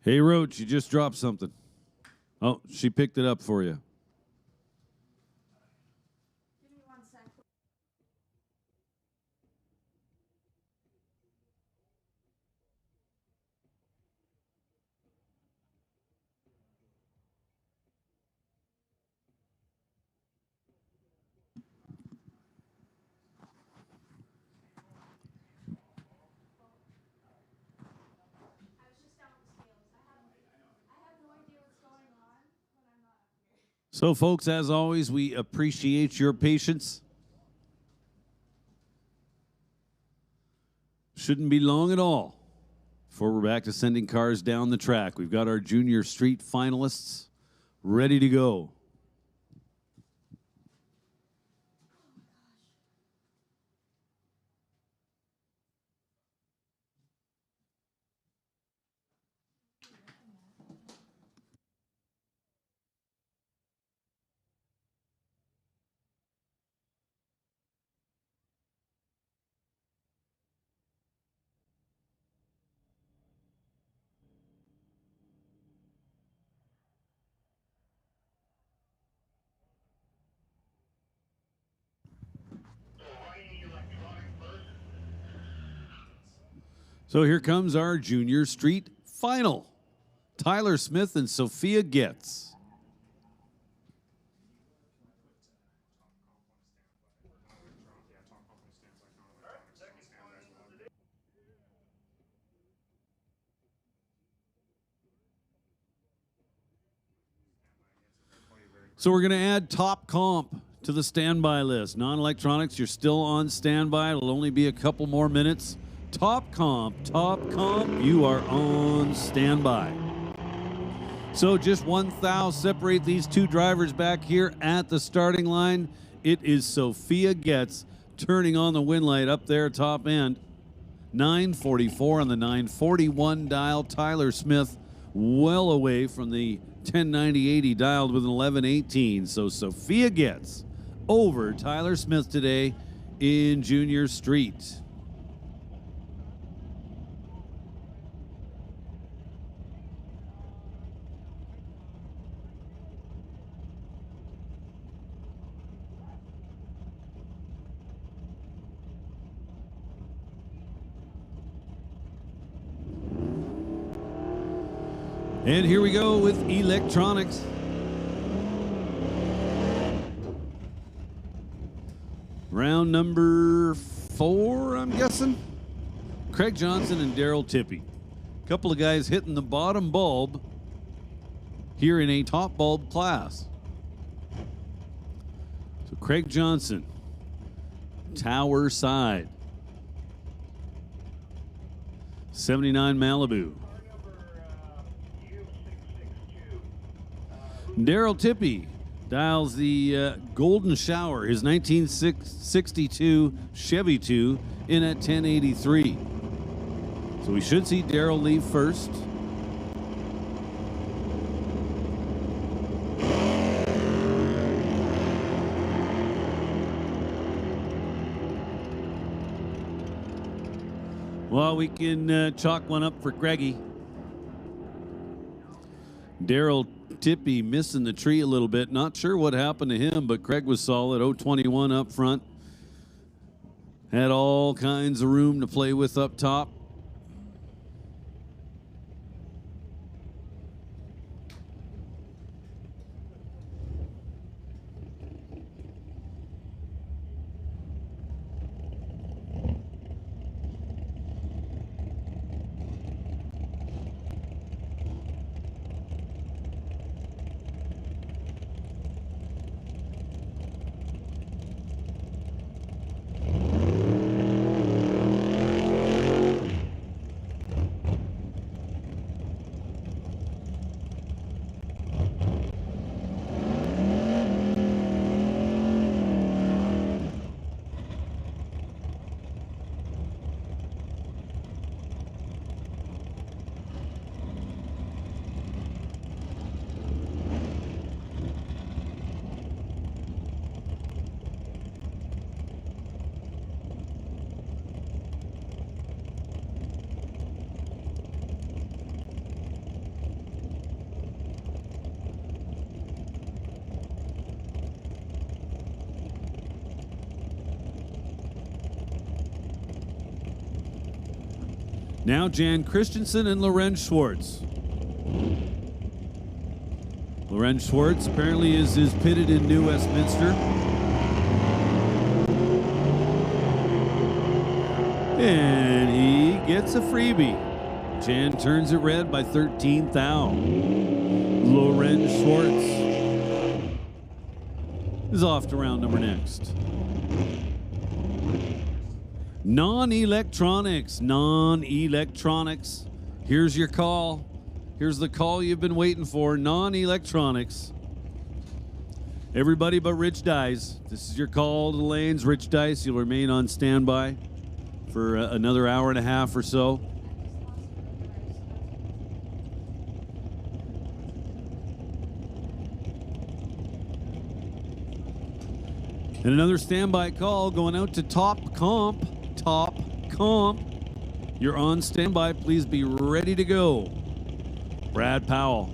Hey, Roach, you just dropped something. Oh, she picked it up for you. So, folks, as always, we appreciate your patience. Shouldn't be long at all before we're back to sending cars down the track. We've got our Junior Street finalists ready to go. So here comes our Junior Street final. Tyler Smith and Sophia Getz. So we're going to add top comp to the standby list. Non-electronics, you're still on standby. It'll only be a couple more minutes. Top comp, you are on standby. So just 1 thou separate these two drivers back here at the starting line. It is Sophia Getz turning on the win light up there top end. 944 on the 941 dial. Tyler Smith well away from the 1090-80 dialed with an 1118. So Sophia Getz over Tyler Smith today in Junior Street. And here we go with electronics. Round number 4, I'm guessing. Craig Johnson and Daryl Tippy. A couple of guys hitting the bottom bulb here in a top bulb class. So Craig Johnson, tower side. 79 Malibu. Daryl Tippy dials the Golden Shower, his 1962 Chevy 2 in at 1083. So we should see Daryl leave first. Well, we can chalk one up for Craigie. Daryl Tippy missing the tree a little bit. Not sure what happened to him, but Craig was solid. 021 up front. Had all kinds of room to play with up top. Now Jan Christensen and Lorenz Schwartz. Lorenz Schwartz apparently is pitted in New Westminster. And he gets a freebie. Jan turns it red by 13 thou. Lorenz Schwartz is off to round number next. Non-electronics. Here's your call. Here's the call you've been waiting for. Non-electronics. Everybody but Rich Dice. This is your call to the lanes. Rich Dice, you'll remain on standby for another hour and a half or so. And another standby call going out to Top Comp. Top Comp. You're on standby. Please be ready to go. Brad Powell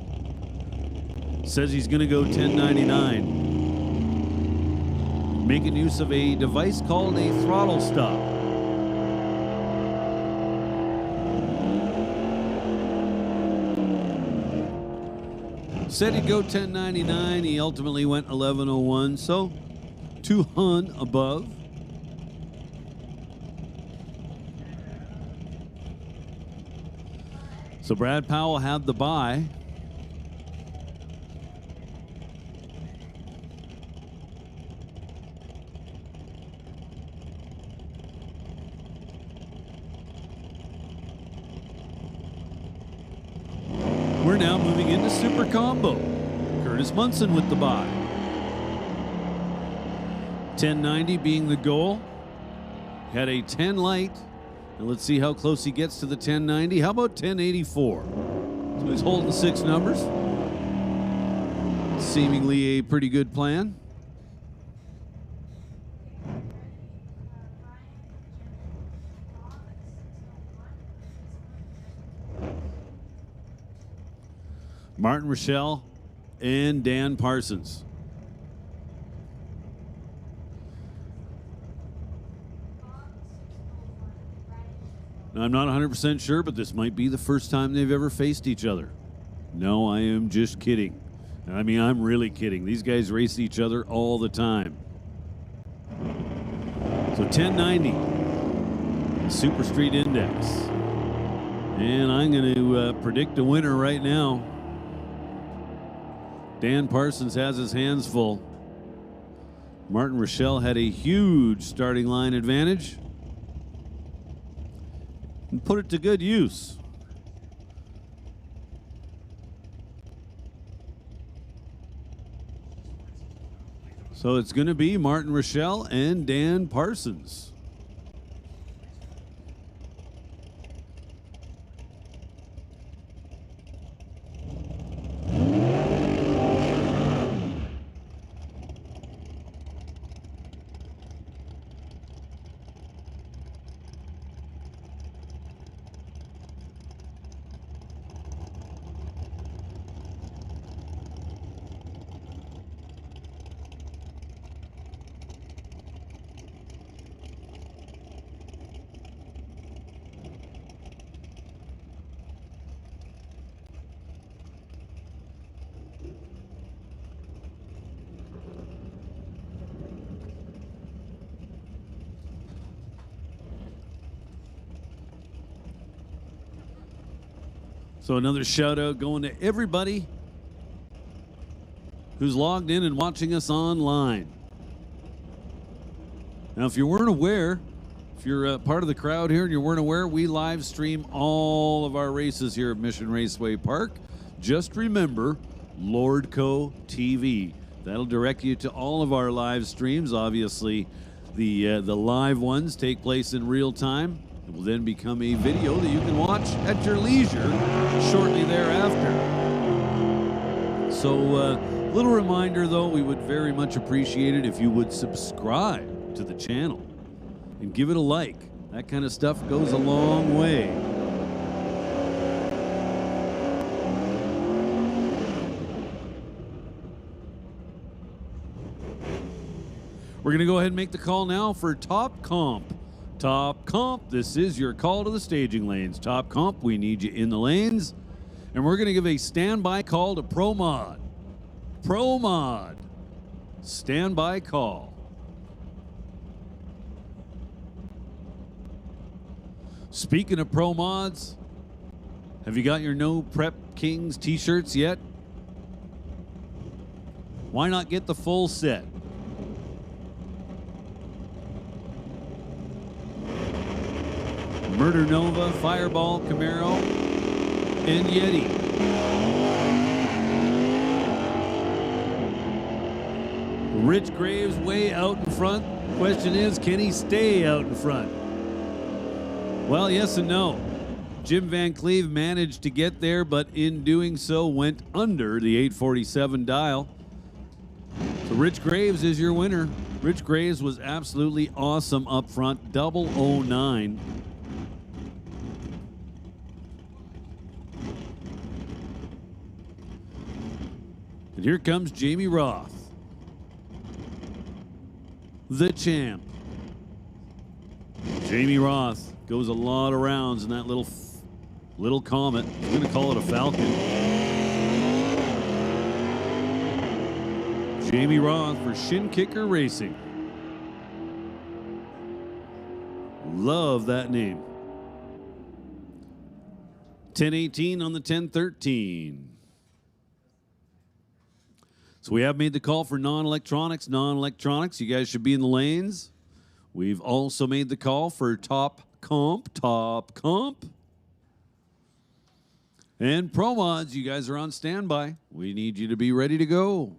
says he's going to go 1099. Making use of a device called a throttle stop. Said he'd go 1099. He ultimately went 1101. So 200 above. So Brad Powell had the bye. We're now moving into Super Combo. Curtis Munson with the bye. 1090 being the goal. Had a 10 light. And let's see how close he gets to the 1090. How about 1084? So he's holding 6 numbers. Seemingly a pretty good plan. Martin Rochelle and Dan Parsons. Now, I'm not 100% sure, but this might be the first time they've ever faced each other. No, I am just kidding. I mean, I'm really kidding. These guys race each other all the time. So 1090, Super Street Index. And I'm going to predict a winner right now. Dan Parsons has his hands full. Martin Rochelle had a huge starting line advantage. And put it to good use. So it's going to be Martin Rochelle and Dan Parsons. So another shout out going to everybody who's logged in and watching us online. Now, if you weren't aware, if you're part of the crowd here and you weren't aware, we live stream all of our races here at Mission Raceway Park. Just remember Lordco TV. That'll direct you to all of our live streams. Obviously, the live ones take place in real time. It will then become a video that you can watch at your leisure shortly thereafter. So, little reminder though, we would very much appreciate it if you would subscribe to the channel and give it a like. That kind of stuff goes a long way. We're going to go ahead and make the call now for Top Comp. Top Comp, this is your call to the staging lanes. Top Comp, we need you in the lanes. And we're going to give a standby call to Pro Mod. Pro Mod, standby call. Speaking of Pro Mods, have you got your No Prep Kings t-shirts yet? Why not get the full set? Murder Nova, Fireball, Camaro, and Yeti. Rich Graves way out in front. Question is, can he stay out in front? Well, yes and no. Jim Van Cleve managed to get there, but in doing so went under the 847 dial. So Rich Graves is your winner. Rich Graves was absolutely awesome up front, 009. And here comes Jamie Roth, the champ. Jamie Roth goes a lot of rounds in that little Comet. I'm going to call it a Falcon. Jamie Roth for Shin Kicker Racing. Love that name. 1018 on the 1013. So we have made the call for non-electronics. Non-electronics, you guys should be in the lanes. We've also made the call for Top Comp. Top Comp. And Pro Mods, you guys are on standby. We need you to be ready to go.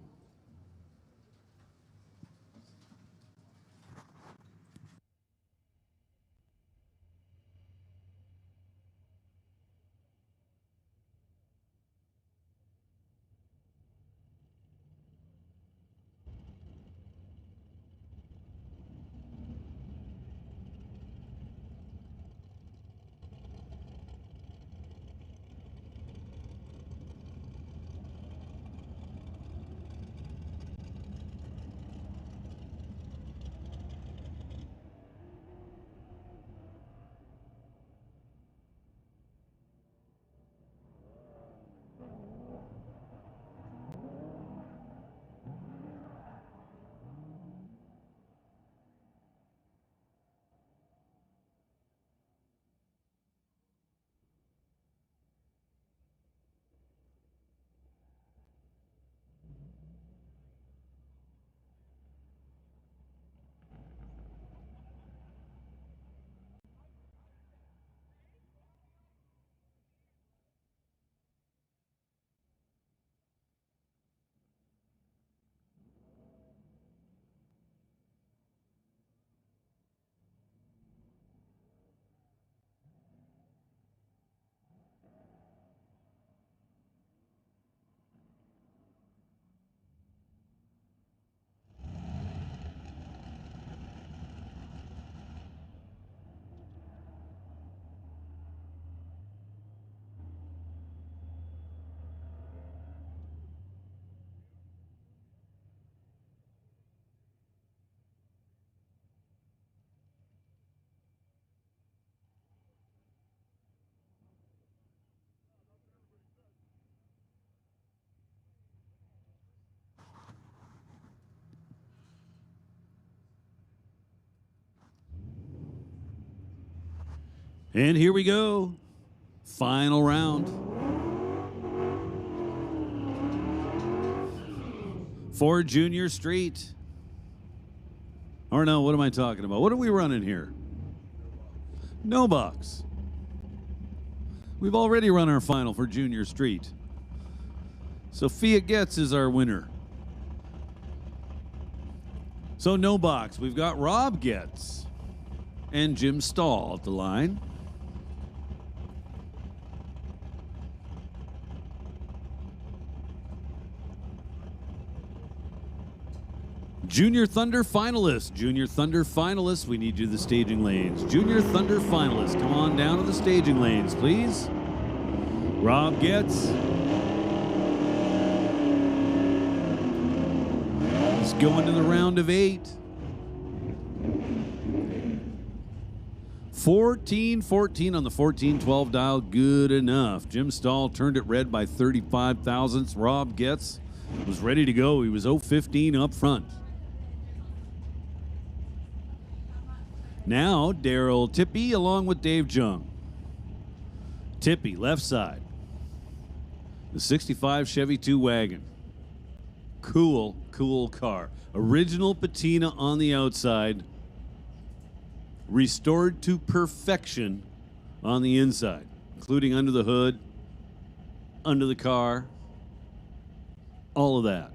And here we go. Final round. For Junior Street. Or no, what am I talking about? What are we running here? NoBox. We've already run our final for Junior Street. Sophia Getz is our winner. So NoBox, we've got Rob Getz and Jim Stahl at the line. Junior Thunder finalists. Junior Thunder finalists, we need you to the staging lanes. Junior Thunder finalists, come on down to the staging lanes, please. Rob Getz. Let's go into the round of 8. 14-14 on the 14-12 dial, good enough. Jim Stahl turned it red by 35 thousandths. Rob Getz was ready to go. He was 0-15 up front. Now, Daryl Tippy along with Dave Jung. Tippy, left side. The 65 Chevy 2 wagon. Cool, cool car. Original patina on the outside. Restored to perfection on the inside, including under the hood, under the car, all of that.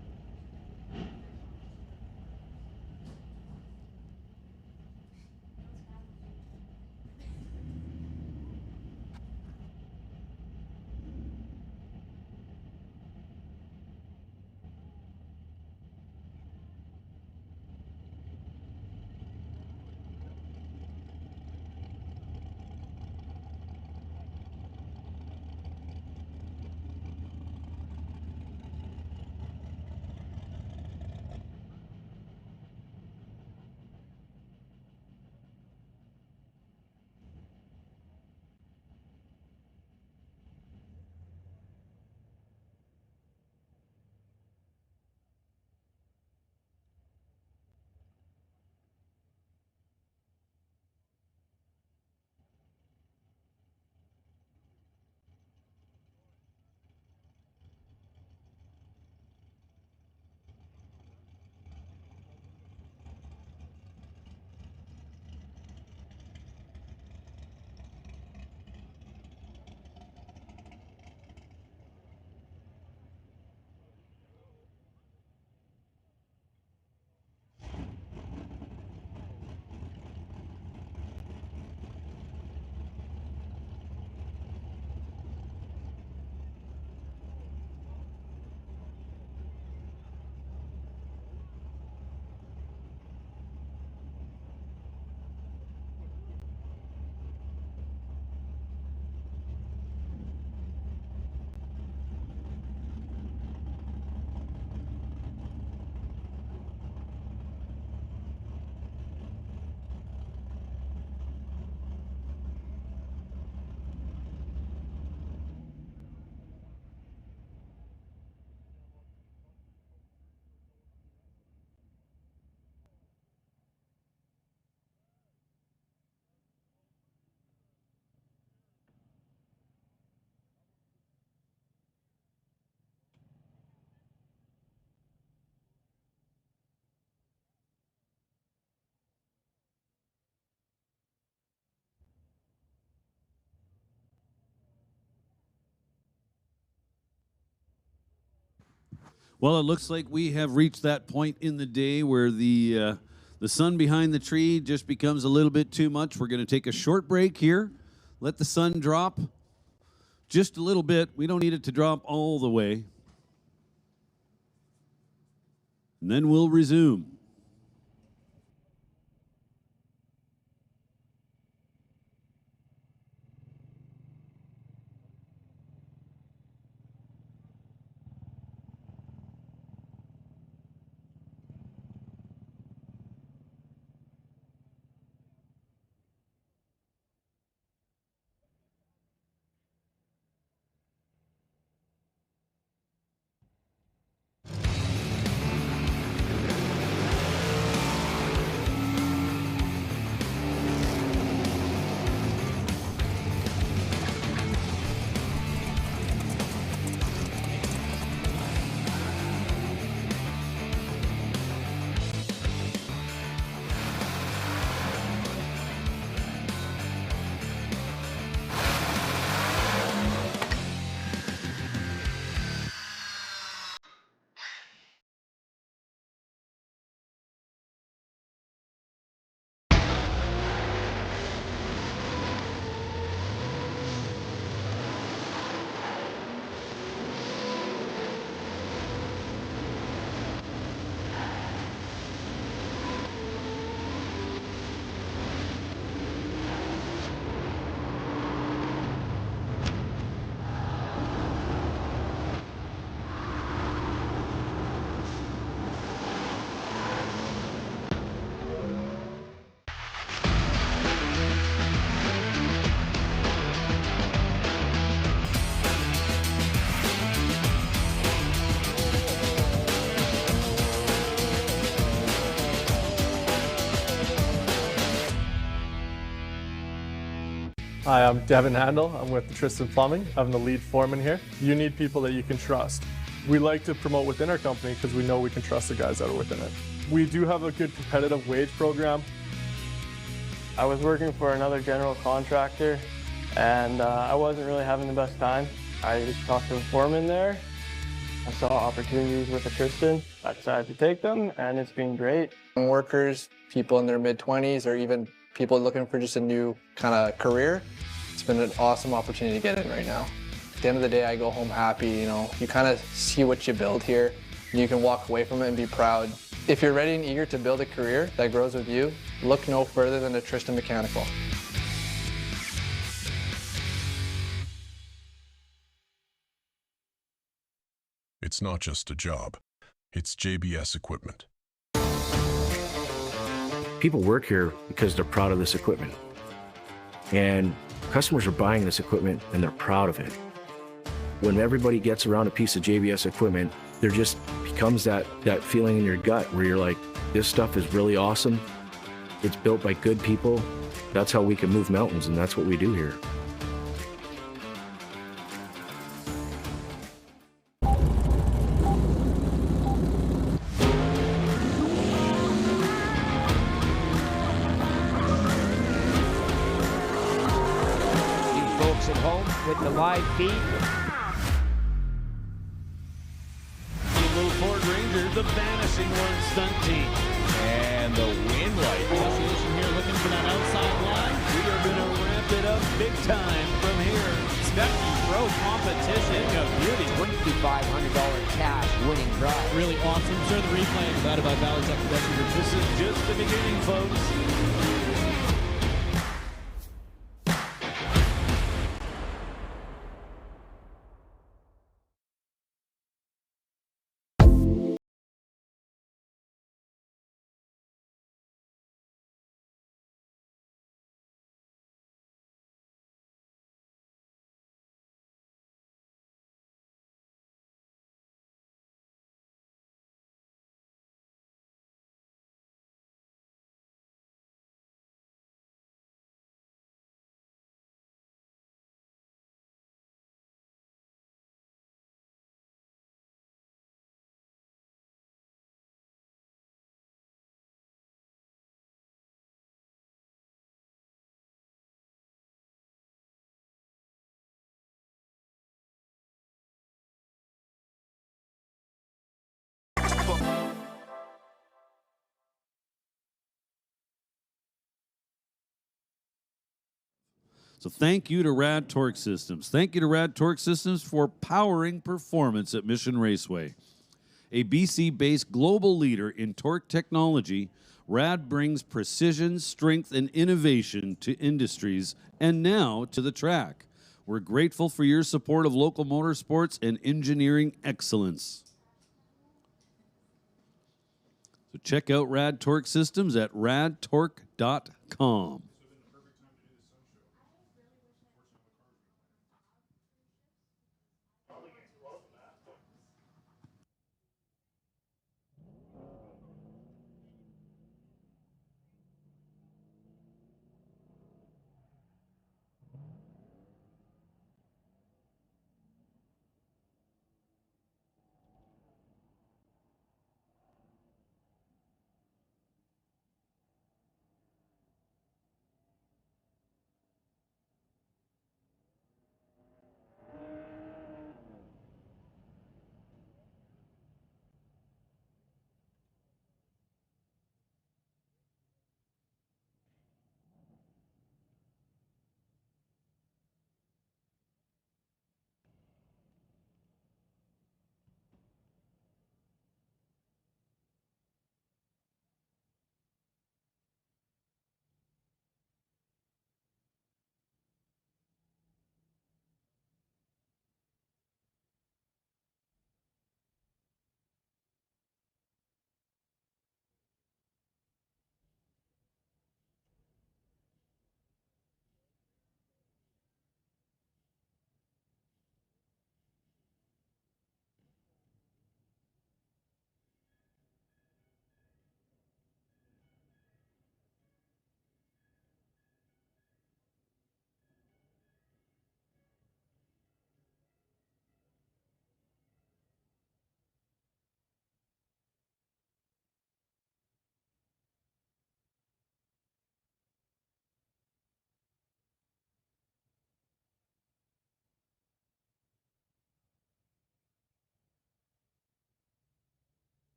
Well, it looks like we have reached that point in the day where the sun behind the tree just becomes a little bit too much. We're going to take a short break here, let the sun drop just a little bit. We don't need it to drop all the way. And then we'll resume. Hi, I'm Devin Handel. I'm with Tristan Plumbing. I'm the lead foreman here. You need people that you can trust. We like to promote within our company because we know we can trust the guys that are within it. We do have a good competitive wage program. I was working for another general contractor and I wasn't really having the best time. I talked to the foreman there. I saw opportunities with Tristan. I decided to take them and it's been great. Workers, people in their mid-20s, or even people looking for just a new kind of career, it's been an awesome opportunity to get in right now. At the end of the day, I go home happy, you kind of see what you build here, and you can walk away from it and be proud. If you're ready and eager to build a career that grows with you, look no further than a Tristan Mechanical. It's not just a job, it's JBS equipment. People work here because they're proud of this equipment. And customers are buying this equipment and they're proud of it. When everybody gets around a piece of JBS equipment, there just becomes that feeling in your gut where you're like, this stuff is really awesome. It's built by good people. That's how we can move mountains, and that's what we do here. At home with the live feed. Blue Ford Ranger, the Vanishing One stunt team. And the Windlight Association here looking for that outside line. We are going to ramp it up big time from here. Expecting pro competition of beauty. $2,500 cash winning prize. Really awesome. Share the replay of that about Valley Tech Production. This is just the beginning, folks. So thank you to Rad Torque Systems. Thank you to Rad Torque Systems for powering performance at Mission Raceway. A BC-based global leader in torque technology, Rad brings precision, strength, and innovation to industries and now to the track. We're grateful for your support of local motorsports and engineering excellence. So check out Rad Torque Systems at radtorque.com.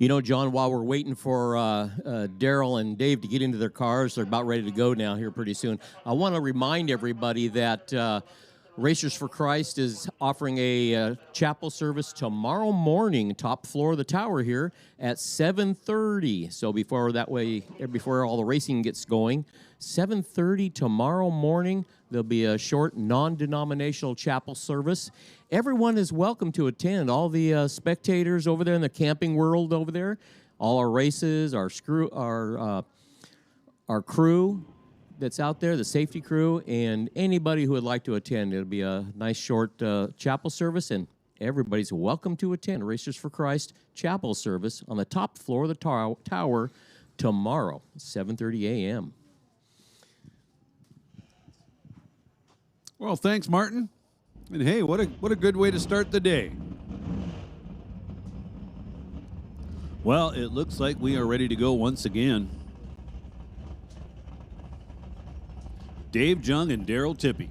You know, John, while we're waiting for Daryl and Dave to get into their cars, they're about ready to go now here pretty soon. I want to remind everybody that Racers for Christ is offering a chapel service tomorrow morning, top floor of the tower here at 7:30. So before all the racing gets going, 7:30 tomorrow morning, there'll be a short non-denominational chapel service. Everyone is welcome to attend. All the spectators over there in the camping world over there, all our races, our crew that's out there, the safety crew, and anybody who would like to attend. It'll be a nice short chapel service, and everybody's welcome to attend Racers for Christ chapel service on the top floor of the tower tomorrow, 7:30 a.m. Well, thanks, Martin. And hey, what a good way to start the day. Well, it looks like we are ready to go once again. Dave Jung and Daryl Tippy.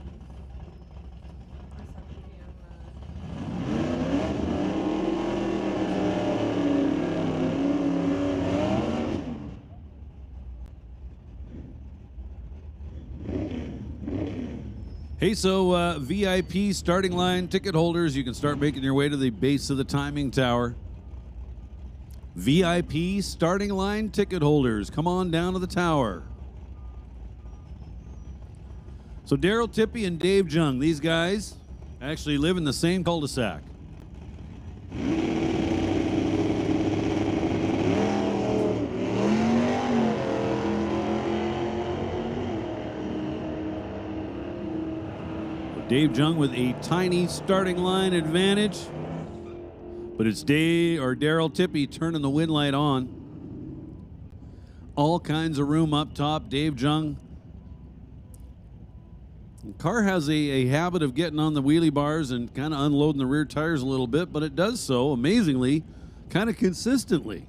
Hey, so VIP starting line ticket holders, you can start making your way to the base of the timing tower. VIP starting line ticket holders, come on down to the tower. So Daryl Tippy and Dave Jung, these guys actually live in the same cul-de-sac. Dave Jung with a tiny starting line advantage, but it's Daryl Tippy turning the wind light on. All kinds of room up top. Dave Jung. The car has a habit of getting on the wheelie bars and kind of unloading the rear tires a little bit, but it does so amazingly, kind of consistently.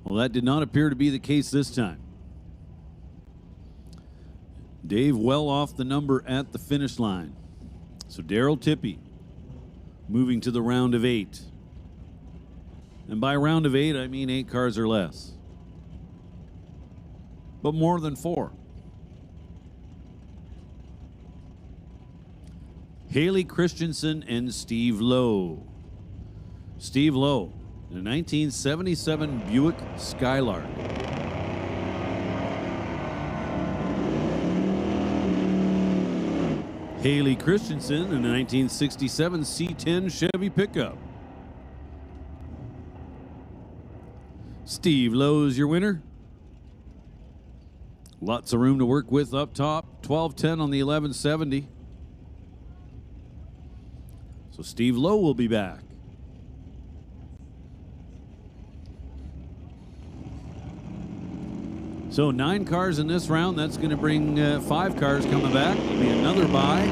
Well, that did not appear to be the case this time. Dave well off the number at the finish line. So Daryl Tippy moving to the round of 8. And by round of 8, I mean 8 cars or less. But more than 4. Haley Christensen and Steve Lowe. Steve Lowe in a 1977 Buick Skylark. Haley Christensen in a 1967 C10 Chevy pickup. Steve Lowe's your winner. Lots of room to work with up top. 1210 on the 1170. So Steve Lowe will be back. So 9 cars in this round. That's going to bring 5 cars coming back. It'll be another bye.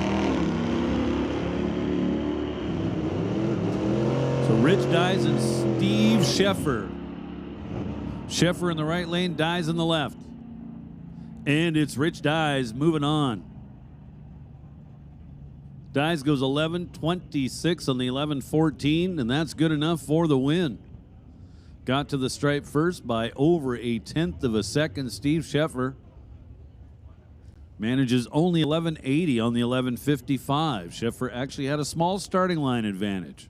So Rich Dies and Steve Sheffer. Sheffer in the right lane, Dies in the left. And it's Rich Dies moving on. Dies goes 11:26 on the 11:14, and that's good enough for the win. Got to the stripe first by over 1/10 of a second. Steve Sheffer manages only 1180 on the 11:55. Sheffer actually had a small starting line advantage.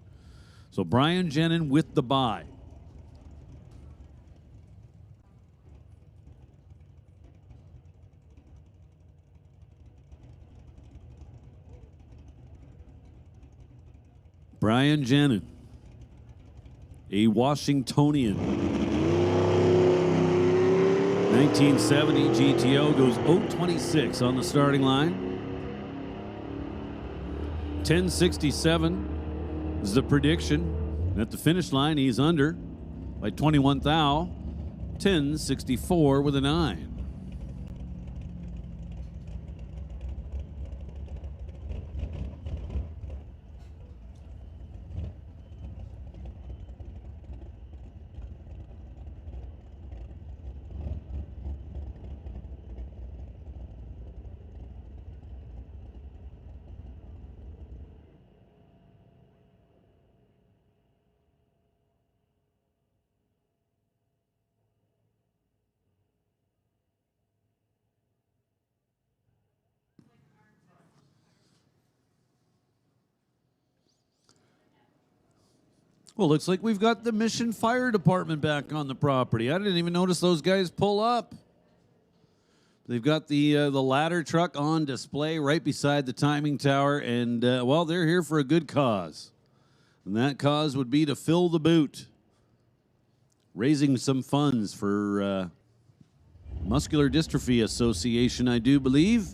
So Brian Jenin with the bye. Brian Jenin, a Washingtonian. 1970 GTO goes 026 on the starting line. 1067 is the prediction. At the finish line, he's under by 21 thou. 1064 with a 9. Well, looks like we've got the Mission Fire Department back on the property. I didn't even notice those guys pull up. They've got the ladder truck on display right beside the timing tower, and, well, they're here for a good cause. And that cause would be to fill the boot, raising some funds for Muscular Dystrophy Association, I do believe.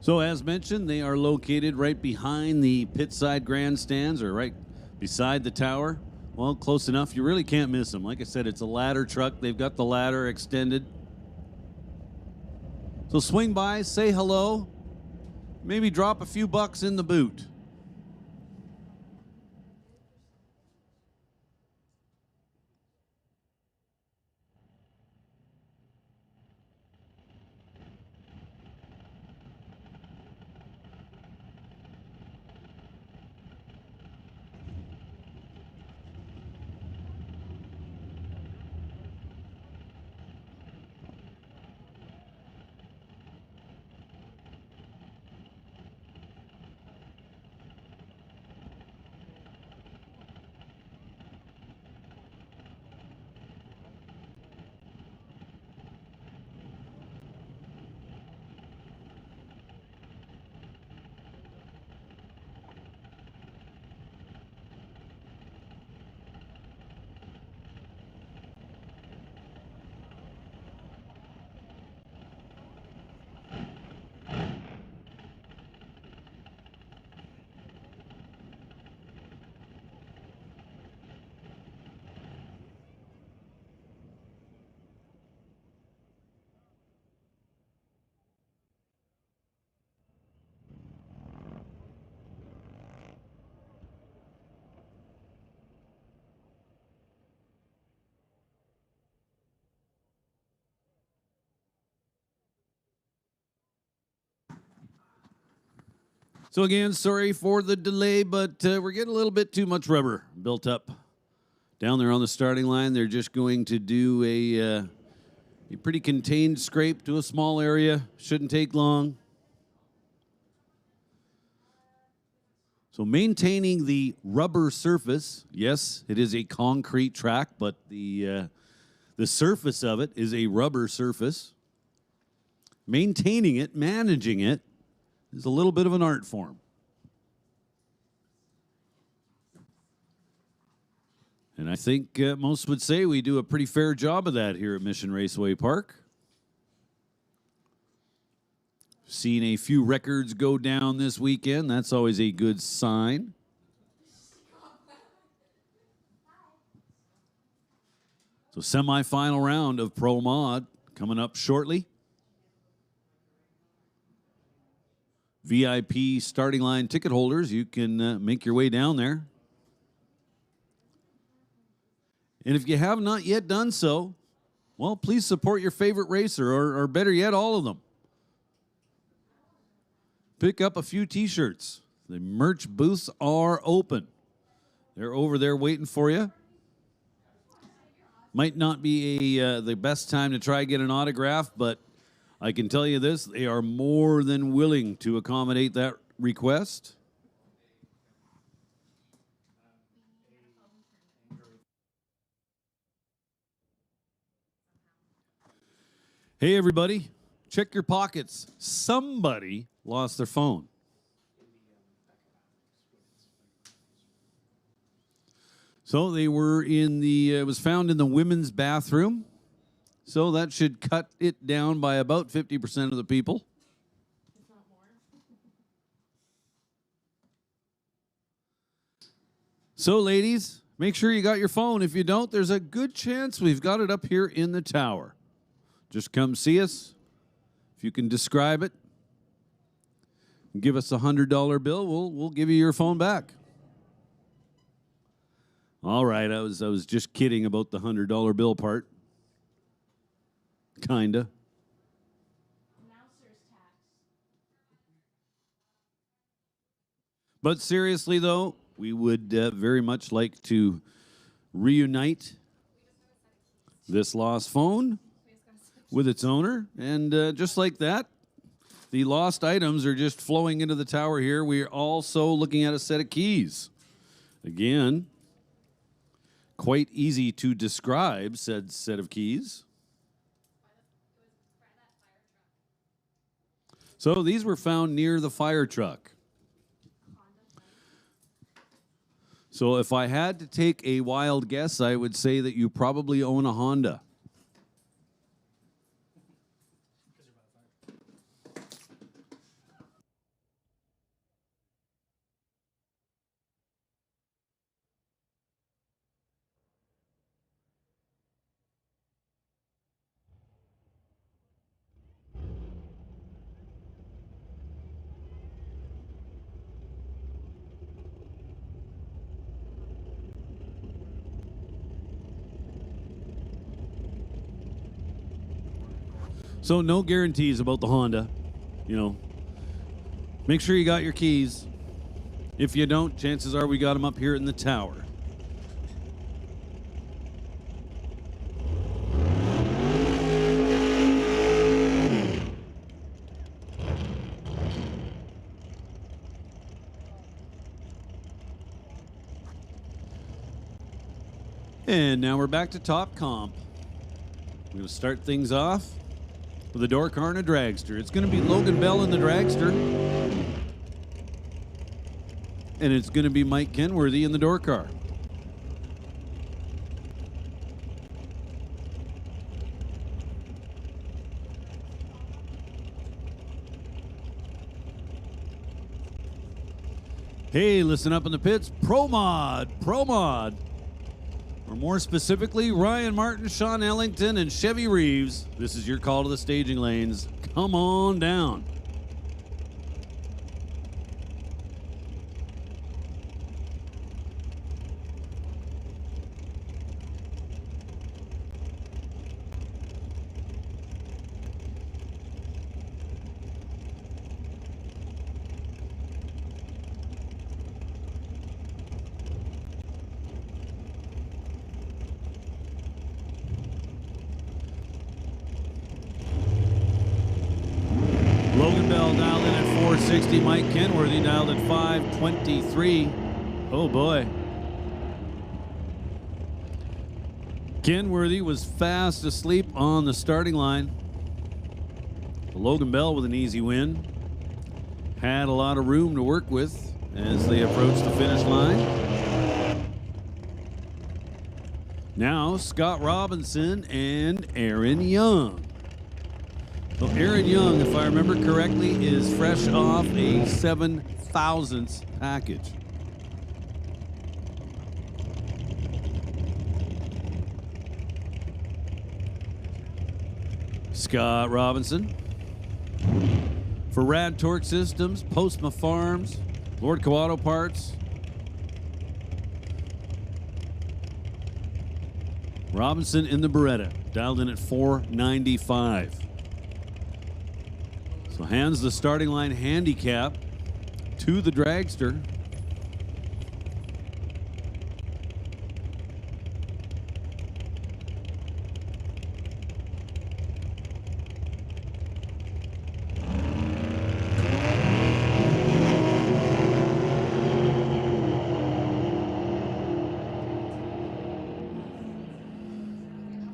So as mentioned, they are located right behind the pit side grandstands, or right beside the tower. Well, close enough. You really can't miss them. Like I said, it's a ladder truck. They've got the ladder extended. So swing by, say hello, maybe drop a few bucks in the boot. So again, sorry for the delay, but we're getting a little bit too much rubber built up down there on the starting line. They're just going to do a pretty contained scrape to a small area. Shouldn't take long. So maintaining the rubber surface, yes, it is a concrete track, but the surface of it is a rubber surface. Maintaining it, managing it, is a little bit of an art form. And I think most would say we do a pretty fair job of that here at Mission Raceway Park. Seen a few records go down this weekend. That's always a good sign. So semi-final round of Pro Mod coming up shortly. VIP starting line ticket holders, you can make your way down there. And if you have not yet done so, well, please support your favorite racer, or better yet, all of them. Pick up a few t-shirts. The merch booths are open. They're over there waiting for you. Might not be the best time to try get an autograph, but I can tell you this, they are more than willing to accommodate that request. Hey, everybody, check your pockets. Somebody lost their phone. So they were in the, it was found in the women's bathroom. So that should cut it down by about 50% of the people. So ladies, make sure you got your phone. If you don't, there's a good chance we've got it up here in the tower. Just come see us. If you can describe it, give us a $100 bill, we'll give you your phone back. All right, I was just kidding about the $100 bill part. Kinda. But seriously, though, we would very much like to reunite this lost phone with its owner. And just like that, the lost items are just flowing into the tower here. We're also looking at a set of keys. Again, quite easy to describe said set of keys. So these were found near the fire truck. So if I had to take a wild guess, I would say that you probably own a Honda. So no guarantees about the Honda, you know. Make sure you got your keys. If you don't, chances are we got them up here in the tower. And now we're back to Top Comp. We're going to start things off with a door car and a dragster. It's going to be Logan Bell in the dragster. And it's going to be Mike Kenworthy in the door car. Hey, listen up in the pits. Pro Mod. Or more specifically, Ryan Martin, Sean Ellington, and Chevy Reeves. This is your call to the staging lanes. Come on down. Logan Bell dialed in at 460. Mike Kenworthy dialed at 523. Oh boy. Kenworthy was fast asleep on the starting line. Logan Bell with an easy win. Had a lot of room to work with as they approached the finish line. Now Scott Robinson and Aaron Young. So Aaron Young, if I remember correctly, is fresh off a 7,000th package. Scott Robinson. For Rad Torque Systems, Postma Farms, Lordco Auto Parts. Robinson in the Beretta, dialed in at 495. So hands the starting line handicap to the dragster.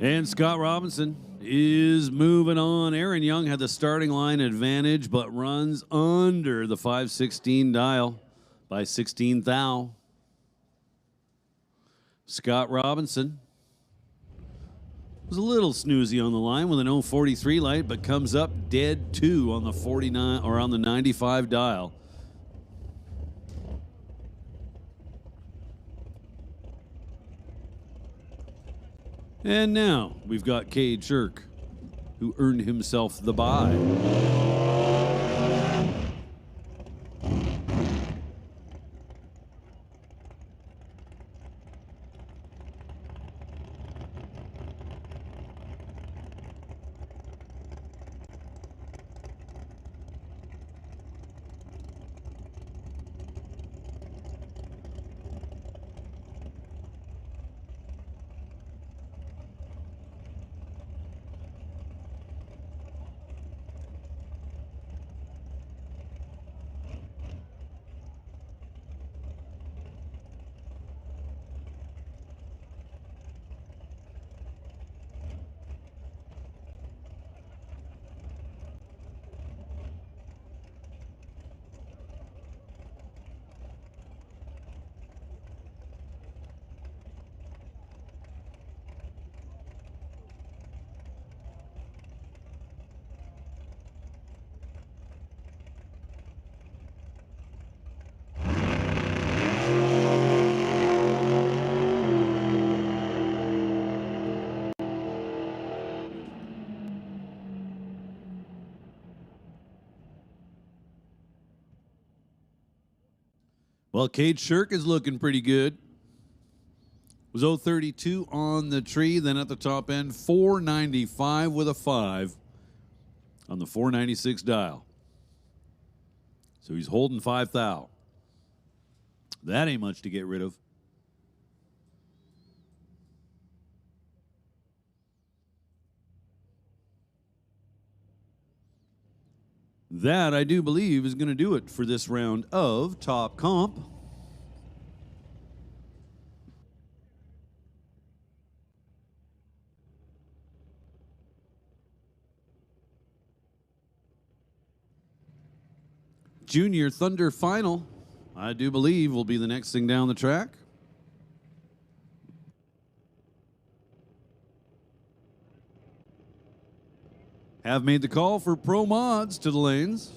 And Scott Robinson is moving on. Aaron Young had the starting line advantage, but runs under the 516 dial by 16 thou. Scott Robinson was a little snoozy on the line with an 043 light, but comes up dead 2 on the 49 or on the 95 dial. And now we've got Cade Shirk, who earned himself the bye. Well, Cade Shirk is looking pretty good. Was 032 on the tree, then at the top end, 495 with a 5 on the 496 dial. So he's holding 5 thou. That ain't much to get rid of. That, I do believe, is going to do it for this round of Top Comp. Junior Thunder Final, I do believe, will be the next thing down the track. Have made the call for Pro Mods to the lanes.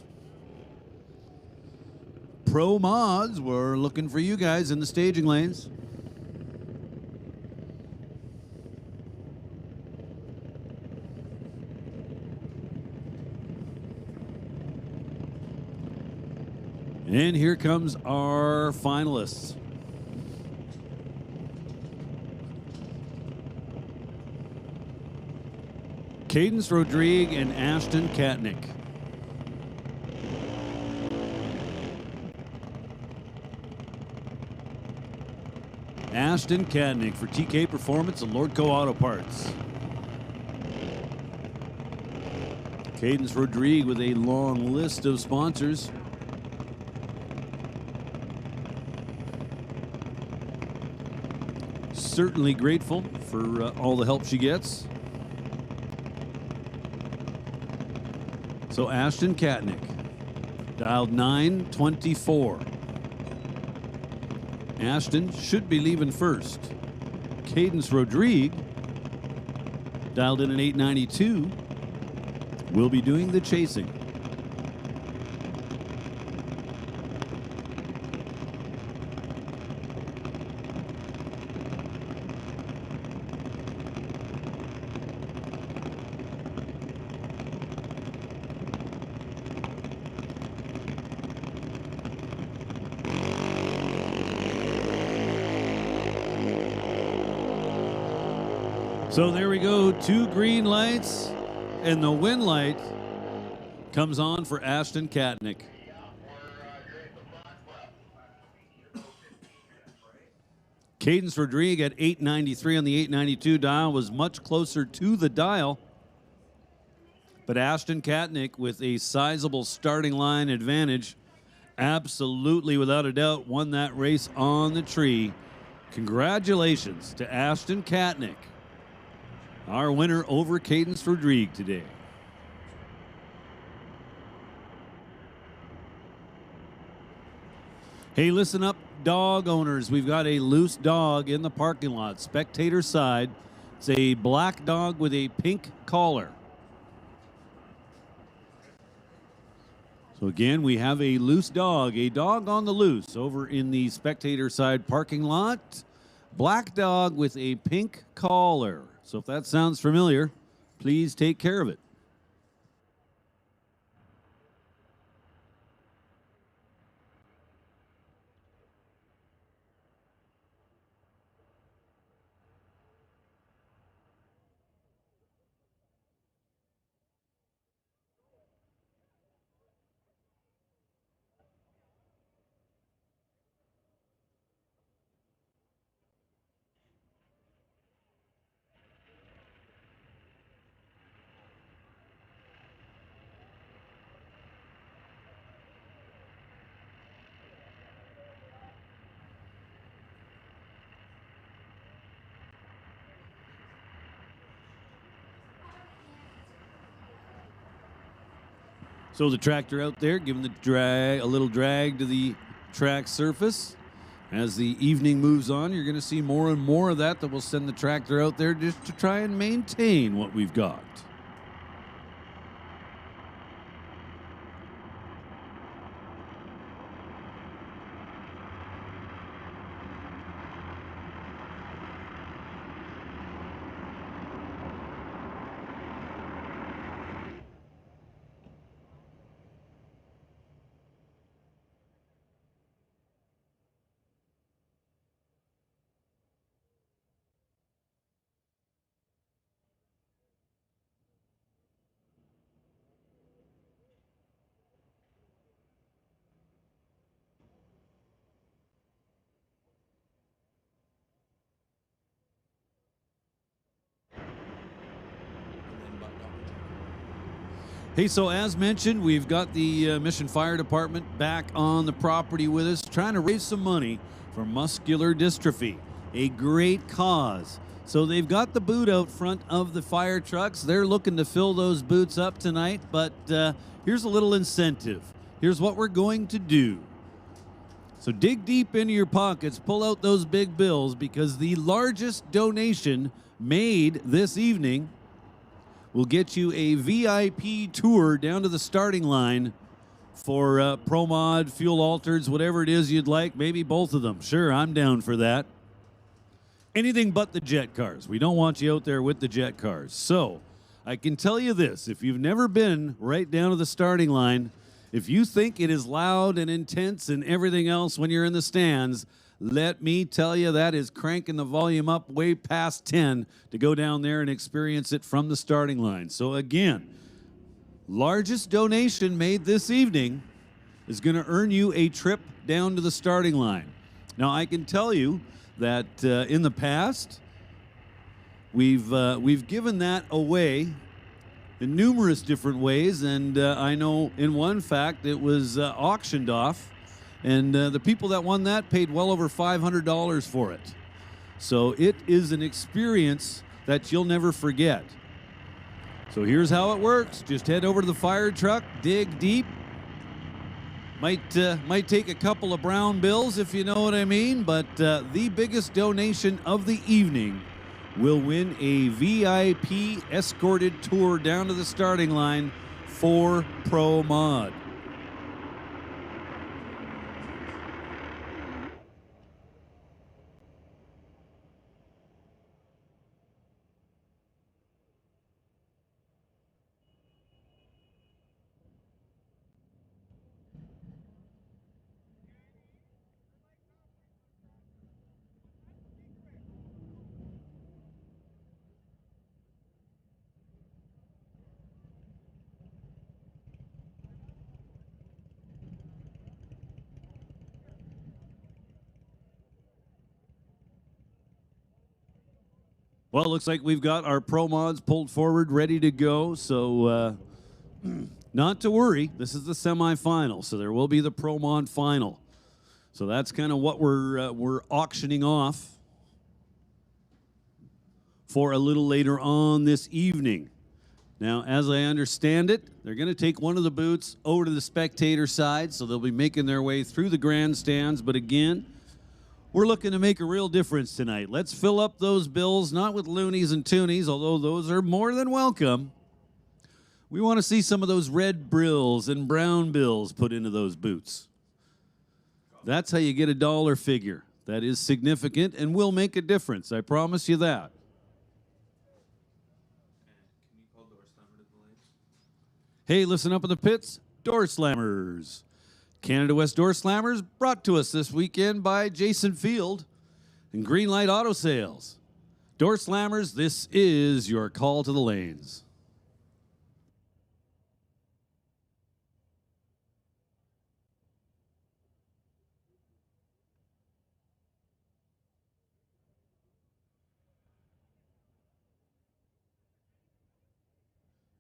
Pro Mods, we're looking for you guys in the staging lanes. And here comes our finalists. Cadence Rodrigue and Ashton Katnick. Ashton Katnick for TK Performance and Lordco Auto Parts. Cadence Rodrigue with a long list of sponsors. Certainly grateful for all the help she gets. So Ashton Katnick, dialed 924. Ashton should be leaving first. Cadence Rodrigue, dialed in at 892, will be doing the chasing. So there we go, 2 green lights, and the win light comes on for Ashton Katnick. Cadence Rodrigue at 893 on the 892 dial was much closer to the dial, but Ashton Katnick with a sizable starting line advantage, absolutely without a doubt won that race on the tree. Congratulations to Ashton Katnick, our winner over Cadence Rodrigue today. Hey, listen up, dog owners. We've got a loose dog in the parking lot, spectator side. It's a black dog with a pink collar. So again, we have a loose dog, a dog on the loose over in the spectator side parking lot. Black dog with a pink collar. So if that sounds familiar, please take care of it. So the tractor out there giving the drag, a little drag to the track surface. As the evening moves on, you're going to see more and more of that will send the tractor out there just to try and maintain what we've got. Hey, so as mentioned, we've got the Mission Fire Department back on the property with us, trying to raise some money for muscular dystrophy, a great cause. So they've got the boot out front of the fire trucks. They're looking to fill those boots up tonight, but here's a little incentive. Here's what we're going to do. So dig deep into your pockets, pull out those big bills, because the largest donation made this evening will get you a VIP tour down to the starting line for Pro Mod, Fuel Altereds, whatever it is you'd like. Maybe both of them. Sure, I'm down for that. Anything but the jet cars. We don't want you out there with the jet cars. So I can tell you this. If you've never been right down to the starting line, if you think it is loud and intense and everything else when you're in the stands, let me tell you, that is cranking the volume up way past 10 to go down there and experience it from the starting line. So again, largest donation made this evening is going to earn you a trip down to the starting line. Now, I can tell you that in the past, we've given that away in numerous different ways, and I know in one fact it was auctioned off. And the people that won that paid well over $500 for it. So it is an experience that you'll never forget. So here's how it works. Just head over to the fire truck, dig deep. Might take a couple of brown bills, if you know what I mean, but the biggest donation of the evening will win a VIP escorted tour down to the starting line for Pro Mod. Well, it looks like we've got our Pro Mods pulled forward, ready to go. So not to worry, this is the semifinal, so there will be the Pro Mod final. So that's kind of what we're auctioning off for a little later on this evening. Now, as I understand it, they're going to take one of the boots over to the spectator side, so they'll be making their way through the grandstands. But again, we're looking to make a real difference tonight. Let's fill up those bills, not with loonies and toonies, although those are more than welcome. We want to see some of those red bills and brown bills put into those boots. That's how you get a dollar figure. That is significant and will make a difference. I promise you that. Hey, listen up in the pits. Doorslammers. Canada West Doorslammers brought to us this weekend by Jason Field and Greenlight Auto Sales. Doorslammers, this is your call to the lanes.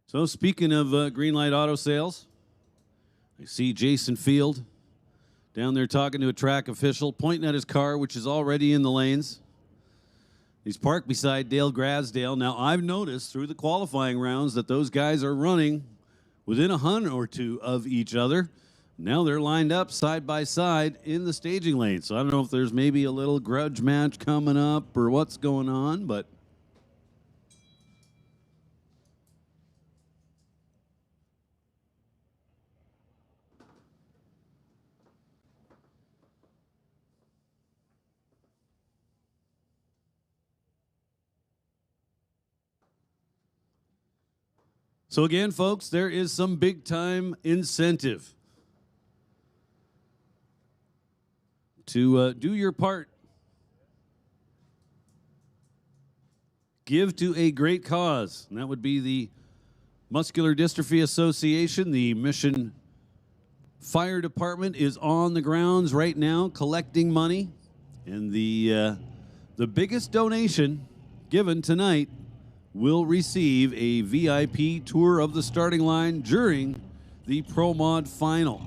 So speaking of Greenlight Auto Sales, I see Jason Field down there talking to a track official, pointing at his car, which is already in the lanes. He's parked beside Dale Grasdale. Now, I've noticed through the qualifying rounds that those guys are running within a hun or two of each other. Now they're lined up side by side in the staging lane. So I don't know if there's maybe a little grudge match coming up or what's going on, but so again, folks, there is some big-time incentive to do your part. Give to a great cause, and that would be the Muscular Dystrophy Association. The Mission Fire Department is on the grounds right now collecting money, and the biggest donation given tonight will receive a VIP tour of the starting line during the Pro Mod Final.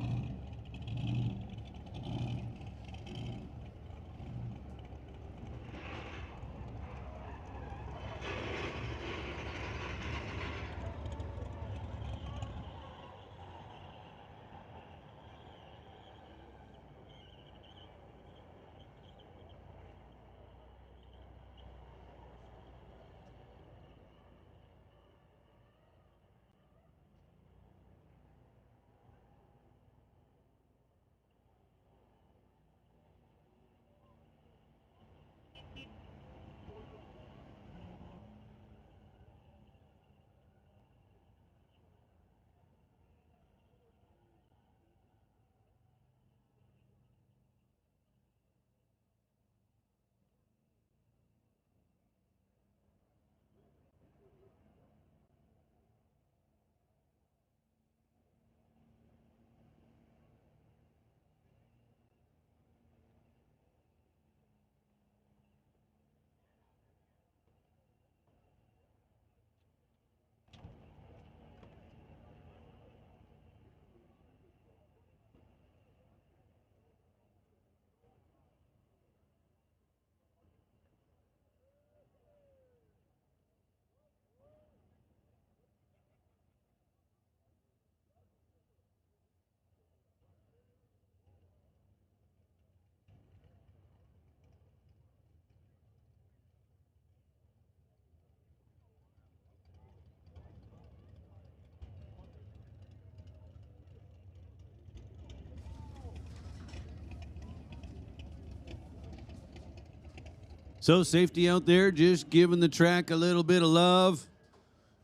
So safety out there, just giving the track a little bit of love.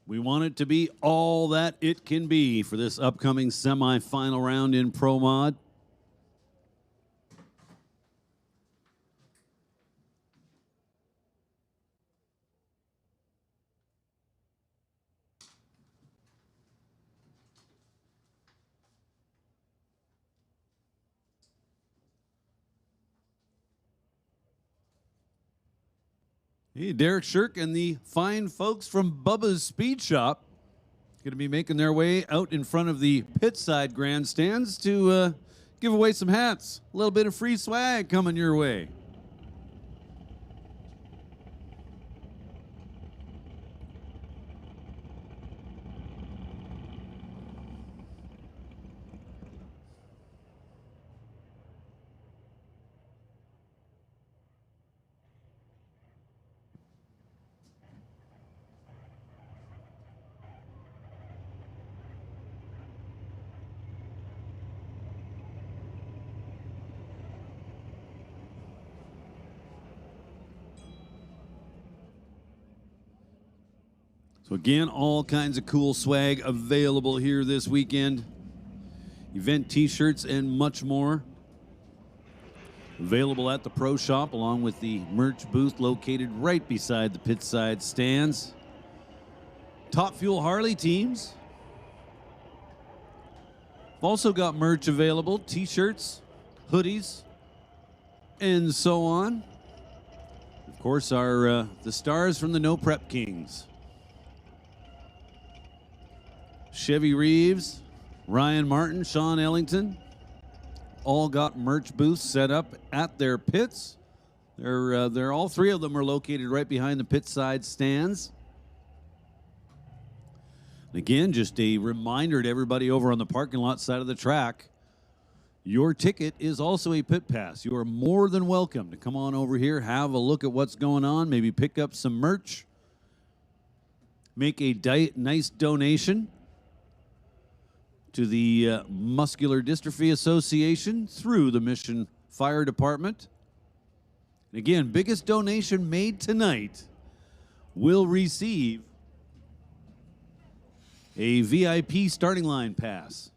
We want it to be all that it can be for this upcoming semifinal round in Pro Mod. Hey, Derek Shirk and the fine folks from Bubba's Speed Shop going to be making their way out in front of the pit side grandstands to give away some hats. A little bit of free swag coming your way. So again, all kinds of cool swag available here this weekend. Event t-shirts and much more. Available at the Pro Shop along with the merch booth located right beside the pit side stands. Top Fuel Harley teams. We've also got merch available, t-shirts, hoodies, and so on. Of course, our the stars from the No Prep Kings. Chevy Reeves, Ryan Martin, Sean Ellington, all got merch booths set up at their pits. They're all three of them are located right behind the pit side stands. Again, just a reminder to everybody over on the parking lot side of the track, your ticket is also a pit pass. You are more than welcome to come on over here, have a look at what's going on, maybe pick up some merch, make a nice donation to the Muscular Dystrophy Association through the Mission Fire Department. And again, biggest donation made tonight will receive a VIP starting line pass.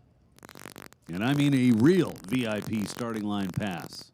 And I mean a real VIP starting line pass.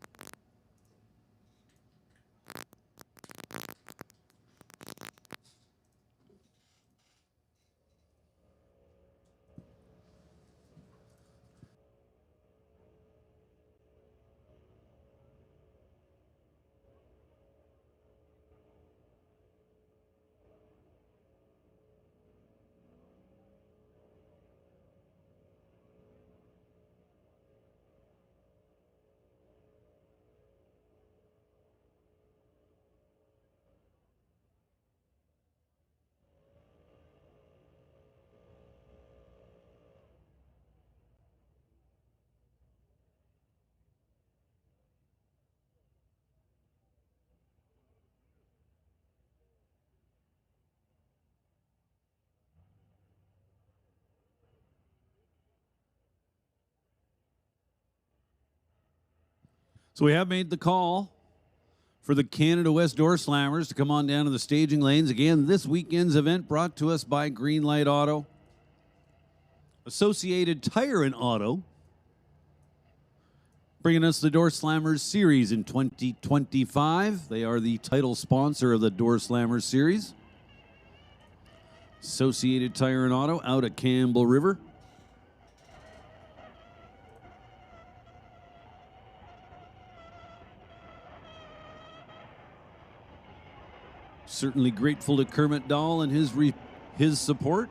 So we have made the call for the Canada West Doorslammers to come on down to the staging lanes. Again, this weekend's event brought to us by Greenlight Auto, Associated Tire and Auto, bringing us the Doorslammers Series in 2025. They are the title sponsor of the Doorslammers Series. Associated Tire and Auto out at Campbell River. Certainly grateful to Kermit Dahl and his support.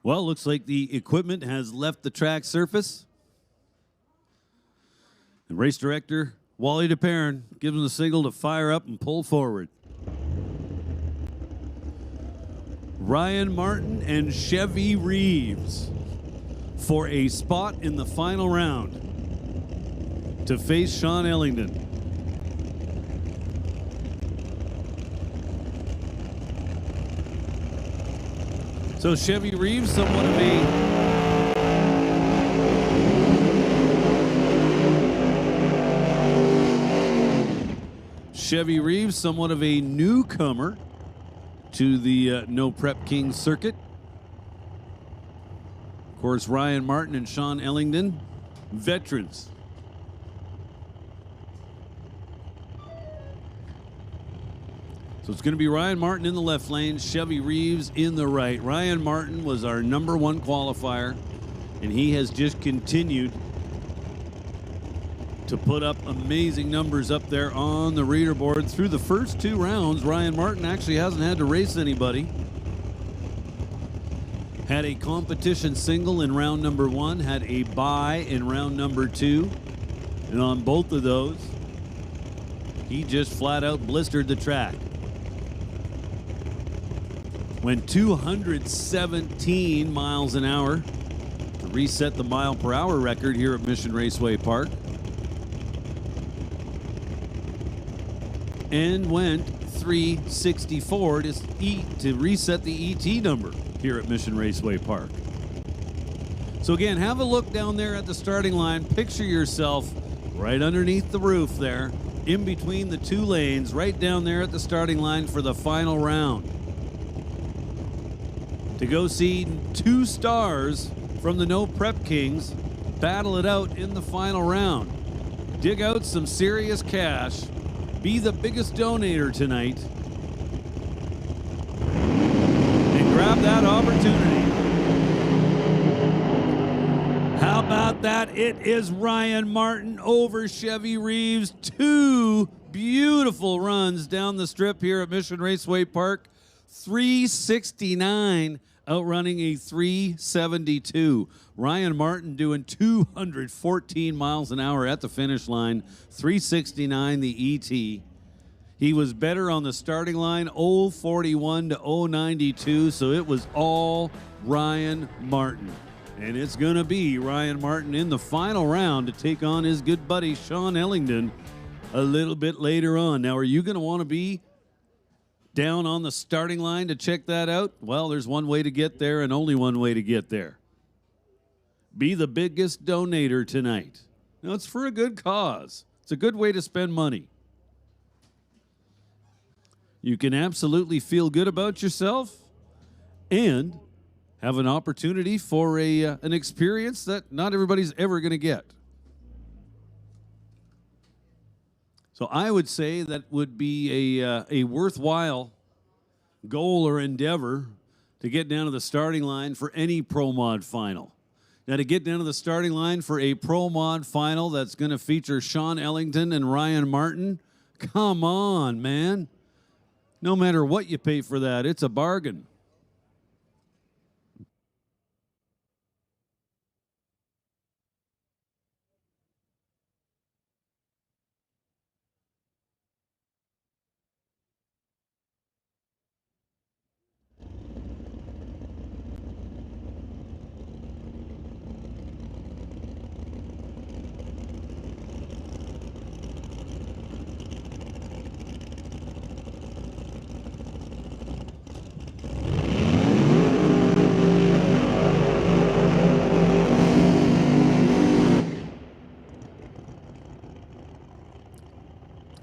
Well, looks like the equipment has left the track surface. And race director Wally DePerrin gives him the signal to fire up and pull forward. Ryan Martin and Chevy Reeves for a spot in the final round to face Sean Ellington. So Chevy Reeves, somewhat of a newcomer to the No Prep King circuit. Of course, Ryan Martin and Sean Ellington, veterans. So it's going to be Ryan Martin in the left lane, Chevy Reeves in the right. Ryan Martin was our #1 qualifier, and he has just continued to put up amazing numbers up there on the leaderboard. Through the first 2 rounds, Ryan Martin actually hasn't had to race anybody. Had a competition single in round #1, had a bye in round #2, and on both of those, he just flat out blistered the track. Went 217 miles an hour to reset the mile-per-hour record here at Mission Raceway Park. And went 364 to reset the ET number here at Mission Raceway Park. So again, have a look down there at the starting line. Picture yourself right underneath the roof there, in between the 2 lanes, right down there at the starting line for the final round. To go see 2 stars from the No Prep Kings battle it out in the final round. Dig out some serious cash. Be the biggest donator tonight. And grab that opportunity. How about that? It is Ryan Martin over Chevy Reeves. 2 beautiful runs down the strip here at Mission Raceway Park. 369 outrunning a 372. Ryan Martin doing 214 miles an hour at the finish line. 369 the ET. He was better on the starting line, 041 to 092, so it was all Ryan Martin. And it's going to be Ryan Martin in the final round to take on his good buddy Sean Ellington a little bit later on. Now, are you going to want to be down on the starting line to check that out? Well, there's one way to get there and only one way to get there. Be the biggest donator tonight. Now, it's for a good cause. It's a good way to spend money. You can absolutely feel good about yourself and have an opportunity for an experience that not everybody's ever going to get. So I would say that would be a worthwhile goal or endeavor to get down to the starting line for any Pro Mod final. Now, to get down to the starting line for a Pro Mod final that's going to feature Sean Ellington and Ryan Martin, come on, man. No matter what you pay for that, it's a bargain.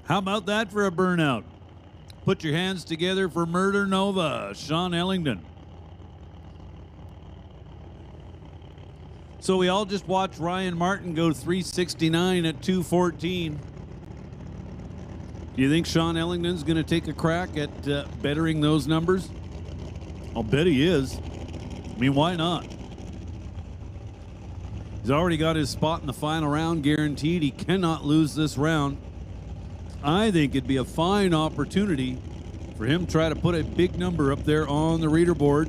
How about that for a burnout? Put your hands together for Murder Nova, Sean Ellington. So we all just watched Ryan Martin go 369 at 214. Do you think Sean Ellington's going to take a crack at bettering those numbers? I'll bet he is. I mean, why not? He's already got his spot in the final round guaranteed. He cannot lose this round. I think it'd be a fine opportunity for him to try to put a big number up there on the reader board.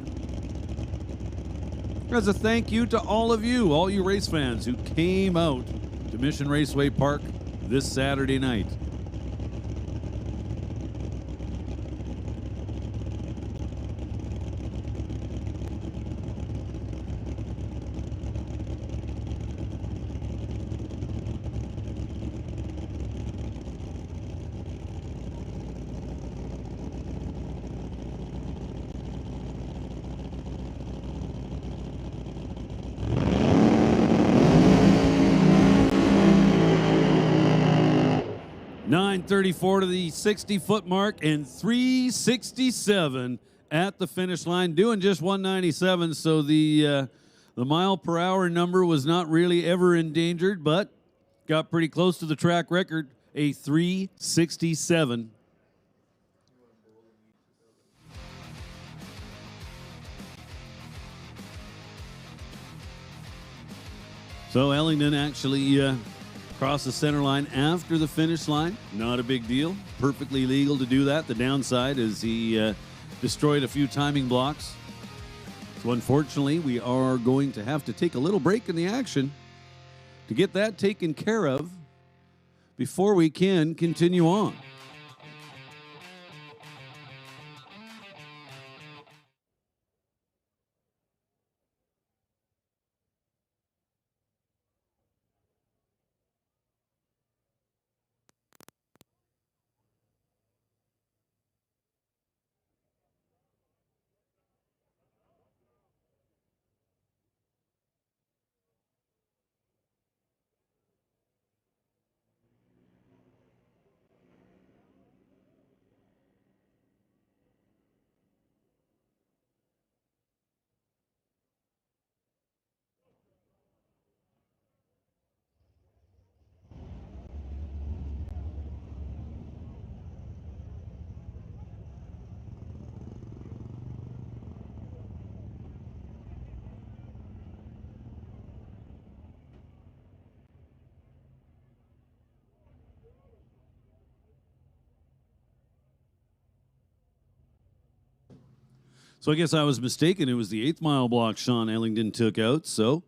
As a thank you to all of you, all you race fans who came out to Mission Raceway Park this Saturday night. .934 to the 60-foot mark and 367 at the finish line, doing just 197. So the mile per hour number was not really ever endangered, but got pretty close to the track record, a 367. So Ellington actually crossed the center line after the finish line. Not a big deal. Perfectly legal to do that. The downside is he destroyed a few timing blocks. So unfortunately, we are going to have to take a little break in the action to get that taken care of before we can continue on. So I guess I was mistaken. It was the 8th mile block Sean Ellington took out, so.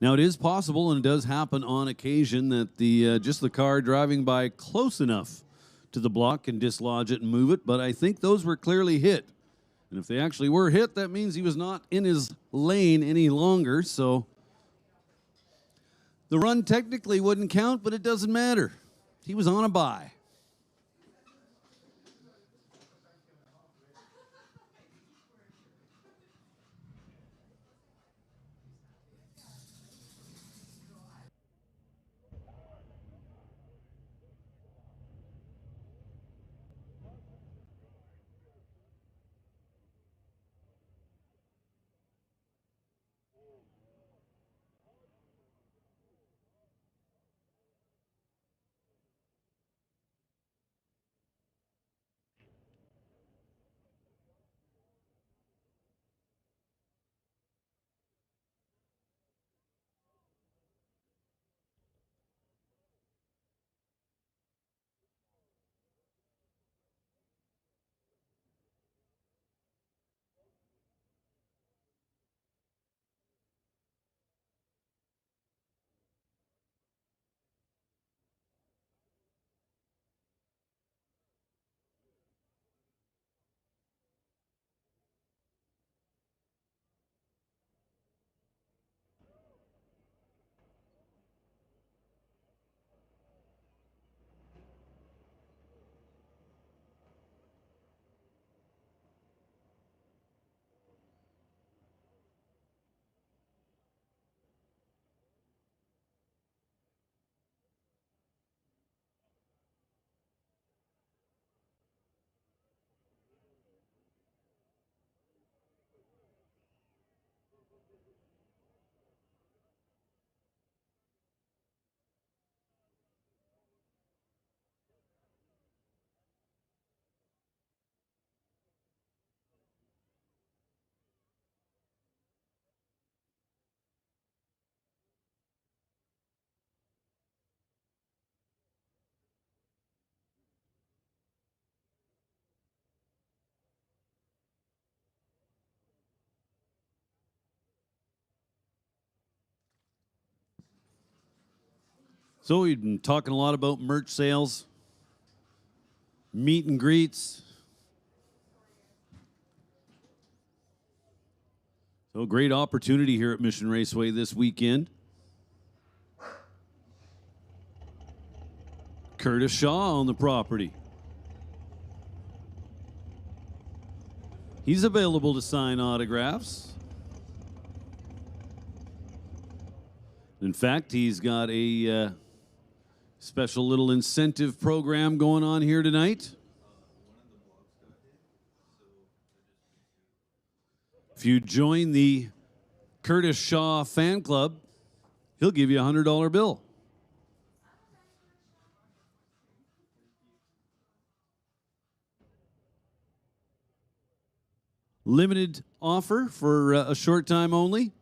Now, it is possible, and it does happen on occasion, that just the car driving by close enough to the block can dislodge it and move it, but I think those were clearly hit. And if they actually were hit, that means he was not in his lane any longer, so the run technically wouldn't count, but it doesn't matter. He was on a bye. So we've been talking a lot about merch sales, meet and greets. So great opportunity here at Mission Raceway this weekend. Curtis Shaw on the property. He's available to sign autographs. In fact, he's got a special little incentive program going on here tonight. If you join the Curtis Shaw fan club, he'll give you a $100 bill. Limited offer for a short time only.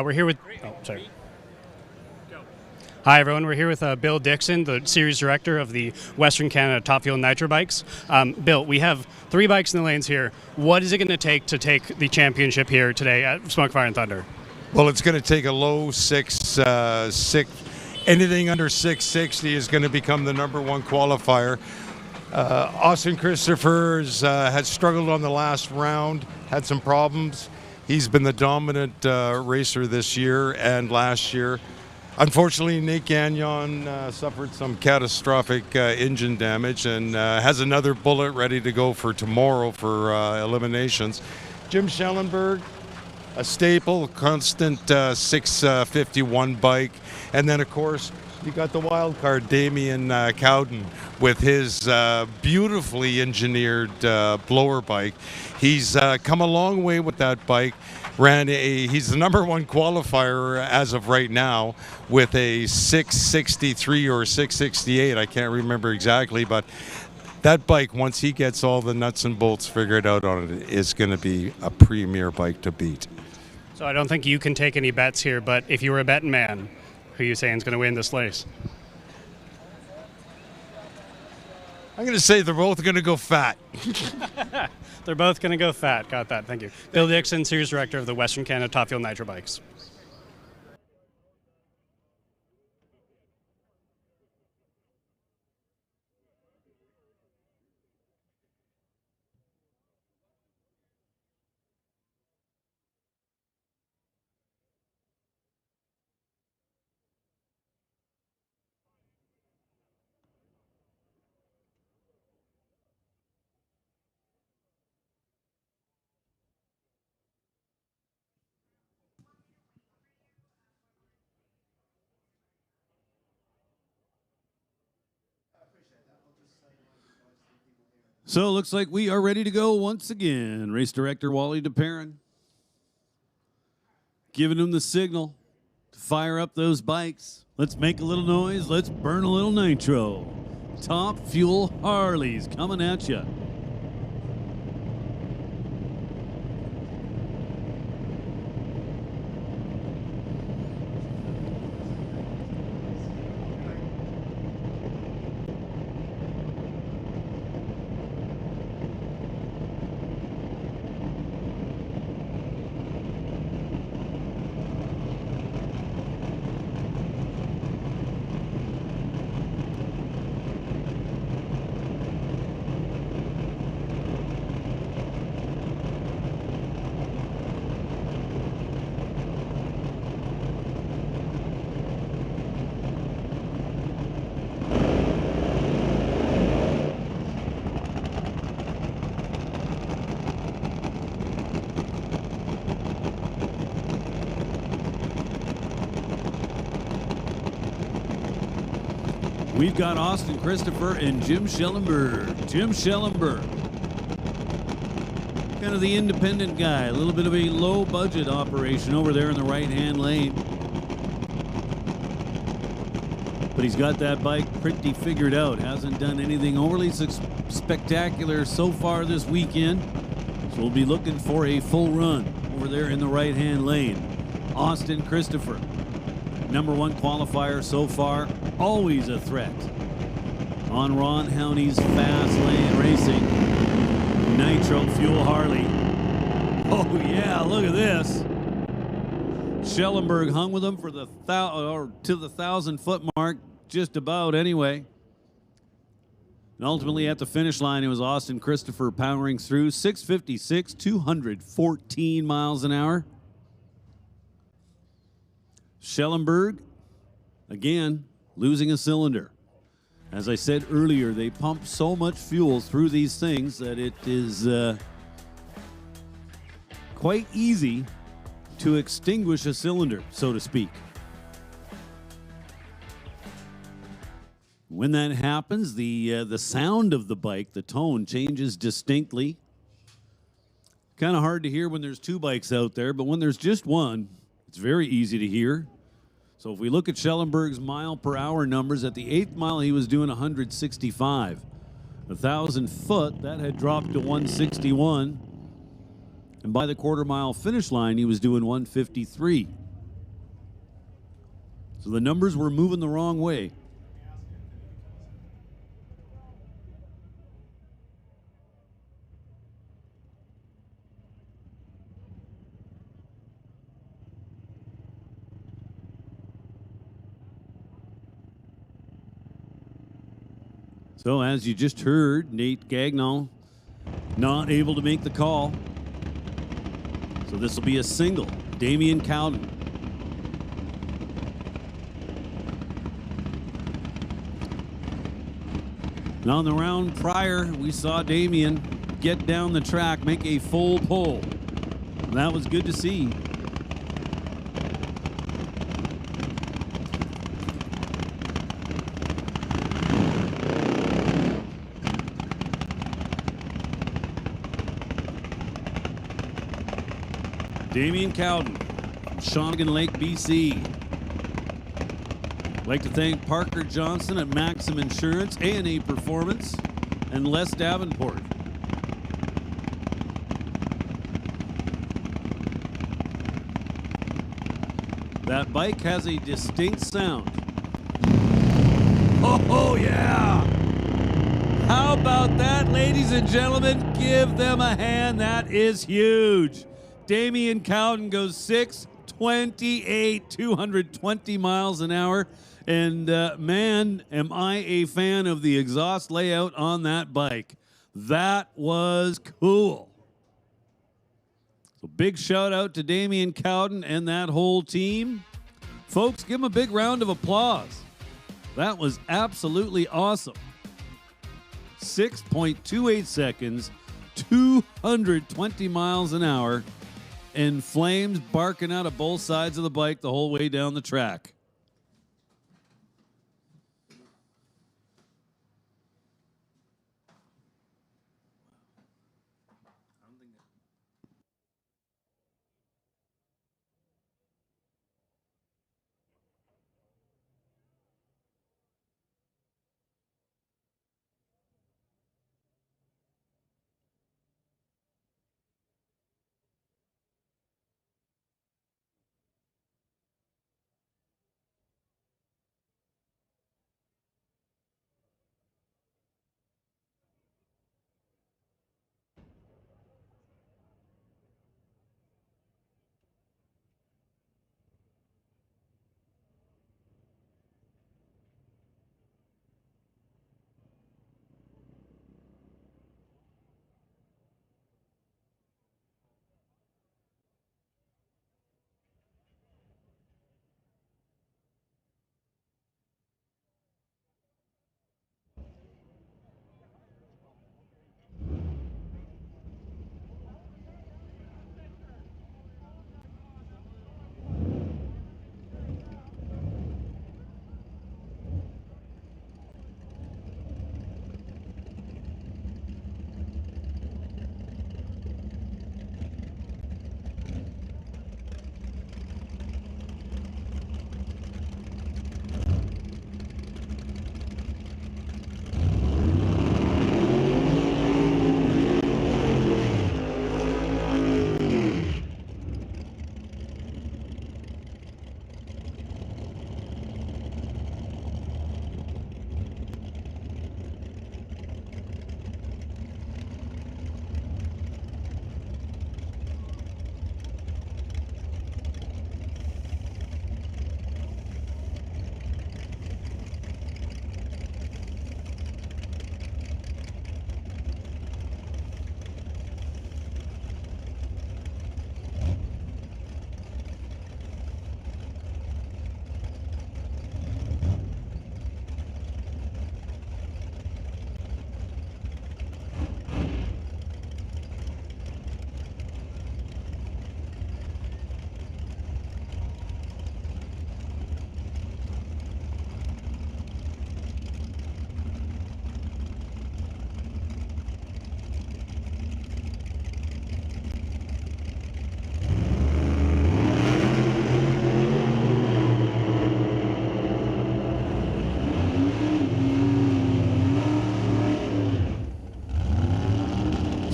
We're here with, oh, sorry. Hi, everyone. We're here with Bill Dixon, the series director of the Western Canada Top Fuel Nitro bikes. Bill, we have 3 bikes in the lanes here. What is it going to take the championship here today at Smoke, Fire, and Thunder? Well, it's going to take a low anything under 660 is going to become the #1 qualifier. Austin Christopher has struggled on the last round, had some problems. He's been the dominant racer this year and last year. Unfortunately, Nate Gagnon suffered some catastrophic engine damage and has another bullet ready to go for tomorrow for eliminations. Jim Schellenberg, a staple, constant 651 bike. And then, of course, you got the wild card, Damien Cowden, with his beautifully engineered blower bike. He's come a long way with that bike. He's the #1 qualifier as of right now with a 663 or 668. I can't remember exactly, but that bike, once he gets all the nuts and bolts figured out on it, is going to be a premier bike to beat. So I don't think you can take any bets here, but if you were a betting man, who are you saying is going to win this race? I'm going to say they're both going to go fat. They're both going to go fat. Got that. Thank you. Bill Dixon, series director of the Western Canada Top Fuel Nitro bikes. So it looks like we are ready to go once again. Race director Wally DeParron giving him the signal to fire up those bikes. Let's make a little noise. Let's burn a little nitro. Top Fuel Harleys coming at you. We've got Austin Christopher and Jim Schellenberg. Jim Schellenberg, kind of the independent guy, a little bit of a low-budget operation over there in the right-hand lane. But he's got that bike pretty figured out. Hasn't done anything overly spectacular so far this weekend. So we'll be looking for a full run over there in the right-hand lane. Austin Christopher, #1 qualifier so far, always a threat on Ron Howney's Fast Lane Racing Nitro Fuel Harley. Oh yeah, look at this. Schellenberg hung with him for the 1,000-foot mark, just about anyway. And ultimately at the finish line, it was Austin Christopher powering through 656, 214 miles an hour. Schellenberg, again, losing a cylinder. As I said earlier, they pump so much fuel through these things that it is quite easy to extinguish a cylinder, so to speak. When that happens, the sound of the bike, the tone, changes distinctly. Kind of hard to hear when there's 2 bikes out there, but when there's just one, it's very easy to hear. So if we look at Schellenberg's mile-per-hour numbers, at the 8th mile, he was doing 165. 1,000 foot, that had dropped to 161. And by the quarter-mile finish line, he was doing 153. So the numbers were moving the wrong way. So as you just heard, Nate Gagnon not able to make the call. So this will be a single. Damian Cowden. And on the round prior, we saw Damian get down the track, make a full pull. And that was good to see. Damian Cowden from Shawnigan Lake, BC. I'd like to thank Parker Johnson at Maxim Insurance, A&A Performance, and Les Davenport. That bike has a distinct sound. Oh yeah! How about that, ladies and gentlemen? Give them a hand. That is huge. Damian Cowden goes 6:28, 220 miles an hour. And man, am I a fan of the exhaust layout on that bike. That was cool. So big shout out to Damian Cowden and that whole team. Folks, give them a big round of applause. That was absolutely awesome. 6.28 seconds, 220 miles an hour. And flames barking out of both sides of the bike the whole way down the track.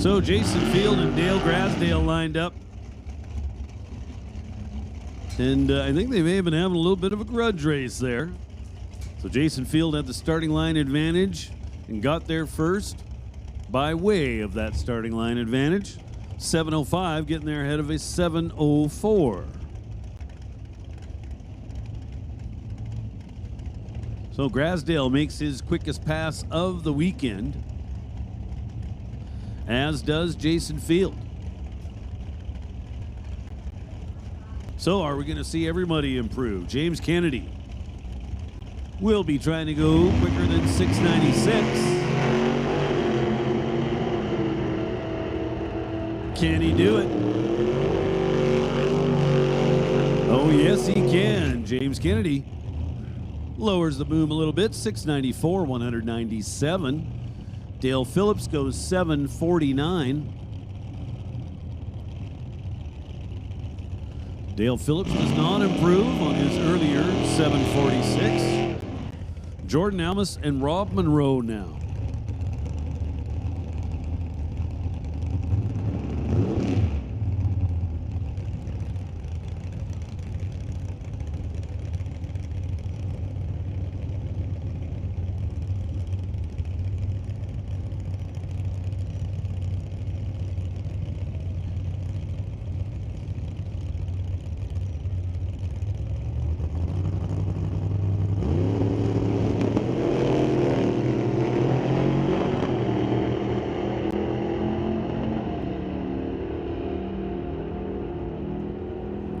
So Jason Field and Dale Grasdale lined up. And I think they may have been having a little bit of a grudge race there. So Jason Field had the starting line advantage and got there first by way of that starting line advantage. 7:05 getting there ahead of a 7:04. So Grasdale makes his quickest pass of the weekend, as does Jason Field. So are we going to see everybody improve? James Kennedy will be trying to go quicker than 696. Can he do it? Oh, yes, he can. James Kennedy lowers the boom a little bit, 694, 197. Dale Phillips goes 749. Dale Phillips does not improve on his earlier 746. Jordan Almus and Rob Monroe now.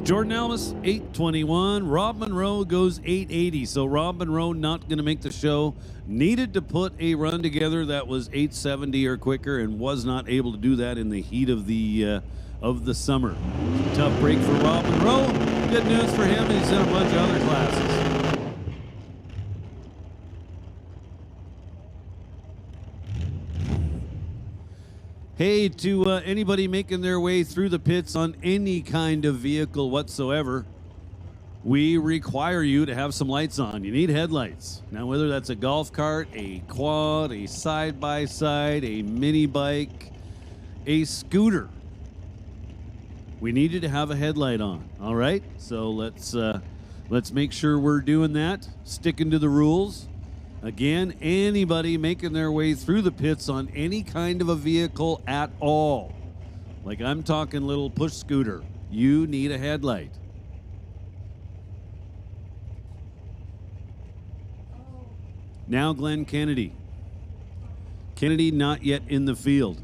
Jordan Almus, 821. Rob Monroe goes 880. So Rob Monroe not going to make the show. Needed to put a run together that was 870 or quicker and was not able to do that in the heat of the summer. Tough break for Rob Monroe. Good news for him. He's in a bunch of other classes. Hey, to anybody making their way through the pits on any kind of vehicle whatsoever, we require you to have some lights on. You need headlights. Now, whether that's a golf cart, a quad, a side-by-side, a mini bike, a scooter, we need you to have a headlight on, all right? So let's make sure we're doing that, sticking to the rules. Again, anybody making their way through the pits on any kind of a vehicle at all, like I'm talking little push scooter, you need a headlight. Now Glenn Kennedy. Kennedy not yet in the field.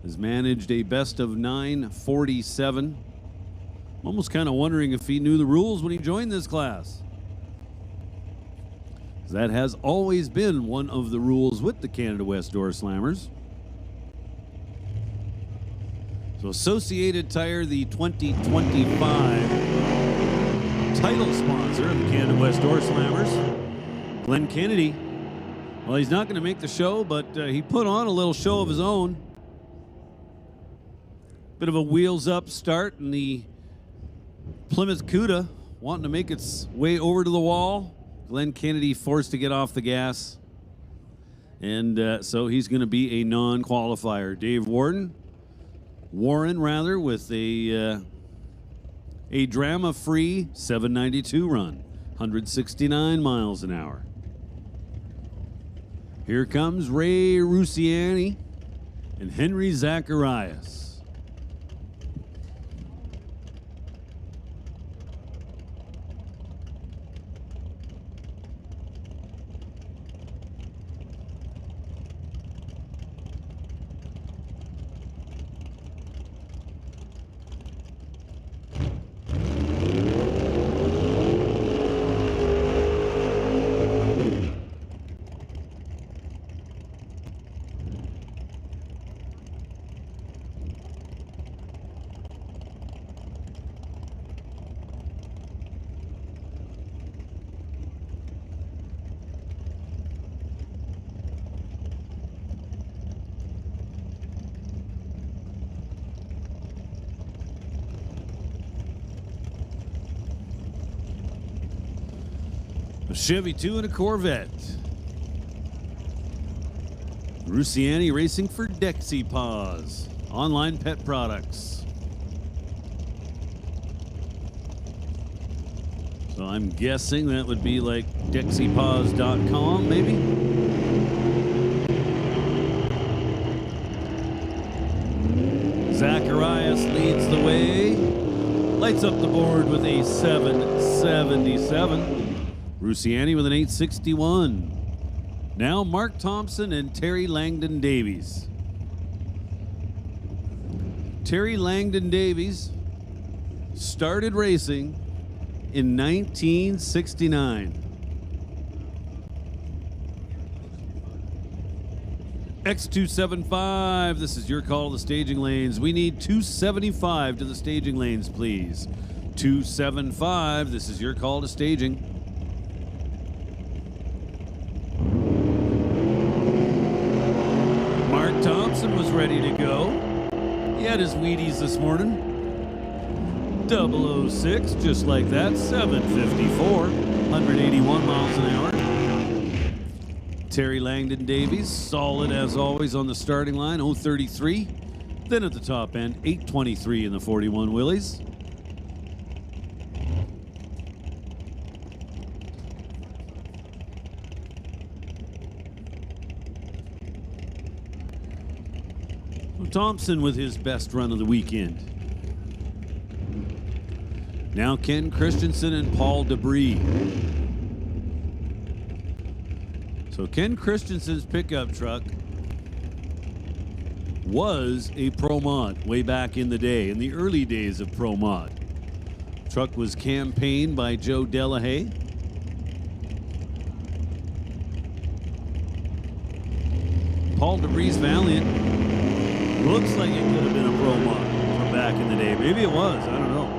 Has managed a best of 947. I'm almost kind of wondering if he knew the rules when he joined this class. That has always been one of the rules with the Canada West Doorslammers. So Associated Tire, the 2025 title sponsor of the Canada West Doorslammers. Glenn Kennedy, well, he's not going to make the show, but he put on a little show of his own. Bit of a wheels up start in the Plymouth Cuda, wanting to make its way over to the wall. Glenn Kennedy forced to get off the gas, and so he's going to be a non-qualifier. Dave Warren, with a drama-free 792 run, 169 miles an hour. Here comes Ray Rusiani and Henry Zacharias. A Chevy 2 and a Corvette. Rusiani racing for Dexy Paws. Online pet products. So I'm guessing that would be like DexyPaws.com, maybe? Zacharias leads the way. Lights up the board with a 777. Rusiani with an 861. Now Mark Thompson and Terry Langdon Davies. Terry Langdon Davies started racing in 1969. X275, this is your call to the staging lanes. We need 275 to the staging lanes, please. 275, this is your call to staging. Mark Thompson was ready to go. He had his Wheaties this morning. 006, just like that, 754, 181 miles an hour. Terry Langdon Davies, solid as always on the starting line, 033. Then at the top end, 823 in the 41 Willies. Thompson with his best run of the weekend. Now Ken Christensen and Paul Debris. So Ken Christensen's pickup truck was a Pro Mod way back in the day, in the early days of Pro Mod. Truck was campaigned by Joe Delahaye. Paul Debris Valiant looks like it could have been a Pro Mod from back in the day. Maybe it was, I don't know.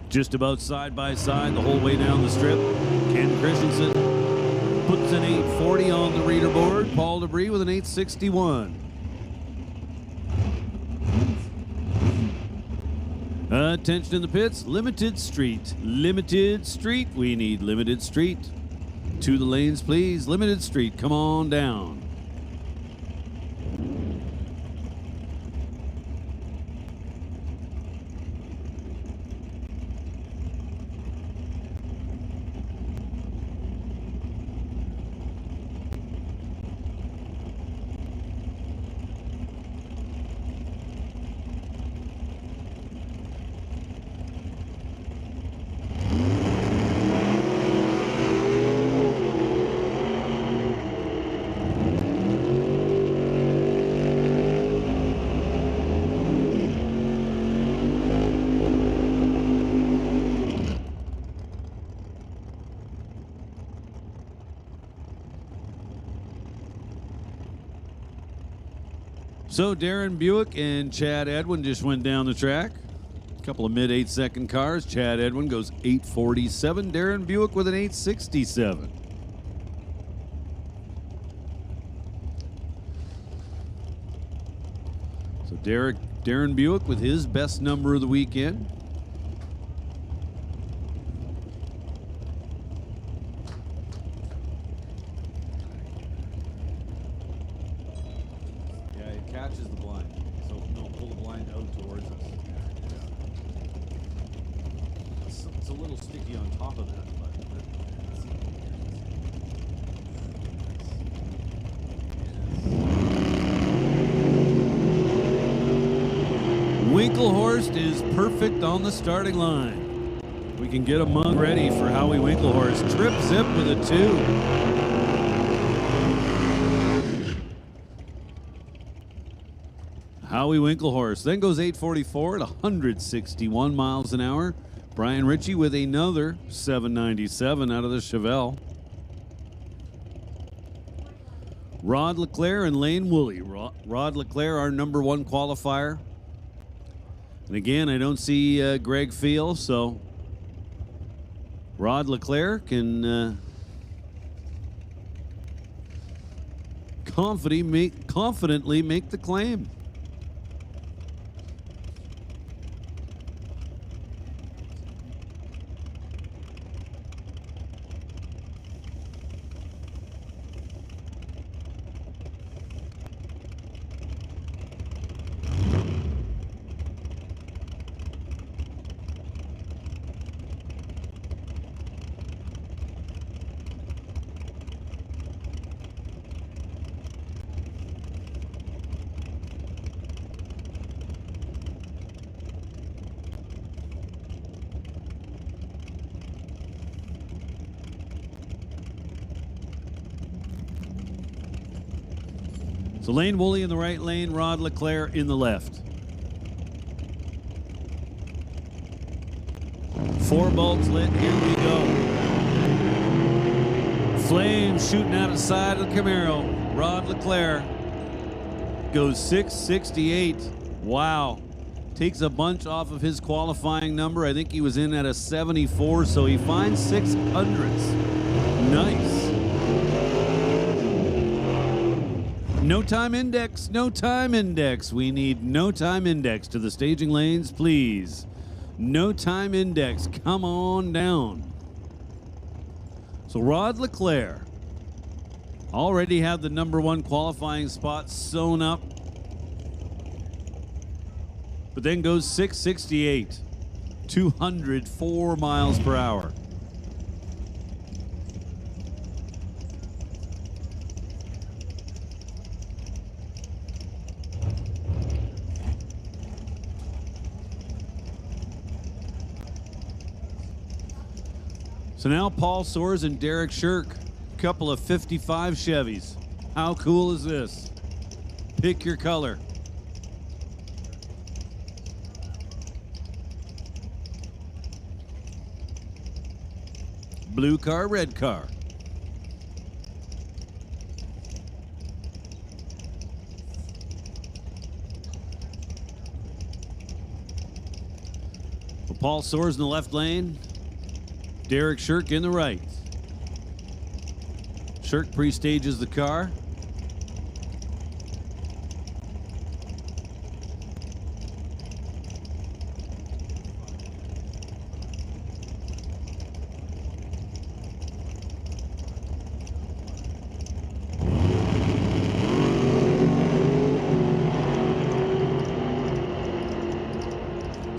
Just about side by side the whole way down the strip. Ken Christensen puts an 840 on the reader board. Paul Debris with an 861. Attention in the pits. Limited Street. Limited Street. We need Limited Street. To the lanes, please. Limited Street. Come on down. So Darren Buick and Chad Edwin just went down the track. A couple of mid 8-second cars. Chad Edwin goes 847. Darren Buick with an 867. So Darren Buick with his best number of the weekend. Catches the blind. So no, pull the blind out towards us. It's a little sticky on top of that, but Winklehorst is perfect on the starting line. We can get a mug ready for Howie Winklehorst. Trip zip with a 2. Howie Winklehorst then goes 844 at 161 miles an hour. Brian Ritchie with another 797 out of the Chevelle. Rod Leclerc and Lane Woolley. Rod Leclerc, our number 1 qualifier. And again, I don't see Greg Feel, so Rod Leclerc can confidently make the claim. So Lane Woolley in the right lane, Rod Leclerc in the left. 4 bulbs lit, here we go. Flames shooting out of the side of the Camaro. Rod Leclerc goes 668. Wow. Takes a bunch off of his qualifying number. I think he was in at a 74, so he finds 600s. Nice. No time index, no time index. We need no time index to the staging lanes, please. No time index, come on down. So Rod Leclerc already had the number 1 qualifying spot sewn up, but then goes 668, 204 miles per hour. So now Paul Soares and Derek Shirk, couple of 55 Chevys. How cool is this? Pick your color. Blue car, red car. Well, Paul Soares in the left lane. Derek Shirk in the right. Shirk pre-stages the car.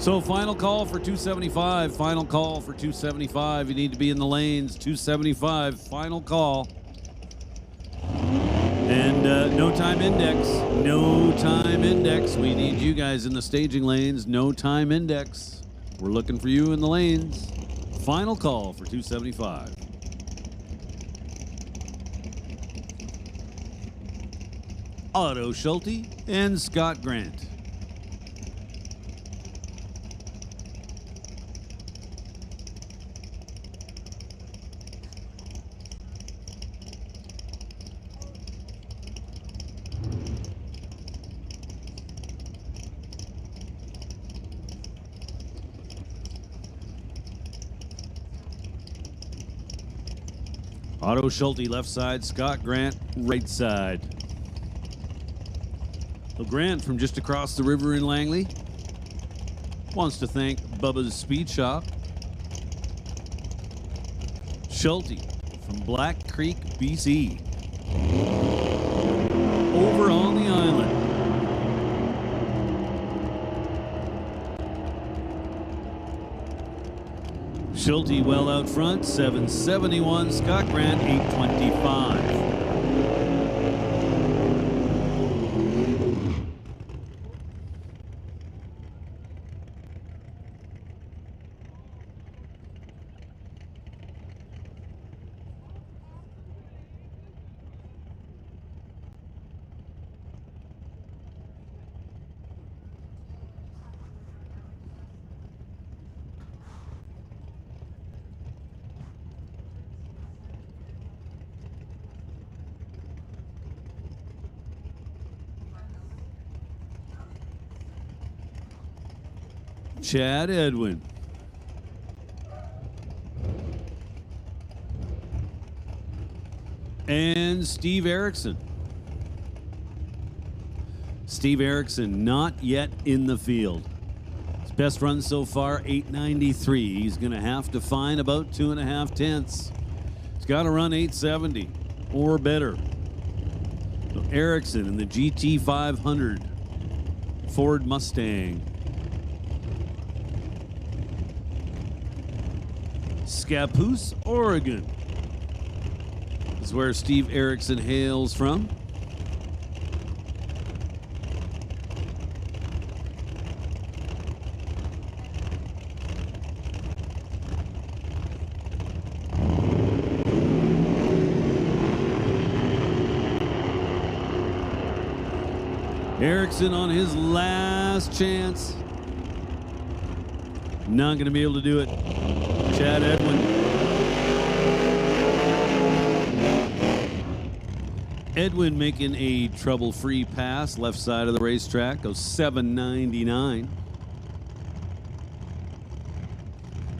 So final call for 275. Final call for 275. You need to be in the lanes. 275. Final call. And no time index. No time index. We need you guys in the staging lanes. No time index. We're looking for you in the lanes. Final call for 275. Otto Schulte and Scott Grant. Otto Schulte left side, Scott Grant right side. So Grant from just across the river in Langley wants to thank Bubba's Speed Shop. Schulte from Black Creek, BC. Over on the island. Schulte well out front, 771. Scott Grant, 825. Chad Edwin. And Steve Erickson. Steve Erickson not yet in the field. His best run so far, 893. He's going to have to find about 2.5 tenths. He's got to run 870 or better. So Erickson in the GT 500 Ford Mustang. Scappoose, Oregon is where Steve Erickson hails from. Erickson on his last chance. Not going to be able to do it. Chad Edwin. Edwin making a trouble-free pass left side of the racetrack. Goes 7.99.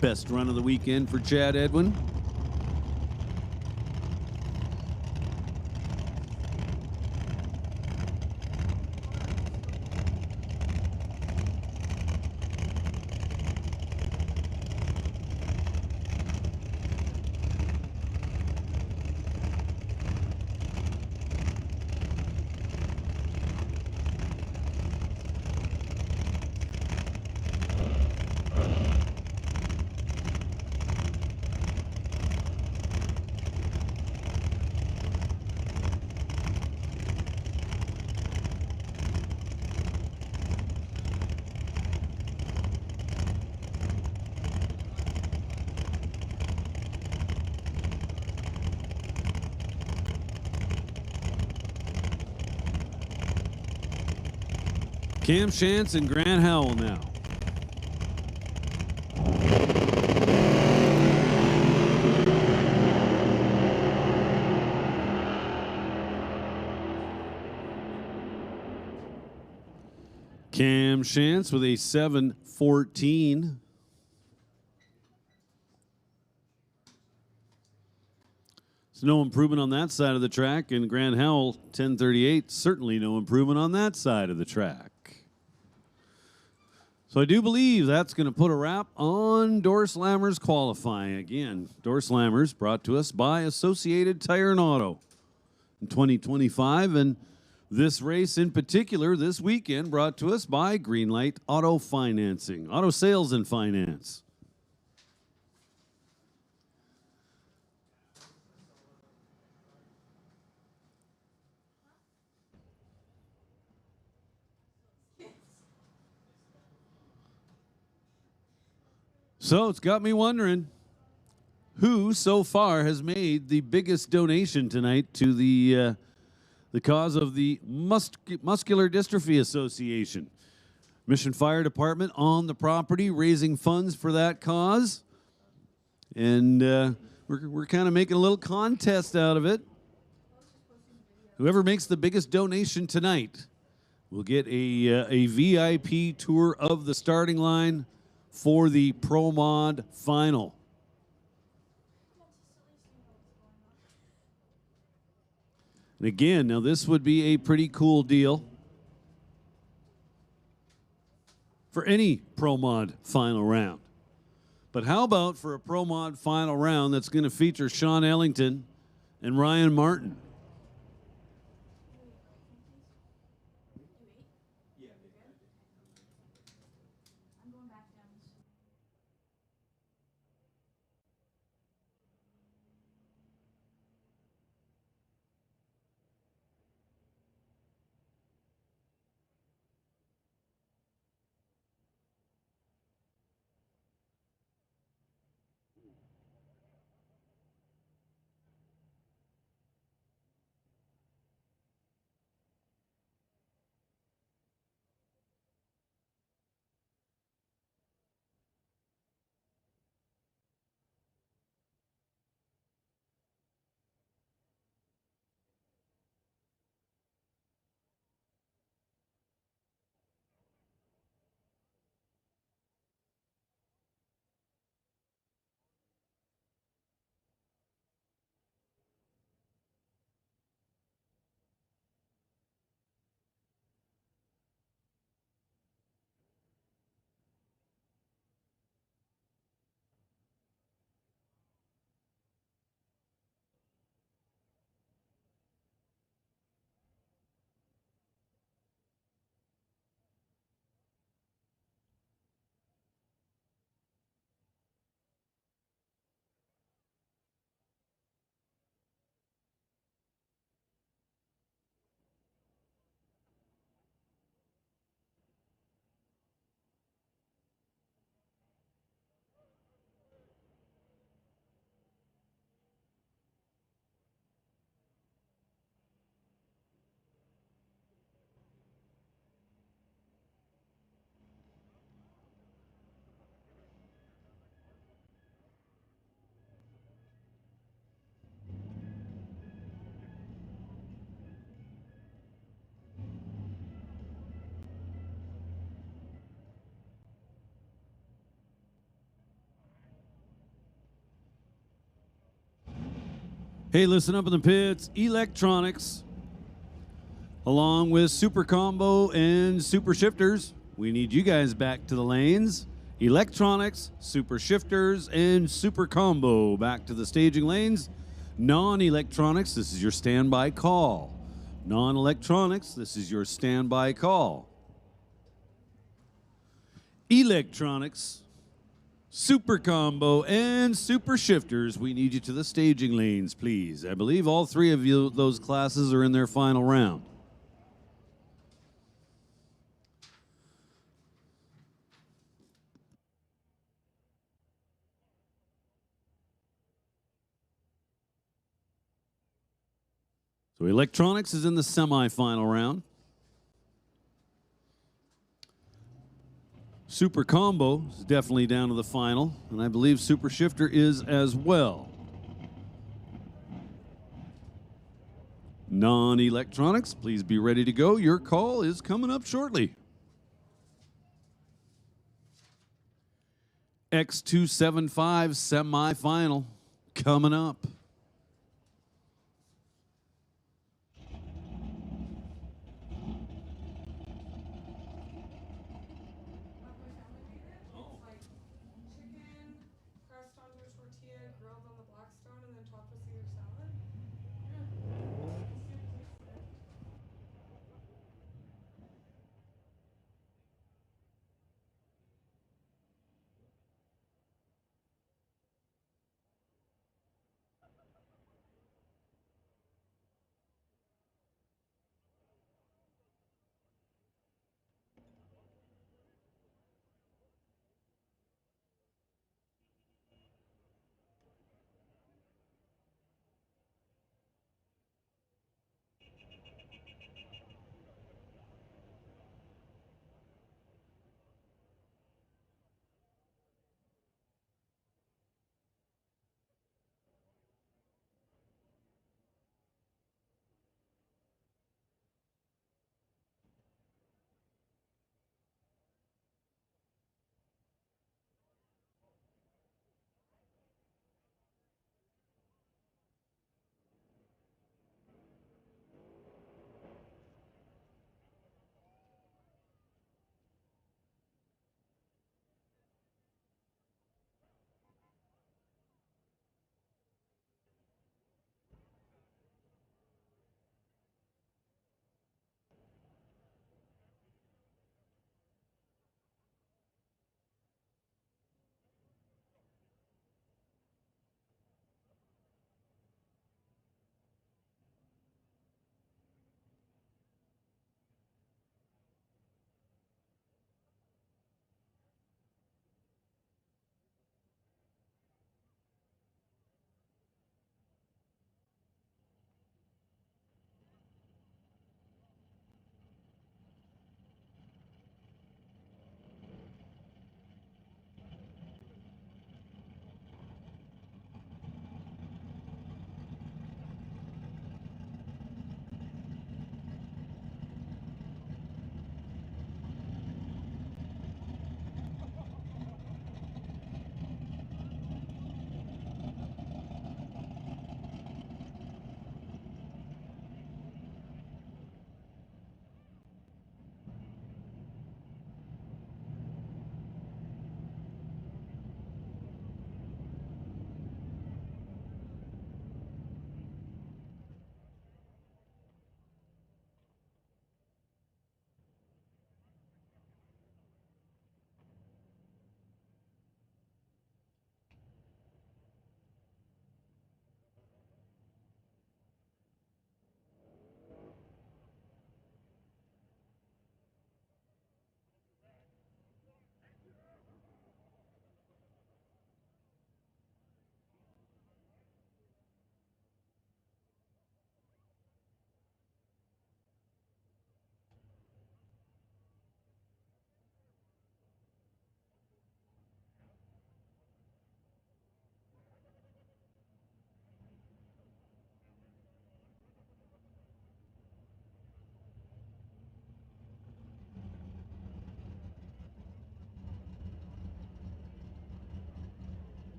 Best run of the weekend for Chad Edwin. Cam Shantz and Grant Howell now. Cam Shantz with a 7.14. There's no improvement on that side of the track, and Grant Howell 10.38. Certainly no improvement on that side of the track. So I do believe that's going to put a wrap on Doorslammers qualifying. Again, Doorslammers brought to us by Associated Tire and Auto in 2025. And this race in particular, this weekend, brought to us by Greenlight Auto Financing, auto sales and finance. So it's got me wondering who so far has made the biggest donation tonight to the cause of the Muscular Dystrophy Association. Mission Fire Department on the property raising funds for that cause. And we're kind of making a little contest out of it. Whoever makes the biggest donation tonight will get a VIP tour of the starting line for the Pro Mod final. And again, now this would be a pretty cool deal for any Pro Mod final round. But how about for a Pro Mod final round that's going to feature Sean Ellington and Ryan Martin? Hey, listen up in the pits. Electronics, along with Super Combo and Super Shifters. We need you guys back to the lanes. Electronics, Super Shifters, and Super Combo back to the staging lanes. Non-electronics, this is your standby call. Non-electronics, this is your standby call. Electronics, Super Combo, and Super Shifters, we need you to the staging lanes, please. I believe all three of you, those classes are in their final round. So electronics is in the semifinal round. Super Combo is definitely down to the final, and I believe Super Shifter is as well. Non-electronics, please be ready to go. Your call is coming up shortly. X275 semifinal coming up.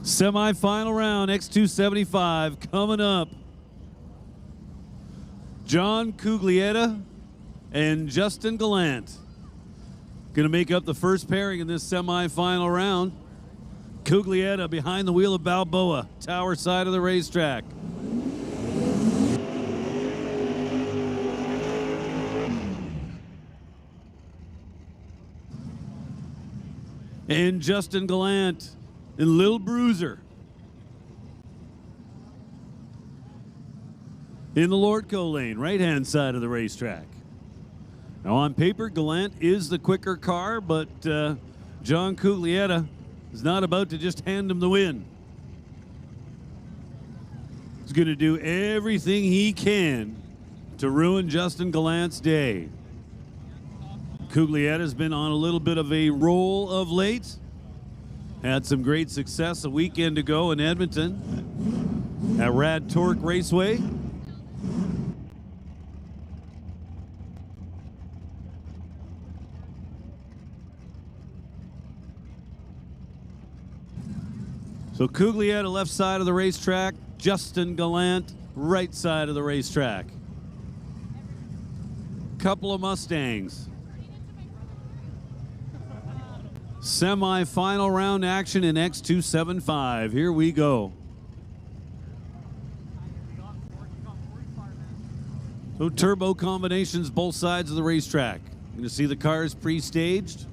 Semi-final round, X275 coming up. John Cuglietta and Justin Gallant going to make up the first pairing in this semi-final round. Cuglietta behind the wheel of Balboa, tower side of the racetrack. And Justin Gallant and Lil Bruiser in the Lordco lane, right-hand side of the racetrack. Now on paper, Gallant is the quicker car, but John Cuglietta is not about to just hand him the win. He's going to do everything he can to ruin Justin Gallant's day. Cuglietta's been on a little bit of a roll of late. Had some great success a weekend ago in Edmonton at Rad Torque Raceway. So Cuglietta left side of the racetrack, Justin Gallant right side of the racetrack. Couple of Mustangs. Semi-final round action in X275. Here we go. So turbo combinations both sides of the racetrack. You're going to see the cars pre-staged.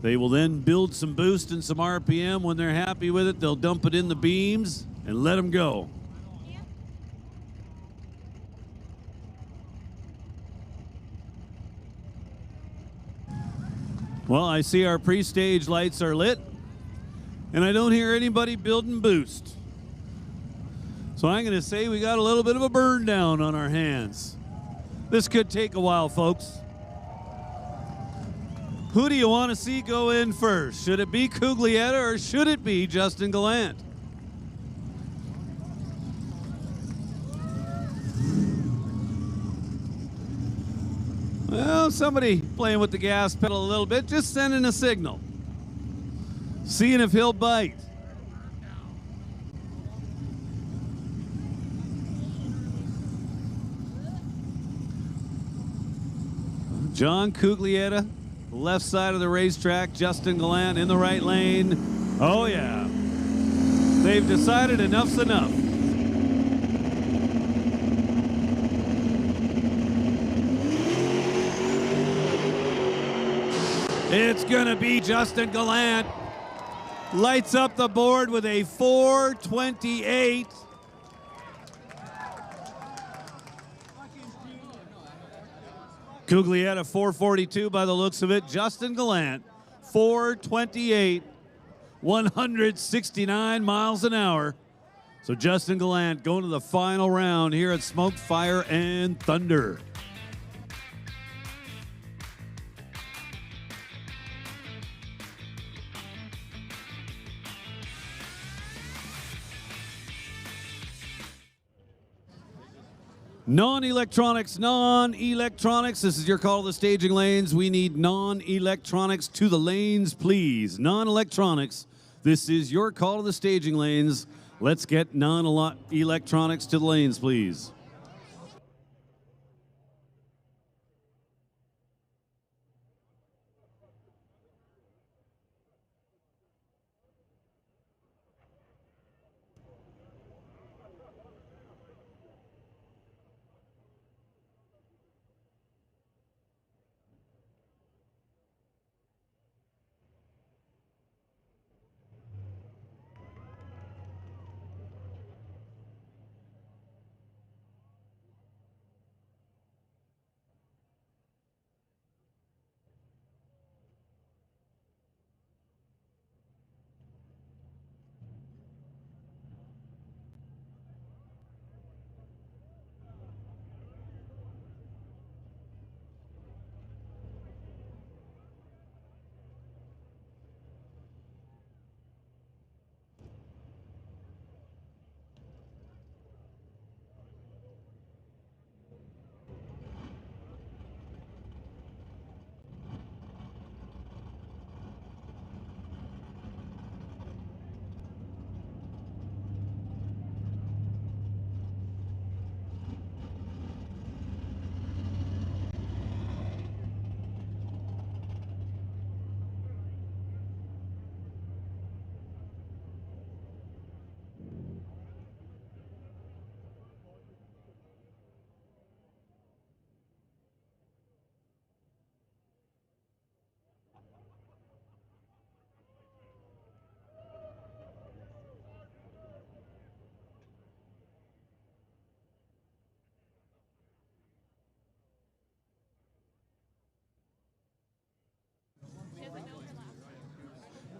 They will then build some boost and some RPM. When they're happy with it, they'll dump it in the beams and let them go. Well, I see our pre-stage lights are lit, and I don't hear anybody building boost. So I'm going to say we got a little bit of a burn down on our hands. This could take a while, folks. Who do you want to see go in first? Should it be Cuglietta or should it be Justin Gallant? Well, somebody playing with the gas pedal a little bit, just sending a signal. Seeing if he'll bite. John Cuglietta, left side of the racetrack, Justin Gallant in the right lane. Oh yeah, they've decided enough's enough. It's gonna be Justin Gallant. Lights up the board with a 4:28. Cuglietta 4:42 by the looks of it. Justin Gallant 4:28, 169 miles an hour. So Justin Gallant going to the final round here at Smoke, Fire, and Thunder. Non-electronics, non-electronics. This is your call to the staging lanes. We need non-electronics to the lanes, please. Non-electronics. This is your call to the staging lanes. Let's get non-electronics to the lanes, please.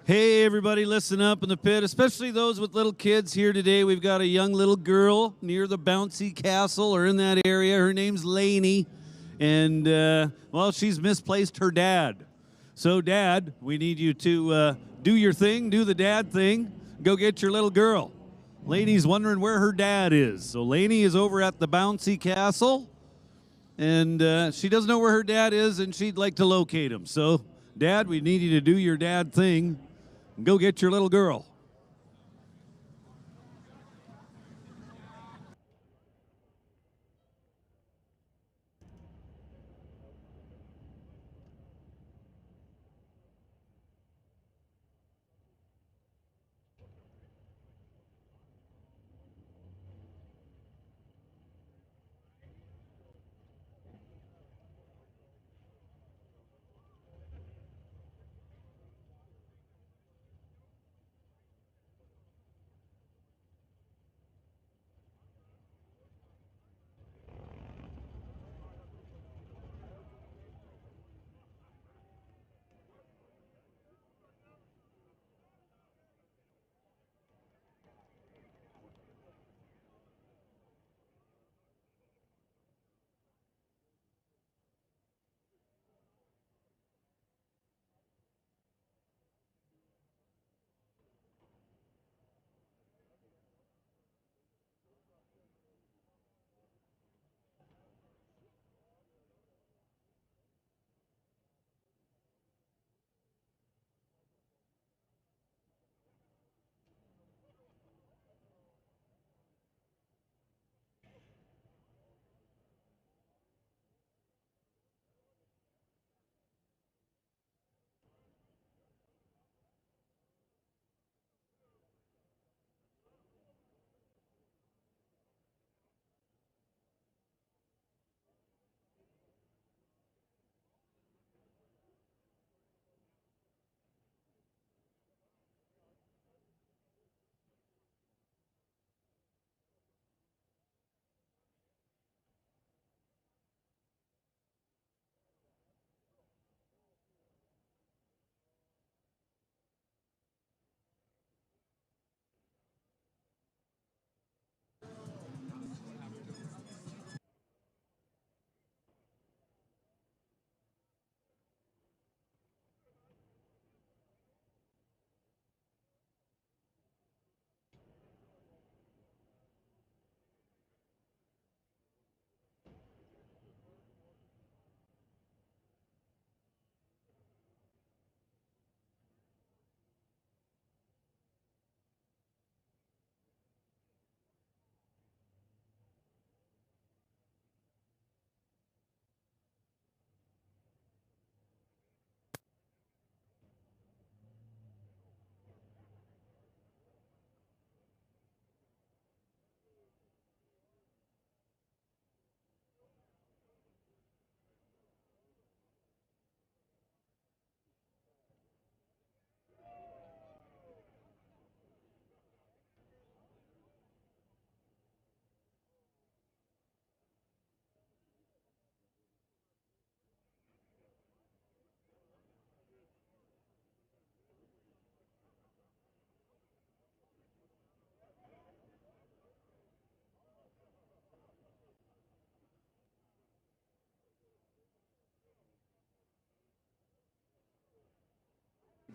Hey, everybody, listen up in the pit, especially those with little kids here today. We've got a young little girl near the bouncy castle or in that area. Her name's Lainey, and, well, she's misplaced her dad. So, Dad, we need you to do your thing, do the dad thing, go get your little girl. Lainey's wondering where her dad is. So, Lainey is over at the bouncy castle, and she doesn't know where her dad is, and she'd like to locate him. So, Dad, we need you to do your dad thing. Go get your little girl.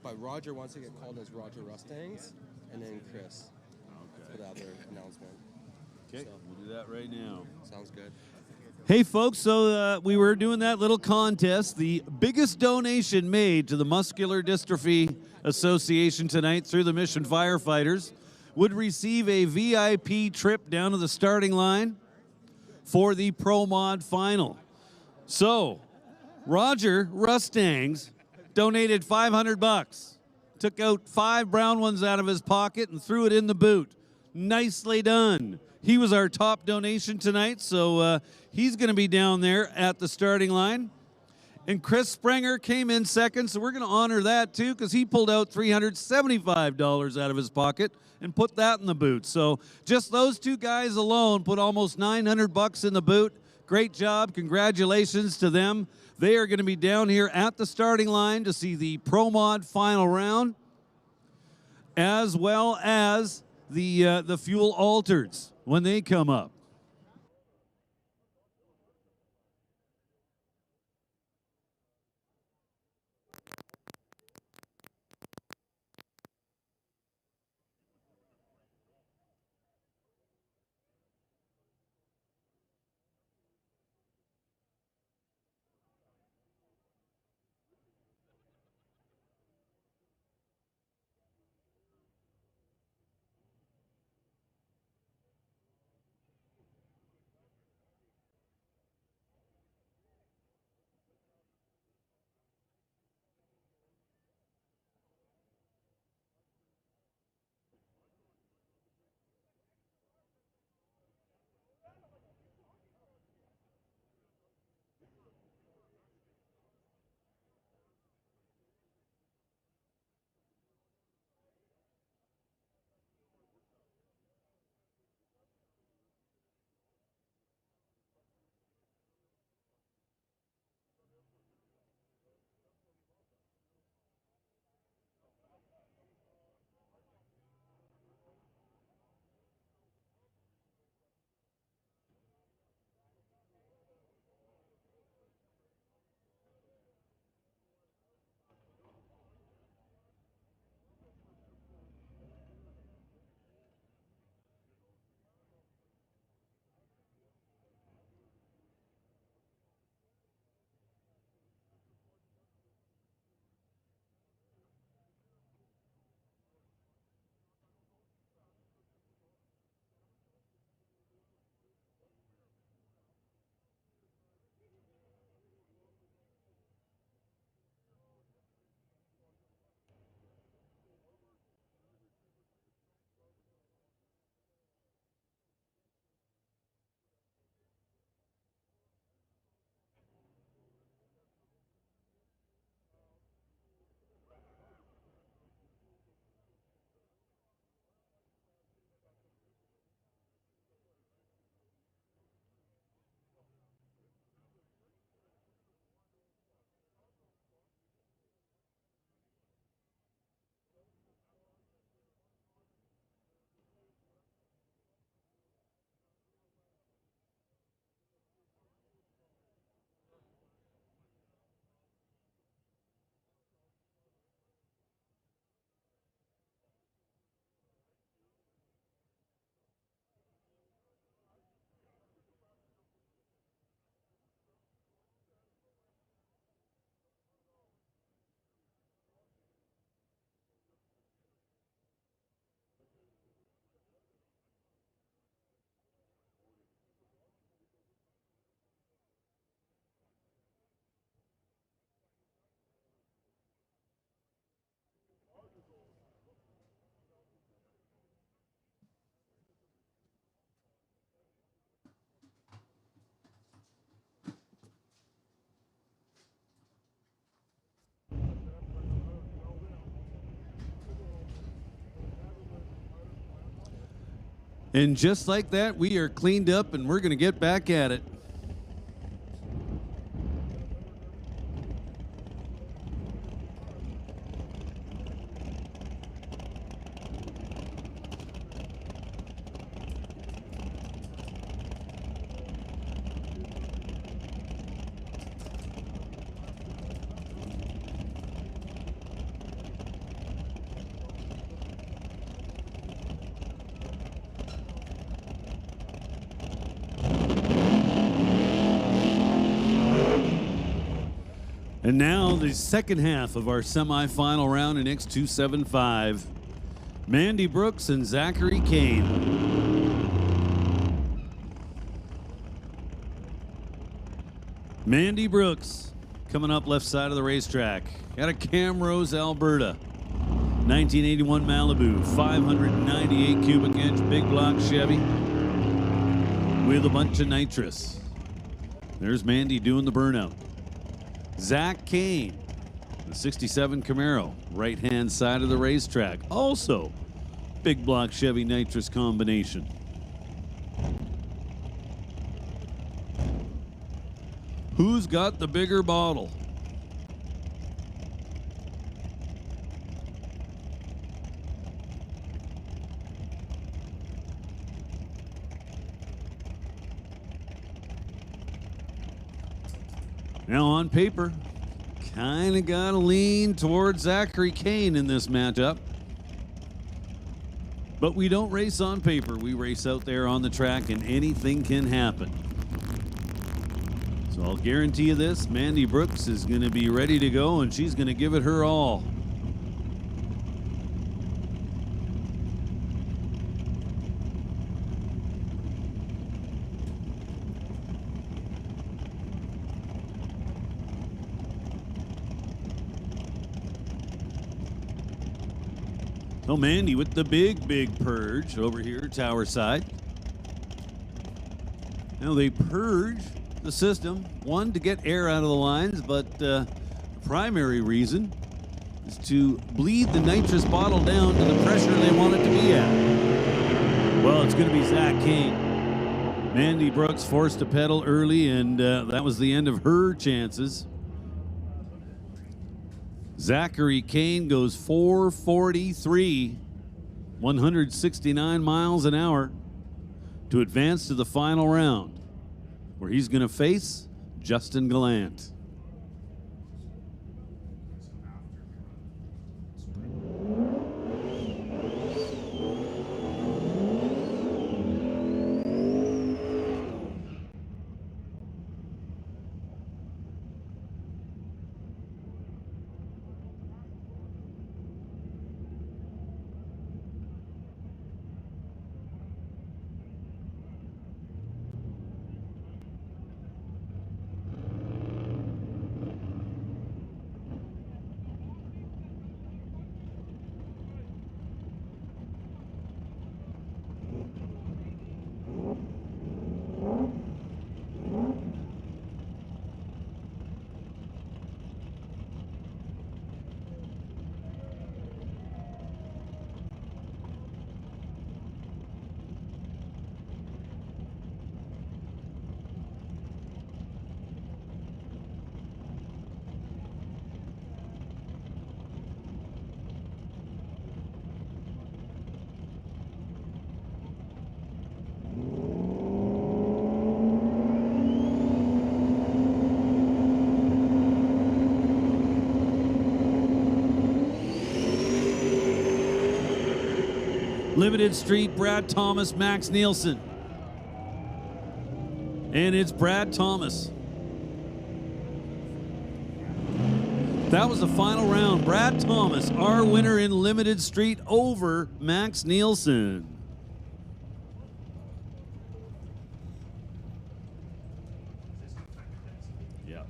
But Roger wants to get called as Roger Rustangs, and then Chris for the other announcement. Okay, we'll do that right now. Sounds good. Hey, folks, so we were doing that little contest. The biggest donation made to the Muscular Dystrophy Association tonight through the Mission Firefighters would receive a VIP trip down to the starting line for the Pro Mod Final. So, Roger Rustangs donated $500, took out 5 brown ones out of his pocket and threw it in the boot. Nicely done. He was our top donation tonight, so he's going to be down there at the starting line. And Chris Sprenger came in second, so we're going to honor that too, because he pulled out $375 out of his pocket and put that in the boot. So just those two guys alone put almost $900 in the boot. Great job. Congratulations to them. They are going to be down here at the starting line to see the Pro Mod final round. as well as the fuel altereds when they come up. And just like that, we are cleaned up and we're going to get back at it. And now the second half of our semifinal round in X275. Mandy Brooks and Zachary Kane. Mandy Brooks coming up left side of the racetrack out of Camrose, Alberta. 1981 Malibu, 598 cubic inch big block Chevy with a bunch of nitrous. There's Mandy doing the burnout. Zach Kane, the 67 Camaro, right-hand side of the racetrack. Also, big block Chevy nitrous combination. Who's got the bigger bottle? Now on paper, kind of got to lean towards Zachary Kane in this matchup. But we don't race on paper. We race out there on the track, and anything can happen. So I'll guarantee you this, Mandy Brooks is going to be ready to go, and she's going to give it her all. So Mandy with the big purge over here, tower side. Now they purge the system, one, to get air out of the lines, but the primary reason is to bleed the nitrous bottle down to the pressure they want it to be at. Well, it's going to be Zach Kane. Mandy Brooks forced to pedal early, and that was the end of her chances. Zachary Kane goes 443, 169 miles an hour to advance to the final round, where he's going to face Justin Gallant. Limited Street, Brad Thomas, Max Nielsen. And it's Brad Thomas. That was the final round. Brad Thomas, our winner in Limited Street over Max Nielsen. Yeah.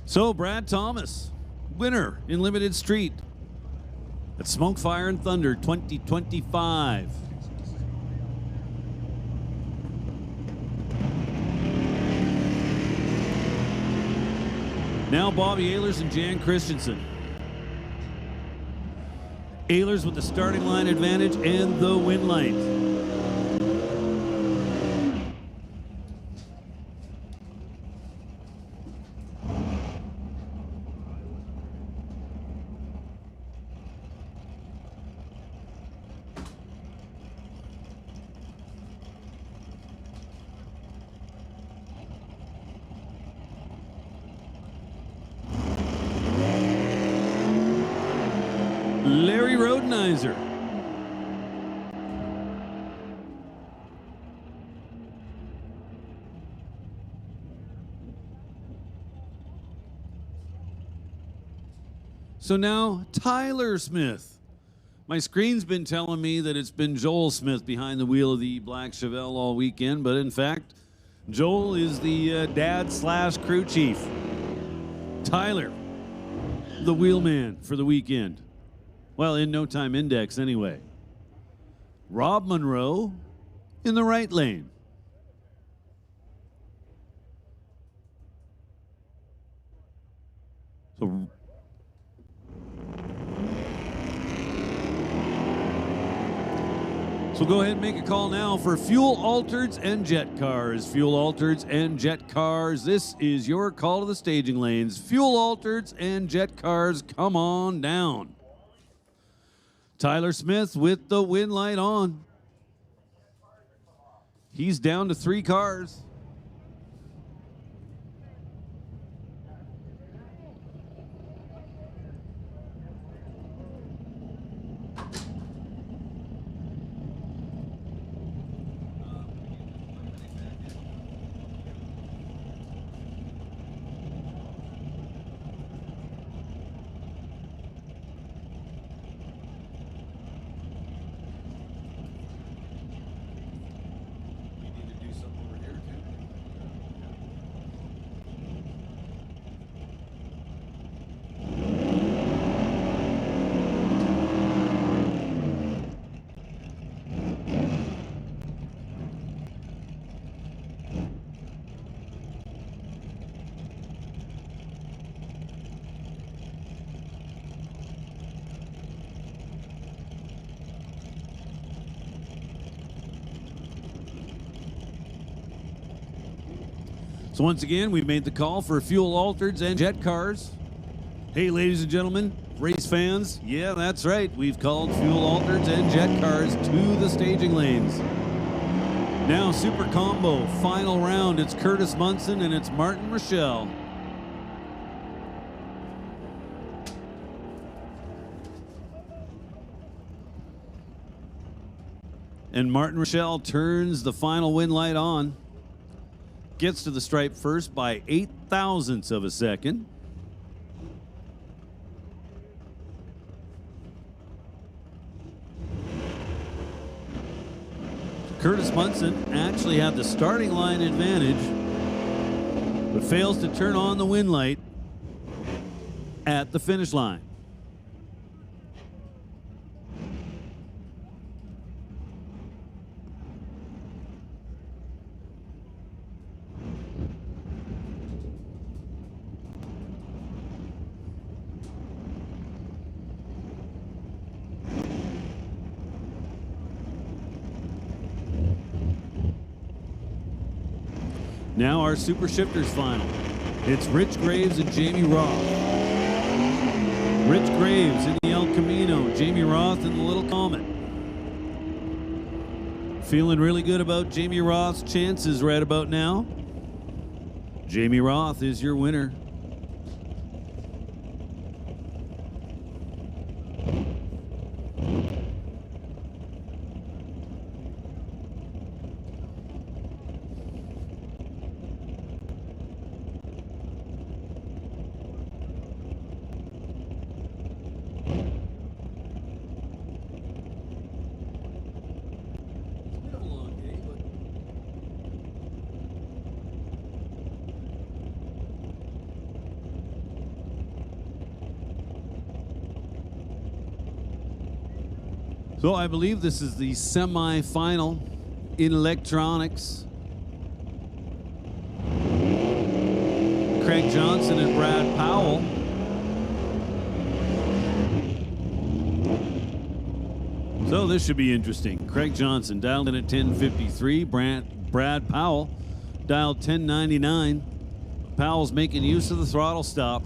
So Brad Thomas, winner in Limited Street at Smoke, Fire, and Thunder 2025. Now Bobby Ehlers and Jan Christensen. Ehlers with the starting line advantage and the win light. Larry Rodenizer. So now Tyler Smith. My screen's been telling me that it's been Joel Smith behind the wheel of the Black Chevelle all weekend, but in fact, Joel is the dad / crew chief. Tyler, the wheelman for the weekend. Well, in No Time Index anyway. Rob Monroe in the right lane. So go ahead and make a call now for Fuel Altereds and Jet Cars. Fuel Altereds and Jet Cars. This is your call to the staging lanes. Fuel Altereds and Jet Cars, come on down. Tyler Smith with the win light on. He's down to 3 cars. So once again, we've made the call for fuel altereds and jet cars. Hey, ladies and gentlemen, race fans, yeah, that's right. We've called fuel altereds and jet cars to the staging lanes. Now, Super Combo, final round. It's Curtis Munson and it's Martin Rochelle. And Martin Rochelle turns the final win light on. Gets to the stripe first by 8 thousandths of a second. Curtis Munson actually had the starting line advantage, but fails to turn on the win light at the finish line. Now our Super Shifters final. It's Rich Graves and Jamie Roth. Rich Graves in the El Camino, Jamie Roth in the Little Comet. Feeling really good about Jamie Roth's chances right about now. Jamie Roth is your winner. So I believe this is the semi-final in electronics. Craig Johnson and Brad Powell. So this should be interesting. Craig Johnson dialed in at 1053. Brad Powell dialed 1099. Powell's making use of the throttle stop.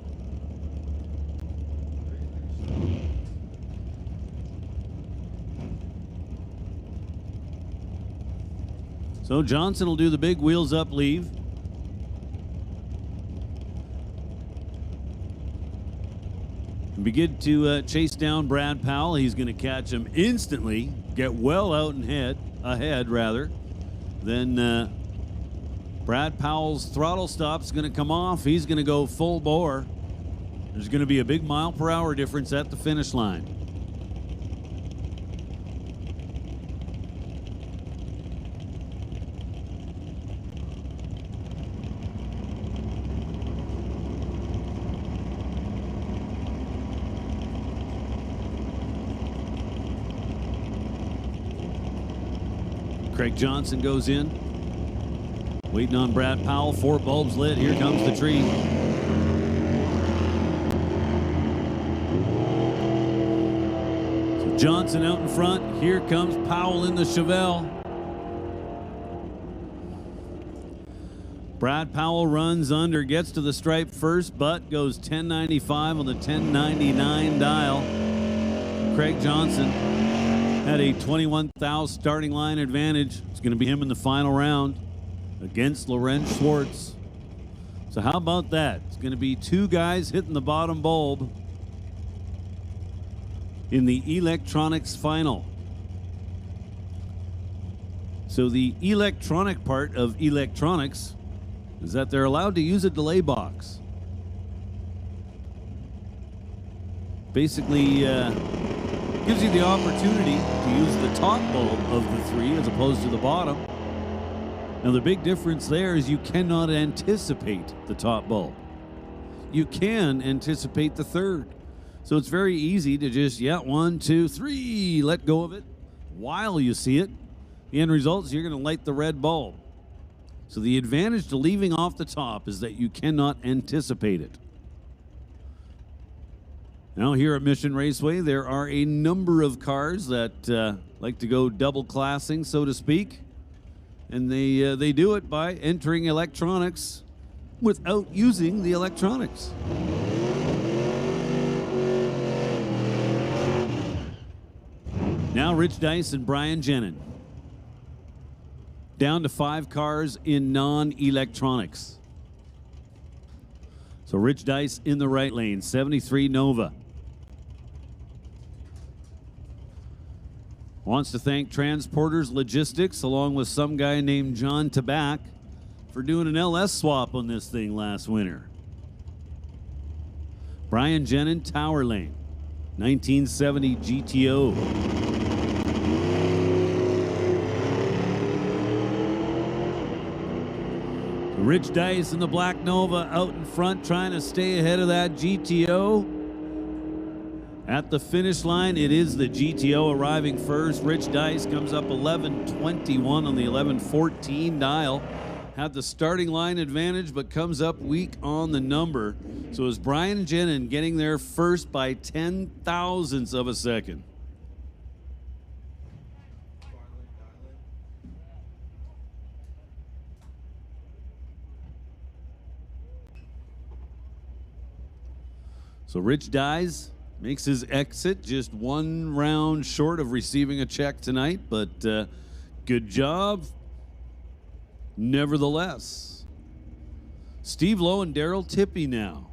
So Johnson will do the big wheels up leave. Begin to chase down Brad Powell. He's going to catch him instantly, get well out and ahead rather. Then Brad Powell's throttle stop's going to come off. He's going to go full bore. There's going to be a big mile-per-hour difference at the finish line. Craig Johnson goes in. Waiting on Brad Powell. 4 bulbs lit. Here comes the tree. So Johnson out in front. Here comes Powell in the Chevelle. Brad Powell runs under, gets to the stripe first, but goes 1095 on the 1099 dial. Craig Johnson. Had a 21,000 starting line advantage. It's going to be him in the final round against Lorenz Schwartz. So how about that? It's going to be two guys hitting the bottom bulb in the electronics final. So the electronic part of electronics is that they're allowed to use a delay box. Basically gives you the opportunity to use the top bulb of the three as opposed to the bottom. Now the big difference there is you cannot anticipate the top bulb. You can anticipate the third. So it's very easy to just, 1, 2, 3, let go of it while you see it. The end result is you're going to light the red bulb. So the advantage to leaving off the top is that you cannot anticipate it. Now here at Mission Raceway, there are a number of cars that like to go double classing, so to speak. And they do it by entering electronics without using the electronics. Now Rich Dice and Brian Jenin. Down to 5 cars in non-electronics. So Rich Dice in the right lane, 73 Nova. Wants to thank Transporters Logistics along with some guy named John Tabac for doing an LS swap on this thing last winter. Brian Jenin, Tower Lane, 1970 GTO. Rich Dice in the Black Nova out in front trying to stay ahead of that GTO. At the finish line, it is the GTO arriving first. Rich Dice comes up 11:21 on the 11:14 dial. Had the starting line advantage, but comes up weak on the number. So is Brian Jenin getting there first by 10,000ths of a second. So Rich Dice makes his exit, just 1 round short of receiving a check tonight, but good job nevertheless. Steve Lowe and Daryl Tippy now.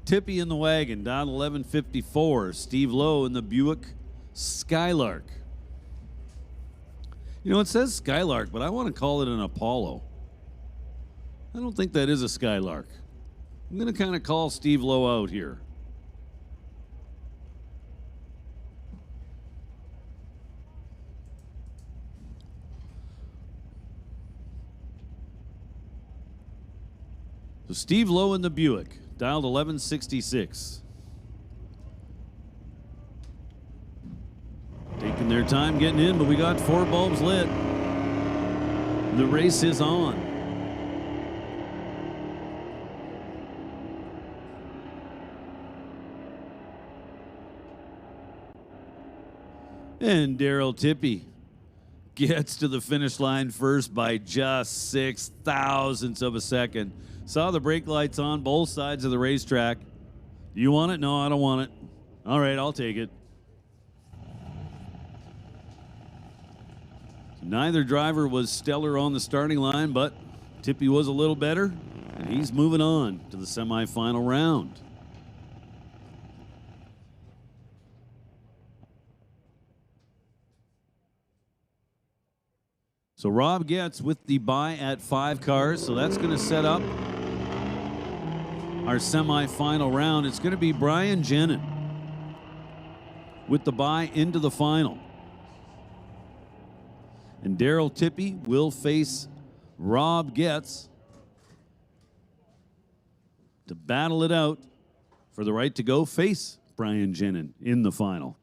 Tippy in the wagon, down 11:54. Steve Lowe in the Buick Skylark. You know, it says Skylark, but I want to call it an Apollo. I don't think that is a Skylark. I'm going to kind of call Steve Lowe out here. So Steve Lowe in the Buick, dialed 1166. Taking their time getting in, but we got 4 bulbs lit. The race is on. And Daryl Tippy gets to the finish line first by just 6,000ths of a second. Saw the brake lights on both sides of the racetrack. Do you want it? No, I don't want it. All right, I'll take it. So neither driver was stellar on the starting line, but Tippy was a little better, and he's moving on to the semifinal round. So Rob gets with the buy at 5 cars, so that's going to set up our semifinal round. It's going to be Brian Jenin with the buy into the final. And Daryl Tippy will face Rob Getz to battle it out for the right to go face Brian Jenin in the final.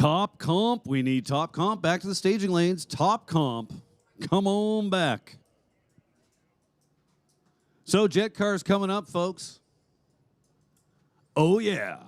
Top comp. We need top comp. Back to the staging lanes. Top comp. Come on back. So jet cars coming up, folks. Oh, yeah.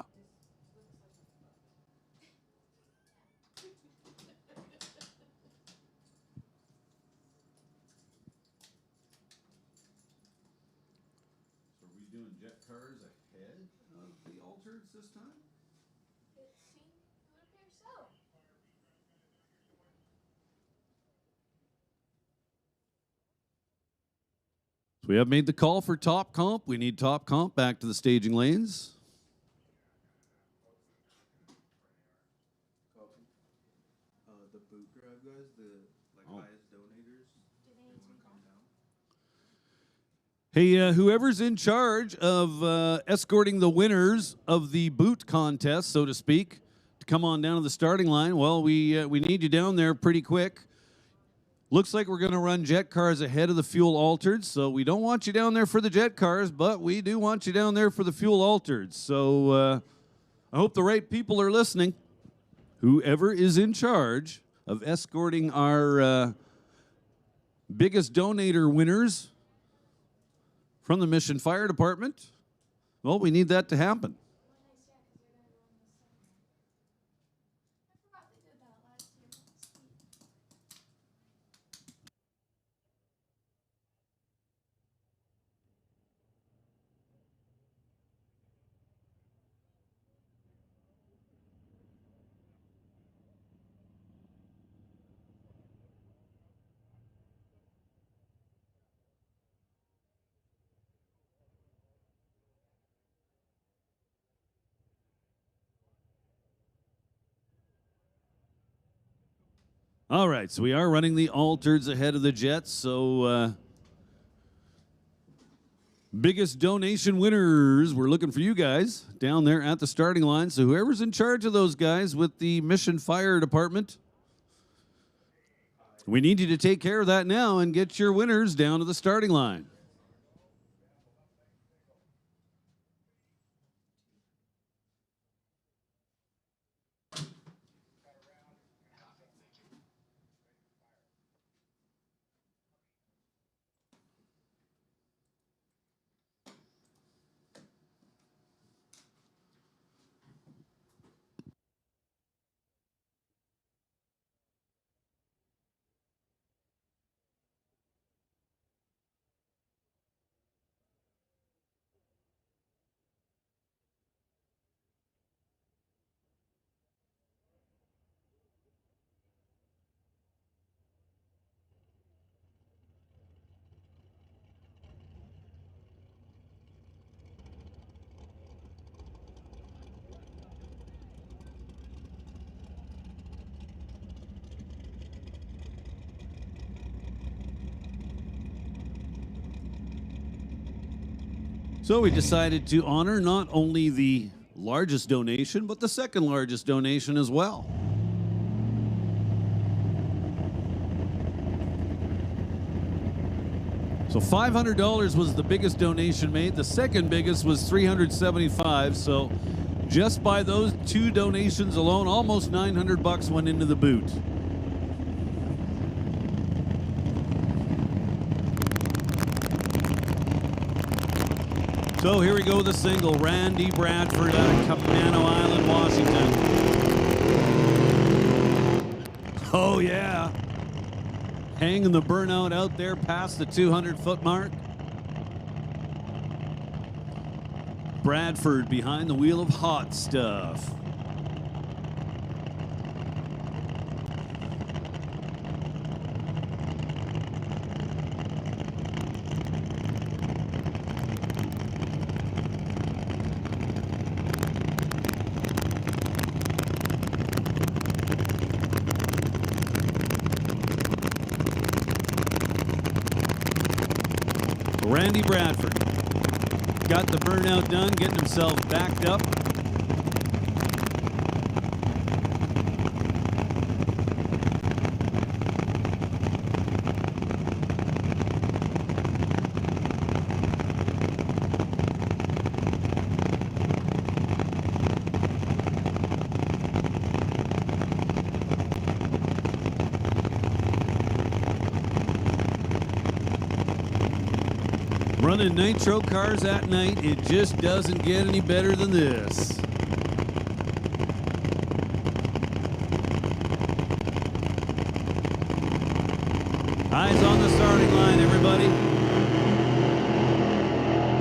So we have made the call for top comp. We need top comp back to the staging lanes. The boot grab guys, the highest donators, they want to come down. Hey, whoever's in charge of escorting the winners of the boot contest, so to speak, to come on down to the starting line, well, we need you down there pretty quick. Looks like we're going to run jet cars ahead of the fuel altered, so we don't want you down there for the jet cars, but we do want you down there for the fuel altered. So I hope the right people are listening. Whoever is in charge of escorting our biggest donator winners from the Mission Fire Department, well, we need that to happen. All right, so we are running the altereds ahead of the jets, so biggest donation winners, we're looking for you guys down there at the starting line. So whoever's in charge of those guys with the Mission Fire Department, we need you to take care of that now and get your winners down to the starting line. So we decided to honor not only the largest donation, but the second largest donation as well. So $500 was the biggest donation made. The second biggest was $375. So just by those two donations alone, almost $900 went into the boot. So here we go with a single, Randy Bradford out of Capano Island, Washington. Oh yeah. Hanging the burnout out there past the 200-foot mark. Bradford behind the wheel of hot stuff. Randy Bradford got the burnout done, getting himself backed up. Running Nitro cars at night, it just doesn't get any better than this. Eyes on the starting line, everybody.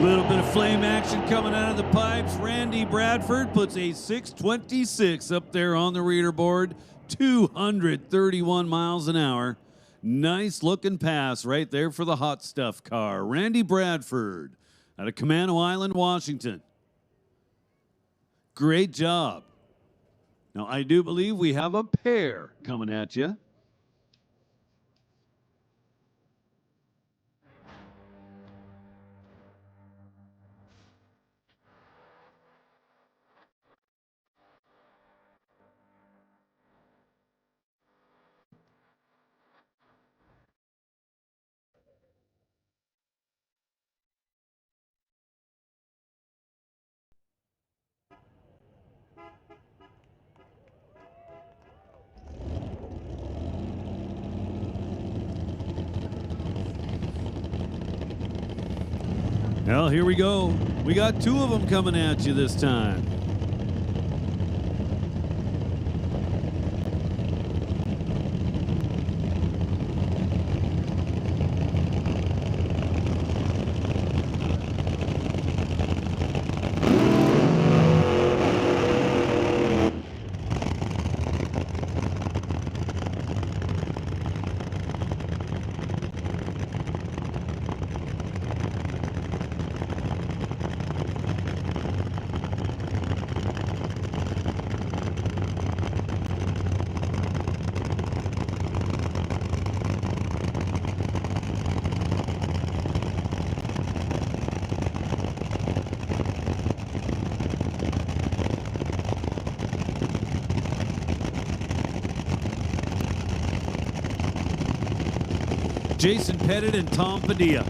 Little bit of flame action coming out of the pipes. Randy Bradford puts a 626 up there on the reader board. 231 miles an hour. Nice looking pass right there for the hot stuff car. Randy Bradford out of Camano Island, Washington. Great job. Now, I do believe we have a pair coming at you. Well, here we go. We got two of them coming at you this time. Jason Pettit and Tom Padilla.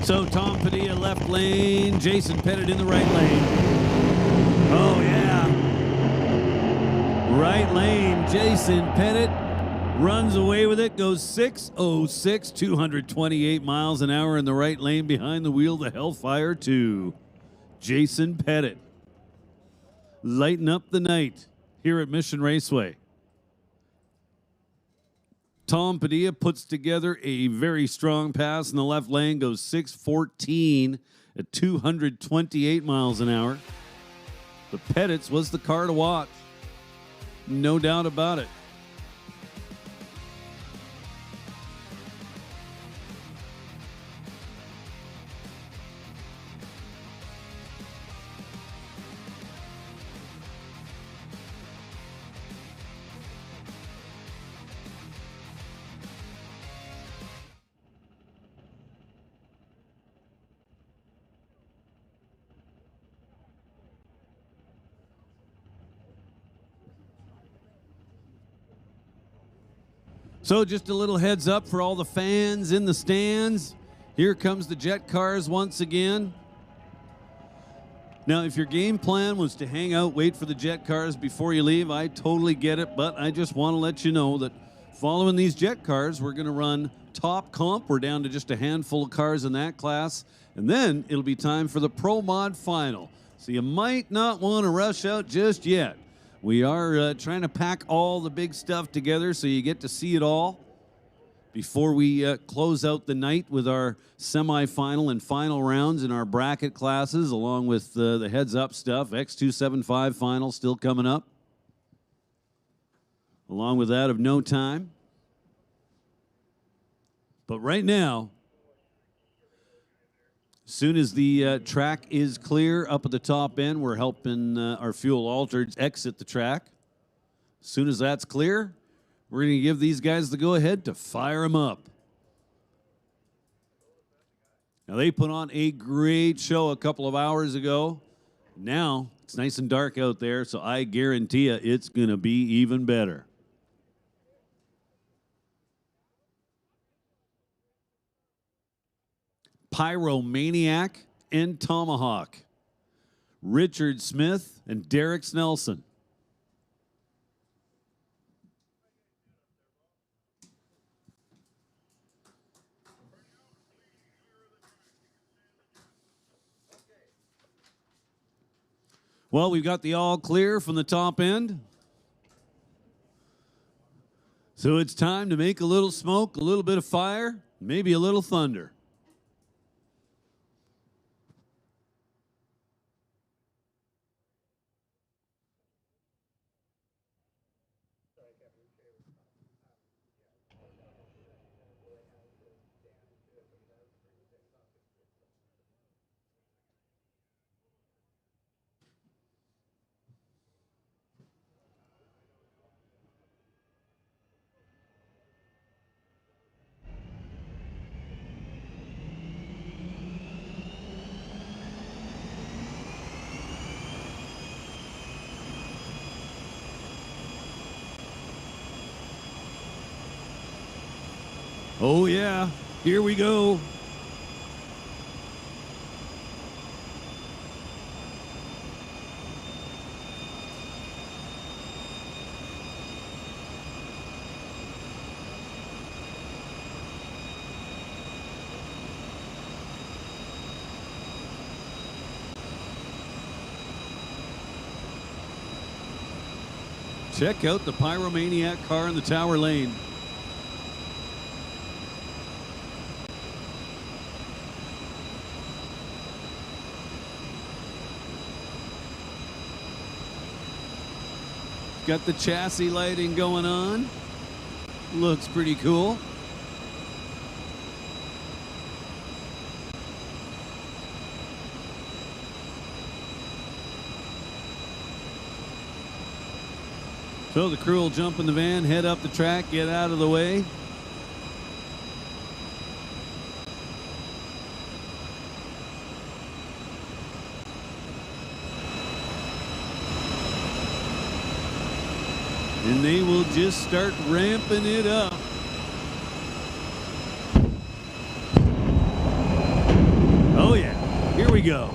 So Tom Padilla left lane, Jason Pettit in the right lane. Oh yeah. Right lane, Jason Pettit runs away with it, goes 606, 228 miles an hour in the right lane behind the wheel, the Hellfire 2. Jason Pettit. Lighten up the night here at Mission Raceway. Tom Padilla puts together a very strong pass in the left lane, goes 614 at 228 miles an hour. The Pettits was the car to watch. No doubt about it. So just a little heads up for all the fans in the stands. Here comes the jet cars once again. Now, if your game plan was to hang out, wait for the jet cars before you leave, I totally get it, but I just want to let you know that following these jet cars, we're going to run top comp. We're down to just a handful of cars in that class, and then it'll be time for the Pro Mod Final. So you might not want to rush out just yet. We are trying to pack all the big stuff together so you get to see it all before we close out the night with our semifinal and final rounds in our bracket classes, along with the heads-up stuff. X275 final still coming up, along with that of No Time. But right now, as soon as the track is clear up at the top end, we're helping our fuel altereds exit the track. As soon as that's clear, we're going to give these guys the go-ahead to fire them up. Now, they put on a great show a couple of hours ago. Now, It's nice and dark out there, so I guarantee you it's going to be even better. Pyromaniac and Tomahawk. Richard Smith and Derek Snelson. Well, we've got the all clear from the top end. So it's time to make a little smoke, a little bit of fire, maybe a little thunder. Oh yeah, here we go. Check out the Pyromaniac car in the tower lane. Got the chassis lighting going on. Looks pretty cool. So the crew will jump in the van, head up the track, get out of the way. And they will just start ramping it up. Oh yeah, here we go.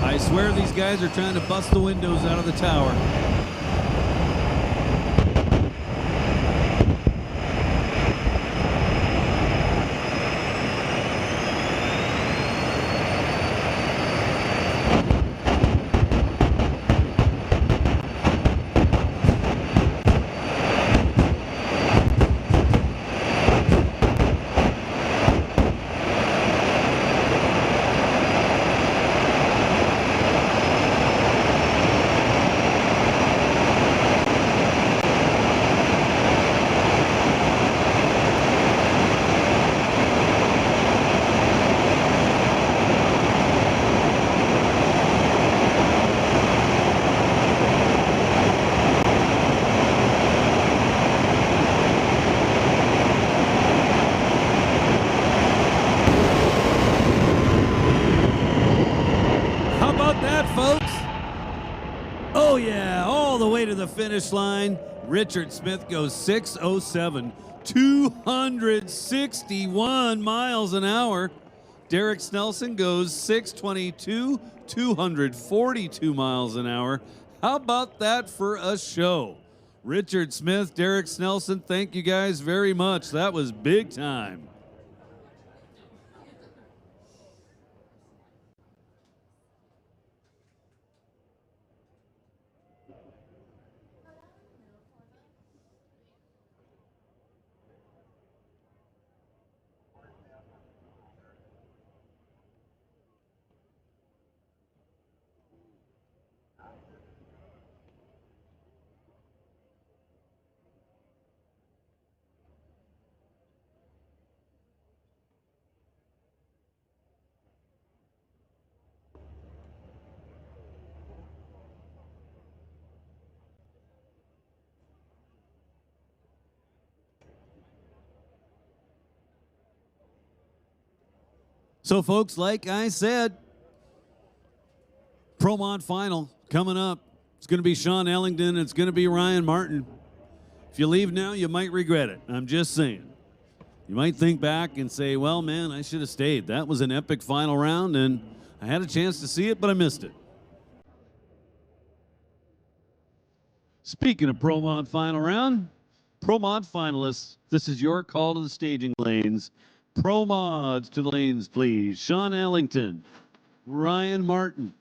I swear these guys are trying to bust the windows out of the tower. Finish line. Richard Smith goes 6:07, 261 miles an hour. Derek Snelson goes 6:22, 242 miles an hour. How about that for a show? Richard Smith, Derek Snelson, thank you guys very much. That was big time. So, folks, like I said, Pro Mod Final coming up. It's going to be Sean Ellington. It's going to be Ryan Martin. If you leave now, you might regret it. I'm just saying. You might think back and say, well, man, I should have stayed. That was an epic final round, and I had a chance to see it, but I missed it. Speaking of Pro Mod Final round, Pro Mod finalists, this is your call to the staging lanes. Pro Mods to the lanes, please. Sean Ellington, Ryan Martin.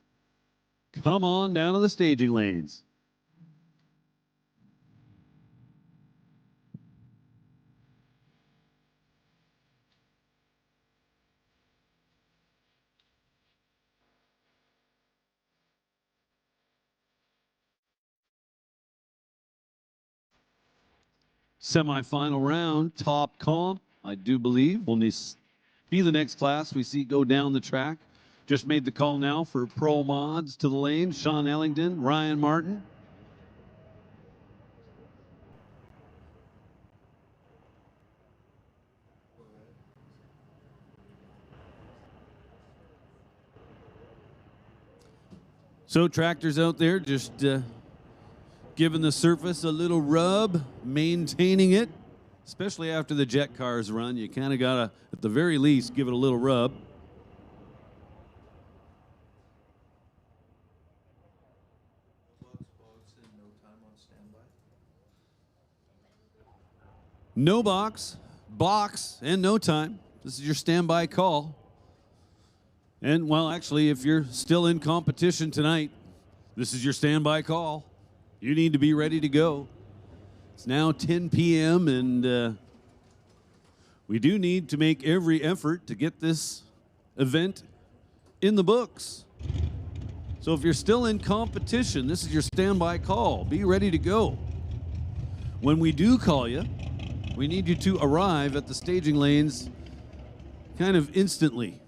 Come on down to the staging lanes. Semi-final round, top comp, I do believe, will be the next class we see go down the track. Just made the call now for Pro Mods to the lane. Sean Ellington, Ryan Martin. So tractors out there just giving the surface a little rub, maintaining it, especially after the jet cars run. You kind of got to, at the very least, give it a little rub. NoBox, box, and no time. This is your standby call. And, well, actually, if you're still in competition tonight, this is your standby call. You need to be ready to go. It's now 10 p.m., and we do need to make every effort to get this event in the books. So if you're still in competition, this is your standby call. Be ready to go. When we do call you, we need you to arrive at the staging lanes kind of instantly.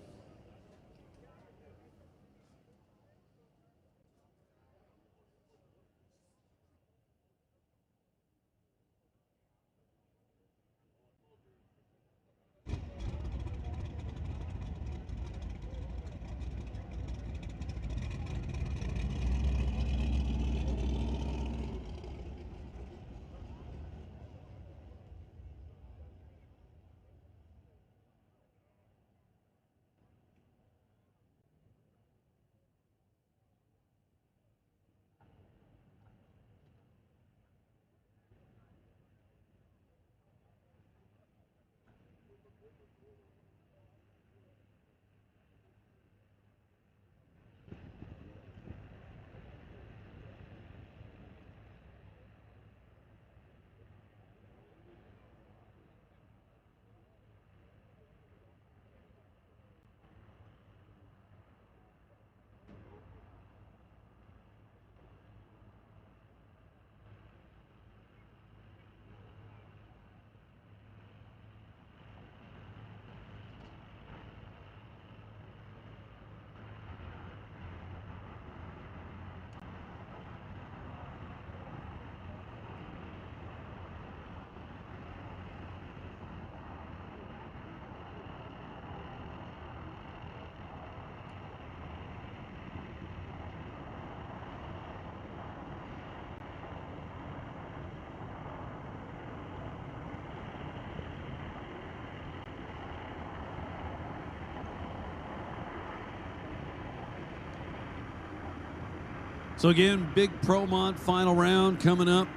So again, big Pro Mod final round coming up.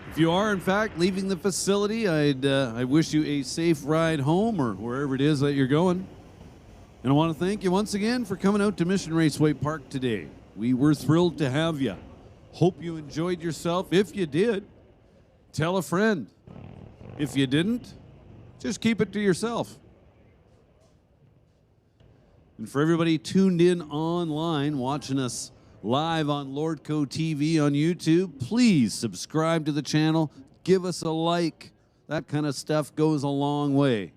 If you are, in fact, leaving the facility, I wish you a safe ride home or wherever it is that you're going. And I want to thank you once again for coming out to Mission Raceway Park today. We were thrilled to have you. Hope you enjoyed yourself. If you did, tell a friend. If you didn't, just keep it to yourself. And for everybody tuned in online, watching us live on Lordco TV on YouTube, please subscribe to the channel, give us a like. That kind of stuff goes a long way.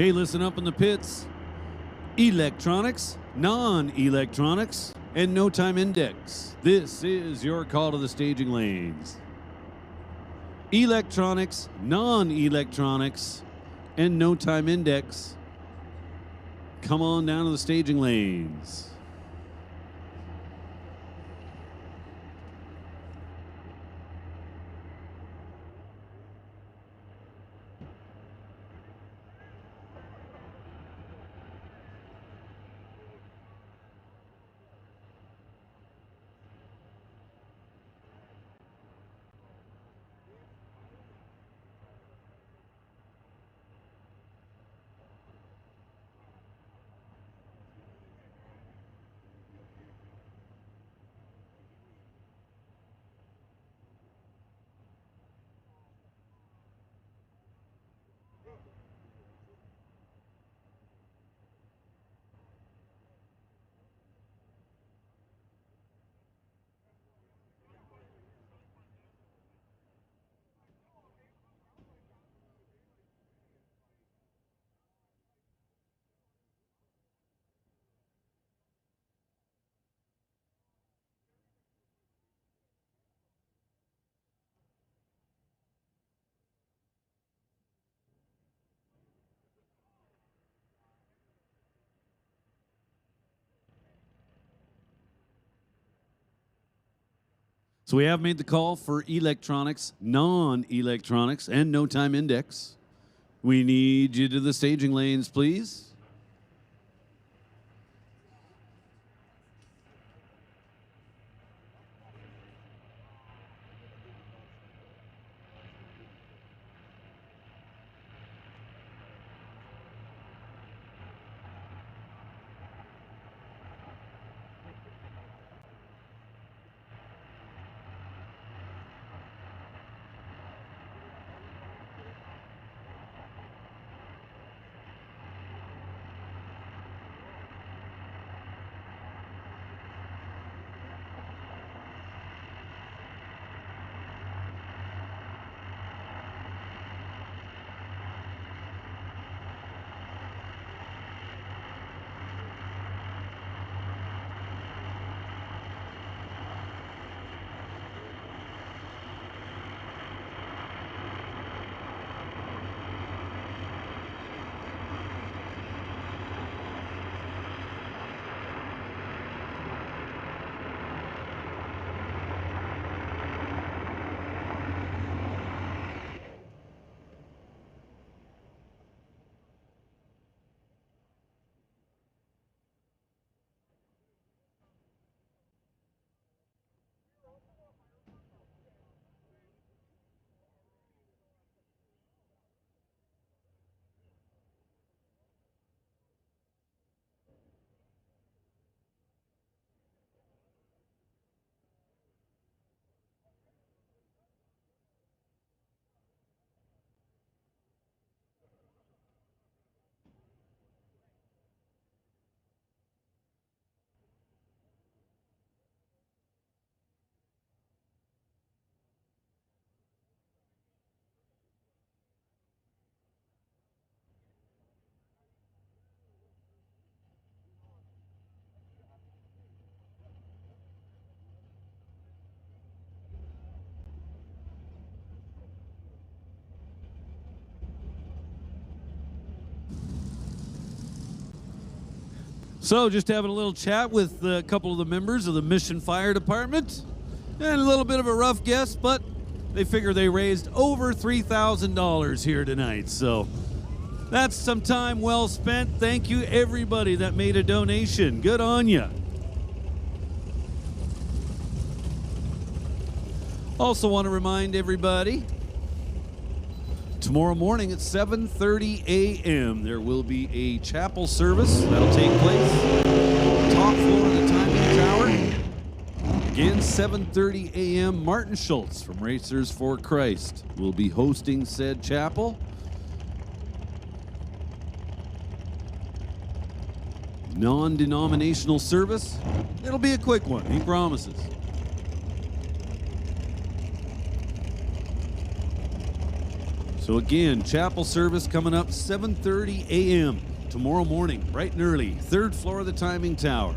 Hey, listen up in the pits. Electronics, non-electronics, and no time index. This is your call to the staging lanes. Electronics, non-electronics, and no time index. Come on down to the staging lanes. So we have made the call for electronics, non-electronics, and no time index. We need you to the staging lanes, please. So just having a little chat with a couple of the members of the Mission Fire Department, and a little bit of a rough guess, but they figure they raised over $3,000 here tonight. So that's some time well spent. Thank you everybody that made a donation. Good on you. Also want to remind everybody, tomorrow morning at 7:30 a.m. there will be a chapel service that'll take place top floor of the timing tower. Again, 7:30 a.m. Martin Schultz from Racers for Christ will be hosting said chapel. Non-denominational service. It'll be a quick one, he promises. So again, chapel service coming up 7:30 a.m. tomorrow morning, bright and early, 3rd floor of the timing tower.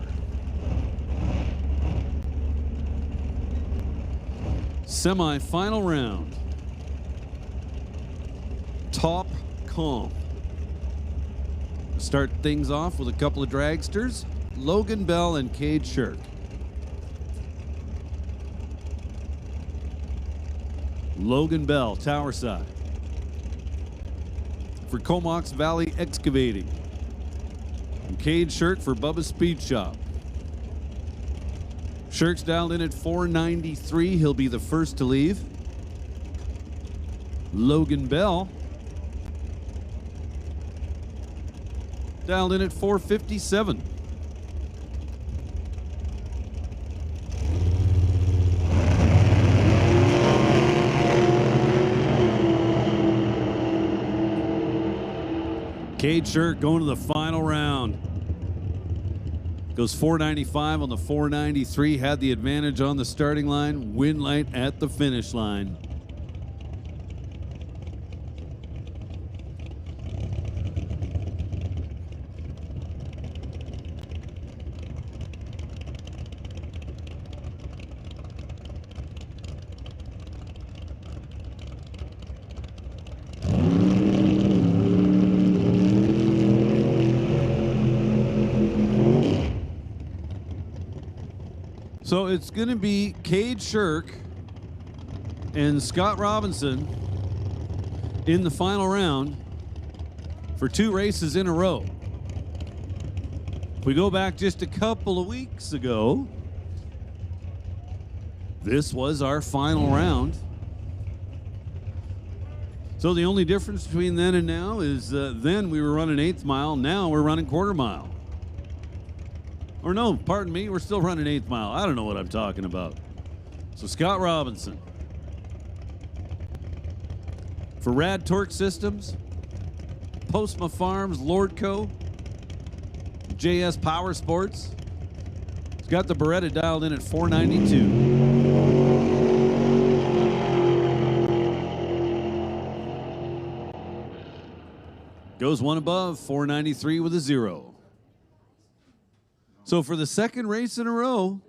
Semi-final round. Top comp. Start things off with a couple of dragsters, Logan Bell and Cade Shirk. Logan Bell, tower side. For Comox Valley Excavating. And Cade Shirk for Bubba's Speed Shop. Shirk's dialed in at 493. He'll be the first to leave. Logan Bell dialed in at 457. Cade Shirk going to the final round. Goes 495 on the 493. Had the advantage on the starting line. Win light at the finish line. So it's going to be Cade Shirk and Scott Robinson in the final round for 2 races in a row. If we go back just a couple of weeks ago, this was our final round. So the only difference between then and now is then we were running 1/8 mile, now we're running 1/4 mile. Or no, pardon me, we're still running 1/8 mile. I don't know what I'm talking about. So Scott Robinson. For Rad Torque Systems, Postma Farms, Lordco, JS Power Sports. He's got the Beretta dialed in at 492. Goes one above, 493 with a 0. So for the second race in a row,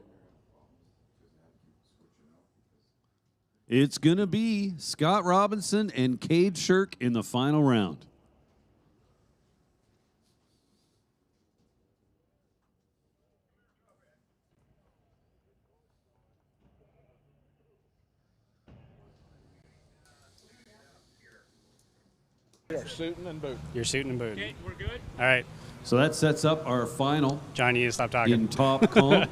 it's going to be Scott Robinson and Cade Shirk in the final round. We are suiting and booting. You're suiting and booting. Okay, we're good. All right. So that sets up our final. John, you need to stop talking. In top comp.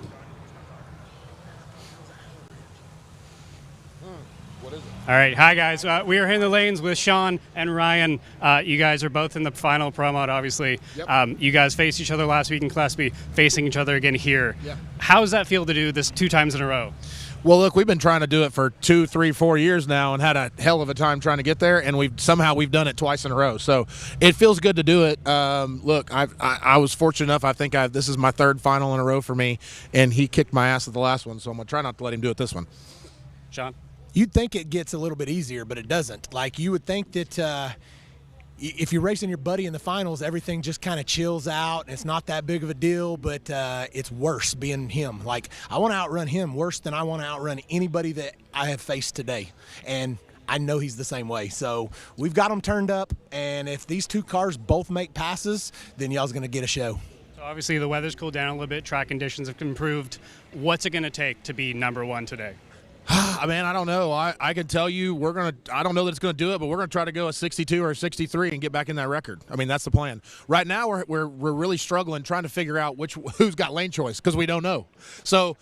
What is it? All right. Hi, guys. We are here in the lanes with Sean and Ryan. You guys are both in the final pro mod, obviously. Yep. You guys faced each other last week in Class B, facing each other again here. Yep. How does that feel to do this 2 times in a row? Well, look, we've been trying to do it for 2, 3, 4 years now and had a hell of a time trying to get there, and we've done it twice in a row. So it feels good to do it. Look, I was fortunate enough. I think this is my 3rd final in a row for me, and he kicked my ass at the last one, so I'm going to try not to let him do it this one. Sean? You'd think it gets a little bit easier, but it doesn't. Like, you would think that if you're racing your buddy in the finals, everything just kind of chills out. It's not that big of a deal, but it's worse being him. Like, I want to outrun him worse than I want to outrun anybody that I have faced today. And I know he's the same way. So we've got them turned up, and if these 2 cars both make passes, then y'all's going to get a show. So obviously the weather's cooled down a little bit. Track conditions have improved. What's it going to take to be number 1 today? Man, I don't know. I can tell you I don't know that it's going to do it, but we're going to try to go a 62 or a 63 and get back in that record. I mean, that's the plan. Right now, we're really struggling trying to figure out who's got lane choice because we don't know. So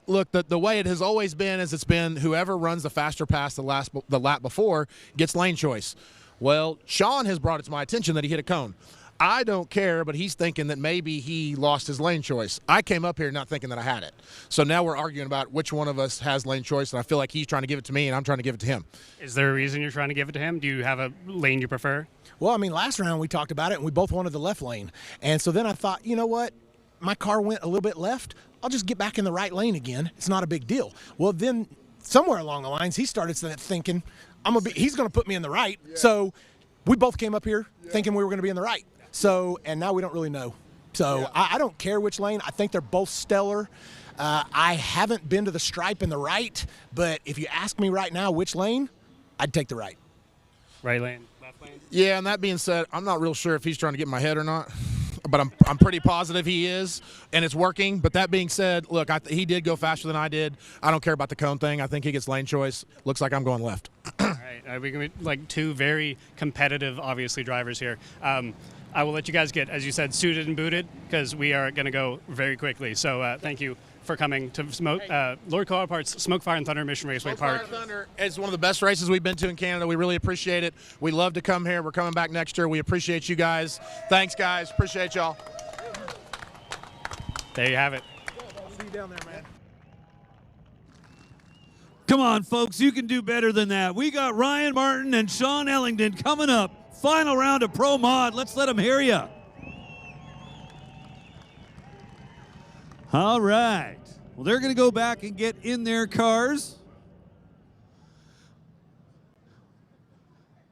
look, the way it has always been is it's been whoever runs the faster pass the lap before gets lane choice. Well, Sean has brought it to my attention that he hit a cone. I don't care, but he's thinking that maybe he lost his lane choice. I came up here not thinking that I had it. So now we're arguing about which one of us has lane choice, and I feel like he's trying to give it to me, and I'm trying to give it to him. Is there a reason you're trying to give it to him? Do you have a lane you prefer? Well, I mean, last round we talked about it, and we both wanted the left lane. And so then I thought, you know what? My car went a little bit left. I'll just get back in the right lane again. It's not a big deal. Well, then somewhere along the lines, he started thinking, he's going to put me in the right. Yeah. So we both came up here thinking we were going to be in the right. So, and now we don't really know. So I don't care which lane. I think they're both stellar. I haven't been to the stripe in the right, but if you ask me right now which lane, I'd take the right. Right lane, left lane? Yeah, and that being said, I'm not real sure if he's trying to get in my head or not, but I'm pretty positive he is, and it's working. But that being said, look, he did go faster than I did. I don't care about the cone thing. I think he gets lane choice. Looks like I'm going left. All right, we're going to be like two very competitive, obviously, drivers here. I will let you guys get, as you said, suited and booted, because we are going to go very quickly. So thank you for coming to Lordco Auto Parts, Smoke, Fire, and Thunder Mission Raceway Park. Fire and Thunder is one of the best races we've been to in Canada. We really appreciate it. We love to come here. We're coming back next year. We appreciate you guys. Thanks, guys. Appreciate y'all. There you have it. I'll see you down there, man. Come on, folks. You can do better than that. We got Ryan Martin and Sean Ellington coming up. Final round of Pro Mod. Let's let them hear you. All right. Well, they're going to go back and get in their cars.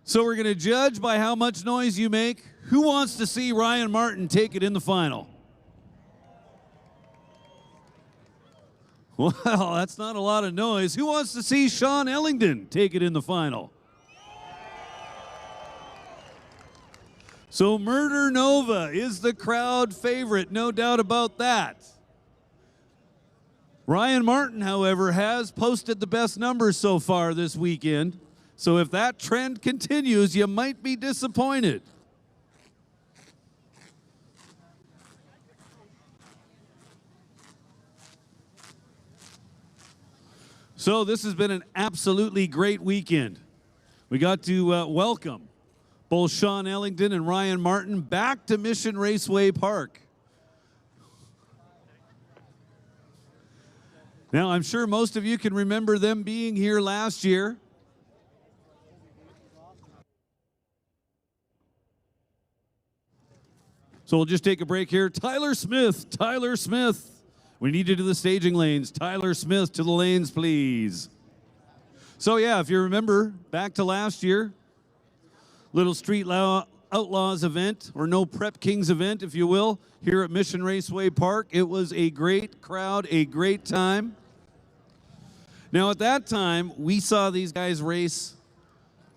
So we're going to judge by how much noise you make. Who wants to see Ryan Martin take it in the final? Well, that's not a lot of noise. Who wants to see Sean Ellington take it in the final? So Murder Nova is the crowd favorite, no doubt about that. Ryan Martin, however, has posted the best numbers so far this weekend. So if that trend continues, you might be disappointed. So this has been an absolutely great weekend. We got to welcome both Sean Ellington and Ryan Martin back to Mission Raceway Park. Now, I'm sure most of you can remember them being here last year. So we'll just take a break here. Tyler Smith. We need you to the staging lanes. Tyler Smith to the lanes, please. So yeah, if you remember, back to last year, little Street Outlaws event, or No Prep Kings event, if you will, here at Mission Raceway Park. It was a great crowd, a great time. Now at that time, we saw these guys race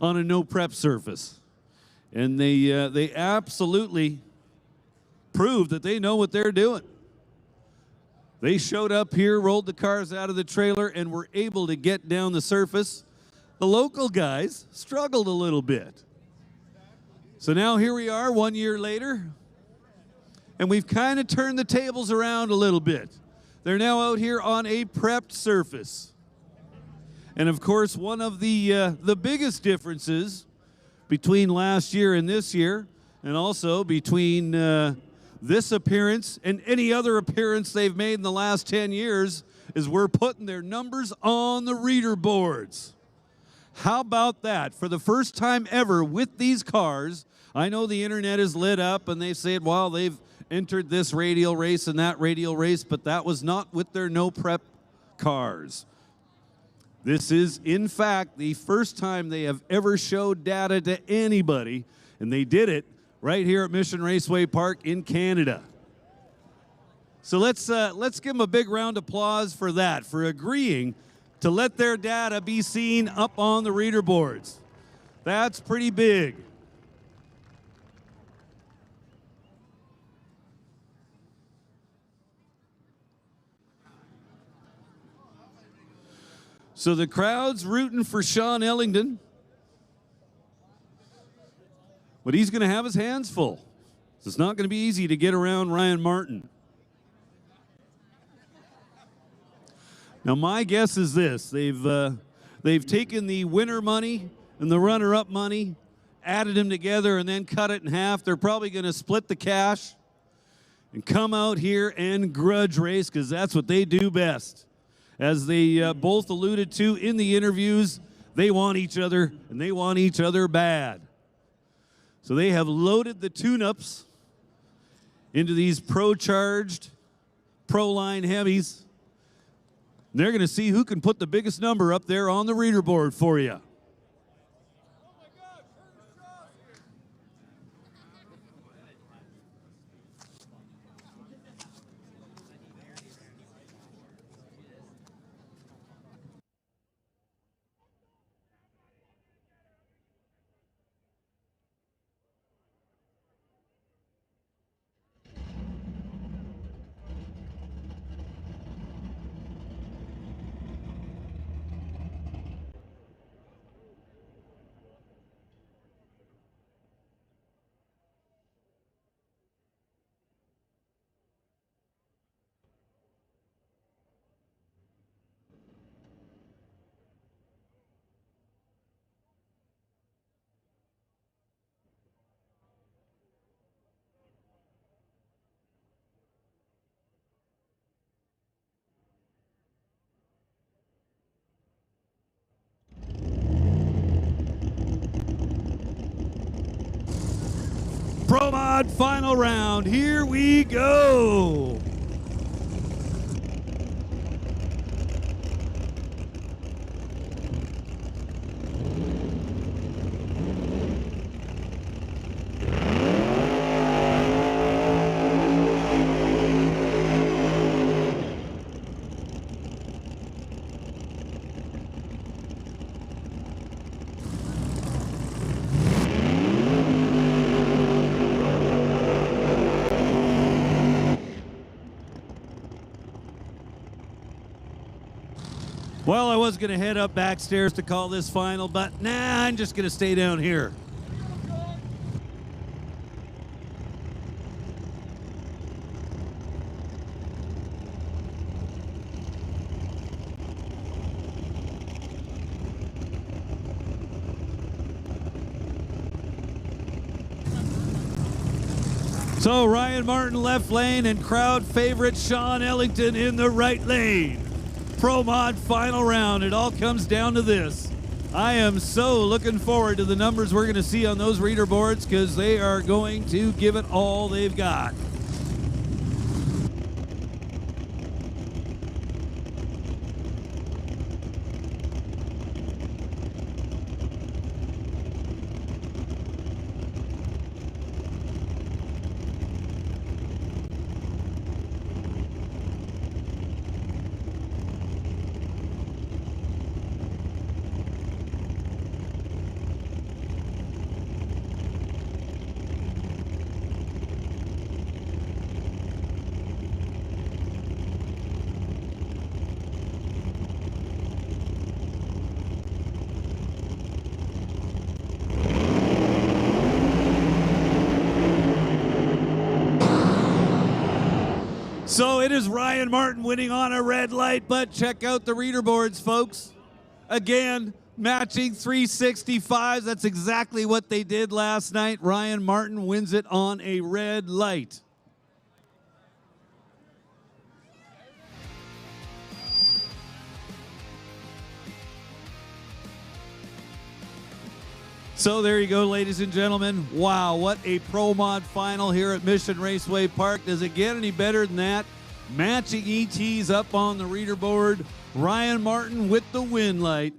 on a no prep surface. And they absolutely proved that they know what they're doing. They showed up here, rolled the cars out of the trailer, and were able to get down the surface. The local guys struggled a little bit. So now here we are 1 year later, and we've kind of turned the tables around a little bit. They're now out here on a prepped surface. And of course, one of the biggest differences between last year and this year, and also between this appearance and any other appearance they've made in the last 10 years, is we're putting their numbers on the reader boards. How about that? For the first time ever with these cars, I know the internet is lit up and they said, well, they've entered this radial race and that radial race, but that was not with their no prep cars. This is, in fact, the first time they have ever showed data to anybody, and they did it right here at Mission Raceway Park in Canada. So let's give them a big round of applause for that, for agreeing to let their data be seen up on the reader boards. That's pretty big. So the crowd's rooting for Sean Ellington, but he's going to have his hands full. So it's not going to be easy to get around Ryan Martin. Now my guess is this: they've taken the winner money and the runner-up money, added them together, and then cut it in half. They're probably going to split the cash and come out here and grudge race, because that's what they do best. As they both alluded to in the interviews, they want each other, and they want each other bad. So they have loaded the tune-ups into these pro-charged, pro-line Heavys. They're going to see who can put the biggest number up there on the reader board for you. Pro Mod final round. Here we go. Well, I was going to head up backstairs to call this final, but nah, I'm just going to stay down here. So Ryan Martin left lane and crowd favorite Sean Ellington in the right lane. Pro Mod final round. It all comes down to this. I am so looking forward to the numbers we're going to see on those reader boards because they are going to give it all they've got. So it is Ryan Martin winning on a red light, but check out the reader boards, folks. Again, matching 365s. That's exactly what they did last night. Ryan Martin wins it on a red light. So there you go, ladies and gentlemen. Wow, what a Pro Mod final here at Mission Raceway Park. Does it get any better than that? Matching ETs up on the reader board. Ryan Martin with the win light.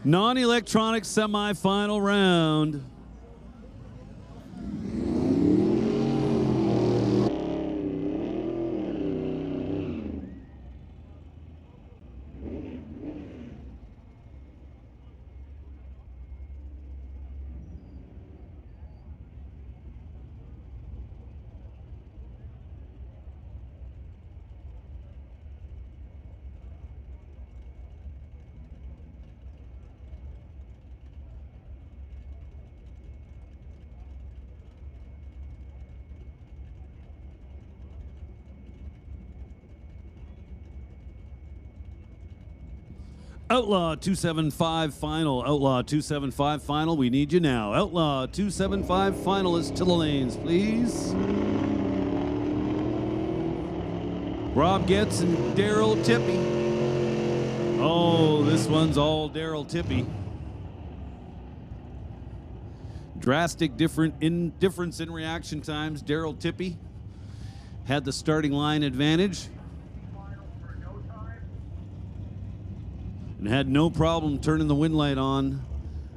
Non-electronic semifinal round. Outlaw 275 final. Outlaw 275 final. We need you now. Outlaw 275 finalists to the lanes, please. Rob Getz and Daryl Tippy. Oh, this one's all Daryl Tippy. Drastic difference in reaction times. Daryl Tippy had the starting line advantage and had no problem turning the wind light on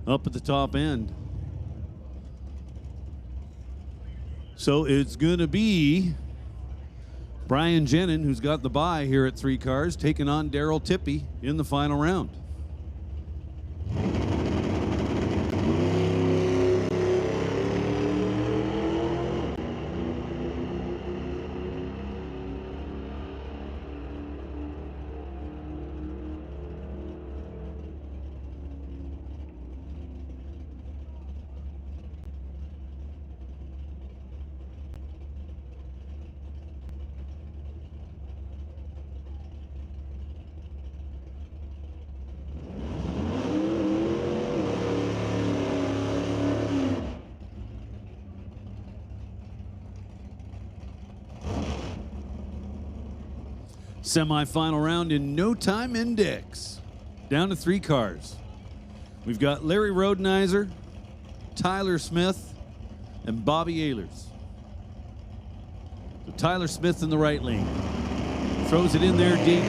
up at the top end. So it's going to be Brian Jenin, who's got the bye here at 3 cars, taking on Daryl Tippy in the final round. Semi-final round in no time index. Down to 3 cars. We've got Larry Rodenizer, Tyler Smith, and Bobby Ehlers. So Tyler Smith in the right lane. Throws it in there deep.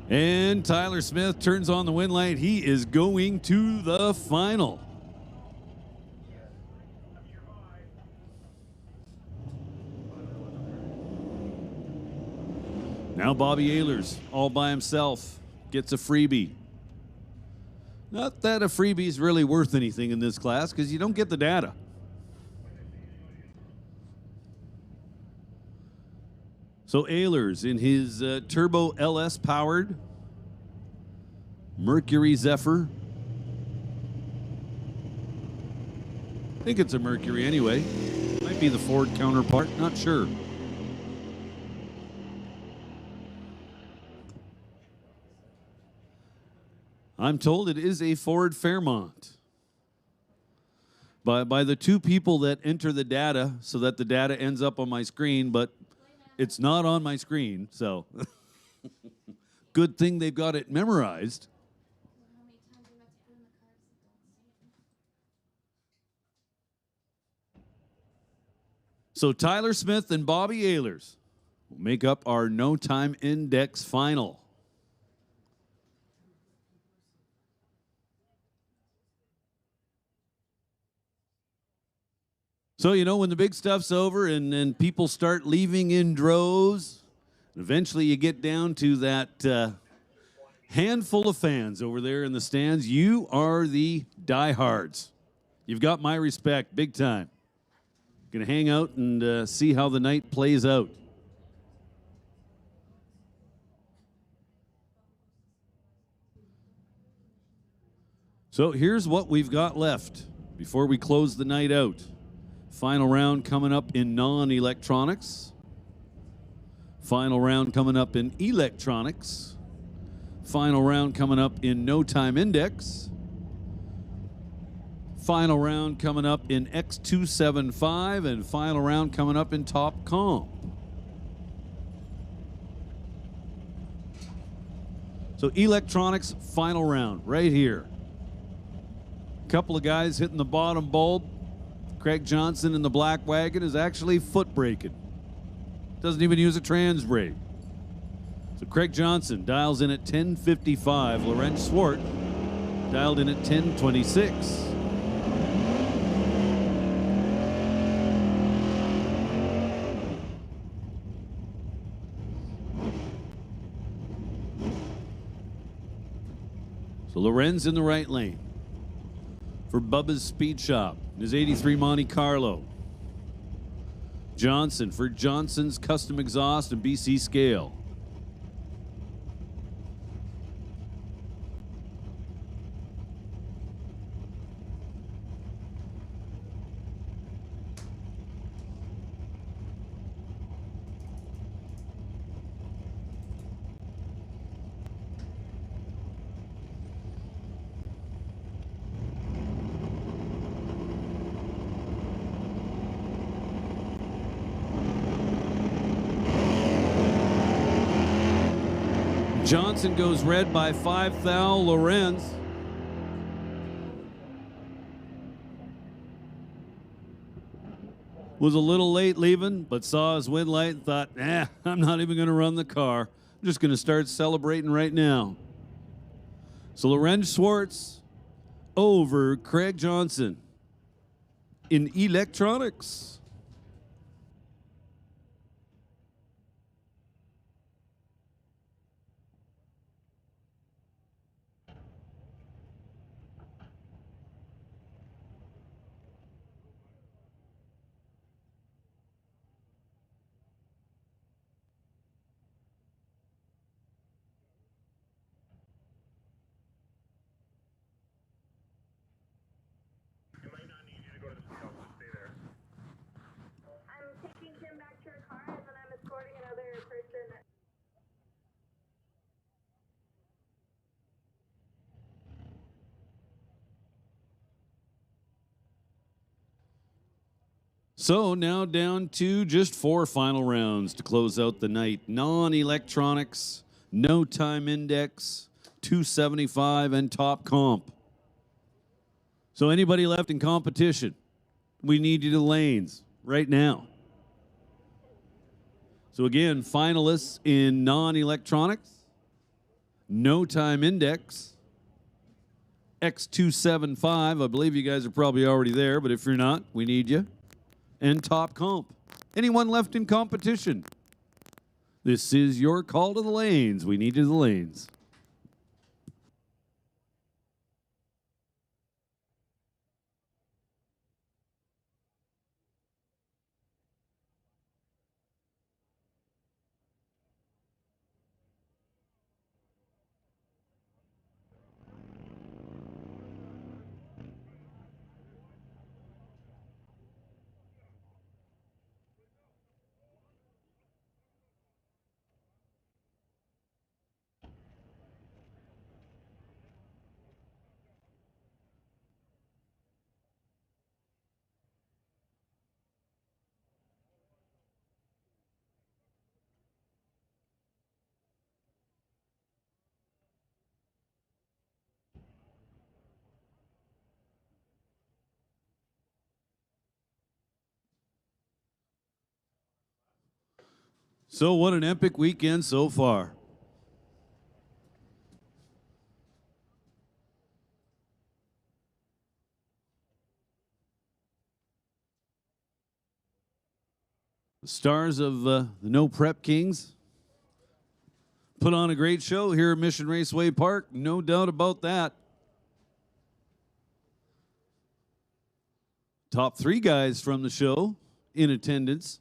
And Tyler Smith turns on the wind light. He is going to the final. Now Bobby Ehlers, all by himself, gets a freebie. Not that a freebie is really worth anything in this class, because you don't get the data. So Ehlers in his Turbo LS powered Mercury Zephyr. I think it's a Mercury anyway. Might be the Ford counterpart, not sure. I'm told it is a Ford Fairmont. By the 2 people that enter the data so that the data ends up on my screen, but it's not on my screen, so good thing they've got it memorized. So Tyler Smith and Bobby Ehlers will make up our no time index final. So, you know, when the big stuff's over and people start leaving in droves, eventually you get down to that handful of fans over there in the stands. You are the diehards. You've got my respect, big time. Gonna hang out and see how the night plays out. So here's what we've got left before we close the night out. Final round coming up in non-electronics. Final round coming up in electronics. Final round coming up in no time index. Final round coming up in X275, and final round coming up in top comp. So electronics final round right here. Couple of guys hitting the bottom bulb. Craig Johnson in the black wagon is actually foot braking. Doesn't even use a trans brake. So Craig Johnson dials in at 10:55. Lorenz Swart dialed in at 10:26. So Lorenz in the right lane for Bubba's Speed Shop, his 83 Monte Carlo. Johnson for Johnson's Custom Exhaust and BC Scale. Johnson goes red by 5 thou. Lorenz. Was a little late leaving, but saw his win light and thought, I'm not even going to run the car. I'm just going to start celebrating right now. So Lorenz Schwartz over Craig Johnson in electronics. So now down to just 4 final rounds to close out the night. Non-electronics, no time index, 275, and top comp. So anybody left in competition, we need you to the lanes right now. So again, finalists in non-electronics, no time index, X275. I believe you guys are probably already there, but if you're not, we need you. And top comp. Anyone left in competition? This is your call to the lanes. We need you to the lanes. So what an epic weekend so far. The stars of the No Prep Kings put on a great show here at Mission Raceway Park. No doubt about that. Top 3 guys from the show in attendance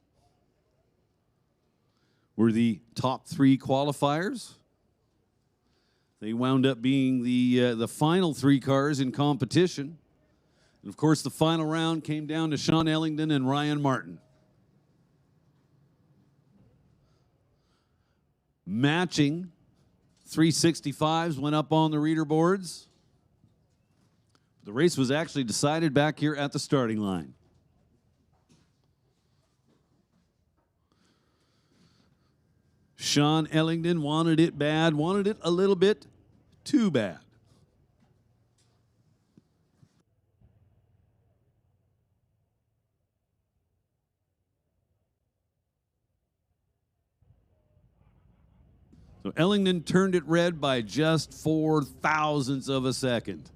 were the top 3 qualifiers. They wound up being the final 3 cars in competition. And of course, the final round came down to Sean Ellington and Ryan Martin. Matching 365s went up on the reader boards. The race was actually decided back here at the starting line. Sean Ellington wanted it bad, wanted it a little bit too bad. So Ellington turned it red by just 4 thousandths of a second.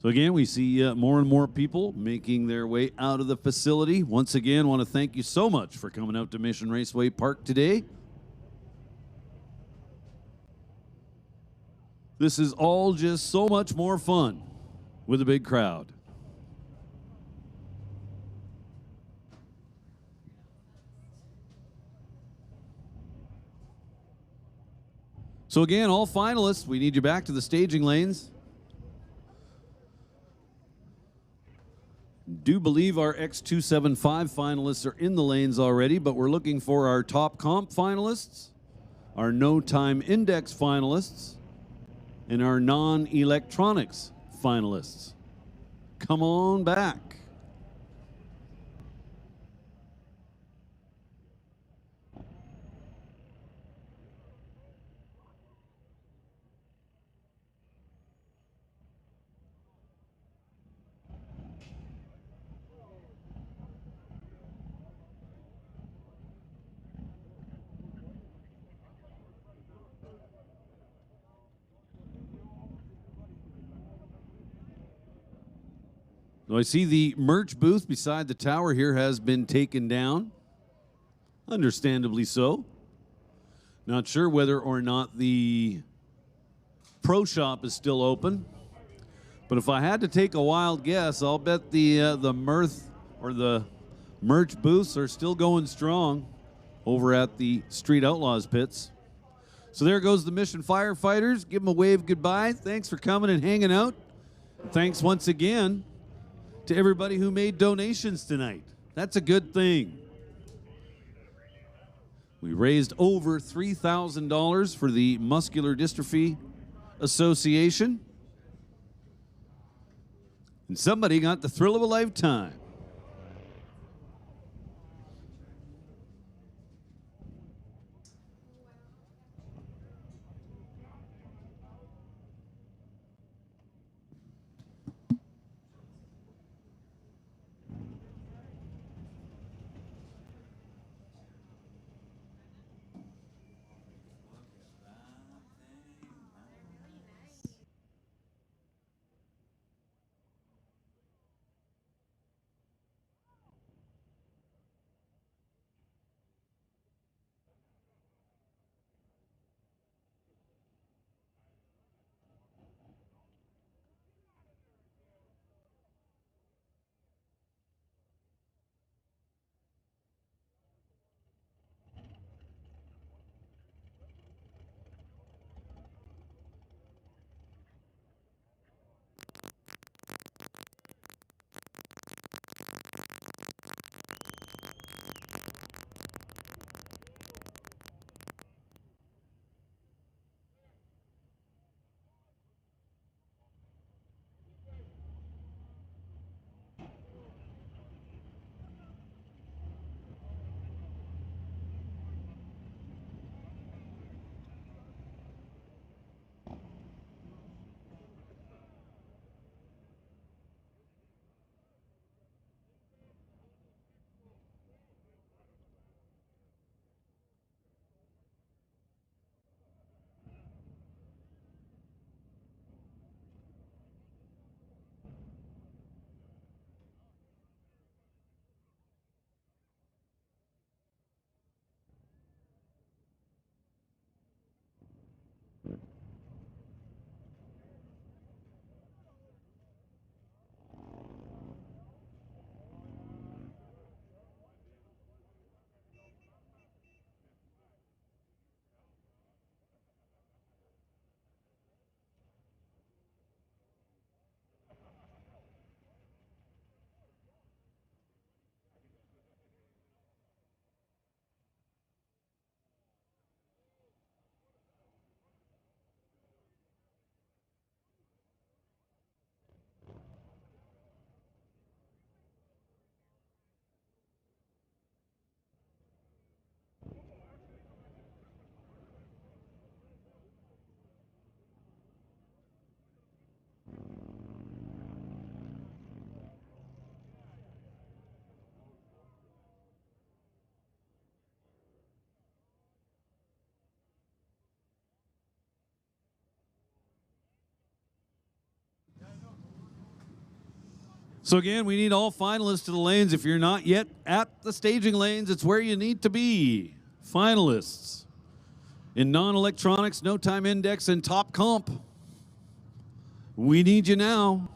So again, we see more and more people making their way out of the facility. Once again, want to thank you so much for coming out to Mission Raceway Park today. This is all just so much more fun with a big crowd. So again, all finalists, we need you back to the staging lanes. Do believe our X275 finalists are in the lanes already, but we're looking for our top comp finalists, our no time index finalists, and our non-electronics finalists. Come on back. So I see the merch booth beside the tower here has been taken down. Understandably so. Not sure whether or not the pro shop is still open. But if I had to take a wild guess, I'll bet the merch booths are still going strong over at the Street Outlaws pits. So there goes the Mission Firefighters. Give them a wave goodbye. Thanks for coming and hanging out. And thanks once again to everybody who made donations tonight. That's a good thing. We raised over $3,000 for the Muscular Dystrophy Association. And somebody got the thrill of a lifetime. So again, we need all finalists to the lanes. If you're not yet at the staging lanes, it's where you need to be. Finalists in non-electronics, no time index, and top comp. We need you now.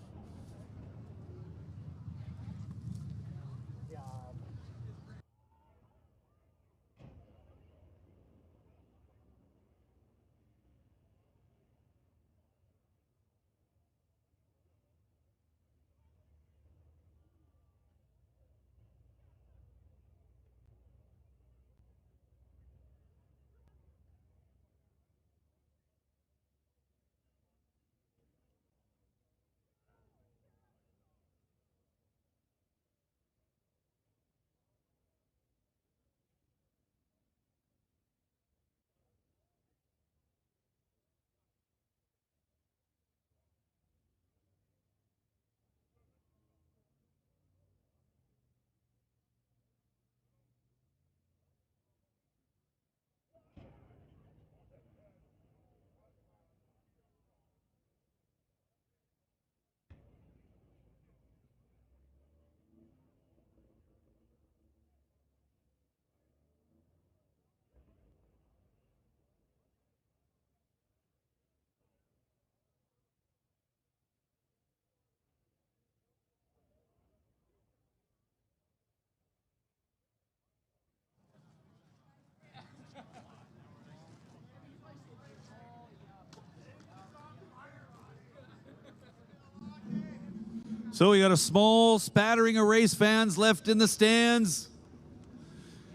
So we got a small spattering of race fans left in the stands,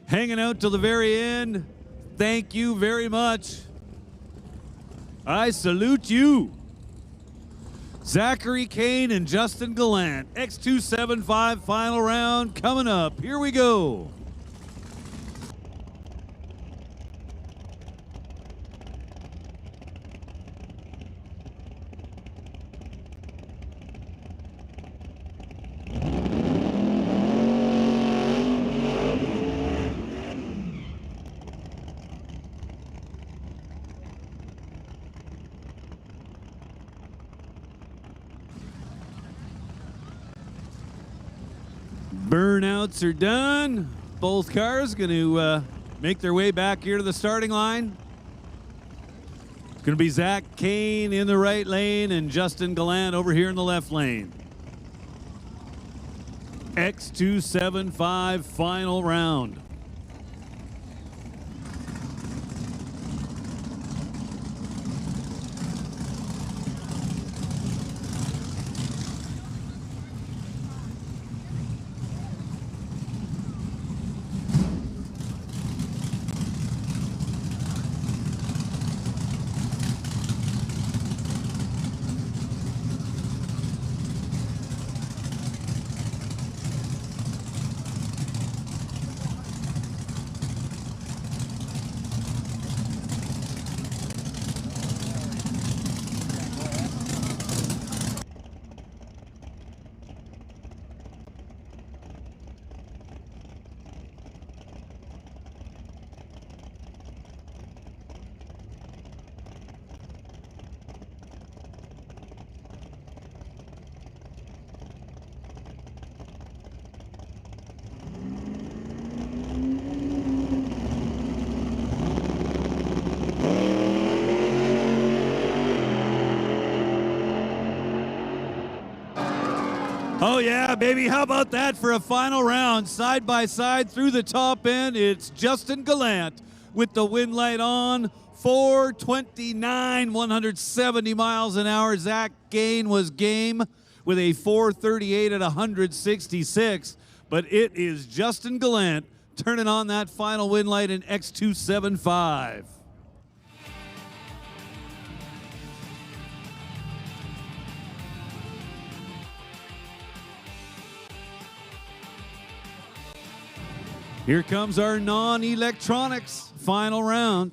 hanging out till the very end. Thank you very much. I salute you. Zachary Kane and Justin Gallant. X275 final round coming up. Here we go. Burnouts are done. Both cars going to make their way back here to the starting line. It's going to be Zach Kane in the right lane and Justin Gallant over here in the left lane. X275 final round. Oh yeah, baby, how about that for a final round? Side by side through the top end, it's Justin Gallant with the wind light on, 429, 170 miles an hour. Zach Kane was game with a 438 at 166, but it is Justin Gallant turning on that final wind light in X275. Here comes our non-electronics final round.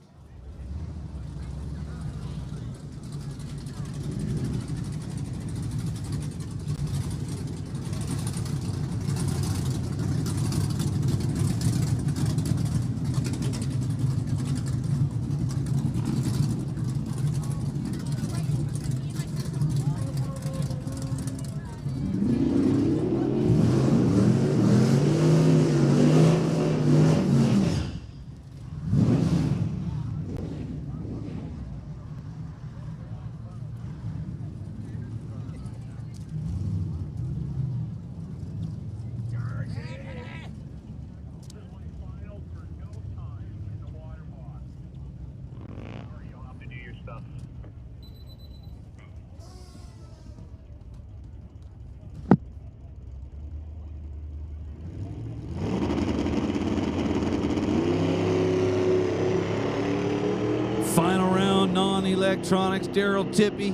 Electronics, Daryl Tippy,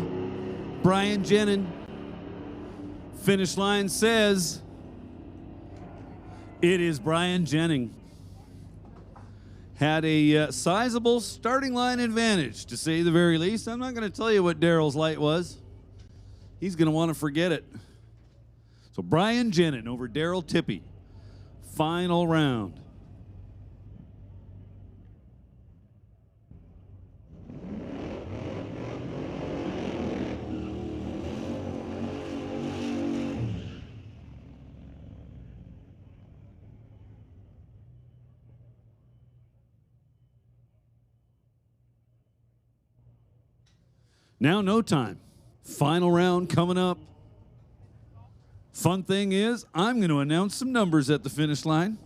Brian Jenin. Finish line says it is Brian Jennings. Had a sizable starting line advantage, to say the very least. I'm not going to tell you what Daryl's light was. He's going to want to forget it. So Brian Jenin over Daryl Tippy. Final round. Now, no time. Final round coming up. Fun thing is, I'm going to announce some numbers at the finish line.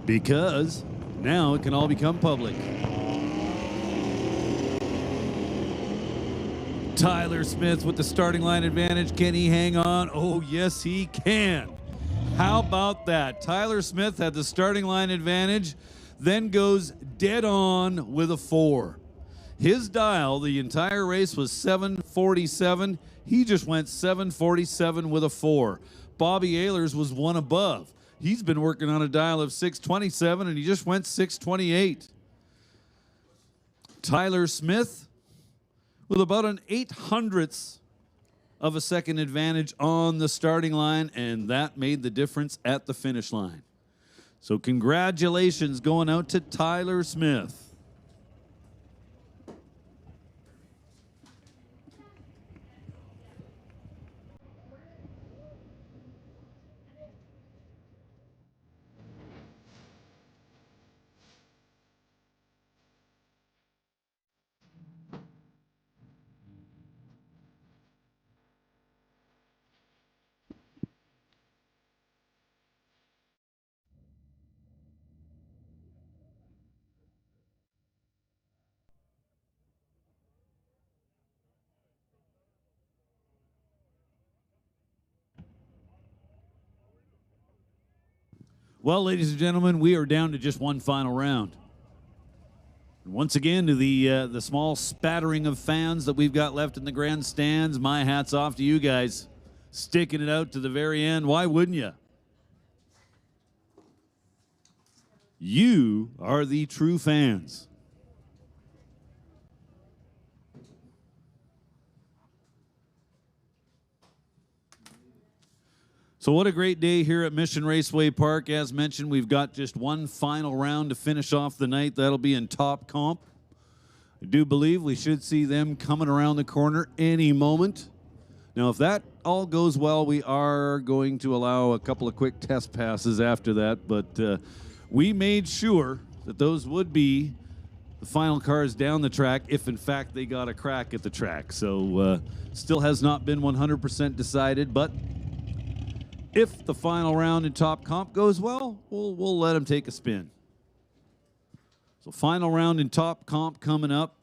Because now it can all become public. Tyler Smith with the starting line advantage. Can he hang on? Oh, yes, he can. How about that? Tyler Smith had the starting line advantage, then goes dead on with a 4. His dial the entire race was 747. He just went 747 with a 4. Bobby Ehlers was one above. He's been working on a dial of 627 and he just went 628. Tyler Smith with about an 800th of a second advantage on the starting line, and that made the difference at the finish line. So congratulations going out to Tyler Smith. Well, ladies and gentlemen, we are down to just one final round. And once again, to the small spattering of fans that we've got left in the grandstands, my hat's off to you guys, sticking it out to the very end. Why wouldn't you? You are the true fans. So what a great day here at Mission Raceway Park. As mentioned, we've got just one final round to finish off the night. That'll be in Top Comp. I do believe we should see them coming around the corner any moment. Now, if that all goes well, we are going to allow a couple of quick test passes after that, but we made sure that those would be the final cars down the track if, in fact, they got a crack at the track. So still has not been 100% decided, but if the final round in Top Comp goes well, we'll let them take a spin. So final round in Top Comp coming up.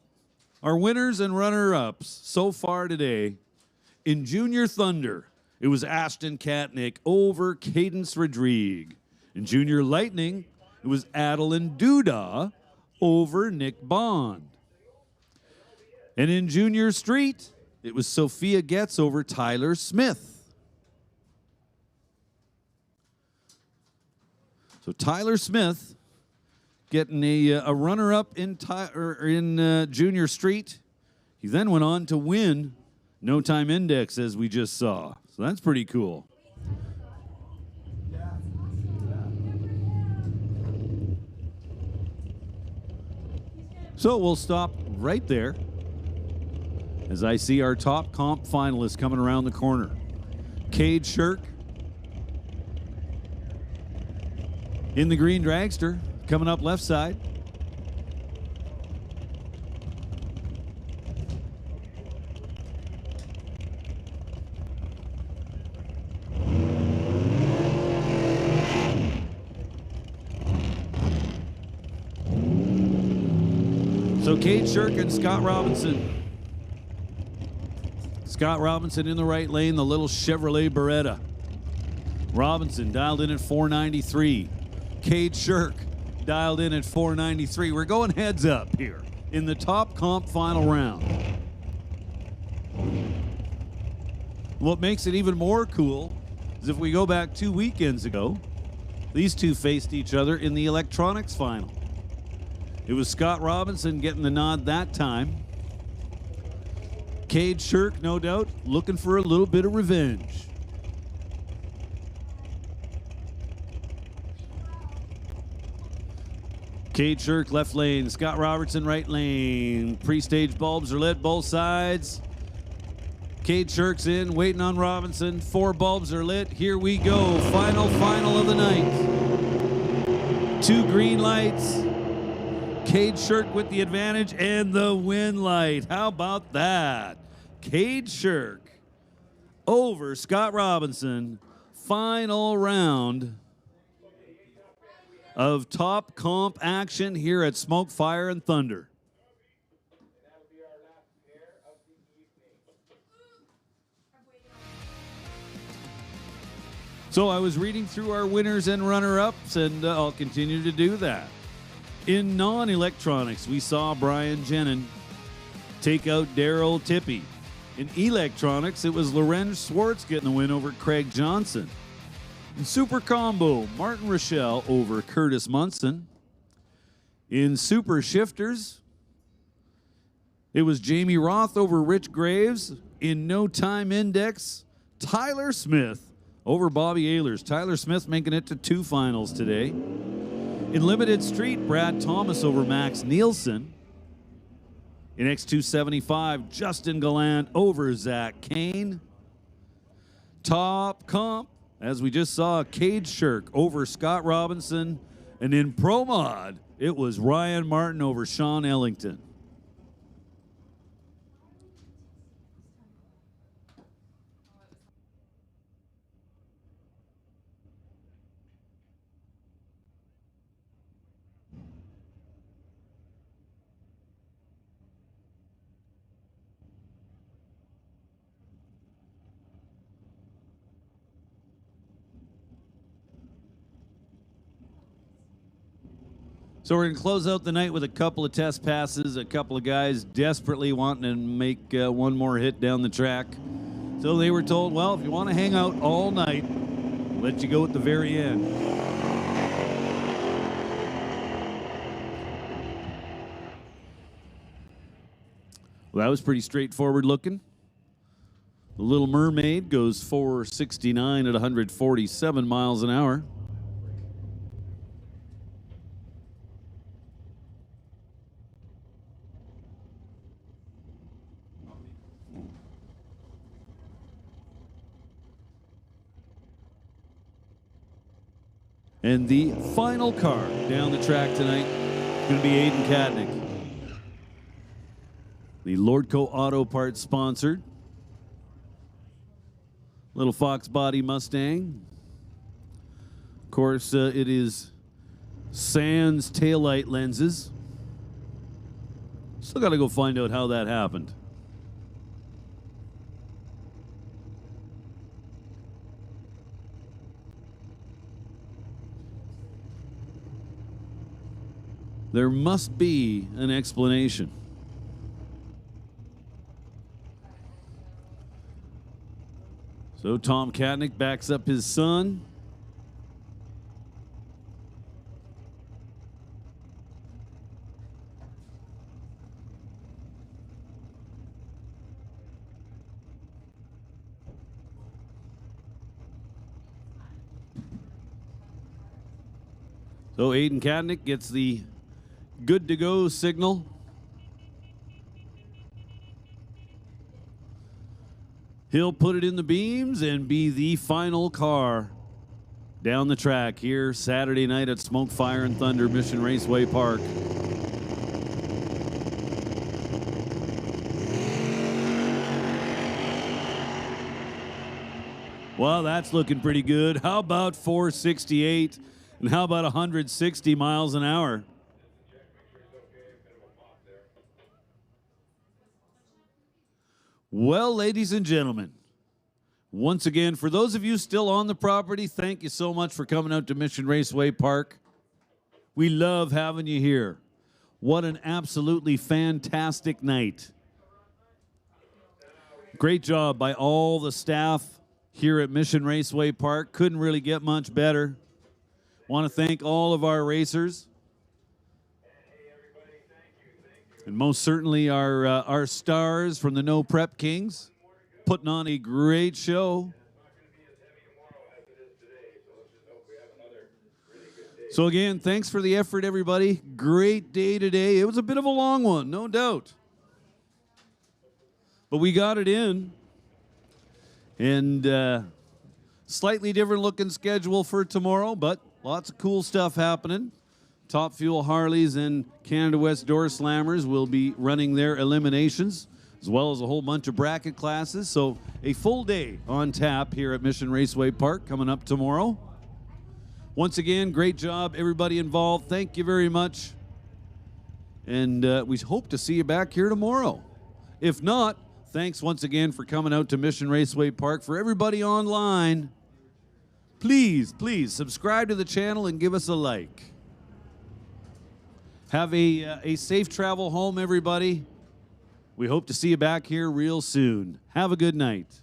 Our winners and runner-ups so far today. In Junior Thunder, it was Ashton Katnick over Cadence Rodrigue. In Junior Lightning, it was Adeline Duda over Nick Bond. And in Junior Street, it was Sophia Getz over Tyler Smith. So Tyler Smith getting a runner-up in Junior Street. He then went on to win No Time Index, as we just saw. So that's pretty cool. So we'll stop right there as I see our Top Comp finalists coming around the corner. Cade Shirk in the green dragster, coming up left side. So Cade Shirk and Scott Robinson. Scott Robinson in the right lane, the little Chevrolet Beretta. Robinson dialed in at 493. Cade Shirk dialed in at 493. We're going heads up here in the top comp final round. What makes it even more cool is if we go back 2 weekends ago, these two faced each other in the electronics final. It was Scott Robinson getting the nod that time. Cade Shirk, no doubt, looking for a little bit of revenge. Cade Shirk, left lane. Scott Robertson, right lane. Pre-stage bulbs are lit both sides. Cade Shirk's in, waiting on Robinson. 4 bulbs are lit. Here we go. Final of the night. 2 green lights. Cade Shirk with the advantage and the win light. How about that? Cade Shirk over Scott Robinson. Final round of top comp action here at Smoke, Fire, and Thunder. So I was reading through our winners and runner-ups, and I'll continue to do that. In non-electronics, we saw Brian Jenin take out Daryl Tippy. In electronics, it was Lorenz Schwartz getting the win over Craig Johnson. In Super Combo, Martin Rochelle over Curtis Munson. In Super Shifters, it was Jamie Roth over Rich Graves. In No Time Index, Tyler Smith over Bobby Ehlers. Tyler Smith making it to 2 finals today. In Limited Street, Brad Thomas over Max Nielsen. In X275, Justin Gallant over Zach Kane. Top comp, as we just saw, Cade Shirk over Scott Robinson. And in Pro Mod, it was Ryan Martin over Sean Ellington. So we're going to close out the night with a couple of test passes, a couple of guys desperately wanting to make one more hit down the track. So they were told, well, if you want to hang out all night, we'll let you go at the very end. Well, that was pretty straightforward looking. The Little Mermaid goes 469 at 147 miles an hour. And the final car down the track tonight is going to be Aiden Katnick. The Lordco Auto Parts sponsored. Little Fox Body Mustang. Of course, it is Sans taillight lenses. Still got to go find out how that happened. There must be an explanation. So Tom Katnick backs up his son. So Aiden Katnick gets the good to go signal. He'll put it in the beams and be the final car down the track here Saturday night at Smoke, Fire, and Thunder Mission Raceway Park. Well, that's looking pretty good. How about 468 and how about 160 miles an hour? Well, ladies and gentlemen, once again, for those of you still on the property, thank you so much for coming out to Mission Raceway Park. We love having you here. What an absolutely fantastic night. Great job by all the staff here at Mission Raceway Park. Couldn't really get much better. Want to thank all of our racers. And most certainly our stars from the No Prep Kings, putting on a great show. So again, thanks for the effort, everybody. Great day today. It was a bit of a long one, no doubt. But we got it in. And slightly different looking schedule for tomorrow, but lots of cool stuff happening. Top Fuel Harleys and Canada West Doorslammers will be running their eliminations, as well as a whole bunch of bracket classes. So a full day on tap here at Mission Raceway Park coming up tomorrow. Once again, great job, everybody involved. Thank you very much. And we hope to see you back here tomorrow. If not, thanks once again for coming out to Mission Raceway Park. For everybody online, please subscribe to the channel and give us a like. Have a safe travel home, everybody. We hope to see you back here real soon. Have a good night.